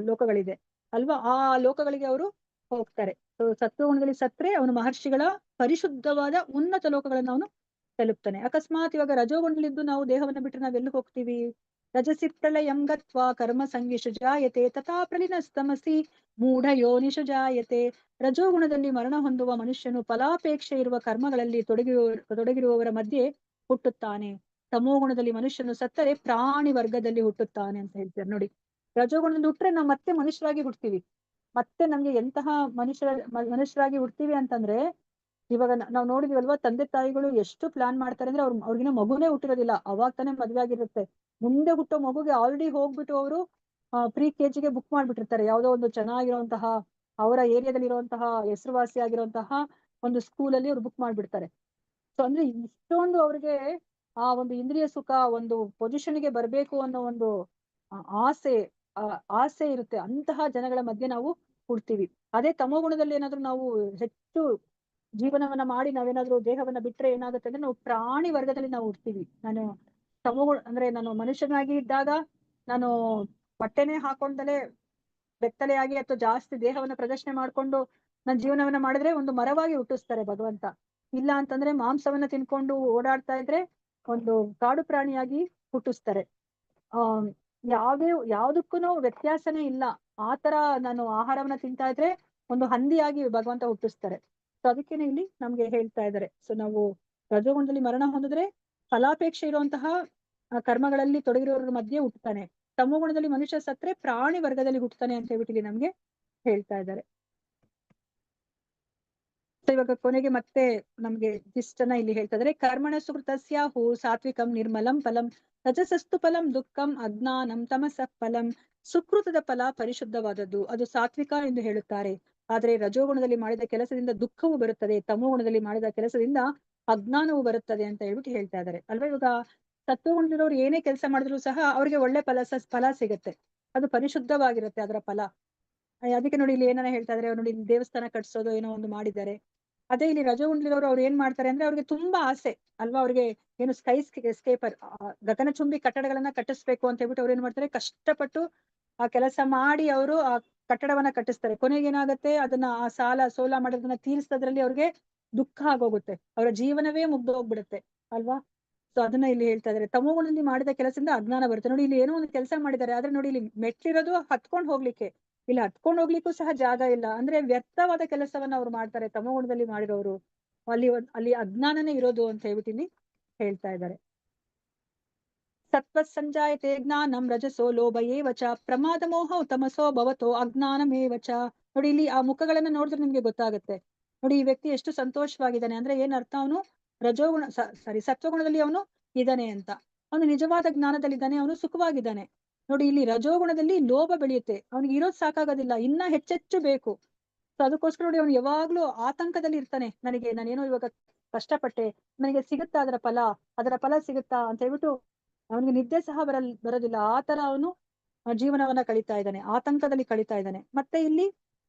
ಲೋಕಗಳಿದೆ ಅಲ್ವಾ? ಆ ಲೋಕಗಳಿಗೆ ಅವರು ಹೋಗ್ತಾರೆ. ಸತ್ವಗುಣದಲ್ಲಿ ಸತ್ರೆ ಅವನು ಮಹರ್ಷಿಗಳ ಪರಿಶುದ್ಧವಾದ ಉನ್ನತ ಲೋಕಗಳನ್ನು ಅವನು ತಲುಪ್ತಾನೆ. ಅಕಸ್ಮಾತ್ ಇವಾಗ ರಜೋಗುಣದಲ್ಲಿದ್ದು ನಾವು ದೇಹವನ್ನ ಬಿಟ್ಟರೆ ನಾವ್ ಎಲ್ಲಿ ಹೋಗ್ತೀವಿ? ರಜಸಿ ಪ್ರಳಯಂ ಗತ್ವಾ ಕರ್ಮ ಸಂಗಿಷು ಜಾಯತೆ ತಥಾ ಪ್ರಲಿನಸ್ತಮಸಿ ಮೂಢ ಯೋನಿಷು ಜಾಯತೆ. ರಜೋಗುಣದಲ್ಲಿ ಮರಣ ಹೊಂದುವ ಮನುಷ್ಯನು ಫಲಾಪೇಕ್ಷೆ ಇರುವ ಕರ್ಮಗಳಲ್ಲಿ ತೊಡಗಿರುವವರ ಮಧ್ಯೆ ಹುಟ್ಟುತ್ತಾನೆ. ತಮೋಗುಣದಲ್ಲಿ ಮನುಷ್ಯನು ಸತ್ತರೆ ಪ್ರಾಣಿ ವರ್ಗದಲ್ಲಿ ಹುಟ್ಟುತ್ತಾನೆ ಅಂತ ಹೇಳ್ತಾರೆ. ನೋಡಿ, ರಜೋಗುಣದಲ್ಲಿ ಹುಟ್ಟ್ರೆ ನಾವು ಮತ್ತೆ ಮನುಷ್ಯರಾಗಿ ಹುಡ್ತೀವಿ. ಮತ್ತೆ ನಮ್ಗೆ ಎಂತಹ ಮನುಷ್ಯರಾಗಿ ಹುಡ್ತೀವಿ ಅಂತಂದ್ರೆ, ಇವಾಗ ನಾವು ನೋಡಿದ್ವಲ್ವಾ, ತಂದೆ ತಾಯಿಗಳು ಎಷ್ಟು ಪ್ಲಾನ್ ಮಾಡ್ತಾರೆ ಅಂದ್ರೆ ಅವ್ರಿಗಿನ ಮಗುನೇ ಹುಟ್ಟಿರೋದಿಲ್ಲ, ಅವಾಗ ತಾನೇ ಮದ್ವೆ ಆಗಿರುತ್ತೆ. ಮುಂದೆ ಹುಟ್ಟೋ ಮಗುಗೆ ಆಲ್ರೆಡಿ ಹೋಗ್ಬಿಟ್ಟು ಅವರು ಪ್ರೀ ಕೆಜಿಗೆ ಬುಕ್ ಮಾಡ್ಬಿಟ್ಟಿರ್ತಾರೆ. ಯಾವ್ದೋ ಒಂದು ಚೆನ್ನಾಗಿರುವಂತಹ ಅವರ ಏರಿಯಾದಲ್ಲಿ ಇರುವಂತಹ ಹೆಸರುವಾಸಿ ಆಗಿರುವಂತಹ ಒಂದು ಸ್ಕೂಲಲ್ಲಿ ಅವ್ರು ಬುಕ್ ಮಾಡ್ಬಿಡ್ತಾರೆ. ಸೊ ಅಂದ್ರೆ ಇಷ್ಟೊಂದು ಅವ್ರಿಗೆ ಆ ಒಂದು ಇಂದ್ರಿಯ ಸುಖ, ಒಂದು ಪೊಸಿಷನ್ಗೆ ಬರ್ಬೇಕು ಅನ್ನೋ ಒಂದು ಆಸೆ ಇರುತ್ತೆ. ಅಂತಹ ಜನಗಳ ಮಧ್ಯೆ ನಾವು ಹುಡ್ತೀವಿ. ಅದೇ ತಮೋಗುಣದಲ್ಲಿ ಏನಾದ್ರು ನಾವು ಹೆಚ್ಚು ಜೀವನವನ್ನ ಮಾಡಿ ನಾವೇನಾದ್ರೂ ದೇಹವನ್ನ ಬಿಟ್ರೆ ಏನಾಗುತ್ತೆ ಅಂದ್ರೆ ನಾವು ಪ್ರಾಣಿ ವರ್ಗದಲ್ಲಿ ನಾವು ಹುಡ್ತೀವಿ. ನಾನು ತಮೋಗುಣ ಅಂದ್ರೆ ನಾನು ಮನುಷ್ಯನಾಗಿ ಇದ್ದಾಗ ನಾನು ಬಟ್ಟೆನೆ ಹಾಕೊಂಡಲೇ ಬೆತ್ತಲೆಯಾಗಿ ಅಥವಾ ಜಾಸ್ತಿ ದೇಹವನ್ನ ಪ್ರದರ್ಶನೆ ಮಾಡ್ಕೊಂಡು ನನ್ನ ಜೀವನವನ್ನ ಮಾಡಿದ್ರೆ ಒಂದು ಮರವಾಗಿ ಹುಟ್ಟಿಸ್ತಾರೆ ಭಗವಂತ. ಇಲ್ಲ ಅಂತಂದ್ರೆ ಮಾಂಸವನ್ನ ತಿನ್ಕೊಂಡು ಓಡಾಡ್ತಾ ಇದ್ರೆ ಒಂದು ಕಾಡು ಪ್ರಾಣಿಯಾಗಿ ಹುಟ್ಟಿಸ್ತಾರೆ. ಯಾವ್ದಕ್ಕೂನು ವ್ಯತ್ಯಾಸನೇ ಇಲ್ಲ. ಆತರ ನಾನು ಆಹಾರವನ್ನ ತಿಂತಾ ಇದ್ರೆ ಒಂದು ಹಂದಿಯಾಗಿ ಭಗವಂತ ಹುಟ್ಟಿಸ್ತಾರೆ. ಸೊ ಅದಕ್ಕೇನೆ ಇಲ್ಲಿ ನಮ್ಗೆ ಹೇಳ್ತಾ ಇದ್ದಾರೆ. ಸೊ ನಾವು ರಜೋಗುಣದಲ್ಲಿ ಮರಣ ಹೊಂದಿದ್ರೆ ಫಲಾಪೇಕ್ಷೆ ಇರುವಂತಹ ಕರ್ಮಗಳಲ್ಲಿ ತೊಡಗಿರೋರ ಮಧ್ಯೆ ಹುಟ್ಟುತ್ತಾನೆ. ತಮೋಗುಣದಲ್ಲಿ ಮನುಷ್ಯ ಸತ್ರೆ ಪ್ರಾಣಿ ವರ್ಗದಲ್ಲಿ ಹುಟ್ಟುತ್ತಾನೆ ಅಂತ ಹೇಳ್ಬಿಟ್ಟು ಇಲ್ಲಿ ನಮ್ಗೆ ಹೇಳ್ತಾ ಇದ್ದಾರೆ. ಇವಾಗ ಕೊನೆಗೆ ಮತ್ತೆ ನಮ್ಗೆ ಇಷ್ಟನ್ನ ಇಲ್ಲಿ ಹೇಳ್ತಾ ಇದ್ದಾರೆ. ಕರ್ಮಣ ಸುಕೃತಸ್ಯಾಹು ಸಾತ್ವಿಕಂ ನಿರ್ಮಲಂ ಫಲಂ ರಜಸಸ್ತು ಫಲಂ ದುಃಖಂ ಅಜ್ಞಾನಂ ತಮಸಃ ಫಲಂ. ಸುಕೃತದ ಫಲ ಪರಿಶುದ್ಧವಾದದ್ದು, ಅದು ಸಾತ್ವಿಕ ಎಂದು ಹೇಳುತ್ತಾರೆ. ಆದ್ರೆ ರಜೋಗುಣದಲ್ಲಿ ಮಾಡಿದ ಕೆಲಸದಿಂದ ದುಃಖವು ಬರುತ್ತದೆ, ತಮೋಗುಣದಲ್ಲಿ ಮಾಡಿದ ಕೆಲಸದಿಂದ ಅಜ್ಞಾನವು ಬರುತ್ತದೆ ಅಂತ ಹೇಳ್ಬಿಟ್ಟು ಹೇಳ್ತಾ ಇದ್ದಾರೆ ಅಲ್ವಾ. ಇವಾಗ ಸತ್ವಗುಣದವ್ರು ಏನೇ ಕೆಲಸ ಮಾಡಿದ್ರು ಸಹ ಅವ್ರಿಗೆ ಒಳ್ಳೆ ಫಲ ಸಿಗುತ್ತೆ, ಅದು ಪರಿಶುದ್ಧವಾಗಿರುತ್ತೆ ಅದರ ಫಲ. ಅದಕ್ಕೆ ನೋಡಿ ಇಲ್ಲಿ ಏನಾರ ಹೇಳ್ತಾ ಇದಾರೆ, ನೋಡಿ ಇಲ್ಲಿ ದೇವಸ್ಥಾನ ಕಟ್ಸೋದು ಏನೋ ಒಂದು ಮಾಡಿದ್ದಾರೆ. ಅದೇ ಇಲ್ಲಿ ರಜೋಗುಣದವ್ರು ಅವ್ರು ಏನ್ ಮಾಡ್ತಾರೆ ಅಂದ್ರೆ ಅವ್ರಿಗೆ ತುಂಬಾ ಆಸೆ ಅಲ್ವಾ, ಅವ್ರಿಗೆ ಏನು ಸ್ಕೇಪರ್ ಗಗನಚುಂಬಿ ಕಟ್ಟಡಗಳನ್ನ ಕಟ್ಟಿಸ್ಬೇಕು ಅಂತ ಹೇಳ್ಬಿಟ್ಟು ಅವ್ರು ಏನ್ ಮಾಡ್ತಾರೆ, ಕಷ್ಟಪಟ್ಟು ಆ ಕೆಲಸ ಮಾಡಿ ಅವರು ಆ ಕಟ್ಟಡವನ್ನ ಕಟ್ಟಿಸ್ತಾರೆ. ಕೊನೆಗೆ ಏನಾಗುತ್ತೆ, ಅದನ್ನ ಆ ಸೋಲ ಮಾಡೋದನ್ನ ತೀರಿಸೋದ್ರಲ್ಲಿ ಅವ್ರಿಗೆ ದುಃಖ ಆಗೋಗುತ್ತೆ, ಅವರ ಜೀವನವೇ ಮುಗ್ದು ಹೋಗ್ಬಿಡುತ್ತೆ ಅಲ್ವಾ. ಸೊ ಅದನ್ನ ಇಲ್ಲಿ ಹೇಳ್ತಾ ಇದಾರೆ. ತಮೋಗುಣದಲ್ಲಿ ಮಾಡಿದ ಕೆಲಸದಿಂದ ಅಜ್ಞಾನ ಬರುತ್ತೆ. ನೋಡಿ ಇಲ್ಲಿ ಏನೋ ಒಂದು ಕೆಲಸ ಮಾಡಿದ್ದಾರೆ, ಆದ್ರೆ ನೋಡಿ ಇಲ್ಲಿ ಮೆಟ್ಲಿರೋದು ಹತ್ಕೊಂಡ್ ಹೋಗ್ಲಿಕ್ಕೆ, ಇಲ್ಲಿ ಹತ್ಕೊಂಡ್ ಹೋಗ್ಲಿಕ್ಕೂ ಸಹ ಜಾಗ ಇಲ್ಲ. ಅಂದ್ರೆ ವ್ಯರ್ಥವಾದ ಕೆಲಸವನ್ನ ಅವ್ರು ಮಾಡ್ತಾರೆ ತಮೋಗುಣದಲ್ಲಿ ಮಾಡಿರೋರು. ಅಲ್ಲಿ ಅಜ್ಞಾನನೇ ಇರೋದು ಅಂತ ಹೇಳ್ಬಿಟ್ಟು ಇಲ್ಲಿ ಹೇಳ್ತಾ ಇದ್ದಾರೆ. ಸತ್ವ ಸಂಜಾಯತೆ ಜ್ಞಾನಂ ರಜಸೋ ಲೋಭ ಏವಚ ಪ್ರಮಾದ ಮೋಹ ತಮಸೋ ಭವತೋ ಅಜ್ಞಾನಮೇವಚ. ನೋಡಿ ಇಲ್ಲಿ ಆ ಮುಖಗಳನ್ನ ನೋಡಿದ್ರೆ ನಿಮ್ಗೆ ಗೊತ್ತಾಗುತ್ತೆ. ನೋಡಿ ಈ ವ್ಯಕ್ತಿ ಎಷ್ಟು ಸಂತೋಷವಾಗಿದ್ದಾನೆ ಅಂದ್ರೆ ಏನ್ ಅರ್ಥ, ಅವನು ರಜೋಗುಣ ಸತ್ವಗುಣದಲ್ಲಿ ಅವನು ಇದ್ದಾನೆ ಅಂತ, ಅವನು ನಿಜವಾದ ಜ್ಞಾನದಲ್ಲಿದ್ದಾನೆ, ಅವನು ಸುಖವಾಗಿದ್ದಾನೆ. ನೋಡಿ ಇಲ್ಲಿ ರಜೋಗುಣದಲ್ಲಿ ಲೋಭ ಬೆಳೆಯುತ್ತೆ, ಅವನಿಗೆ ಇರೋದ್ ಸಾಕಾಗೋದಿಲ್ಲ, ಇನ್ನ ಹೆಚ್ಚೆಚ್ಚು ಬೇಕು. ಸೊ ಅದಕ್ಕೋಸ್ಕರ ನೋಡಿ ಅವನು ಯಾವಾಗ್ಲೂ ಆತಂಕದಲ್ಲಿ ಇರ್ತಾನೆ, ನಾನೇನೋ ಇವಾಗ ಕಷ್ಟಪಟ್ಟೆ, ನನಗೆ ಸಿಗುತ್ತಾ ಅದರ ಫಲ ಸಿಗುತ್ತಾ ಅಂತ ಹೇಳ್ಬಿಟ್ಟು ಅವನಿಗೆ ನಿದ್ದೆ ಸಹ ಬರೋದಿಲ್ಲ. ಆ ತರ ಅವನು ಜೀವನವನ್ನ ಕಳೀತಾ ಇದ್ದಾನೆ, ಆತಂಕದಲ್ಲಿ ಕಳೀತಾ ಇದ್ದಾನೆ. ಮತ್ತೆ ಇಲ್ಲಿ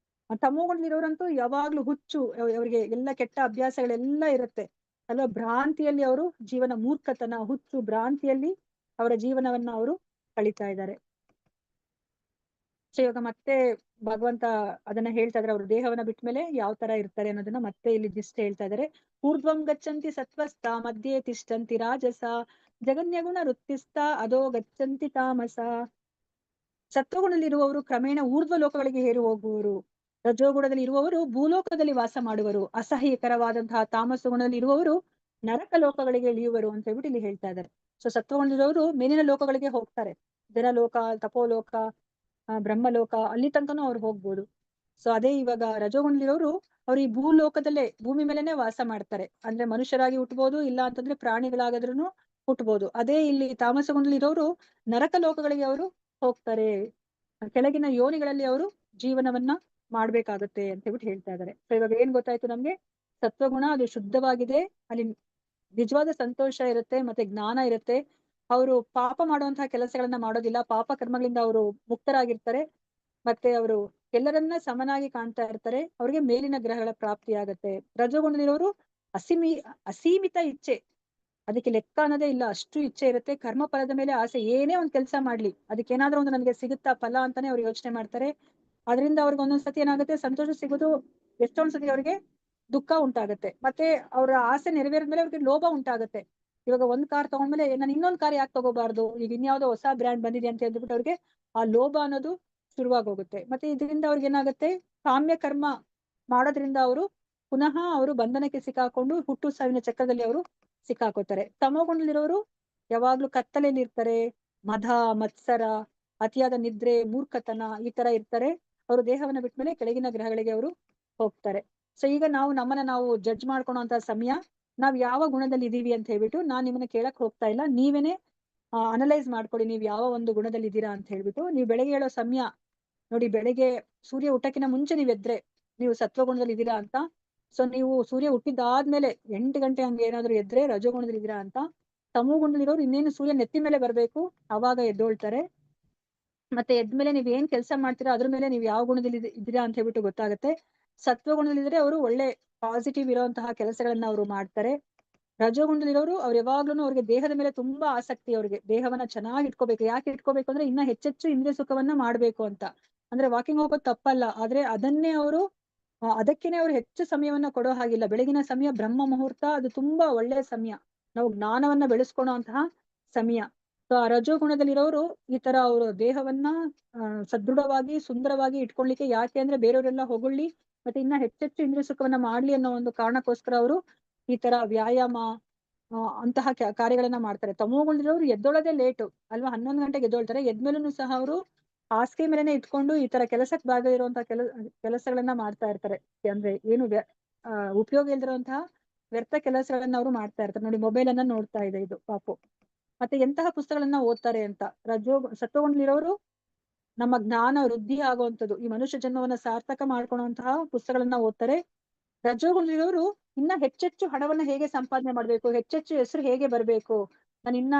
ತಮೋಗುಣದಲ್ಲಿರೋರಂತೂ ಯಾವಾಗ್ಲೂ ಹುಚ್ಚು, ಅವರಿಗೆ ಎಲ್ಲ ಕೆಟ್ಟ ಅಭ್ಯಾಸಗಳೆಲ್ಲ ಇರುತ್ತೆ ಅಲ್ವಾ. ಭ್ರಾಂತಿಯಲ್ಲಿ ಅವರು ಮೂರ್ಖತನ, ಹುಚ್ಚು, ಭ್ರಾಂತಿಯಲ್ಲಿ ಅವರ ಜೀವನವನ್ನ ಅವರು ಕಳೀತಾ ಇದ್ದಾರೆ. ಸೊ ಇವಾಗ ಮತ್ತೆ ಭಗವಂತ ಅದನ್ನ ಹೇಳ್ತಾ ಇದ್ರೆ, ಅವರು ದೇಹವನ್ನ ಬಿಟ್ಟ ಮೇಲೆ ಯಾವ ತರ ಇರ್ತಾರೆ ಅನ್ನೋದನ್ನ ಮತ್ತೆ ಇಲ್ಲಿ ಜಿಸ್ಟ್ ಹೇಳ್ತಾ ಇದಾರೆ. ಊರ್ಧ್ವಂ ಗಚ್ಚಂತಿ ಸತ್ವಸ್ಥ ಮಧ್ಯೆ ತಿಷ್ಟಂತಿ ರಾಜಸ ಜಗನ್ಯಗುಣ ವೃತ್ತಿಸ್ಥ ಅದೋ ಗಚ್ಚಂತಿ ತಾಮಸ. ಸತ್ವಗುಣದಲ್ಲಿರುವವರು ಕ್ರಮೇಣ ಊರ್ಧ್ವ ಲೋಕಗಳಿಗೆ ಏರಿ ಹೋಗುವರು, ರಜೋಗುಣದಲ್ಲಿ ಇರುವವರು ಭೂಲೋಕದಲ್ಲಿ ವಾಸ ಮಾಡುವರು, ಅಸಹ್ಯಕರವಾದಂತಹ ತಾಮಸ ಗುಣದಲ್ಲಿ ಇರುವವರು ನರಕ ಲೋಕಗಳಿಗೆ ಇಳಿಯುವರು ಅಂತ ಹೇಳ್ಬಿಟ್ಟು ಇಲ್ಲಿ ಹೇಳ್ತಾ ಇದ್ದಾರೆ. ಸೊ ಸತ್ವಗುಣದವರು ಮೇಲಿನ ಲೋಕಗಳಿಗೆ ಹೋಗ್ತಾರೆ, ಜನಲೋಕ, ತಪೋಲೋಕ, ಬ್ರಹ್ಮಲೋಕ, ಅಲ್ಲಿ ತನಕನೂ ಅವ್ರು ಹೋಗ್ಬೋದು. ಸೊ ಅದೇ ಇವಾಗ ರಜೋಗುಣದಲ್ಲಿರೋರು ಅವ್ರು ಈ ಭೂಲೋಕದಲ್ಲೇ ಭೂಮಿ ಮೇಲೆನೆ ವಾಸ ಮಾಡ್ತಾರೆ, ಅಂದ್ರೆ ಮನುಷ್ಯರಾಗಿ ಹುಟ್ಟಬಹುದು, ಇಲ್ಲ ಅಂತಂದ್ರೆ ಪ್ರಾಣಿಗಳಾಗಾದ್ರೂ ಹುಟ್ಟಬಹುದು. ಅದೇ ಇಲ್ಲಿ ತಾಮಸ ಗುಣದಲ್ಲಿರೋರು ನರಕ ಲೋಕಗಳಿಗೆ ಅವರು ಹೋಗ್ತಾರೆ, ಕೆಳಗಿನ ಯೋನಿಗಳಲ್ಲಿ ಅವರು ಜೀವನವನ್ನ ಮಾಡ್ಬೇಕಾಗತ್ತೆ ಅಂತ ಹೇಳ್ಬಿಟ್ಟು ಹೇಳ್ತಾ ಇದ್ದಾರೆ. ಸೊ ಇವಾಗ ಏನ್ ಗೊತ್ತಾಯ್ತು ನಮ್ಗೆ, ಸತ್ವಗುಣ ಅದು ಶುದ್ಧವಾಗಿದೆ, ಅಲ್ಲಿ ನಿಜವಾದ ಸಂತೋಷ ಇರುತ್ತೆ, ಮತ್ತೆ ಜ್ಞಾನ ಇರುತ್ತೆ. ಅವರು ಪಾಪ ಮಾಡುವಂತಹ ಕೆಲಸಗಳನ್ನ ಮಾಡೋದಿಲ್ಲ, ಪಾಪ ಕರ್ಮಗಳಿಂದ ಅವರು ಮುಕ್ತರಾಗಿರ್ತಾರೆ, ಮತ್ತೆ ಅವರು ಎಲ್ಲರನ್ನ ಸಮನಾಗಿ ಕಾಣ್ತಾ ಇರ್ತಾರೆ, ಅವ್ರಿಗೆ ಮೇಲಿನ ಗ್ರಹಗಳ ಪ್ರಾಪ್ತಿ ಆಗತ್ತೆ. ರಜೋಗುಣದಲ್ಲಿರೋರು ಅಸೀಮಿತ ಇಚ್ಛೆ, ಅದಕ್ಕೆ ಲೆಕ್ಕ ಅನ್ನೋದೇ ಇಲ್ಲ, ಅಷ್ಟು ಇಚ್ಛೆ ಇರುತ್ತೆ. ಕರ್ಮ ಫಲದ ಮೇಲೆ ಆಸೆ, ಏನೇ ಒಂದ್ ಕೆಲಸ ಮಾಡ್ಲಿ ಅದಕ್ಕೆ ಏನಾದ್ರೂ ಒಂದು ನನಗೆ ಸಿಗುತ್ತಾ ಫಲ ಅಂತಾನೆ ಅವ್ರು ಯೋಚನೆ ಮಾಡ್ತಾರೆ. ಅದರಿಂದ ಅವ್ರಿಗೆ ಒಂದೊಂದ್ಸತಿ ಏನಾಗುತ್ತೆ, ಸಂತೋಷ ಸಿಗೋದು, ಎಷ್ಟೊಂದ್ಸತಿ ಅವ್ರಿಗೆ ದುಃಖ ಉಂಟಾಗತ್ತೆ. ಮತ್ತೆ ಅವರ ಆಸೆ ನೆರವೇರಿದ್ಮೇಲೆ ಅವ್ರಿಗೆ ಲೋಭ ಉಂಟಾಗತ್ತೆ. ಇವಾಗ ಒಂದ್ ಕಾರ್ ತಗೊಂಡ್ಮೇಲೆ ನಾನು ಇನ್ನೊಂದ್ ಕಾರ್ ಯಾಕೆ ತಗೋಬಾರ್ದು, ಈಗ ಇನ್ಯಾವುದೋ ಹೊಸ ಬ್ರ್ಯಾಂಡ್ ಬಂದಿದೆ ಅಂತ ಹೇಳ್ಬಿಟ್ಟು ಅವ್ರಿಗೆ ಆ ಲೋಭ ಅನ್ನೋದು ಶುರುವಾಗಿ ಹೋಗುತ್ತೆ. ಮತ್ತೆ ಇದರಿಂದ ಅವ್ರಿಗೆ ಏನಾಗುತ್ತೆ, ಕಾಮ್ಯ ಕರ್ಮ ಮಾಡೋದ್ರಿಂದ ಅವರು ಪುನಃ ಅವರು ಬಂಧನಕ್ಕೆ ಸಿಕ್ಕಾಕೊಂಡು ಹುಟ್ಟು ಸಾವಿನ ಚಕ್ರದಲ್ಲಿ ಅವರು ಸಿಕ್ಕಾಕೋತಾರೆ. ತಮೋಗುಣದಲ್ಲಿರೋರು ಯಾವಾಗ್ಲೂ ಕತ್ತಲೆಯಲ್ಲಿ ಇರ್ತಾರೆ, ಮದ ಮತ್ಸರ, ಅತಿಯಾದ ನಿದ್ರೆ, ಮೂರ್ಖತನ ಈ ತರ ಇರ್ತಾರೆ. ಅವರು ದೇಹವನ್ನ ಬಿಟ್ಮೇಲೆ ಕೆಳಗಿನ ಗ್ರಹಗಳಿಗೆ ಅವರು ಹೋಗ್ತಾರೆ. ಸೊ ಈಗ ನಮ್ಮನ್ನ ನಾವು ಜಡ್ಜ್ ಮಾಡ್ಕೊಳ್ಳುವಂತ ಸಮಯ, ನಾವ್ ಯಾವ ಗುಣದಲ್ಲಿ ಇದೀವಿ ಅಂತ ಹೇಳ್ಬಿಟ್ಟು ನಾನ್ ನಿಮ್ಮನ್ನ ಕೇಳಕ್ ಹೋಗ್ತಾ ಇಲ್ಲ, ನೀವೇನೆ ಅನಲೈಸ್ ಮಾಡ್ಕೊಳ್ಳಿ, ನೀವ್ ಯಾವ ಒಂದು ಗುಣದಲ್ಲಿ ಇದ್ದೀರಾ ಅಂತ ಹೇಳ್ಬಿಟ್ಟು. ನೀವು ಬೆಳಗ್ಗೆ ಹೇಳೋ ಸಮಯ ನೋಡಿ, ಬೆಳಗ್ಗೆ ಸೂರ್ಯ ಹುಟ್ಟಕ್ಕಿಂತ ಮುಂಚೆ ನೀವ್ ಎದ್ರೆ ನೀವು ಸತ್ವಗುಣದಲ್ಲಿ ಇದ್ದೀರಾ ಅಂತ. ಸೊ ನೀವು ಸೂರ್ಯ ಹುಟ್ಟಿದಾದ್ಮೇಲೆ 8 ಗಂಟೆ ಹಂಗೆ ಏನಾದ್ರು ಎದ್ರೆ ರಜೋಗುಣದಲ್ಲಿ ಇದ್ದೀರಾ ಅಂತ. ತಮೋಗುಣದಲ್ಲಿರೋರು ಇನ್ನೇನು ಸೂರ್ಯ ನೆತ್ತಿ ಮೇಲೆ ಬರ್ಬೇಕು ಅವಾಗ ಎದ್ದೋಳ್ತಾರೆ. ಮತ್ತೆ ಎದ್ಮೇಲೆ ನೀವ್ ಏನ್ ಕೆಲಸ ಮಾಡ್ತೀರಾ ಅದ್ರ ಮೇಲೆ ನೀವ್ ಯಾವ ಗುಣದಲ್ಲಿ ಇದ್ದೀರಾ ಅಂತ ಹೇಳ್ಬಿಟ್ಟು ಗೊತ್ತಾಗುತ್ತೆ. ಸತ್ವಗುಣದಲ್ಲಿದ್ರೆ ಅವರು ಒಳ್ಳೆ ಪಾಸಿಟಿವ್ ಇರುವಂತಹ ಕೆಲಸಗಳನ್ನ ಅವರು ಮಾಡ್ತಾರೆ. ರಜೋಗುಣದಲ್ಲಿರೋರು ಅವ್ರು ಯಾವಾಗ್ಲೂ ಅವ್ರಿಗೆ ದೇಹದ ಮೇಲೆ ತುಂಬಾ ಆಸಕ್ತಿ, ಅವ್ರಿಗೆ ದೇಹವನ್ನ ಚೆನ್ನಾಗಿ ಇಟ್ಕೋಬೇಕು. ಯಾಕೆ ಇಟ್ಕೋಬೇಕು ಅಂದ್ರೆ ಇನ್ನ ಹೆಚ್ಚೆಚ್ಚು ಇಂದ್ರಿಯ ಸುಖವನ್ನ ಮಾಡ್ಬೇಕು ಅಂತ. ಅಂದ್ರೆ ವಾಕಿಂಗ್ ಹೋಗೋದು ತಪ್ಪಲ್ಲ, ಆದ್ರೆ ಅದನ್ನೇ ಅವರು ಅದಕ್ಕೇನೆ ಅವ್ರು ಹೆಚ್ಚು ಸಮಯವನ್ನ ಕೊಡೋ ಹಾಗಿಲ್ಲ. ಬೆಳಗಿನ ಸಮಯ ಬ್ರಹ್ಮ ಮುಹೂರ್ತ, ಅದು ತುಂಬಾ ಒಳ್ಳೆಯ ಸಮಯ, ನಾವು ಜ್ಞಾನವನ್ನ ಬೆಳೆಸ್ಕೊಳ್ಳುವಂತಹ ಸಮಯ. ಸೊ ಆ ರಜೋಗುಣದಲ್ಲಿರೋರು ಈ ತರ ಅವರು ದೇಹವನ್ನ ಸದೃಢವಾಗಿ ಸುಂದರವಾಗಿ ಇಟ್ಕೊಳ್ಲಿಕ್ಕೆ, ಯಾಕೆ ಅಂದ್ರೆ ಬೇರೆಯವರೆಲ್ಲ ಹೊಗಳ್ಳಿ ಮತ್ತೆ ಇನ್ನ ಹೆಚ್ಚೆಚ್ಚು ಇಂದ್ರಿಯ ಸುಖವನ್ನ ಮಾಡ್ಲಿ ಅನ್ನೋ ಒಂದು ಕಾರಣಕ್ಕೋಸ್ಕರ ಅವರು ಈ ತರ ವ್ಯಾಯಾಮ ಅಂತಹ ಕಾರ್ಯಗಳನ್ನ ಮಾಡ್ತಾರೆ. ತಮೋಗುಣದಲ್ಲಿರೋರು ಎದ್ದೊಳದೆ ಲೇಟು ಅಲ್ವಾ, 11 ಗಂಟೆಗೆ ಎದ್ದೊಳ್ತಾರೆ. ಎದ್ಮೇಲೂ ಸಹ ಅವರು ಹಾಸಿಗೆ ಮೇಲೆನೆ ಇಟ್ಕೊಂಡು ಈ ತರ ಕೆಲಸಕ್ಕೆ ಬಾಗದಿರುವಂತಹ ಕೆಲಸಗಳನ್ನ ಮಾಡ್ತಾ ಇರ್ತಾರೆ. ಅಂದ್ರೆ ಏನು ಉಪಯೋಗ ಇಲ್ದಿರುವಂತಹ ವ್ಯರ್ಥ ಕೆಲಸಗಳನ್ನ ಅವರು ಮಾಡ್ತಾ ಇರ್ತಾರೆ. ನೋಡಿ, ಮೊಬೈಲ್ ಅನ್ನ ನೋಡ್ತಾ ಇದೆ ಇದು ಪಾಪು. ಮತ್ತೆ ಎಂತಹ ಪುಸ್ತಕಗಳನ್ನ ಓದ್ತಾರೆ ಅಂತ. ಸತ್ವಗುಣದಲ್ಲಿರೋರು ನಮ್ಮ ಜ್ಞಾನ ವೃದ್ಧಿ ಆಗುವಂಥದ್ದು, ಈ ಮನುಷ್ಯ ಜನ್ಮವನ್ನ ಸಾರ್ಥಕ ಮಾಡ್ಕೊಳ್ಳುವಂತಹ ಪುಸ್ತಕಗಳನ್ನ ಓದ್ತಾರೆ. ರಜೋಗುಣದಲ್ಲಿರೋರು ಇನ್ನ ಹೆಚ್ಚೆಚ್ಚು ಹಣವನ್ನ ಹೇಗೆ ಸಂಪಾದನೆ ಮಾಡ್ಬೇಕು, ಹೆಚ್ಚೆಚ್ಚು ಹೆಸರು ಹೇಗೆ ಬರ್ಬೇಕು, ನಾನು ಇನ್ನ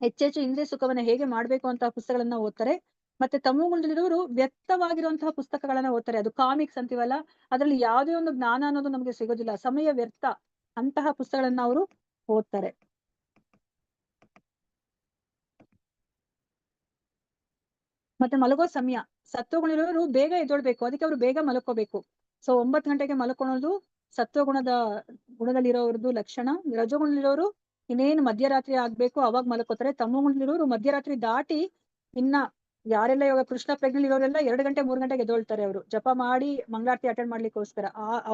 ಹೆಚ್ಚೆಚ್ಚು ಇಂದ್ರಿಯ ಸುಖವನ್ನ ಹೇಗೆ ಮಾಡ್ಬೇಕು ಅಂತ ಪುಸ್ತಕಗಳನ್ನ ಓದ್ತಾರೆ. ಮತ್ತೆ ತಮೋಗುಣದಲ್ಲಿರೋರು ವ್ಯರ್ಥವಾಗಿರುವಂತಹ ಪುಸ್ತಕಗಳನ್ನ ಓದ್ತಾರೆ. ಅದು ಕಾಮಿಕ್ಸ್ ಅಂತೀವಲ್ಲ, ಅದ್ರಲ್ಲಿ ಯಾವುದೇ ಒಂದು ಜ್ಞಾನ ಅನ್ನೋದು ನಮ್ಗೆ ಸಿಗೋದಿಲ್ಲ, ಸಮಯ ವ್ಯರ್ಥ, ಅಂತಹ ಪುಸ್ತಕಗಳನ್ನ ಅವರು ಓದ್ತಾರೆ. ಮತ್ತೆ ಮಲಗೋ ಸಮಯ, ಸತ್ವಗುಣದಲ್ಲಿರೋರು ಬೇಗ ಎದ್ದೊಳ್ಬೇಕು, ಅದಕ್ಕೆ ಅವರು ಬೇಗ ಮಲ್ಕೋಬೇಕು. ಸೊ 9 ಗಂಟೆಗೆ ಮಲ್ಕೊಳ್ಳೋದು ಗುಣದಲ್ಲಿರೋರ್ದು ಲಕ್ಷಣ. ರಜೋಗುಣದಲ್ಲಿರೋರು ಇನ್ನೇನು ಮಧ್ಯರಾತ್ರಿ ಆಗ್ಬೇಕು ಅವಾಗ ಮಲ್ಕೋತಾರೆ. ತಮೋಗುಣದಲ್ಲಿರೋರು ಮಧ್ಯರಾತ್ರಿ ದಾಟಿ ಇನ್ನ ಯಾರೆಲ್ಲ ಇವಾಗ ಕೃಷ್ಣ ಪ್ರಜ್ಞೆಲಿರೋರೆಲ್ಲ 2 ಗಂಟೆ 3 ಗಂಟೆಗೆ ಎದ್ದೊಳ್ತಾರೆ. ಅವರು ಜಪ ಮಾಡಿ ಮಂಗಳಾರತಿ ಅಟೆಂಡ್ ಮಾಡ್ಲಿಕ್ಕೋಸ್ಕರ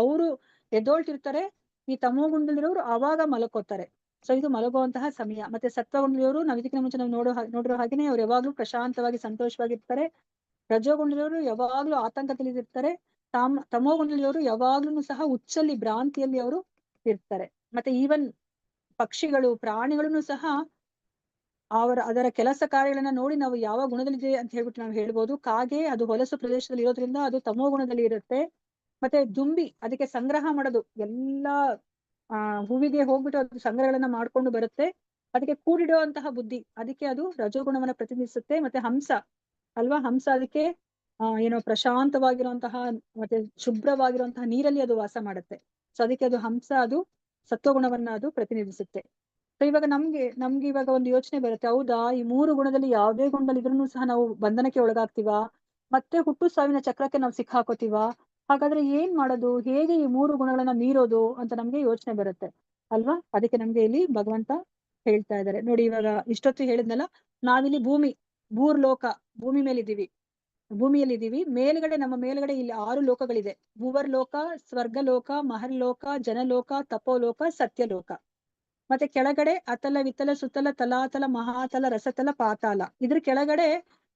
ಅವರು ಎದ್ದೊಳ್ತಿರ್ತಾರೆ. ಈ ತಮೋಗುಣದಲ್ಲಿರೋರು ಆವಾಗ ಮಲ್ಕೋತಾರೆ. ಸೊ ಇದು ಮಲಗುವಂತಹ ಸಮಯ. ಮತ್ತೆ ಸತ್ವಗುಣದಲ್ಲಿರೋರು ನಾವು ಇದಕ್ಕಿಂತ ಮುಂಚೆ ನಾವು ನೋಡಿರೋ ಹಾಗೇನೆ ಅವ್ರು ಯಾವಾಗ್ಲೂ ಪ್ರಶಾಂತವಾಗಿ ಸಂತೋಷವಾಗಿರ್ತಾರೆ. ರಜೋಗುಣದಲ್ಲಿರೋರು ಯಾವಾಗ್ಲೂ ಆತಂಕದಲ್ಲಿರ್ತಾರೆ. ತಮೋಗುಣದಲ್ಲಿರೋರು ಯಾವಾಗ್ಲೂ ಸಹ ಹುಚ್ಚಲ್ಲಿ ಭ್ರಾಂತಿಯಲ್ಲಿ ಅವರು ಇರ್ತಾರೆ. ಮತ್ತೆ ಈವನ್ ಪಕ್ಷಿಗಳು ಪ್ರಾಣಿಗಳನ್ನು ಸಹ ಅದರ ಕೆಲಸ ಕಾರ್ಯಗಳನ್ನ ನೋಡಿ ನಾವು ಯಾವ ಗುಣದಲ್ಲಿದೆ ಅಂತ ಹೇಳ್ಬಿಟ್ಟು ನಾವು ಹೇಳ್ಬೋದು. ಕಾಗೆ ಅದು ಹೊಲಸು ಪ್ರದೇಶದಲ್ಲಿ ಇರೋದ್ರಿಂದ ಅದು ತಮೋ ಗುಣದಲ್ಲಿ ಇರುತ್ತೆ. ಮತ್ತೆ ದುಂಬಿ ಅದಕ್ಕೆ ಸಂಗ್ರಹ ಮಾಡೋದು, ಎಲ್ಲಾ ಹೂವಿಗೆ ಹೋಗ್ಬಿಟ್ಟು ಅದು ಸಂಗ್ರಹಗಳನ್ನ ಮಾಡ್ಕೊಂಡು ಬರುತ್ತೆ. ಅದಕ್ಕೆ ಕೂಡಿಡುವಂತಹ ಬುದ್ಧಿ, ಅದಕ್ಕೆ ಅದು ರಜೋಗುಣವನ್ನ ಪ್ರತಿನಿಧಿಸುತ್ತೆ. ಮತ್ತೆ ಹಂಸ ಅಲ್ವಾ, ಹಂಸ ಅದಕ್ಕೆ ಏನೋ ಪ್ರಶಾಂತವಾಗಿರುವಂತಹ ಮತ್ತೆ ಶುಭ್ರವಾಗಿರುವಂತಹ ನೀರಲ್ಲಿ ಅದು ವಾಸ ಮಾಡುತ್ತೆ. ಸೊ ಅದಕ್ಕೆ ಅದು ಹಂಸ, ಅದು ಸತ್ವಗುಣವನ್ನ ಅದು ಪ್ರತಿನಿಧಿಸುತ್ತೆ. ಸೊ ಇವಾಗ ನಮ್ಗೆ ಇವಾಗ ಒಂದು ಯೋಚನೆ ಬರುತ್ತೆ, ಹೌದಾ ಈ 3 ಗುಣದಲ್ಲಿ ಯಾವುದೇ ಗುಣದಲ್ಲಿ ಇದ್ರೂ ಸಹ ನಾವು ಬಂಧನಕ್ಕೆ ಒಳಗಾಗ್ತೀವಾ, ಮತ್ತೆ ಹುಟ್ಟು ಸಾವಿನ ಚಕ್ರಕ್ಕೆ ನಾವು ಸಿಕ್ಕಾಕೋತೀವಾ? ಹಾಗಾದ್ರೆ ಏನ್ ಮಾಡೋದು, ಹೇಗೆ ಈ 3 ಗುಣಗಳನ್ನ ಮೀರೋದು ಅಂತ ನಮ್ಗೆ ಯೋಚನೆ ಬರುತ್ತೆ ಅಲ್ವಾ. ಅದಕ್ಕೆ ನಮ್ಗೆ ಇಲ್ಲಿ ಭಗವಂತ ಹೇಳ್ತಾ ಇದ್ದಾರೆ ನೋಡಿ. ಇವಾಗ ಇಷ್ಟೊತ್ತು ಹೇಳಿದ್ನಲ್ಲ, ನಾವಿಲ್ಲಿ ಭೂರ್ಲೋಕ, ಭೂಮಿ ಮೇಲಿದ್ದೀವಿ, ಭೂಮಿಯಲ್ಲಿದ್ದೀವಿ. ಮೇಲ್ಗಡೆ ನಮ್ಮ ಮೇಲ್ಗಡೆ ಇಲ್ಲಿ 6 ಲೋಕಗಳಿದೆ. ಭೂವರ್ಲೋಕ, ಸ್ವರ್ಗಲೋಕ, ಮಹರ್ಲೋಕ, ಜನಲೋಕ, ತಪೋಲೋಕ, ಸತ್ಯಲೋಕ. ಮತ್ತೆ ಕೆಳಗಡೆ ಅತಲ ವಿತಲ ಸುತಲ ತಲಾತಲ ಮಹಾತಲ ರಸತಲ ಪಾತಾಲ. ಇದ್ರ ಕೆಳಗಡೆ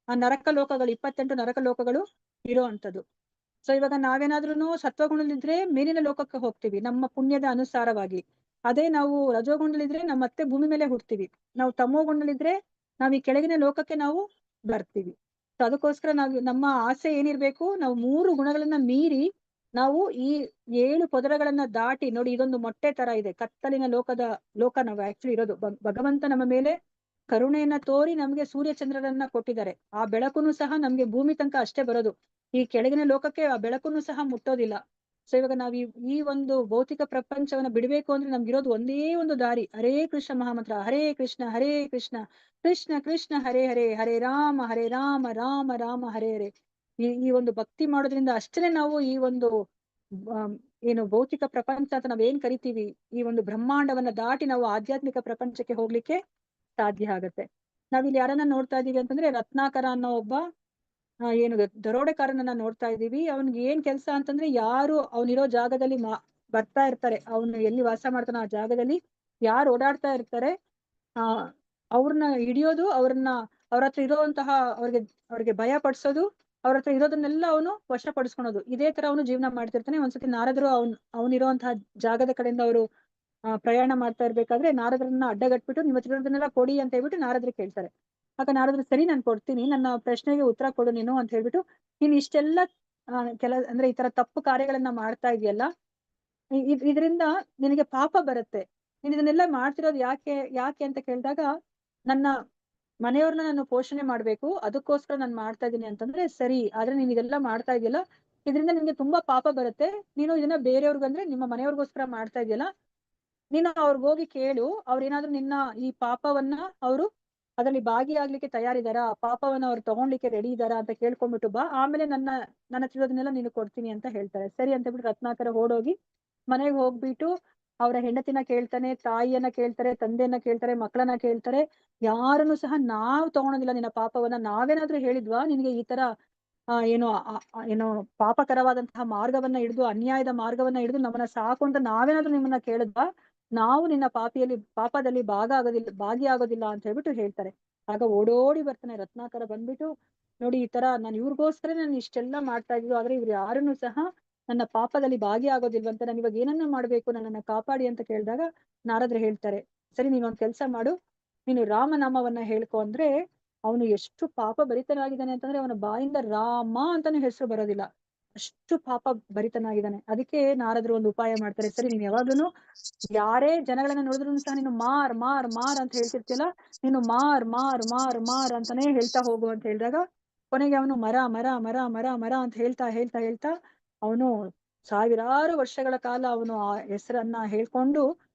ಆ ನರಕ ಲೋಕಗಳು, 28 ನರಕ ಲೋಕಗಳು ಇರುವಂತದ್ದು. ಸೊ ಇವಾಗ ನಾವೇನಾದ್ರೂ ಸತ್ವಗುಣದಲ್ಲಿದ್ರೆ ಮೇಲಿನ ಲೋಕಕ್ಕೆ ಹೋಗ್ತೀವಿ ನಮ್ಮ ಪುಣ್ಯದ ಅನುಸಾರವಾಗಿ. ಅದೇ ನಾವು ರಜೋಗುಣದಲ್ಲಿದ್ರೆ ನಮ್ಮ ಮತ್ತೆ ಭೂಮಿ ಮೇಲೆ ಹುಡ್ತೀವಿ. ನಾವು ತಮೋಗುಣದಲ್ಲಿದ್ರೆ ನಾವ್ ಈ ಕೆಳಗಿನ ಲೋಕಕ್ಕೆ ನಾವು ಬರ್ತೀವಿ. ಸೊ ಅದಕ್ಕೋಸ್ಕರ ನಮ್ಮ ಆಸೆ ಏನಿರ್ಬೇಕು, ನಾವು 3 ಗುಣಗಳನ್ನ ಮೀರಿ ನಾವು ಈ 7 ಪದರಗಳನ್ನ ದಾಟಿ, ನೋಡಿ ಇದೊಂದು ಮೊಟ್ಟೆ ತರ ಇದೆ, ಕತ್ತಲಿನ ಲೋಕ ನಾವು ಆಕ್ಚುಲಿ ಇರೋದು. ಭಗವಂತ ನಮ್ಮ ಮೇಲೆ ಕರುಣೆಯನ್ನ ತೋರಿ ನಮ್ಗೆ ಸೂರ್ಯ ಚಂದ್ರರನ್ನ ಕೊಟ್ಟಿದ್ದಾರೆ. ಆ ಬೆಳಕುನು ಸಹ ನಮ್ಗೆ ಭೂಮಿ ತನಕ ಅಷ್ಟೇ ಬರೋದು, ಈ ಕೆಳಗಿನ ಲೋಕಕ್ಕೆ ಆ ಬೆಳಕುನು ಸಹ ಮುಟ್ಟೋದಿಲ್ಲ. ಸೊ ಇವಾಗ ನಾವ್ ಈ ಒಂದು ಭೌತಿಕ ಪ್ರಪಂಚವನ್ನ ಬಿಡ್ಬೇಕು ಅಂದ್ರೆ ನಮ್ಗಿರೋದು ಒಂದೇ ಒಂದು ದಾರಿ, ಹರೇ ಕೃಷ್ಣ ಮಹಾಮಂತ್ರ, ಹರೇ ಕೃಷ್ಣ ಕೃಷ್ಣ ಕೃಷ್ಣ ಹರೇ ಹರೇ, ಹರೇ ರಾಮ ರಾಮ ರಾಮ ಹರೇ ಹರೇ. ಈ ಒಂದು ಭಕ್ತಿ ಮಾಡೋದ್ರಿಂದ ಅಷ್ಟೇ ನಾವು ಈ ಒಂದು ಏನು ಭೌತಿಕ ಪ್ರಪಂಚ ಅಂತ ನಾವೇನ್ ಕರಿತೀವಿ, ಈ ಒಂದು ಬ್ರಹ್ಮಾಂಡವನ್ನ ದಾಟಿ ನಾವು ಆಧ್ಯಾತ್ಮಿಕ ಪ್ರಪಂಚಕ್ಕೆ ಹೋಗ್ಲಿಕ್ಕೆ ಸಾಧ್ಯ ಆಗತ್ತೆ. ನಾವಿಲ್ಲಿ ಯಾರನ್ನ ನೋಡ್ತಾ ಇದೀವಿ ಅಂತಂದ್ರೆ, ರತ್ನಾಕರ ಅನ್ನೋ ಒಬ್ಬ ಏನು ದರೋಡೆಕಾರನನ್ನ ನೋಡ್ತಾ ಇದೀವಿ. ಅವನ್ಗೆ ಏನ್ ಕೆಲ್ಸ ಅಂತಂದ್ರೆ, ಯಾರು ಅವನಿರೋ ಜಾಗದಲ್ಲಿ ಬರ್ತಾ ಇರ್ತಾರೆ, ಅವನು ಎಲ್ಲಿ ವಾಸ ಮಾಡ್ತಾನೋ ಆ ಜಾಗದಲ್ಲಿ ಯಾರು ಓಡಾಡ್ತಾ ಇರ್ತಾರೆ ಅವ್ರನ್ನ ಹಿಡಿಯೋದು, ಅವ್ರ ಹತ್ರ ಇರುವಂತಹ ಅವ್ರಿಗೆ ಭಯ ಪಡಿಸೋದು, ಅವ್ರ ಹತ್ರ ಇರೋದನ್ನೆಲ್ಲ ಅವನು ವಶಪಡಿಸ್ಕೊಳೋದು. ಇದೇ ತರ ಅವನು ಜೀವನ ಮಾಡ್ತಿರ್ತಾನೆ. ಒಂದ್ಸತಿ ನಾರದರು ಅವನಿರುವಂತಹ ಜಾಗದ ಕಡೆಯಿಂದ ಅವರು ಪ್ರಯಾಣ ಮಾಡ್ತಾ ಇರ್ಬೇಕಾದ್ರೆ ನಾರದರನ್ನ ಅಡ್ಡಗಟ್ಬಿಟ್ಟು, ನಿಮ್ಮ ಹತ್ರ ಇರೋದನ್ನೆಲ್ಲ ಕೊಡಿ ಅಂತ ಹೇಳ್ಬಿಟ್ಟು ನಾರದ್ರು ಕೇಳ್ತಾರೆ. ಆಗ ನಾರದ್ರು, ಸರಿ ನಾನು ಕೊಡ್ತೀನಿ, ನನ್ನ ಪ್ರಶ್ನೆಗೆ ಉತ್ತರ ಕೊಡು ನೀನು ಅಂತ ಹೇಳ್ಬಿಟ್ಟು, ನೀನ್ ಇಷ್ಟೆಲ್ಲ ಅಂದ್ರೆ ಈ ತರ ತಪ್ಪು ಕಾರ್ಯಗಳನ್ನ ಮಾಡ್ತಾ ಇದೆಯಲ್ಲ, ಇದರಿಂದ ನಿನಗೆ ಪಾಪ ಬರುತ್ತೆ, ನೀನ್ ಇದನ್ನೆಲ್ಲ ಮಾಡ್ತಿರೋದು ಯಾಕೆ ಅಂತ ಕೇಳಿದಾಗ, ನನ್ನ ಮನೆಯವ್ರನ್ನ ನಾನು ಪೋಷಣೆ ಮಾಡ್ಬೇಕು, ಅದಕ್ಕೋಸ್ಕರ ನಾನು ಮಾಡ್ತಾ ಇದ್ದೀನಿ ಅಂತಂದ್ರೆ, ಸರಿ, ಆದ್ರೆ ನೀನ್ ಇದೆಲ್ಲ ಮಾಡ್ತಾ ಇದೆಯಲ್ಲ, ಇದರಿಂದ ನಿನ್ಗೆ ತುಂಬಾ ಪಾಪ ಬರುತ್ತೆ, ನೀನು ಇದನ್ನ ಬೇರೆಯವ್ರಿಗಂದ್ರೆ ನಿಮ್ಮ ಮನೆಯವ್ರಿಗೋಸ್ಕರ ಮಾಡ್ತಾ ಇದೆಯಲ್ಲ, ನೀನು ಅವ್ರಿಗೆ ಹೋಗಿ ಕೇಳು, ಅವ್ರೇನಾದ್ರೂ ನಿನ್ನ ಈ ಪಾಪವನ್ನ ಅವರು ಅದರಲ್ಲಿ ಭಾಗಿಯಾಗ್ಲಿಕ್ಕೆ ತಯಾರಿದಾರಾ, ಪಾಪವನ್ನ ಅವ್ರು ತಗೊಂಡ್ಲಿಕ್ಕೆ ರೆಡಿ ಇದಾರಾ ಅಂತ ಕೇಳ್ಕೊಂಡ್ಬಿಟ್ಟು ಬಾ, ಆಮೇಲೆ ನನ್ನ ತಿಳಿಯೋದನ್ನೆಲ್ಲ ನೀನು ಕೊಡ್ತೀನಿ ಅಂತ ಹೇಳ್ತಾರೆ. ಸರಿ ಅಂತ ಬಿಟ್ಟು ರತ್ನಾಕರ ಓಡೋಗಿ ಮನೆಗೆ ಹೋಗ್ಬಿಟ್ಟು ಅವರ ಹೆಂಡತಿನ ಕೇಳ್ತಾನೆ, ತಾಯಿಯನ್ನ ಕೇಳ್ತಾರೆ, ತಂದೆಯನ್ನ ಕೇಳ್ತಾರೆ, ಮಕ್ಕಳನ್ನ ಕೇಳ್ತಾರೆ. ಯಾರನ್ನು ಸಹ ನಾವ್ ತಗೊಳೋದಿಲ್ಲ ನಿನ್ನ ಪಾಪವನ್ನ, ನಾವೇನಾದ್ರೂ ಹೇಳಿದ್ವಾ ನಿನ್ಗೆ ಈ ತರ ಏನೋ ಪಾಪಕರವಾದಂತಹ ಮಾರ್ಗವನ್ನ ಹಿಡಿದು, ಅನ್ಯಾಯದ ಮಾರ್ಗವನ್ನ ಹಿಡಿದು ನಮ್ಮನ್ನ ಸಾಕು ಅಂತ ನಾವೇನಾದ್ರೂ ನಿಮ್ಮನ್ನ ಕೇಳಿದ್ವಾ, ನಾವು ನಿನ್ನ ಪಾಪದಲ್ಲಿ ಭಾಗಿಯಾಗೋದಿಲ್ಲ ಅಂತ ಹೇಳ್ಬಿಟ್ಟು ಹೇಳ್ತಾರೆ. ಆಗ ಓಡೋಡಿ ಬರ್ತಾನೆ ರತ್ನಾಕರ. ಬಂದ್ಬಿಟ್ಟು ನೋಡಿ, ಈ ತರ ನಾನು ಇವ್ರಿಗೋಸ್ಕರ ನಾನು ಇಷ್ಟೆಲ್ಲ ಮಾಡ್ತಾ ಇದ್ರು, ಆದ್ರೆ ಇವ್ರು ಯಾರನ್ನು ಸಹ ನನ್ನ ಪಾಪದಲ್ಲಿ ಭಾಗಿಯಾಗೋದಿಲ್ವಂತ, ನಾನು ಇವಾಗ ಏನನ್ನ ಮಾಡ್ಬೇಕು, ನನ್ನನ್ನ ಕಾಪಾಡಿ ಅಂತ ಕೇಳಿದಾಗ ನಾರದ್ರು ಹೇಳ್ತಾರೆ, ಸರಿ ನೀನೊಂದ್ ಕೆಲ್ಸ ಮಾಡು, ನೀನು ರಾಮನಾಮವನ್ನ ಹೇಳ್ಕೊ ಅಂದ್ರೆ ಅವನು ಎಷ್ಟು ಪಾಪ ಭರಿತನಾಗಿದ್ದಾನೆ ಅಂತಂದ್ರೆ ಅವನ ಬಾಯಿಂದ ರಾಮ ಅಂತಾನು ಹೆಸರು ಬರೋದಿಲ್ಲ, ಅಷ್ಟು ಪಾಪ ಭರಿತನಾಗಿದ್ದಾನೆ. ಅದಕ್ಕೆ ನಾರದ್ರು ಒಂದು ಉಪಾಯ ಮಾಡ್ತಾರೆ, ಸರಿ ನೀನ್ ಯಾವಾಗ್ಲೂ ಯಾರೇ ಜನಗಳನ್ನ ನೋಡಿದ್ರು ಸಹ ನೀನು ಮಾರ್ ಮಾರ್ ಮಾರ್ ಅಂತ ಹೇಳ್ತಿರ್ತಿಯಲ್ಲ, ನೀನು ಮಾರ್ ಮಾರ್ ಮಾರ್ ಮಾರ್ ಅಂತಾನೆ ಹೇಳ್ತಾ ಹೋಗು ಅಂತ ಹೇಳಿದಾಗ ಕೊನೆಗೆ ಅವನು ಮರ ಮರ ಮರ ಮರ ಮರ ಅಂತ ಹೇಳ್ತಾ ಹೇಳ್ತಾ ಹೇಳ್ತಾ ಅವನು ಸಾವಿರಾರು ವರ್ಷಗಳ ಕಾಲ ಅವನು ಆ ಹೆಸರನ್ನ ಹೇಳ್ಕೊಂಡು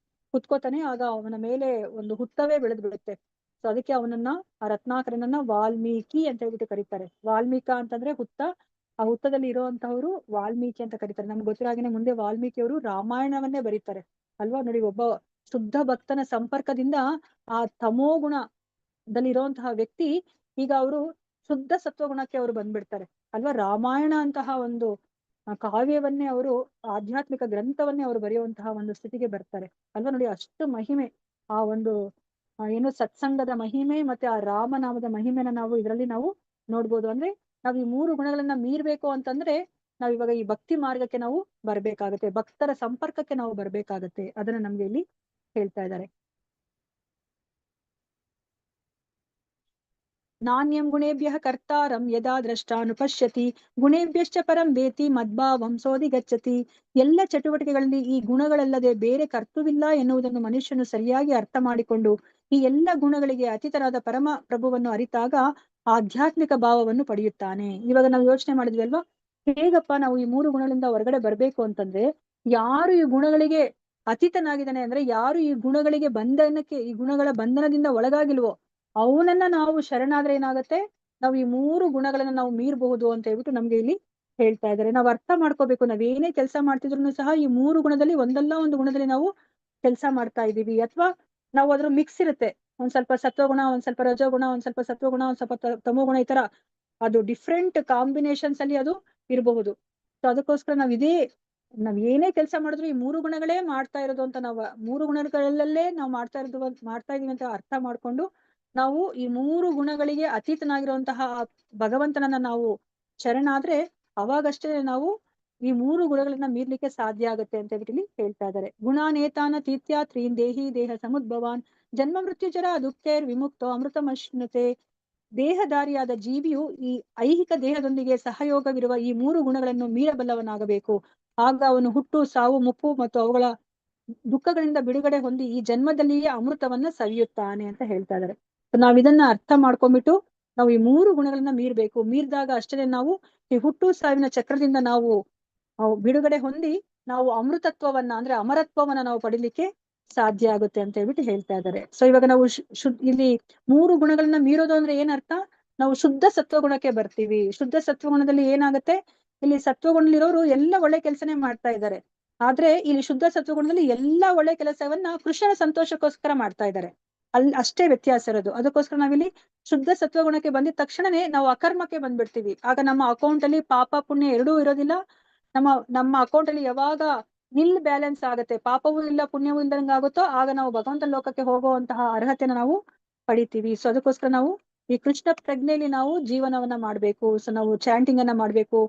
ಕುತ್ಕೋತಾನೆ. ಆಗ ಅವನ ಮೇಲೆ ಒಂದು ಹುತ್ತವೇ ಬೆಳೆದು ಬಿಡುತ್ತೆ. ಸೊ ಅದಕ್ಕೆ ಅವನನ್ನ, ಆ ರತ್ನಾಕರನನ್ನ ವಾಲ್ಮೀಕಿ ಅಂತ ಹೇಳ್ಬಿಟ್ಟು ಕರೀತಾರೆ. ವಾಲ್ಮೀಕ ಅಂತಂದ್ರೆ ಹುತ್ತ, ಆ ಹುತ್ತದಲ್ಲಿ ಇರುವಂತಹವರು ವಾಲ್ಮೀಕಿ ಅಂತ ಕರೀತಾರೆ. ನಮ್ಗೆ ಗೊತ್ತಿರೋ ಹಾಗೇನೆ ಮುಂದೆ ವಾಲ್ಮೀಕಿಯವರು ರಾಮಾಯಣವನ್ನೇ ಬರೀತಾರೆ ಅಲ್ವಾ. ನೋಡಿ, ಒಬ್ಬ ಶುದ್ಧ ಭಕ್ತನ ಸಂಪರ್ಕದಿಂದ ಆ ತಮೋಗುಣದಲ್ಲಿ ಇರುವಂತಹ ವ್ಯಕ್ತಿ ಈಗ ಅವರು ಶುದ್ಧ ಸತ್ವಗುಣಕ್ಕೆ ಅವರು ಬಂದ್ಬಿಡ್ತಾರೆ ಅಲ್ವಾ. ರಾಮಾಯಣ ಅಂತಹ ಒಂದು ಕಾವ್ಯವನ್ನೇ ಅವರು, ಆಧ್ಯಾತ್ಮಿಕ ಗ್ರಂಥವನ್ನೇ ಅವರು ಬರೆಯುವಂತಹ ಒಂದು ಸ್ಥಿತಿಗೆ ಬರ್ತಾರೆ ಅಲ್ವಾ. ನೋಡಿ, ಅಷ್ಟು ಮಹಿಮೆ, ಆ ಒಂದು ಏನು ಸತ್ಸಂಗದ ಮಹಿಮೆ ಮತ್ತೆ ಆ ರಾಮನಾಮದ ಮಹಿಮೆನ ನಾವು ಇದರಲ್ಲಿ ನಾವು ನೋಡ್ಬೋದು. ಅಂದ್ರೆ ನಾವ್ ಈ 3 ಗುಣಗಳನ್ನ ಮೀರ್ಬೇಕು ಅಂತಂದ್ರೆ ನಾವ್ ಇವಾಗ ಈ ಭಕ್ತಿ ಮಾರ್ಗಕ್ಕೆ ನಾವು ಬರ್ಬೇಕಾಗತ್ತೆ, ಭಕ್ತರ ಸಂಪರ್ಕಕ್ಕೆ ನಾವು ಬರ್ಬೇಕಾಗತ್ತೆ. ಅದನ್ನ ನಮ್ಗೆ ಇಲ್ಲಿ ಹೇಳ್ತಾ ಇದ್ದಾರೆ. ನಾಣ್ಯಂ ಗುಣೇಭ್ಯಃ ಕರ್ತಾರಂ ಯದಾ ದ್ರಷ್ಟಾನುಪಶ್ಯತಿ ಗುಣೇಭ್ಯಶ್ಚ ಪರಂ ವೇತಿ ಮದ್ಭಾವಂ ಸೋಧಿಗಚ್ಚತಿ. ಎಲ್ಲ ಚಟುವಟಿಕೆಗಳಲ್ಲಿ ಈ ಗುಣಗಳಲ್ಲದೆ ಬೇರೆ ಕರ್ತವ್ಯವಿಲ್ಲ ಎನ್ನುವುದನ್ನು ಮನುಷ್ಯನು ಸರಿಯಾಗಿ ಅರ್ಥ ಮಾಡಿಕೊಂಡು ಈ ಎಲ್ಲ ಗುಣಗಳಿಗೆ ಅತೀತರಾದ ಪರಮ ಪ್ರಭುವನ್ನು ಅರಿತಾಗ ಆಧ್ಯಾತ್ಮಿಕ ಭಾವವನ್ನು ಪಡೆಯುತ್ತಾನೆ. ಇವಾಗ ನಾವು ಯೋಚನೆ ಮಾಡಿದ್ವಿ ಅಲ್ವಾ, ಹೇಗಪ್ಪ ನಾವು ಈ 3 ಗುಣಗಳಿಂದ ಹೊರಗಡೆ ಬರ್ಬೇಕು ಅಂತಂದ್ರೆ, ಯಾರು ಈ ಗುಣಗಳಿಗೆ ಅತೀತನಾಗಿದ್ದಾನೆ ಅಂದ್ರೆ, ಯಾರು ಈ ಗುಣಗಳಿಗೆ ಈ ಗುಣಗಳ ಬಂಧನದಿಂದ ಒಳಗಾಗಿಲ್ವೋ ಅವನನ್ನ ನಾವು ಶರಣಾದ್ರೆ ಏನಾಗತ್ತೆ, ನಾವು ಈ 3 ಗುಣಗಳನ್ನ ನಾವು ಮೀರಬಹುದು ಅಂತ ಹೇಳ್ಬಿಟ್ಟು ನಮ್ಗೆ ಇಲ್ಲಿ ಹೇಳ್ತಾ ಇದ್ದಾರೆ. ನಾವು ಅರ್ಥ ಮಾಡ್ಕೋಬೇಕು, ನಾವೇನೇ ಕೆಲಸ ಮಾಡ್ತಿದ್ರು ಸಹ ಈ 3 ಗುಣದಲ್ಲಿ ಒಂದಲ್ಲ ಒಂದು ಗುಣದಲ್ಲಿ ನಾವು ಕೆಲಸ ಮಾಡ್ತಾ ಇದೀವಿ. ಅಥವಾ ನಾವು ಅದ್ರ ಮಿಕ್ಸ್ ಇರುತ್ತೆ, ಒಂದ್ ಸ್ವಲ್ಪ ಸತ್ವಗುಣ, ಒಂದ್ ಸ್ವಲ್ಪ ರಜೋಗುಣ, ಒಂದ್ ಸ್ವಲ್ಪ ಸತ್ವಗುಣ, ಒಂದ್ ಸ್ವಲ್ಪ ತಮೋಗುಣ, ಈ ತರ ಅದು ಡಿಫ್ರೆಂಟ್ ಕಾಂಬಿನೇಷನ್ಸ್ ಅಲ್ಲಿ ಅದು ಇರಬಹುದು. ಸೊ ಅದಕ್ಕೋಸ್ಕರ ನಾವ್ ಏನೇ ಕೆಲಸ ಮಾಡಿದ್ರು ಈ 3 ಗುಣಗಳೇ ಮಾಡ್ತಾ ಇರೋದು ಅಂತ, ನಾವು 3 ಗುಣಗಳಲ್ಲೇ ನಾವು ಮಾಡ್ತಾ ಇದೀವಿ ಅಂತ ಅರ್ಥ ಮಾಡ್ಕೊಂಡು ನಾವು ಈ 3 ಗುಣಗಳಿಗೆ ಅತೀತನಾಗಿರುವಂತಹ ಭಗವಂತನನ್ನ ನಾವು ಶರಣಾದ್ರೆ ಅವಾಗಷ್ಟೇ ನಾವು ಈ 3 ಗುಣಗಳನ್ನ ಮೀರ್ಲಿಕ್ಕೆ ಸಾಧ್ಯ ಆಗುತ್ತೆ ಅಂತ ಹೇಳಿ ಹೇಳ್ತಾ ಇದ್ದಾರೆ. ಗುಣಾನೇತಾನ ತೀತ್ಯ ತ್ರೀನ್ ದೇಹಿ ದೇಹ ಸಮುದ್ಭವಾನ್ ಜನ್ಮ ಮೃತ್ಯು ಜರ ದುಃಖೇರ್ ವಿಮುಕ್ತೋ ಅಮೃತಮಶ್ನುತೆ. ದೇಹಧಾರಿಯಾದ ಜೀವಿಯು ಈ ಐಹಿಕ ದೇಹದೊಂದಿಗೆ ಸಹಯೋಗವಿರುವ ಈ 3 ಗುಣಗಳನ್ನು ಮೀರಬಲ್ಲವನಾಗಬೇಕು. ಆಗ ಅವನು ಹುಟ್ಟು, ಸಾವು, ಮುಪ್ಪು ಮತ್ತು ಅವುಗಳ ದುಃಖಗಳಿಂದ ಬಿಡುಗಡೆ ಹೊಂದಿ ಈ ಜನ್ಮದಲ್ಲಿಯೇ ಅಮೃತವನ್ನ ಸವಿಯುತ್ತಾನೆ ಅಂತ ಹೇಳ್ತಾ ಇದ್ದಾರೆ. ನಾವ್ ಇದನ್ನ ಅರ್ಥ ಮಾಡ್ಕೊಂಡ್ಬಿಟ್ಟು ನಾವು ಈ 3 ಗುಣಗಳನ್ನ ಮೀರ್ಬೇಕು. ಮೀರಿದಾಗ ಅಷ್ಟೇ ನಾವು ಈ ಹುಟ್ಟು ಸಾವಿನ ಚಕ್ರದಿಂದ ನಾವು ಬಿಡುಗಡೆ ಹೊಂದಿ ನಾವು ಅಮೃತತ್ವವನ್ನ ಅಂದ್ರೆ ಅಮರತ್ವವನ್ನ ನಾವು ಪಡಿಲಿಕ್ಕೆ ಸಾಧ್ಯ ಆಗುತ್ತೆ ಅಂತ ಹೇಳ್ಬಿಟ್ಟು ಹೇಳ್ತಾ ಇದ್ದಾರೆ. ಸೊ ಇವಾಗ ನಾವು ಇಲ್ಲಿ 3 ಗುಣಗಳನ್ನ ಮೀರೋದು ಅಂದ್ರೆ ಏನ್ ಅರ್ಥ, ನಾವು ಶುದ್ಧ ಸತ್ವಗುಣಕ್ಕೆ ಬರ್ತೀವಿ. ಶುದ್ಧ ಸತ್ವಗುಣದಲ್ಲಿ ಏನಾಗುತ್ತೆ, ಇಲ್ಲಿ ಸತ್ವಗುಣದಲ್ಲಿರೋರು ಎಲ್ಲ ಒಳ್ಳೆ ಕೆಲಸನೇ ಮಾಡ್ತಾ ಇದ್ದಾರೆ, ಆದ್ರೆ ಇಲ್ಲಿ ಶುದ್ಧ ಸತ್ವಗುಣದಲ್ಲಿ ಎಲ್ಲಾ ಒಳ್ಳೆ ಕೆಲಸವನ್ನ ಕೃಷ್ಣನ ಸಂತೋಷಕ್ಕೋಸ್ಕರ ಮಾಡ್ತಾ ಇದ್ದಾರೆ, ಅಷ್ಟೇ ವ್ಯತ್ಯಾಸ ಇರೋದು. ಅದಕ್ಕೋಸ್ಕರ ನಾವಿಲ್ಲಿ ಶುದ್ಧ ಸತ್ವಗುಣಕ್ಕೆ ಬಂದಿದ ತಕ್ಷಣನೇ ನಾವು ಅಕರ್ಮಕ್ಕೆ ಬಂದ್ಬಿಡ್ತೀವಿ. ಆಗ ನಮ್ಮ ಅಕೌಂಟ್ ಅಲ್ಲಿ ಪಾಪ ಪುಣ್ಯ ಎರಡೂ ಇರೋದಿಲ್ಲ. ನಮ್ಮ ಅಕೌಂಟ್ ಅಲ್ಲಿ ಯಾವಾಗ ನಿಲ್ ಬ್ಯಾಲೆನ್ಸ್ ಆಗುತ್ತೆ, ಪಾಪವೂ ಇಲ್ಲ ಪುಣ್ಯವೂ ಇಲ್ದಂಗ ಆಗುತ್ತೋ ಆಗ ನಾವು ಭಗವಂತ ಲೋಕಕ್ಕೆ ಹೋಗುವಂತಹ ಅರ್ಹತೆನ ನಾವು ಪಡಿತೀವಿ. ಸೊ ಅದಕ್ಕೋಸ್ಕರ ನಾವು ಈ ಕೃಷ್ಣ ಪ್ರಜ್ಞೆಯಲ್ಲಿ ನಾವು ಜೀವನವನ್ನ ಮಾಡ್ಬೇಕು. ಸೊ ನಾವು ಚಾಂಟಿಂಗ್ ಅನ್ನ ಮಾಡ್ಬೇಕು,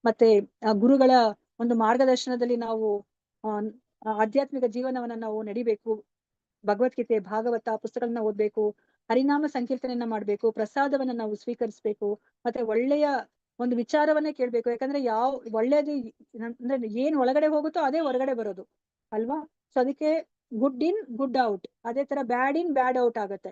ಮತ್ತೆ ಗುರುಗಳ ಒಂದು ಮಾರ್ಗದರ್ಶನದಲ್ಲಿ ನಾವು ಆಧ್ಯಾತ್ಮಿಕ ಜೀವನವನ್ನ ನಾವು ನಡಿಬೇಕು. ಭಗವದ್ಗೀತೆ, ಭಾಗವತ ಪುಸ್ತಕಗಳನ್ನ ಓದ್ಬೇಕು, ಹರಿನಾಮ ಸಂಕೀರ್ತನೆಯನ್ನ ಮಾಡ್ಬೇಕು, ಪ್ರಸಾದವನ್ನ ನಾವು ಸ್ವೀಕರಿಸ್ಬೇಕು, ಮತ್ತೆ ಒಳ್ಳೆಯ ಒಂದು ವಿಚಾರವನ್ನೇ ಕೇಳ್ಬೇಕು. ಯಾಕಂದ್ರೆ ಒಳ್ಳೇದು ಅಂದ್ರೆ ಏನ್ ಒಳಗಡೆ ಹೋಗುತ್ತೋ ಅದೇ ಹೊರಗಡೆ ಬರೋದು ಅಲ್ವಾ. ಸೊ ಅದಕ್ಕೆ ಗುಡ್ ಇನ್ ಗುಡ್ ಔಟ್, ಅದೇ ತರ ಬ್ಯಾಡ್ ಇನ್ ಬ್ಯಾಡ್ ಔಟ್ ಆಗತ್ತೆ.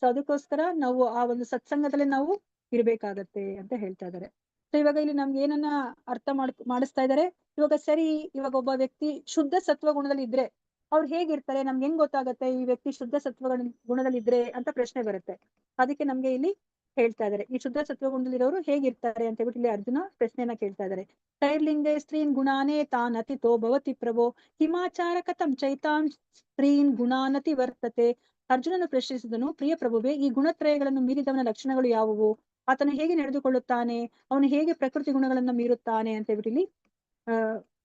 ಸೊ ಅದಕ್ಕೋಸ್ಕರ ನಾವು ಆ ಒಂದು ಸತ್ಸಂಗದಲ್ಲಿ ನಾವು ಇರ್ಬೇಕಾಗತ್ತೆ ಅಂತ ಹೇಳ್ತಾ ಇದ್ದಾರೆ. ಸೊ ಇವಾಗ ಇಲ್ಲಿ ನಮ್ಗೆ ಏನನ್ನ ಅರ್ಥ ಮಾಡಿಸ್ತಾ ಇದ್ದಾರೆ, ಇವಾಗ ಸರಿ, ಇವಾಗ ಒಬ್ಬ ವ್ಯಕ್ತಿ ಶುದ್ಧ ಸತ್ವ ಗುಣದಲ್ಲಿ ಇದ್ರೆ ಅವ್ರು ಹೇಗಿರ್ತಾರೆ, ನಮ್ಗೆ ಹೆಂಗ್ ಗೊತ್ತಾಗತ್ತೆ ಈ ವ್ಯಕ್ತಿ ಶುದ್ಧ ಸತ್ವ ಗುಣದಲ್ಲಿದ್ರೆ ಅಂತ ಪ್ರಶ್ನೆ ಬರುತ್ತೆ. ಅದಕ್ಕೆ ನಮ್ಗೆ ಇಲ್ಲಿ ಹೇಳ್ತಾ ಇದಾರೆ, ಈ ಶುದ್ಧ ಸತ್ವ ಗುಣದಲ್ಲಿರೋರು ಹೇಗಿರ್ತಾರೆ ಅಂತ ಹೇಳ್ಬಿಟ್ಟು ಇಲ್ಲಿ ಅರ್ಜುನ ಪ್ರಶ್ನೆಯನ್ನ ಕೇಳ್ತಾ ಇದಾರೆ. ತೈರ್ಲಿಂಗೇ ಸ್ತ್ರೀನ್ ಗುಣಾನೇ ತಾನ್ ಅತಿತೋ ಭವತಿ ಪ್ರಭೋ ಹಿಮಾಚಾರ ಕಥಂ ಚೈತಾಂ ಸ್ತ್ರೀನ್ ಗುಣಾನತಿ ವರ್ತತೆ. ಅರ್ಜುನನು ಪ್ರಶ್ನಿಸಿದನು, ಪ್ರಿಯ ಪ್ರಭುವೆ, ಈ ಗುಣತ್ರಯಗಳನ್ನು ಮೀರಿದವನ ಲಕ್ಷಣಗಳು ಯಾವುವು, ಆತನು ಹೇಗೆ ನಡೆದುಕೊಳ್ಳುತ್ತಾನೆ, ಅವನು ಹೇಗೆ ಪ್ರಕೃತಿ ಗುಣಗಳನ್ನ ಮೀರುತ್ತಾನೆ ಅಂತ ಹೇಳ್ಬಿಟ್ಟು ಇಲ್ಲಿ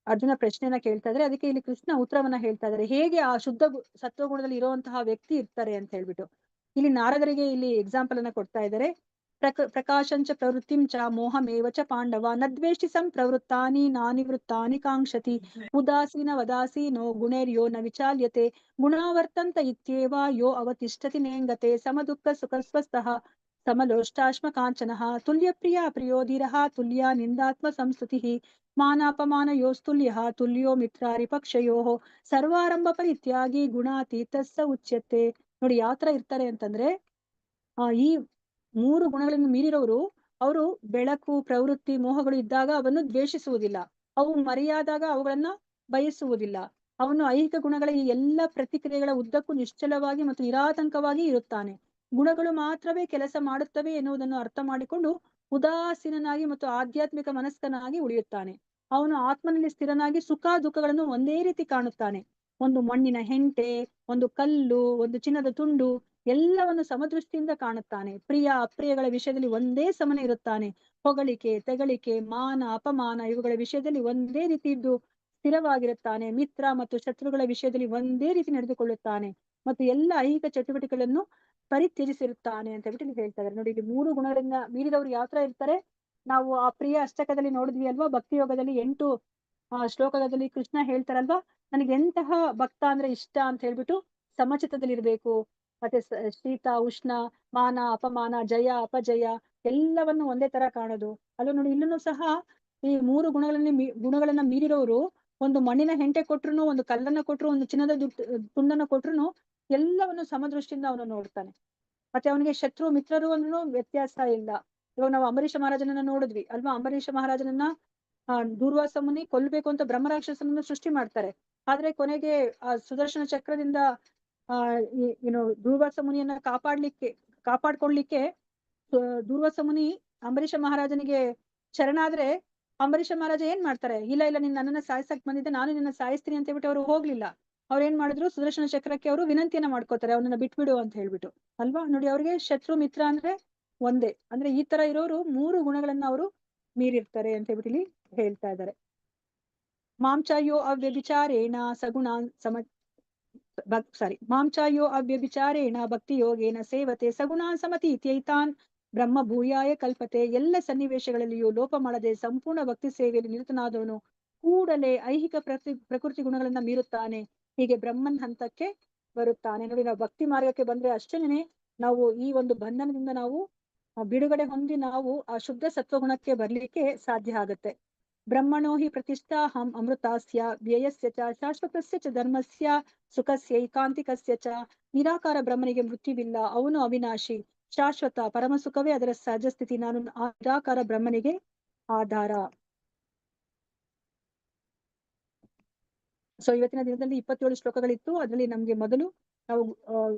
ಅರ್ಜುನ ಪ್ರಶ್ನೆಯನ್ನ ಕೇಳ್ತಾ ಇದ್ರೆ, ಅದಕ್ಕೆ ಇಲ್ಲಿ ಕೃಷ್ಣ ಉತ್ತರವನ್ನ ಹೇಳ್ತಾ ಇದಾರೆ, ಹೇಗೆ ಆ ಶುದ್ಧ ಸತ್ವಗುಣದಲ್ಲಿ ಇರುವಂತಹ ವ್ಯಕ್ತಿ ಇರ್ತಾರೆ ಅಂತ ಹೇಳ್ಬಿಟ್ಟು. ಇಲ್ಲಿ ನಾರದರಿಗೆ ಇಲ್ಲಿ ಎಕ್ಸಾಂಪಲ್ ಅನ್ನ ಕೊಡ್ತಾ ಇದ್ದಾರೆ. ಪ್ರಕಾಶಂಚ ಪ್ರವೃತ್ತಿಂ ಚ ಮೋಹಮೇವ ಚ ಪಾಂಡವ ನದ್ವೇಷ್ಟಿ ಸಂಪ್ರವೃತ್ತಾನಿ ನಾನಿವೃತ್ತಾನಿ ಕಾಂಕ್ಷತಿ ಉದಾಸೀನ ವದಾಸೀನೋ ಗುಣೇರ್ಯೋ ನ ವಿಚಾಲ್ಯತೆ ಗುಣಾವರ್ತಂತ ಇತ್ಯೇವ ಯೋ ಅವತಿಷ್ಠತಿ ನೇಂಗತೆ ಸಮದುಃಖ ಸುಖಸ್ವಸ್ಥಃ ಸಮಲೋಷ್ಟಾಶ್ಮ ಕಾಂಚನಃ ತುಲ್ಯ ಪ್ರಿಯ ಪ್ರಿಯೋ ಧೀರಃ ತುಲ್ಯ ನಿಂದಾತ್ಮ ಸಂಸ್ತುತಿಃ ಮಾನಾಪಮಾನಯೋಸ್ತುಲ್ಯಃ ತುಲ್ಯೋ ಮಿತ್ರಾರಿಪಕ್ಷಯೋಃ ಸರ್ವಾರಂಭ ಪರಿತ್ಯಾಗಿ ಗುಣಾತೀತಸ್ಸ ಉಚ್ಯತೆ. ನೋಡಿ ಯಾವ ತರ ಇರ್ತಾರೆ ಅಂತಂದ್ರೆ, ಈ 3 ಗುಣಗಳನ್ನು ಮೀರಿರೋರು, ಅವರು ಬೆಳಕು, ಪ್ರವೃತ್ತಿ, ಮೋಹಗಳು ಇದ್ದಾಗ ಅವನ್ನು ದ್ವೇಷಿಸುವುದಿಲ್ಲ, ಅವು ಮರೆಯಾದಾಗ ಅವುಗಳನ್ನ ಬಯಸುವುದಿಲ್ಲ. ಅವನು ಐಹಿಕ ಗುಣಗಳ ಈ ಎಲ್ಲ ಪ್ರತಿಕ್ರಿಯೆಗಳ ಉದ್ದಕ್ಕೂ ನಿಶ್ಚಲವಾಗಿ ಮತ್ತು ನಿರಾತಂಕವಾಗಿ ಇರುತ್ತಾನೆ. ಗುಣಗಳು ಮಾತ್ರವೇ ಕೆಲಸ ಮಾಡುತ್ತವೆ ಎನ್ನುವುದನ್ನು ಅರ್ಥ ಮಾಡಿಕೊಂಡು ಉದಾಸೀನನಾಗಿ ಮತ್ತು ಆಧ್ಯಾತ್ಮಿಕ ಮನಸ್ಕನಾಗಿ ಉಳಿಯುತ್ತಾನೆ. ಅವನು ಆತ್ಮನಲ್ಲಿ ಸ್ಥಿರನಾಗಿ ಸುಖ ದುಃಖಗಳನ್ನು ಒಂದೇ ರೀತಿ ಕಾಣುತ್ತಾನೆ. ಒಂದು ಮಣ್ಣಿನ ಹೆಂಟೆ, ಒಂದು ಕಲ್ಲು, ಒಂದು ಚಿನ್ನದ ತುಂಡು ಎಲ್ಲವನ್ನು ಸಮದೃಷ್ಟಿಯಿಂದ ಕಾಣುತ್ತಾನೆ. ಪ್ರಿಯ ಅಪ್ರಿಯಗಳ ವಿಷಯದಲ್ಲಿ ಒಂದೇ ಸಮನೆ ಇರುತ್ತಾನೆ. ಹೊಗಳಿಕೆ, ತೆಗಳಿಕೆ, ಮಾನ, ಅಪಮಾನ ಇವುಗಳ ವಿಷಯದಲ್ಲಿ ಒಂದೇ ರೀತಿ ಇದ್ದು ಸ್ಥಿರವಾಗಿರುತ್ತಾನೆ. ಮಿತ್ರ ಮತ್ತು ಶತ್ರುಗಳ ವಿಷಯದಲ್ಲಿ ಒಂದೇ ರೀತಿ ನಡೆದುಕೊಳ್ಳುತ್ತಾನೆ ಮತ್ತು ಎಲ್ಲ ಐಹಿಕ ಚಟುವಟಿಕೆಗಳನ್ನು ಪರಿತ್ಯಜಿಸಿರುತ್ತಾನೆ ಅಂತ ಹೇಳ್ಬಿಟ್ಟು ಇಲ್ಲಿ ಹೇಳ್ತಾ ಇದ್ದಾರೆ. ನೋಡಿ, ಇಲ್ಲಿ 3 ಗುಣಗಳಿಂದ ಮೀರಿದವರು ಯಾವ ತರ ಇರ್ತಾರೆ, ನಾವು ಆ ಪ್ರಿಯ ಅಷ್ಟಕದಲ್ಲಿ ನೋಡಿದ್ವಿ ಅಲ್ವಾ, ಭಕ್ತಿ ಯೋಗದಲ್ಲಿ 8 ಶ್ಲೋಕದಲ್ಲಿ ಕೃಷ್ಣ ಹೇಳ್ತಾರಲ್ವಾ, ನನಗೆ ಎಂತಹ ಭಕ್ತ ಅಂದ್ರೆ ಇಷ್ಟ ಅಂತ ಹೇಳ್ಬಿಟ್ಟು ಸಮಚಿತ್ತದಲ್ಲಿರ್ಬೇಕು, ಮತ್ತೆ ಶೀತ ಉಷ್ಣ, ಮಾನ ಅಪಮಾನ, ಜಯ ಅಪಜಯ ಎಲ್ಲವನ್ನು ಒಂದೇ ತರ ಕಾಣೋದು. ಅಲ್ಲೂ ನೋಡಿ, ಇಲ್ಲೂ ಸಹ ಈ 3 ಗುಣಗಳನ್ನ ಮೀರಿರೋರು ಒಂದು ಮಣ್ಣಿನ ಹೆಂಟೆ ಕೊಟ್ರು, ಒಂದು ಕಲ್ಲನ್ನ ಕೊಟ್ರು, ಒಂದು ಚಿನ್ನದ ತುಂಡನ್ನ ಕೊಟ್ರು ಎಲ್ಲವನ್ನು ಸಮದೃಷ್ಟಿಯಿಂದ ಅವನು ನೋಡ್ತಾನೆ. ಮತ್ತೆ ಅವನಿಗೆ ಶತ್ರು ಮಿತ್ರರು ಅನ್ನೋ ವ್ಯತ್ಯಾಸ ಇಲ್ಲ. ಇವಾಗ ನಾವು ಅಂಬರೀಷ ಮಹಾರಾಜನನ್ನ ನೋಡಿದ್ವಿ ಅಲ್ವಾ, ಅಂಬರೀಷ ಮಹಾರಾಜನನ್ನ ದೂರ್ವಾಸ ಮುನಿ ಕೊಲ್ಬೇಕು ಅಂತ ಬ್ರಹ್ಮರಾಕ್ಷಸನನ್ನು ಸೃಷ್ಟಿ ಮಾಡ್ತಾರೆ. ಆದ್ರೆ ಕೊನೆಗೆ ಆ ಸುದರ್ಶನ ಚಕ್ರದಿಂದ ಏನು ದೂರ್ವಾಸ ಮುನಿಯನ್ನ ಕಾಪಾಡ್ಕೊಳ್ಲಿಕ್ಕೆ ದೂರ್ವಾಸ ಮುನಿ ಅಂಬರೀಷ ಮಹಾರಾಜನಿಗೆ ಶರಣಾದ್ರೆ ಅಂಬರೀಷ ಮಹಾರಾಜ ಏನ್ ಮಾಡ್ತಾರೆ, ಇಲ್ಲ ನನ್ನನ್ನ ಸಾಯಿಸಕ್ ಬಂದಿದ್ದೆ, ನಾನು ನಿನ್ನ ಸಾಯಿಸ್ತೀನಿ ಅಂತ ಹೇಳ್ಬಿಟ್ಟು ಅವರು ಹೋಗ್ಲಿಲ್ಲ. ಅವ್ರು ಏನ್ ಮಾಡಿದ್ರು, ಸುದರ್ಶನ ಚಕ್ರಕ್ಕೆ ಅವರು ವಿನಂತಿಯನ್ನ ಮಾಡ್ಕೋತಾರೆ, ಅವನನ್ನ ಬಿಟ್ಬಿಡು ಅಂತ ಹೇಳ್ಬಿಟ್ಟು ಅಲ್ವಾ. ನೋಡಿ, ಅವ್ರಿಗೆ ಶತ್ರು ಮಿತ್ರ ಅಂದ್ರೆ ಒಂದೇ. ಅಂದ್ರೆ ಈ ತರ ಇರೋರು 3 ಗುಣಗಳನ್ನ ಅವರು ಮೀರಿರ್ತಾರೆ ಅಂತ ಹೇಳ್ಬಿಟ್ಟು ಇಲ್ಲಿ ಹೇಳ್ತಾ ಇದ್ದಾರೆ. ಮಾಂಚಾಯೋ ಅವ್ಯಭಿಚಾರೇಣ ಮಾಂಚಾಯೋ ಅವ್ಯಭಿಚಾರೇಣ ಭಕ್ತಿ ಯೋಗೇನ ಸೇವತೆ ಸಗುಣಾನ್ ಸಮತಿ ಇತ್ಯೈತಾನ್ ಬ್ರಹ್ಮ ಭೂಯಾಯ ಕಲ್ಪತೆ. ಎಲ್ಲ ಸನ್ನಿವೇಶಗಳಲ್ಲಿಯೂ ಲೋಪ ಮಾಡದೆ ಸಂಪೂರ್ಣ ಭಕ್ತಿ ಸೇವೆಯಲ್ಲಿ ನಿರತನಾದವನು ಕೂಡಲೇ ಐಹಿಕ ಪ್ರಕೃತಿ ಗುಣಗಳನ್ನ ಮೀರುತ್ತಾನೆ, ಹೀಗೆ ಬ್ರಹ್ಮನ್ ಹಂತಕ್ಕೆ ಬರುತ್ತಾನೆ. ನೋಡಿ, ನಾವು ಭಕ್ತಿ ಮಾರ್ಗಕ್ಕೆ ಬಂದ್ರೆ ಅಷ್ಟೇನೆ ನಾವು ಈ ಒಂದು ಬಂಧನದಿಂದ ನಾವು ಬಿಡುಗಡೆ ಹೊಂದಿ ನಾವು ಆ ಶುದ್ಧ ಸತ್ವಗುಣಕ್ಕೆ ಬರ್ಲಿಕ್ಕೆ ಸಾಧ್ಯ ಆಗುತ್ತೆ. ಬ್ರಹ್ಮಣೋ ಹಿ ಪ್ರತಿಷ್ಠಾ ಹಂ ಅಮೃತಾಸ್ಯ ವ್ಯಯಸ್ಯ ಚ ಶಾಶ್ವತಸ್ಯ ಚ ಧರ್ಮಸ್ಯ ಸುಖಸ್ಯ ಏಕಾಂತಿಕಸ್ಯ ಚ. ನಿರಾಕಾರ ಬ್ರಹ್ಮನಿಗೆ ಮೃತ್ಯುವಿಲ್ಲ, ಅವನು ಅವಿನಾಶಿ, ಶಾಶ್ವತ, ಪರಮ ಸುಖವೇ ಅದರ ಸಹಜ ಸ್ಥಿತಿ. ನಾನು ಆ ನಿರಾಕಾರ ಬ್ರಹ್ಮನಿಗೆ ಆಧಾರ. ಸೊ ಇವತ್ತಿನ ದಿನದಲ್ಲಿ 27 ಶ್ಲೋಕಗಳಿತ್ತು. ಅದರಲ್ಲಿ ನಮ್ಗೆ ಮೊದಲು ನಾವು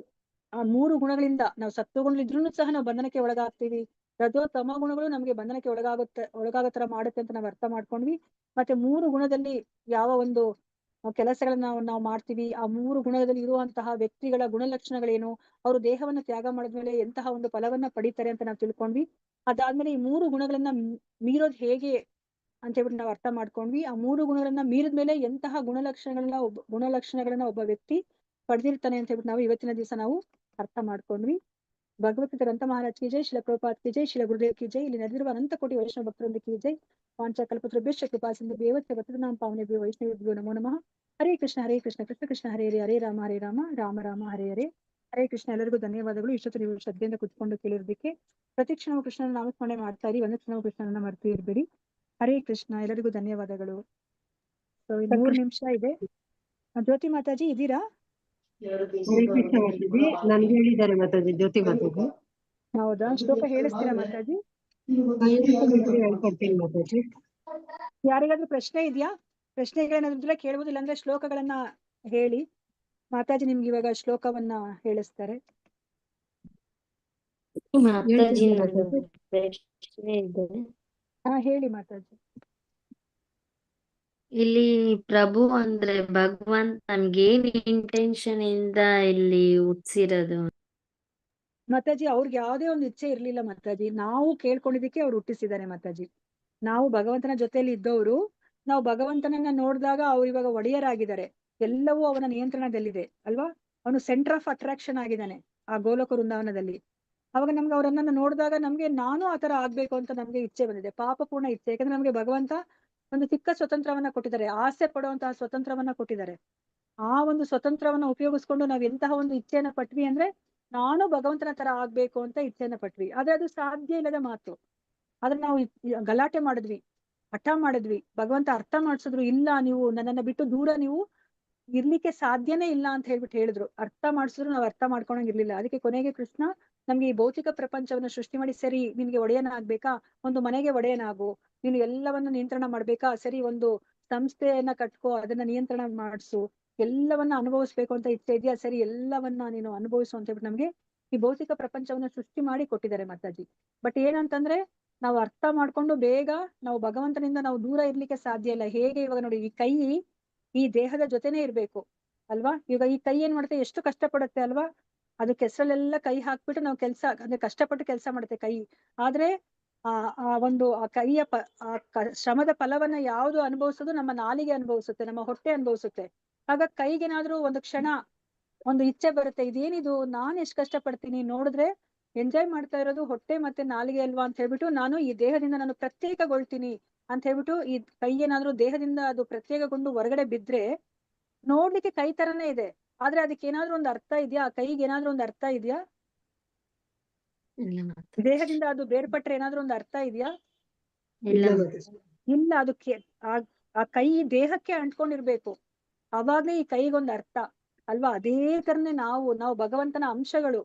ಆ 3 ಗುಣಗಳಿಂದ ನಾವು ಸತ್ವಗುಣಗಳಿದ್ರೂ ಸಹ ನಾವು ಬಂಧನಕ್ಕೆ ಒಳಗಾಗ್ತೀವಿ, ರಜೋ ತಮ ಗುಣಗಳು ನಮ್ಗೆ ಬಂಧನಕ್ಕೆ ಒಳಗಾಗೋ ತರ ಮಾಡುತ್ತೆ ಅಂತ ನಾವು ಅರ್ಥ ಮಾಡ್ಕೊಂಡ್ವಿ. ಮತ್ತೆ 3 ಗುಣದಲ್ಲಿ ಯಾವ ಒಂದು ಕೆಲಸಗಳನ್ನ ನಾವು ಮಾಡ್ತೀವಿ, ಆ 3 ಗುಣದಲ್ಲಿ ಇರುವಂತಹ ವ್ಯಕ್ತಿಗಳ ಗುಣಲಕ್ಷಣಗಳೇನು, ಅವರು ದೇಹವನ್ನ ತ್ಯಾಗ ಮಾಡಿದ್ಮೇಲೆ ಎಂತಹ ಒಂದು ಫಲವನ್ನ ಪಡಿತಾರೆ ಅಂತ ನಾವು ತಿಳ್ಕೊಂಡ್ವಿ. ಅದಾದ್ಮೇಲೆ ಈ 3 ಗುಣಗಳನ್ನ ಮೀರೋದ್ ಹೇಗೆ ಅಂತ ಹೇಳ್ಬಿಟ್ಟು ನಾವು ಅರ್ಥ ಮಾಡ್ಕೊಂಡ್ವಿ. ಆ 3 ಗುಣಗಳನ್ನ ಮೀರಿದ್ಮೇಲೆ ಎಂತಹ ಗುಣಲಕ್ಷಣಗಳನ್ನ ಒಬ್ಬ ವ್ಯಕ್ತಿ ಪಡೆದಿರ್ತಾನೆ ಅಂತ ಹೇಳ್ಬಿಟ್ಟು ನಾವು ಇವತ್ತಿನ ದಿವಸ ನಾವು ಅರ್ಥ ಮಾಡ್ಕೊಂಡ್ವಿ. ಭಗವತ್ ಗ್ರಂಥ ಮಹಾರಾಜ್ ಕಿ ಜೈ, ಶಿಲ ಪ್ರಭುಪಾದ್ ಕಿ ಜೈ, ಶಿಲ ಗುರುದೇವ್ ಕಿ ಜೈ. ಇಲ್ಲಿ ನಡೆದಿರುವ ಅನಂತ ಕೋಟಿ ವೈಷ್ಣವ ಭಕ್ತರೊಂದು ಕಿ ಜೈ. ಪಾಂಚಕಲ್ಪತೃಭ್ಯಶ್ಚ ಕೃಪಾ ಸಿಂಧು ಭ್ಯೇವಚ ಪತಿತಾನಾಂ ಪಾವನೇಭ್ಯೋ ವೈಷ್ಣವೇಭ್ಯೋ ನಮೋ ನಮಃ. ಹರೇ ಕೃಷ್ಣ ಕೃಷ್ಣ ಕೃಷ್ಣ ಹರೇ ಹರೇ, ಹರೇ ರಾಮ ರಾಮ ರಾಮ ಹರೇ ಹರೇ. ಹರೇ ಕೃಷ್ಣ. ಎಲ್ಲರಿಗೂ ಧನ್ಯವಾದಗಳು. ಇಷ್ಟೊತ್ತು ನೀವು ಶ್ರದ್ಧೆಯಿಂದ ಕುತ್ಕೊಂಡು ಕೇಳಿರೋದಕ್ಕೆ. ಪ್ರತಿ ಕ್ಷಣವು ಕೃಷ್ಣನ ನಾಮಸ್ಮರಣೆ ಮಾಡ್ತಾ ಇರಿ, ಒಂದು ಕ್ಷಣವು ಕೃಷ್ಣನನ್ನ ಮರೆತು ಇರ್ಬೇಡಿ. ಹರೇ ಕೃಷ್ಣ. ಎಲ್ಲರಿಗೂ ಧನ್ಯವಾದಗಳು. ಸೊ 3 ನಿಮಿಷ ಇದೆ. ಜ್ಯೋತಿ ಮಾತಾಜಿ ಇದ್ದೀರಾ? ಹರೇ ಕೃಷ್ಣ ಮಾತಾಜಿ. ನನ್ಗೆ ಹೇಳಿದ್ದಾರೆ ಮಾತಾಜಿ, ಜ್ಯೋತಿ ಮಾತಾಜಿ. ಹೌದಾ? ಶ್ಲೋಕ ಹೇಳಿಸ್ತೀರಾ ಮಾತಾಜಿ? ಹೇಳ್ಕೊಡ್ತೀನಿ ಮಾತಾಜಿ. ಯಾರಿಗಾದ್ರೂ ಪ್ರಶ್ನೆ ಇದೆಯಾ? ಪ್ರಶ್ನೆಗಳೇನಾದ್ರು ಕೇಳುವುದಿಲ್ಲ ಅಂದ್ರೆ ಶ್ಲೋಕಗಳನ್ನ ಹೇಳಿ. ಮಾತಾಜಿ ನಿಮ್ಗೆ ಇವಾಗ ಶ್ಲೋಕವನ್ನ ಹೇಳಿಸ್ತಾರೆ. ಮಾತಾಜಿ ಹೇಳ್ತೀನಿ ನಂದು ಮಾತಾಜಿ. ಪ್ರಶ್ನೆ ಇದೆ. ಹೇಳಿ ಮಾತಾಜಿ. ಇಲ್ಲಿ ಪ್ರಭು ಅಂದ್ರೆ ಭಗವಂತ ನಮ್ಗೇನ್ ಇಂಟೆನ್ಷನ್ ಇಂದ ಇಲ್ಲಿ ಹುಟ್ಸಿರೋದು? ಮಾತಾಜಿ ಅವ್ರಿಗೆ ಯಾವುದೇ ಒಂದು ಇಚ್ಛೆ ಇರ್ಲಿಲ್ಲ ಮಾತಾಜಿ, ನಾವು ಕೇಳ್ಕೊಂಡಿದ್ದಕ್ಕೆ ಅವ್ರು ಹುಟ್ಟಿಸಿದ್ದಾರೆ ಮಾತಾಜಿ. ನಾವು ಭಗವಂತನ ಜೊತೆಯಲ್ಲಿ ಇದ್ದವರು, ನಾವು ಭಗವಂತನನ್ನ ನೋಡಿದಾಗ ಅವ್ರು ಇವಾಗ ಒಡೆಯರಾಗಿದ್ದಾರೆ. ಎಲ್ಲವೂ ಅವನ ನಿಯಂತ್ರಣದಲ್ಲಿದೆ ಅಲ್ವಾ. ಅವನು ಸೆಂಟರ್ ಆಫ್ ಅಟ್ರಾಕ್ಷನ್ ಆಗಿದ್ದಾನೆ ಆ ಗೋಲಕ ವೃಂದಾವನದಲ್ಲಿ. ಅವಾಗ ನಮ್ಗೆ ಅವರನ್ನ ನೋಡಿದಾಗ ನಮ್ಗೆ ನಾನು ಆತರ ಆಗ್ಬೇಕು ಅಂತ ನಮ್ಗೆ ಇಚ್ಛೆ ಬಂದಿದೆ, ಪಾಪಪೂರ್ಣ ಇಚ್ಛೆ. ಯಾಕಂದ್ರೆ ನಮ್ಗೆ ಭಗವಂತ ಒಂದು ಚಿಕ್ಕ ಸ್ವತಂತ್ರವನ್ನ ಕೊಟ್ಟಿದ್ದಾರೆ, ಆಸೆ ಪಡುವಂತಹ ಸ್ವತಂತ್ರವನ್ನ ಕೊಟ್ಟಿದ್ದಾರೆ. ಆ ಒಂದು ಸ್ವತಂತ್ರವನ್ನ ಉಪಯೋಗಿಸ್ಕೊಂಡು ನಾವ್ ಎಂತಹ ಒಂದು ಇಚ್ಛೆಯನ್ನ ಪಟ್ವಿ ಅಂದ್ರೆ, ನಾನು ಭಗವಂತನ ತರ ಆಗ್ಬೇಕು ಅಂತ ಇಚ್ಛೆಯನ್ನ ಪಟ್ವಿ. ಆದ್ರೆ ಅದು ಸಾಧ್ಯ ಇಲ್ಲದ ಮಾತು. ಆದ್ರೆ ನಾವು ಗಲಾಟೆ ಮಾಡಿದ್ವಿ, ಹಠ ಮಾಡಿದ್ವಿ, ಭಗವಂತ ಅರ್ಥ ಮಾಡ್ಸಿದ್ರು, ಇಲ್ಲ ನೀವು ನನ್ನನ್ನ ಬಿಟ್ಟು ದೂರ ನೀವು ಇರ್ಲಿಕ್ಕೆ ಸಾಧ್ಯನೇ ಇಲ್ಲ ಅಂತ ಹೇಳ್ಬಿಟ್ಟು ಹೇಳಿದ್ರು. ಅರ್ಥ ಮಾಡ್ಸಿದ್ರು ನಾವು ಅರ್ಥ ಮಾಡ್ಕೊಳಂಗಿರ್ಲಿಲ್ಲ. ಅದಕ್ಕೆ ಕೊನೆಗೆ ಕೃಷ್ಣ ನಮ್ಗೆ ಈ ಭೌತಿಕ ಪ್ರಪಂಚವನ್ನ ಸೃಷ್ಟಿ ಮಾಡಿ, ಸರಿ ನಿನ್ಗೆ ಒಡೆಯನ ಆಗ್ಬೇಕಾ, ಒಂದು ಮನೆಗೆ ಒಡೆಯನಾಗು, ನೀನು ಎಲ್ಲವನ್ನ ನಿಯಂತ್ರಣ ಮಾಡ್ಬೇಕಾ, ಸರಿ ಒಂದು ಸಂಸ್ಥೆಯನ್ನ ಕಟ್ಕೋ, ಅದನ್ನ ನಿಯಂತ್ರಣ ಮಾಡಿಸು, ಎಲ್ಲವನ್ನ ಅನುಭವಿಸ್ಬೇಕು ಅಂತ ಇಚ್ಛೆ ಇದೆಯಾ, ಸರಿ ಎಲ್ಲವನ್ನ ನೀನು ಅನುಭವಿಸು ಅಂತ ಹೇಳ್ಬಿಟ್ಟು ನಮ್ಗೆ ಈ ಭೌತಿಕ ಪ್ರಪಂಚವನ್ನ ಸೃಷ್ಟಿ ಮಾಡಿ ಕೊಟ್ಟಿದ್ದಾರೆ ಮಾತಾಜಿ. ಬಟ್ ಏನಂತಂದ್ರೆ ನಾವು ಅರ್ಥ ಮಾಡ್ಕೊಂಡು ಬೇಗ ನಾವು ಭಗವಂತನಿಂದ ನಾವು ದೂರ ಇರ್ಲಿಕ್ಕೆ ಸಾಧ್ಯ ಇಲ್ಲ. ಹೇಗೆ ಇವಾಗ ನೋಡಿ, ಈ ಕೈ ಈ ದೇಹದ ಜೊತೆನೆ ಇರ್ಬೇಕು ಅಲ್ವಾ. ಇವಾಗ ಈ ಕೈ ಏನ್ ಮಾಡುತ್ತೆ, ಎಷ್ಟು ಕಷ್ಟ ಪಡುತ್ತೆ ಅಲ್ವಾ. ಅದು ಕೆಸರಲ್ಲೆಲ್ಲ ಕೈ ಹಾಕ್ಬಿಟ್ಟು ನಾವು ಕೆಲ್ಸ ಅಂದ್ರೆ ಕಷ್ಟಪಟ್ಟು ಕೆಲಸ ಮಾಡುತ್ತೆ ಕೈ. ಆದ್ರೆ ಆ ಒಂದು ಆ ಕೈಯ ಶ್ರಮದ ಫಲವನ್ನ ಯಾವ್ದು ಅನುಭವಿಸೋದು, ನಮ್ಮ ನಾಲಿಗೆ ಅನುಭವಿಸುತ್ತೆ, ನಮ್ಮ ಹೊಟ್ಟೆ ಅನುಭವಿಸುತ್ತೆ. ಆಗ ಕೈಗೇನಾದ್ರೂ ಒಂದು ಕ್ಷಣ ಒಂದು ಇಚ್ಛೆ ಬರುತ್ತೆ, ಇದೇನಿದು ನಾನ್ ಎಷ್ಟ್ ಕಷ್ಟ ಪಡ್ತೀನಿ, ನೋಡಿದ್ರೆ ಎಂಜಾಯ್ ಮಾಡ್ತಾ ಇರೋದು ಹೊಟ್ಟೆ ಮತ್ತೆ ನಾಲಿಗೆ ಅಲ್ವಾ ಅಂತ ಹೇಳ್ಬಿಟ್ಟು ನಾನು ಈ ದೇಹದಿಂದ ನಾನು ಪ್ರತ್ಯೇಕಗೊಳ್ತೀನಿ ಅಂತ ಹೇಳ್ಬಿಟ್ಟು ಈ ಕೈ ಏನಾದ್ರೂ ದೇಹದಿಂದ ಅದು ಪ್ರತ್ಯೇಕಗೊಂಡು ಹೊರಗಡೆ ಬಿದ್ರೆ ನೋಡ್ಲಿಕ್ಕೆ ಕೈ ತರನೇ ಇದೆ, ಆದ್ರೆ ಅದಕ್ಕೆ ಏನಾದ್ರೂ ಒಂದು ಅರ್ಥ ಇದೆಯಾ, ಆ ಕೈಗೆ ಏನಾದ್ರೂ ಒಂದು ಅರ್ಥ ಇದೆಯಾ, ಇಲ್ಲ ಮಾತಾಜಿ. ದೇಹದಿಂದ ಅದು ಬೇರ್ಪಟ್ರೆ ಏನಾದ್ರೂ ಒಂದು ಅರ್ಥ ಇದೆಯಾ, ಇಲ್ಲ ಇಲ್ಲ. ಅದಕ್ಕೆ ಆ ಕೈ ದೇಹಕ್ಕೆ ಅಂಟ್ಕೊಂಡಿರ್ಬೇಕು, ಅವಾಗ್ಲೇ ಈ ಕೈಗೊಂದು ಅರ್ಥ ಅಲ್ವಾ. ಅದೇ ತರನೇ ನಾವು ಭಗವಂತನ ಅಂಶಗಳು,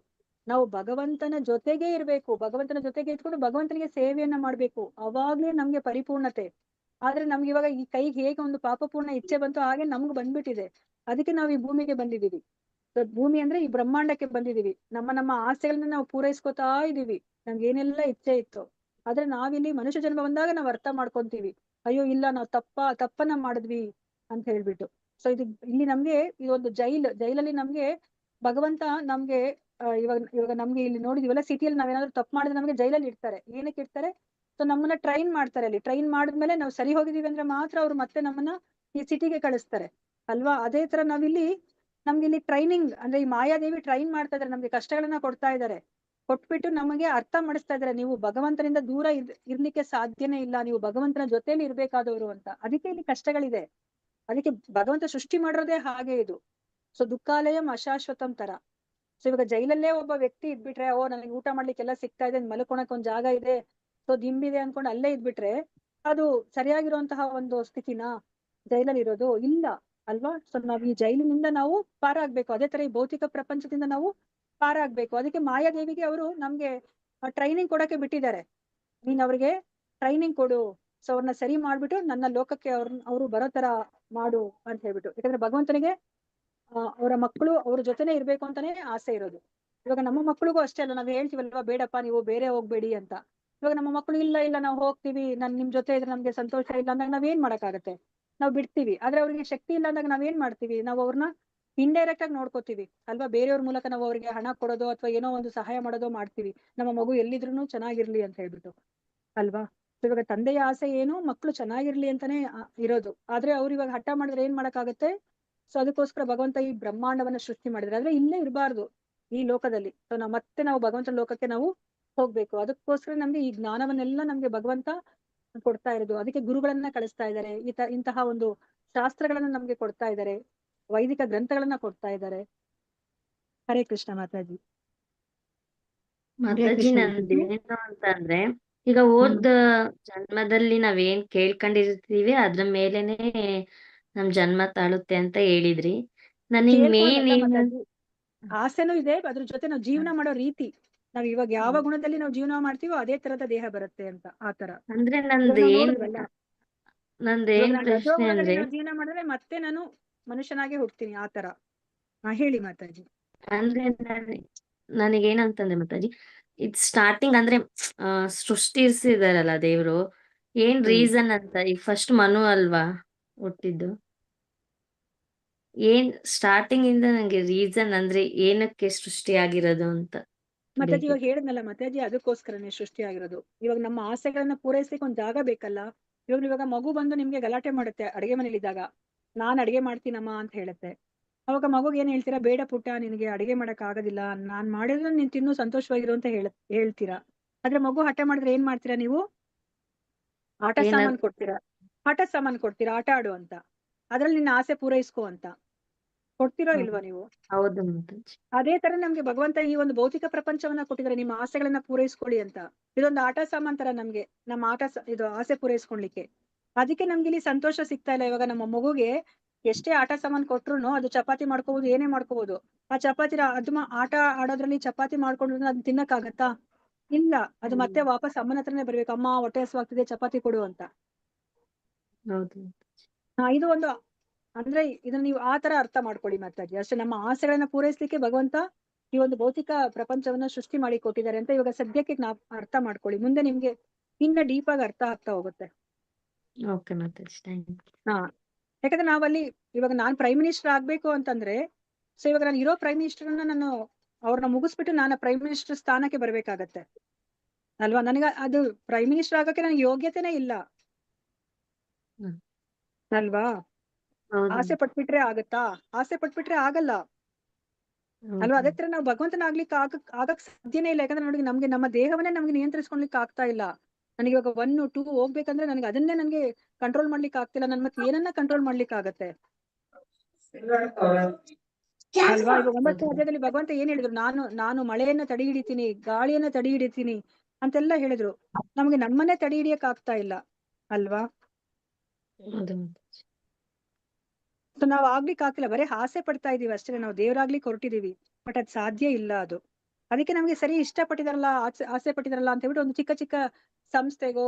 ನಾವು ಭಗವಂತನ ಜೊತೆಗೆ ಇರ್ಬೇಕು, ಭಗವಂತನ ಜೊತೆಗೆ ಇಟ್ಕೊಂಡು ಭಗವಂತನಿಗೆ ಸೇವೆಯನ್ನ ಮಾಡ್ಬೇಕು, ಅವಾಗ್ಲೇ ನಮ್ಗೆ ಪರಿಪೂರ್ಣತೆ. ಆದ್ರೆ ನಮ್ಗೆ ಇವಾಗ ಈ ಕೈಗೆ ಹೇಗೆ ಒಂದು ಪಾಪಪೂರ್ಣ ಇಚ್ಛೆ ಬಂತು ಹಾಗೆ ನಮ್ಗೆ ಬಂದ್ಬಿಟ್ಟಿದೆ. ಅದಕ್ಕೆ ನಾವು ಈ ಭೂಮಿಗೆ ಬಂದಿದೀವಿ. ಭೂಮಿ ಅಂದ್ರೆ ಈ ಬ್ರಹ್ಮಾಂಡಕ್ಕೆ ಬಂದಿದೀವಿ. ನಮ್ಮ ಆಸೆಗಳನ್ನ ನಾವು ಪೂರೈಸ್ಕೊತಾ ಇದೀವಿ, ನಮ್ಗೆ ಏನೆಲ್ಲ ಇಚ್ಛೆ ಇತ್ತು. ಆದ್ರೆ ನಾವಿಲ್ಲಿ ಮನುಷ್ಯ ಜನ್ಮ ಬಂದಾಗ ನಾವ್ ಅರ್ಥ ಮಾಡ್ಕೊಂತೀವಿ, ಅಯ್ಯೋ ಇಲ್ಲ ನಾವು ತಪ್ಪನ್ನ ಮಾಡಿದ್ವಿ ಅಂತ ಹೇಳ್ಬಿಟ್ಟು. ಸೊ ಇಲ್ಲಿ ನಮ್ಗೆ ಇದೊಂದು ಜೈಲಲ್ಲಿ ನಮ್ಗೆ ಭಗವಂತ ನಮ್ಗೆ ಇವಾಗ ನಮ್ಗೆ ಇಲ್ಲಿ ನೋಡಿದೀವಲ್ಲ, ಸಿಟಿಯಲ್ಲಿ ನಾವೇನಾದ್ರೂ ತಪ್ಪು ಮಾಡಿದ್ರೆ ನಮ್ಗೆ ಜೈಲಲ್ಲಿ ಇಡ್ತಾರೆ. ಏನಕ್ಕೆ ಇಡ್ತಾರೆ, ಸೊ ನಮ್ಮನ್ನ ಟ್ರೈನ್ ಮಾಡ್ತಾರೆ. ಅಲ್ಲಿ ಟ್ರೈನ್ ಮಾಡಿದ್ಮೇಲೆ ನಾವು ಸರಿ ಹೋಗಿದೀವಿ ಅಂದ್ರೆ ಮಾತ್ರ ಅವ್ರು ಮತ್ತೆ ನಮ್ಮನ್ನ ಈ ಸಿಟಿಗೆ ಕಳಿಸ್ತಾರೆ ಅಲ್ವಾ. ಅದೇ ತರ ನಮ್ಗೆ ಇಲ್ಲಿ ಟ್ರೈನಿಂಗ್ ಅಂದ್ರೆ ಈ ಮಾಯಾದೇವಿ ಟ್ರೈನ್ ಮಾಡ್ತಾ ಇದಾರೆ, ನಮ್ಗೆ ಕಷ್ಟಗಳನ್ನ ಕೊಡ್ತಾ ಇದಾರೆ, ಕೊಟ್ಬಿಟ್ಟು ನಮಗೆ ಅರ್ಥ ಮಾಡಿಸ್ತಾ ಇದಾರೆ, ನೀವು ಭಗವಂತನಿಂದ ದೂರ ಇರ್ಲಿಕ್ಕೆ ಸಾಧ್ಯನೇ ಇಲ್ಲ, ನೀವು ಭಗವಂತನ ಜೊತೆಲಿ ಇರ್ಬೇಕಾದವರು ಅಂತ. ಅದಕ್ಕೆ ಇಲ್ಲಿ ಕಷ್ಟಗಳಿದೆ. ಅದಕ್ಕೆ ಭಗವಂತ ಸೃಷ್ಟಿ ಮಾಡಿರೋದೇ ಹಾಗೆ ಇದು. ಸೊ ದುಃಖಾಲಯಂ ಅಶಾಶ್ವತಂ ತರ. ಸೊ ಇವಾಗ ಜೈಲಲ್ಲೇ ಒಬ್ಬ ವ್ಯಕ್ತಿ ಇದ್ಬಿಟ್ರೆ, ನನಗೆ ಊಟ ಮಾಡ್ಲಿಕ್ಕೆಲ್ಲ ಸಿಗ್ತಾ ಇದೆ, ಮಲ್ಕೊಳಕ್ ಒಂದ್ ಜಾಗ ಇದೆ, ಸೊ ದಿಂಬಿದೆ ಅನ್ಕೊಂಡು ಅಲ್ಲೇ ಇದ್ಬಿಟ್ರೆ ಅದು ಸರಿಯಾಗಿರುವಂತಹ ಒಂದು ಸ್ಥಿತಿನಾ ಜೈಲಲ್ಲಿ ಇರೋದು? ಇಲ್ಲ ಅಲ್ವಾ. ಸೊ ನಾವ್ ಈ ಜೈಲಿನಿಂದ ನಾವು ಪಾರಾಗ್ಬೇಕು. ಅದೇ ತರ ಈ ಭೌತಿಕ ಪ್ರಪಂಚದಿಂದ ನಾವು ಪಾರಾಗ್ಬೇಕು. ಅದಕ್ಕೆ ಮಾಯಾದೇವಿಗೆ ಅವರು ನಮ್ಗೆ ಟ್ರೈನಿಂಗ್ ಕೊಡಕ್ಕೆ ಬಿಟ್ಟಿದ್ದಾರೆ, ನೀನ್ ಅವ್ರಿಗೆ ಟ್ರೈನಿಂಗ್ ಕೊಡು, ಸೊ ಅವ್ರನ್ನ ಸರಿ ಮಾಡ್ಬಿಟ್ಟು ನನ್ನ ಲೋಕಕ್ಕೆ ಅವ್ರು ಬರೋ ತರ ಮಾಡು ಅಂತ ಹೇಳ್ಬಿಟ್ಟು. ಯಾಕಂದ್ರೆ ಭಗವಂತನಿಗೆ ಅವರ ಮಕ್ಕಳು ಅವ್ರ ಜೊತೆನೆ ಇರ್ಬೇಕು ಅಂತಾನೆ ಆಸೆ ಇರೋದು. ಇವಾಗ ನಮ್ಮ ಮಕ್ಕಳಿಗೂ ಅಷ್ಟೇ ಅಲ್ಲ, ನಾವ್ ಹೇಳ್ತೀವಲ್ವಾ ಬೇಡಪ್ಪ ನೀವು ಬೇರೆ ಹೋಗ್ಬೇಡಿ ಅಂತ. ಇವಾಗ ನಮ್ಮ ಮಕ್ಕಳು ಇಲ್ಲ ನಾವು ಹೋಗ್ತೀವಿ, ನಿಮ್ ಜೊತೆ ಇದ್ರೆ ನಮ್ಗೆ ಸಂತೋಷ ಇಲ್ಲ ಅಂದಾಗ ನಾವೇನ್ ಮಾಡಕ್ಕಾಗತ್ತೆ, ನಾವ್ ಬಿಡ್ತೀವಿ. ಆದ್ರೆ ಅವ್ರಿಗೆ ಶಕ್ತಿ ಇಲ್ಲ ಅಂದಾಗ ನಾವೇನ್ ಮಾಡ್ತೀವಿ, ನಾವು ಅವ್ರನ್ನ ಇಂಡೈರೆಕ್ಟ್ ಆಗಿ ನೋಡ್ಕೋತೀವಿ ಅಲ್ವಾ. ಬೇರೆಯವ್ರ ಮೂಲಕ ನಾವು ಅವ್ರಿಗೆ ಹಣ ಕೊಡೋದು ಅಥವಾ ಏನೋ ಒಂದು ಸಹಾಯ ಮಾಡೋದೋ ಮಾಡ್ತೀವಿ, ನಮ್ಮ ಮಗು ಎಲ್ಲಿದ್ರು ಚೆನ್ನಾಗಿರ್ಲಿ ಅಂತ ಹೇಳ್ಬಿಟ್ಟು ಅಲ್ವಾ. ಇವಾಗ ತಂದೆಯ ಆಸೆ ಏನು, ಮಕ್ಳು ಚೆನ್ನಾಗಿರ್ಲಿ ಅಂತಾನೆ ಇರೋದು. ಆದ್ರೆ ಅವ್ರು ಇವಾಗ ಹಠ ಮಾಡಿದ್ರೆ ಏನ್ ಮಾಡಕ್ಕಾಗತ್ತೆ. ಸೊ ಅದಕ್ಕೋಸ್ಕರ ಭಗವಂತ ಈ ಬ್ರಹ್ಮಾಂಡವನ್ನ ಸೃಷ್ಟಿ ಮಾಡಿದ್ರೆ, ಆದ್ರೆ ಇಲ್ಲೇ ಇರಬಾರ್ದು ಈ ಲೋಕದಲ್ಲಿ. ಸೊ ನಾವು ಭಗವಂತನ ಲೋಕಕ್ಕೆ ನಾವು ಹೋಗ್ಬೇಕು. ಅದಕ್ಕೋಸ್ಕರ ನಮ್ಗೆ ಈ ಜ್ಞಾನವನ್ನೆಲ್ಲ ನಮ್ಗೆ ಭಗವಂತ ಕೊಡ್ತಾ ಇರೋದು. ಅದಕ್ಕೆ ಗುರುಗಳನ್ನ ಕಳಿಸ್ತಾ ಇದ್ದಾರೆ, ಇಂತಹ ಒಂದು ಶಾಸ್ತ್ರಗಳನ್ನ ನಮ್ಗೆ ಕೊಡ್ತಾ ಇದ್ದಾರೆ, ವೈದಿಕ ಗ್ರಂಥಗಳನ್ನ ಕೊಡ್ತಾ ಇದ್ದಾರೆ. ಹರೇ ಕೃಷ್ಣ ಮಾತಾಜಿ. ಮಾತಾಜಿ ನಂದೇನು ಅಂತಂದ್ರೆ, ಈಗ ಹೋದ ಜನ್ಮದಲ್ಲಿ ನಾವೇನ್ ಕೇಳ್ಕೊಂಡಿರ್ತೀವಿ ಅದ್ರ ಮೇಲೆನೆ ನಮ್ ಜನ್ಮ ತಾಳುತ್ತೆ ಅಂತ ಹೇಳಿದ್ರಿ. ನನಗ್ ಮೇನ್ ಆಸೆನೂ ಇದೆ, ಅದ್ರ ಜೊತೆ ನಾವು ಜೀವನ ಮಾಡೋ ರೀತಿ, ನಾವ್ ಇವಾಗ ಯಾವ ಗುಣದಲ್ಲಿ ನಾವು ಜೀವನ ಮಾಡ್ತೀವೋ ಅದೇ ತರದ ದೇಹ ಬರುತ್ತೆ ಅಂತ. ಆತರ ಅಂದ್ರೆ ನಂದೇನ್ ಪ್ರಶ್ನೆ ಅಂದ್ರೆ, ನಾವು ಜೀವನ ಮಾಡಿದ್ರೆ ಮತ್ತೆ ನಾನು ಮನುಷ್ಯನಾಗೆ ಹುಡ್ತೀನಿ ಆತರ. ಹೇಳಿ ಮಾತಾಜಿ. ಅಂದ್ರೆ ನನಗೇನಂತಂದ್ರೆ ಮಾತಾಜಿ, ಇದ್ ಸ್ಟಾರ್ಟಿಂಗ್ ಅಂದ್ರೆ ಸೃಷ್ಟಿಸಿದಾರಲ್ಲ ದೇವ್ರು, ಏನ್ ರೀಸನ್ ಅಂತ. ಈಗ ಫಸ್ಟ್ ಮನು ಅಲ್ವಾ ಹುಟ್ಟಿದ್ದು? ಏನ್ ಸ್ಟಾರ್ಟಿಂಗ್ ಇಂದ ನಂಗೆ ರೀಸನ್ ಅಂದ್ರೆ ಏನಕ್ಕೆ ಸೃಷ್ಟಿ ಆಗಿರೋದು ಅಂತ ಮಾತಾಜಿ ಇವಾಗ ಬೇಕಿತ್ತು. ಹೇಳಿದ್ನಲ್ಲ ಮಾತಾಜಿ, ಅದಕ್ಕೋಸ್ಕರನೇ ಸೃಷ್ಟಿ ಆಗಿರೋದು. ಇವಾಗ ನಮ್ಮ ಆಸೆಗಳನ್ನ ಪೂರೈಸ್ಲಿಕ್ಕೆ ಒಂದ್ ಜಾಗ ಬೇಕಲ್ಲ. ಇವಾಗ ಮಗು ಬಂದು ನಿಮ್ಗೆ ಗಲಾಟೆ ಮಾಡುತ್ತೆ ಅಡಿಗೆ ಮನೇಲಿ ಇದ್ದಾಗ, ನಾನ್ ಅಡಿಗೆ ಮಾಡ್ತೀನಮ್ಮ ಅಂತ ಹೇಳುತ್ತೆ. ಅವಾಗ ಮಗುಗ್ ಏನ್ ಹೇಳ್ತೀರಾ? ಬೇಡ ಪುಟ್ಟ, ನಿನಗೆ ಅಡಿಗೆ ಮಾಡಕ್ ಆಗೋದಿಲ್ಲ, ನಾನ್ ಮಾಡಿದ್ರೆ ನೀನ್ ತಿನ್ನು ಸಂತೋಷವಾಗಿರು ಅಂತ ಹೇಳ್ತೀರಾ. ಆದ್ರೆ ಮಗು ಹಠ ಮಾಡಿದ್ರೆ ಏನ್ ಮಾಡ್ತೀರಾ ನೀವು? ಆಟ ಸಾಮಾನ್ ಕೊಡ್ತೀರಾ, ಆಟ ಆಡು ಅಂತ. ಅದ್ರಲ್ಲಿ ನಿನ್ನ ಆಸೆ ಪೂರೈಸ್ಕೊ ಅಂತ ಕೊಡ್ತಿರೋ ಇಲ್ವಾ ನೀವು? ಹೌದು ಮಾತಾಜಿ. ಅದೇ ತರ ನಮ್ಗೆ ಭಗವಂತ ಈ ಒಂದು ಭೌತಿಕ ಪ್ರಪಂಚವನ್ನ ಕೊಟ್ಟಿದ್ದಾರೆ, ನಿಮ್ಮ ಆಸೆಗಳನ್ನ ಪೂರೈಸ್ಕೊಳ್ಳಿ ಅಂತ. ಇದೊಂದು ಆಟ ಸಾಮಾನ್ ತರ ನಮ್ಗೆ, ನಮ್ಮ ಇದು ಆಸೆ ಪೂರೈಸ್ಕೊಳ್ಲಿಕ್ಕೆ. ಅದಕ್ಕೆ ನಮ್ಗೆ ಇಲ್ಲಿ ಸಂತೋಷ ಸಿಗ್ತಾ ಇಲ್ಲ. ಇವಾಗ ನಮ್ಮ ಮಗುಗೆ ಎಷ್ಟೇ ಆಟ ಸಾಮಾನ್ ಕೊಟ್ರುನು ಅದು ಚಪಾತಿ ಮಾಡ್ಕೋಬಹುದು, ಏನೇ ಮಾಡ್ಕೋಬಹುದು. ಆ ಚಪಾತಿ ಆಟ ಆಡೋದ್ರಲ್ಲಿ ಚಪಾತಿ ಮಾಡ್ಕೊಂಡ್ರು ಅದನ್ನ ತಿನ್ನಕ್ಕಾಗತ್ತಾ? ಇಲ್ಲ. ಅದು ಮತ್ತೆ ವಾಪಸ್ ಅಮ್ಮನ ಹತ್ರನೇ ಬರ್ಬೇಕು, ಅಮ್ಮ ಹೊಟ್ಟೆ ಹಸುವಾಗ್ತಿದೆ ಚಪಾತಿ ಕೊಡು ಅಂತ. ಹೌದು. ಇದು ಒಂದು, ಅಂದ್ರೆ ಇದನ್ನ ನೀವು ಆ ತರ ಅರ್ಥ ಮಾಡ್ಕೊಳ್ಳಿ ಮಾತಾಜಿ. ಅಷ್ಟೇ, ನಮ್ಮ ಆಸೆಗಳನ್ನ ಪೂರೈಸ್ಲಿಕ್ಕೆ ಭಗವಂತ ಈ ಒಂದು ಭೌತಿಕ ಪ್ರಪಂಚವನ್ನ ಸೃಷ್ಟಿ ಮಾಡಿ ಕೊಟ್ಟಿದ್ದಾರೆ ಅಂತ ಇವಾಗ ಸದ್ಯಕ್ಕೆ ನಾವ್ ಅರ್ಥ ಮಾಡ್ಕೊಳ್ಳಿ. ಮುಂದೆ ನಿಮ್ಗೆ ಇನ್ನ ಡೀಪ್ ಆಗಿ ಅರ್ಥ ಆಗ್ತಾ ಹೋಗುತ್ತೆ. Okay Mataji, thank you. ಯಾಕಂದ್ರೆ ನಾವಲ್ಲಿ ಇವಾಗ ನಾನ್ ಪ್ರೈಮ್ ಮಿನಿಸ್ಟರ್ ಆಗ್ಬೇಕು ಅಂತಂದ್ರೆ, ಸೊ ಇವಾಗ ನಾನು ಇರೋ ಪ್ರೈಮ್ ಮಿನಿಸ್ಟರ್ನ ನಾನು ಅವ್ರನ್ನ ಮುಗಿಸ್ಬಿಟ್ಟು ನಾನು ಪ್ರೈಮ್ ಮಿನಿಸ್ಟರ್ ಸ್ಥಾನಕ್ಕೆ ಬರ್ಬೇಕಾಗತ್ತೆ ಅಲ್ವಾ? ನನಗ ಅದು ಪ್ರೈಮ್ ಮಿನಿಸ್ಟರ್ ಆಗಕ್ಕೆ ನನಗೆ ಯೋಗ್ಯತೆನೇ ಇಲ್ಲ ಅಲ್ವಾ? ಆಸೆ ಪಟ್ಬಿಟ್ರೆ ಆಗತ್ತಾ? ಆಸೆ ಪಟ್ಬಿಟ್ರೆ ಆಗಲ್ಲ ಅಲ್ವಾ? ಅದೇ ತರ ನಾವು ಭಗವಂತನಾಗ್ಲಿಕ್ಕೆ ಆಗಕ್ ಸಾಧ್ಯನೇ ಇಲ್ಲ. ಯಾಕಂದ್ರೆ ನೋಡಿ, ನಮ್ಗೆ ನಮ್ಮ ದೇಹವನ್ನೇ ನಮ್ಗೆ ನಿಯಂತ್ರಿಸ್ಕೊಳ್ಲಿಕ್ಕೆ ಆಗ್ತಾ ಇಲ್ಲ. ನನಗೆ ಇವಾಗ 1, 2 ಹೋಗ್ಬೇಕಂದ್ರೆ ನನಗೆ ಅದನ್ನೇ ನನ್ಗೆ ಕಂಟ್ರೋಲ್ ಮಾಡ್ಲಿಕ್ಕೆ ಆಗ್ತಿಲ್ಲ. ನನ್ ಮತ್ತೆ ಏನನ್ನ ಕಂಟ್ರೋಲ್ ಮಾಡ್ಲಿಕ್ಕೆ ಆಗತ್ತೆ ಅಲ್ವಾ? ಇವಾಗ 9ನೇ ಅಧ್ಯಾಯದಲ್ಲಿ ಭಗವಂತ ಏನ್ ಹೇಳಿದ್ರು? ನಾನು ಮಳೆಯನ್ನ ತಡೆ ಹಿಡಿತೀನಿ, ಗಾಳಿಯನ್ನ ತಡೆ ಹಿಡಿತೀನಿ ಅಂತೆಲ್ಲ ಹೇಳಿದ್ರು. ನಮ್ಗೆ ನಮ್ಮನ್ನೇ ತಡೆ ಹಿಡಿಯಕ್ ಆಗ್ತಾ ಇಲ್ಲ ಅಲ್ವಾ? ಸೊ ನಾವ್ ಆಗ್ಲಿಕ್ಕೆ ಆಗ್ತಿಲ್ಲ, ಬರೀ ಆಸೆ ಪಡ್ತಾ ಇದೀವಿ ಅಷ್ಟೇ. ನಾವು ದೇವರಾಗ್ಲಿಕ್ಕೆ ಹೊರಟಿದೀವಿ, ಬಟ್ ಅದ್ ಸಾಧ್ಯ ಇಲ್ಲ ಅದು. ಅದಕ್ಕೆ ನಮ್ಗೆ ಸರಿ ಇಷ್ಟಪಟ್ಟಿದಾರಲ್ಲ, ಆಸೆ ಪಟ್ಟಿದಾರಲ್ಲ ಅಂತ ಹೇಳ್ಬಿಟ್ಟು ಒಂದು ಚಿಕ್ಕ ಚಿಕ್ಕ ಸಂಸ್ಥೆಗೋ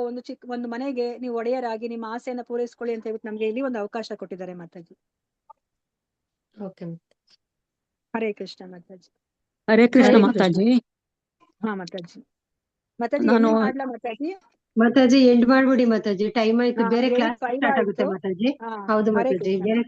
ಒಂದು ಮನೆಗೆ ನೀವು ಒಡೆಯರಾಗಿ ನಿಮ್ಮ ಆಸೆಯನ್ನ ಪೂರೈಸ್ಕೊಳ್ಳಿ ಅಂತ ಹೇಳ್ಬಿಟ್ಟು ನಮ್ಗೆ ಇಲ್ಲಿ ಒಂದು ಅವಕಾಶ ಕೊಟ್ಟಿದ್ದಾರೆ ಮಾತಾಜಿ. ಹರೇ ಕೃಷ್ಣ ಮಾತಾಜಿ. ಹರೇ ಕೃಷ್ಣ ಹರೇ ಮಾತಾಜಿ. ಮಾತಾಜಿ ಮಾತಾಜಿ ನಾನು ಎಂಡ್ ಮಾಡ್ಲಾ ಮಾತಾಜಿ? ಮಾತಾಜಿ ಎಂಡ್ ಮಾಡ್ಬಿಡಿ ಮಾತಾಜಿ, ಟೈಮ್ ಆಯ್ತು, ಬೇರೆ ಹೇಳಿ, ಕ್ಲಾಸ್ 5 ಸ್ಟಾರ್ಟ್ ಆಗುತ್ತೆ ಆಯ್ತು. ಮಾತಾಜಿ. ಹೌದು ಹರೇ ಮಾತಾಜಿ, ಕೃಷ್ಣ. ಬೇರೆ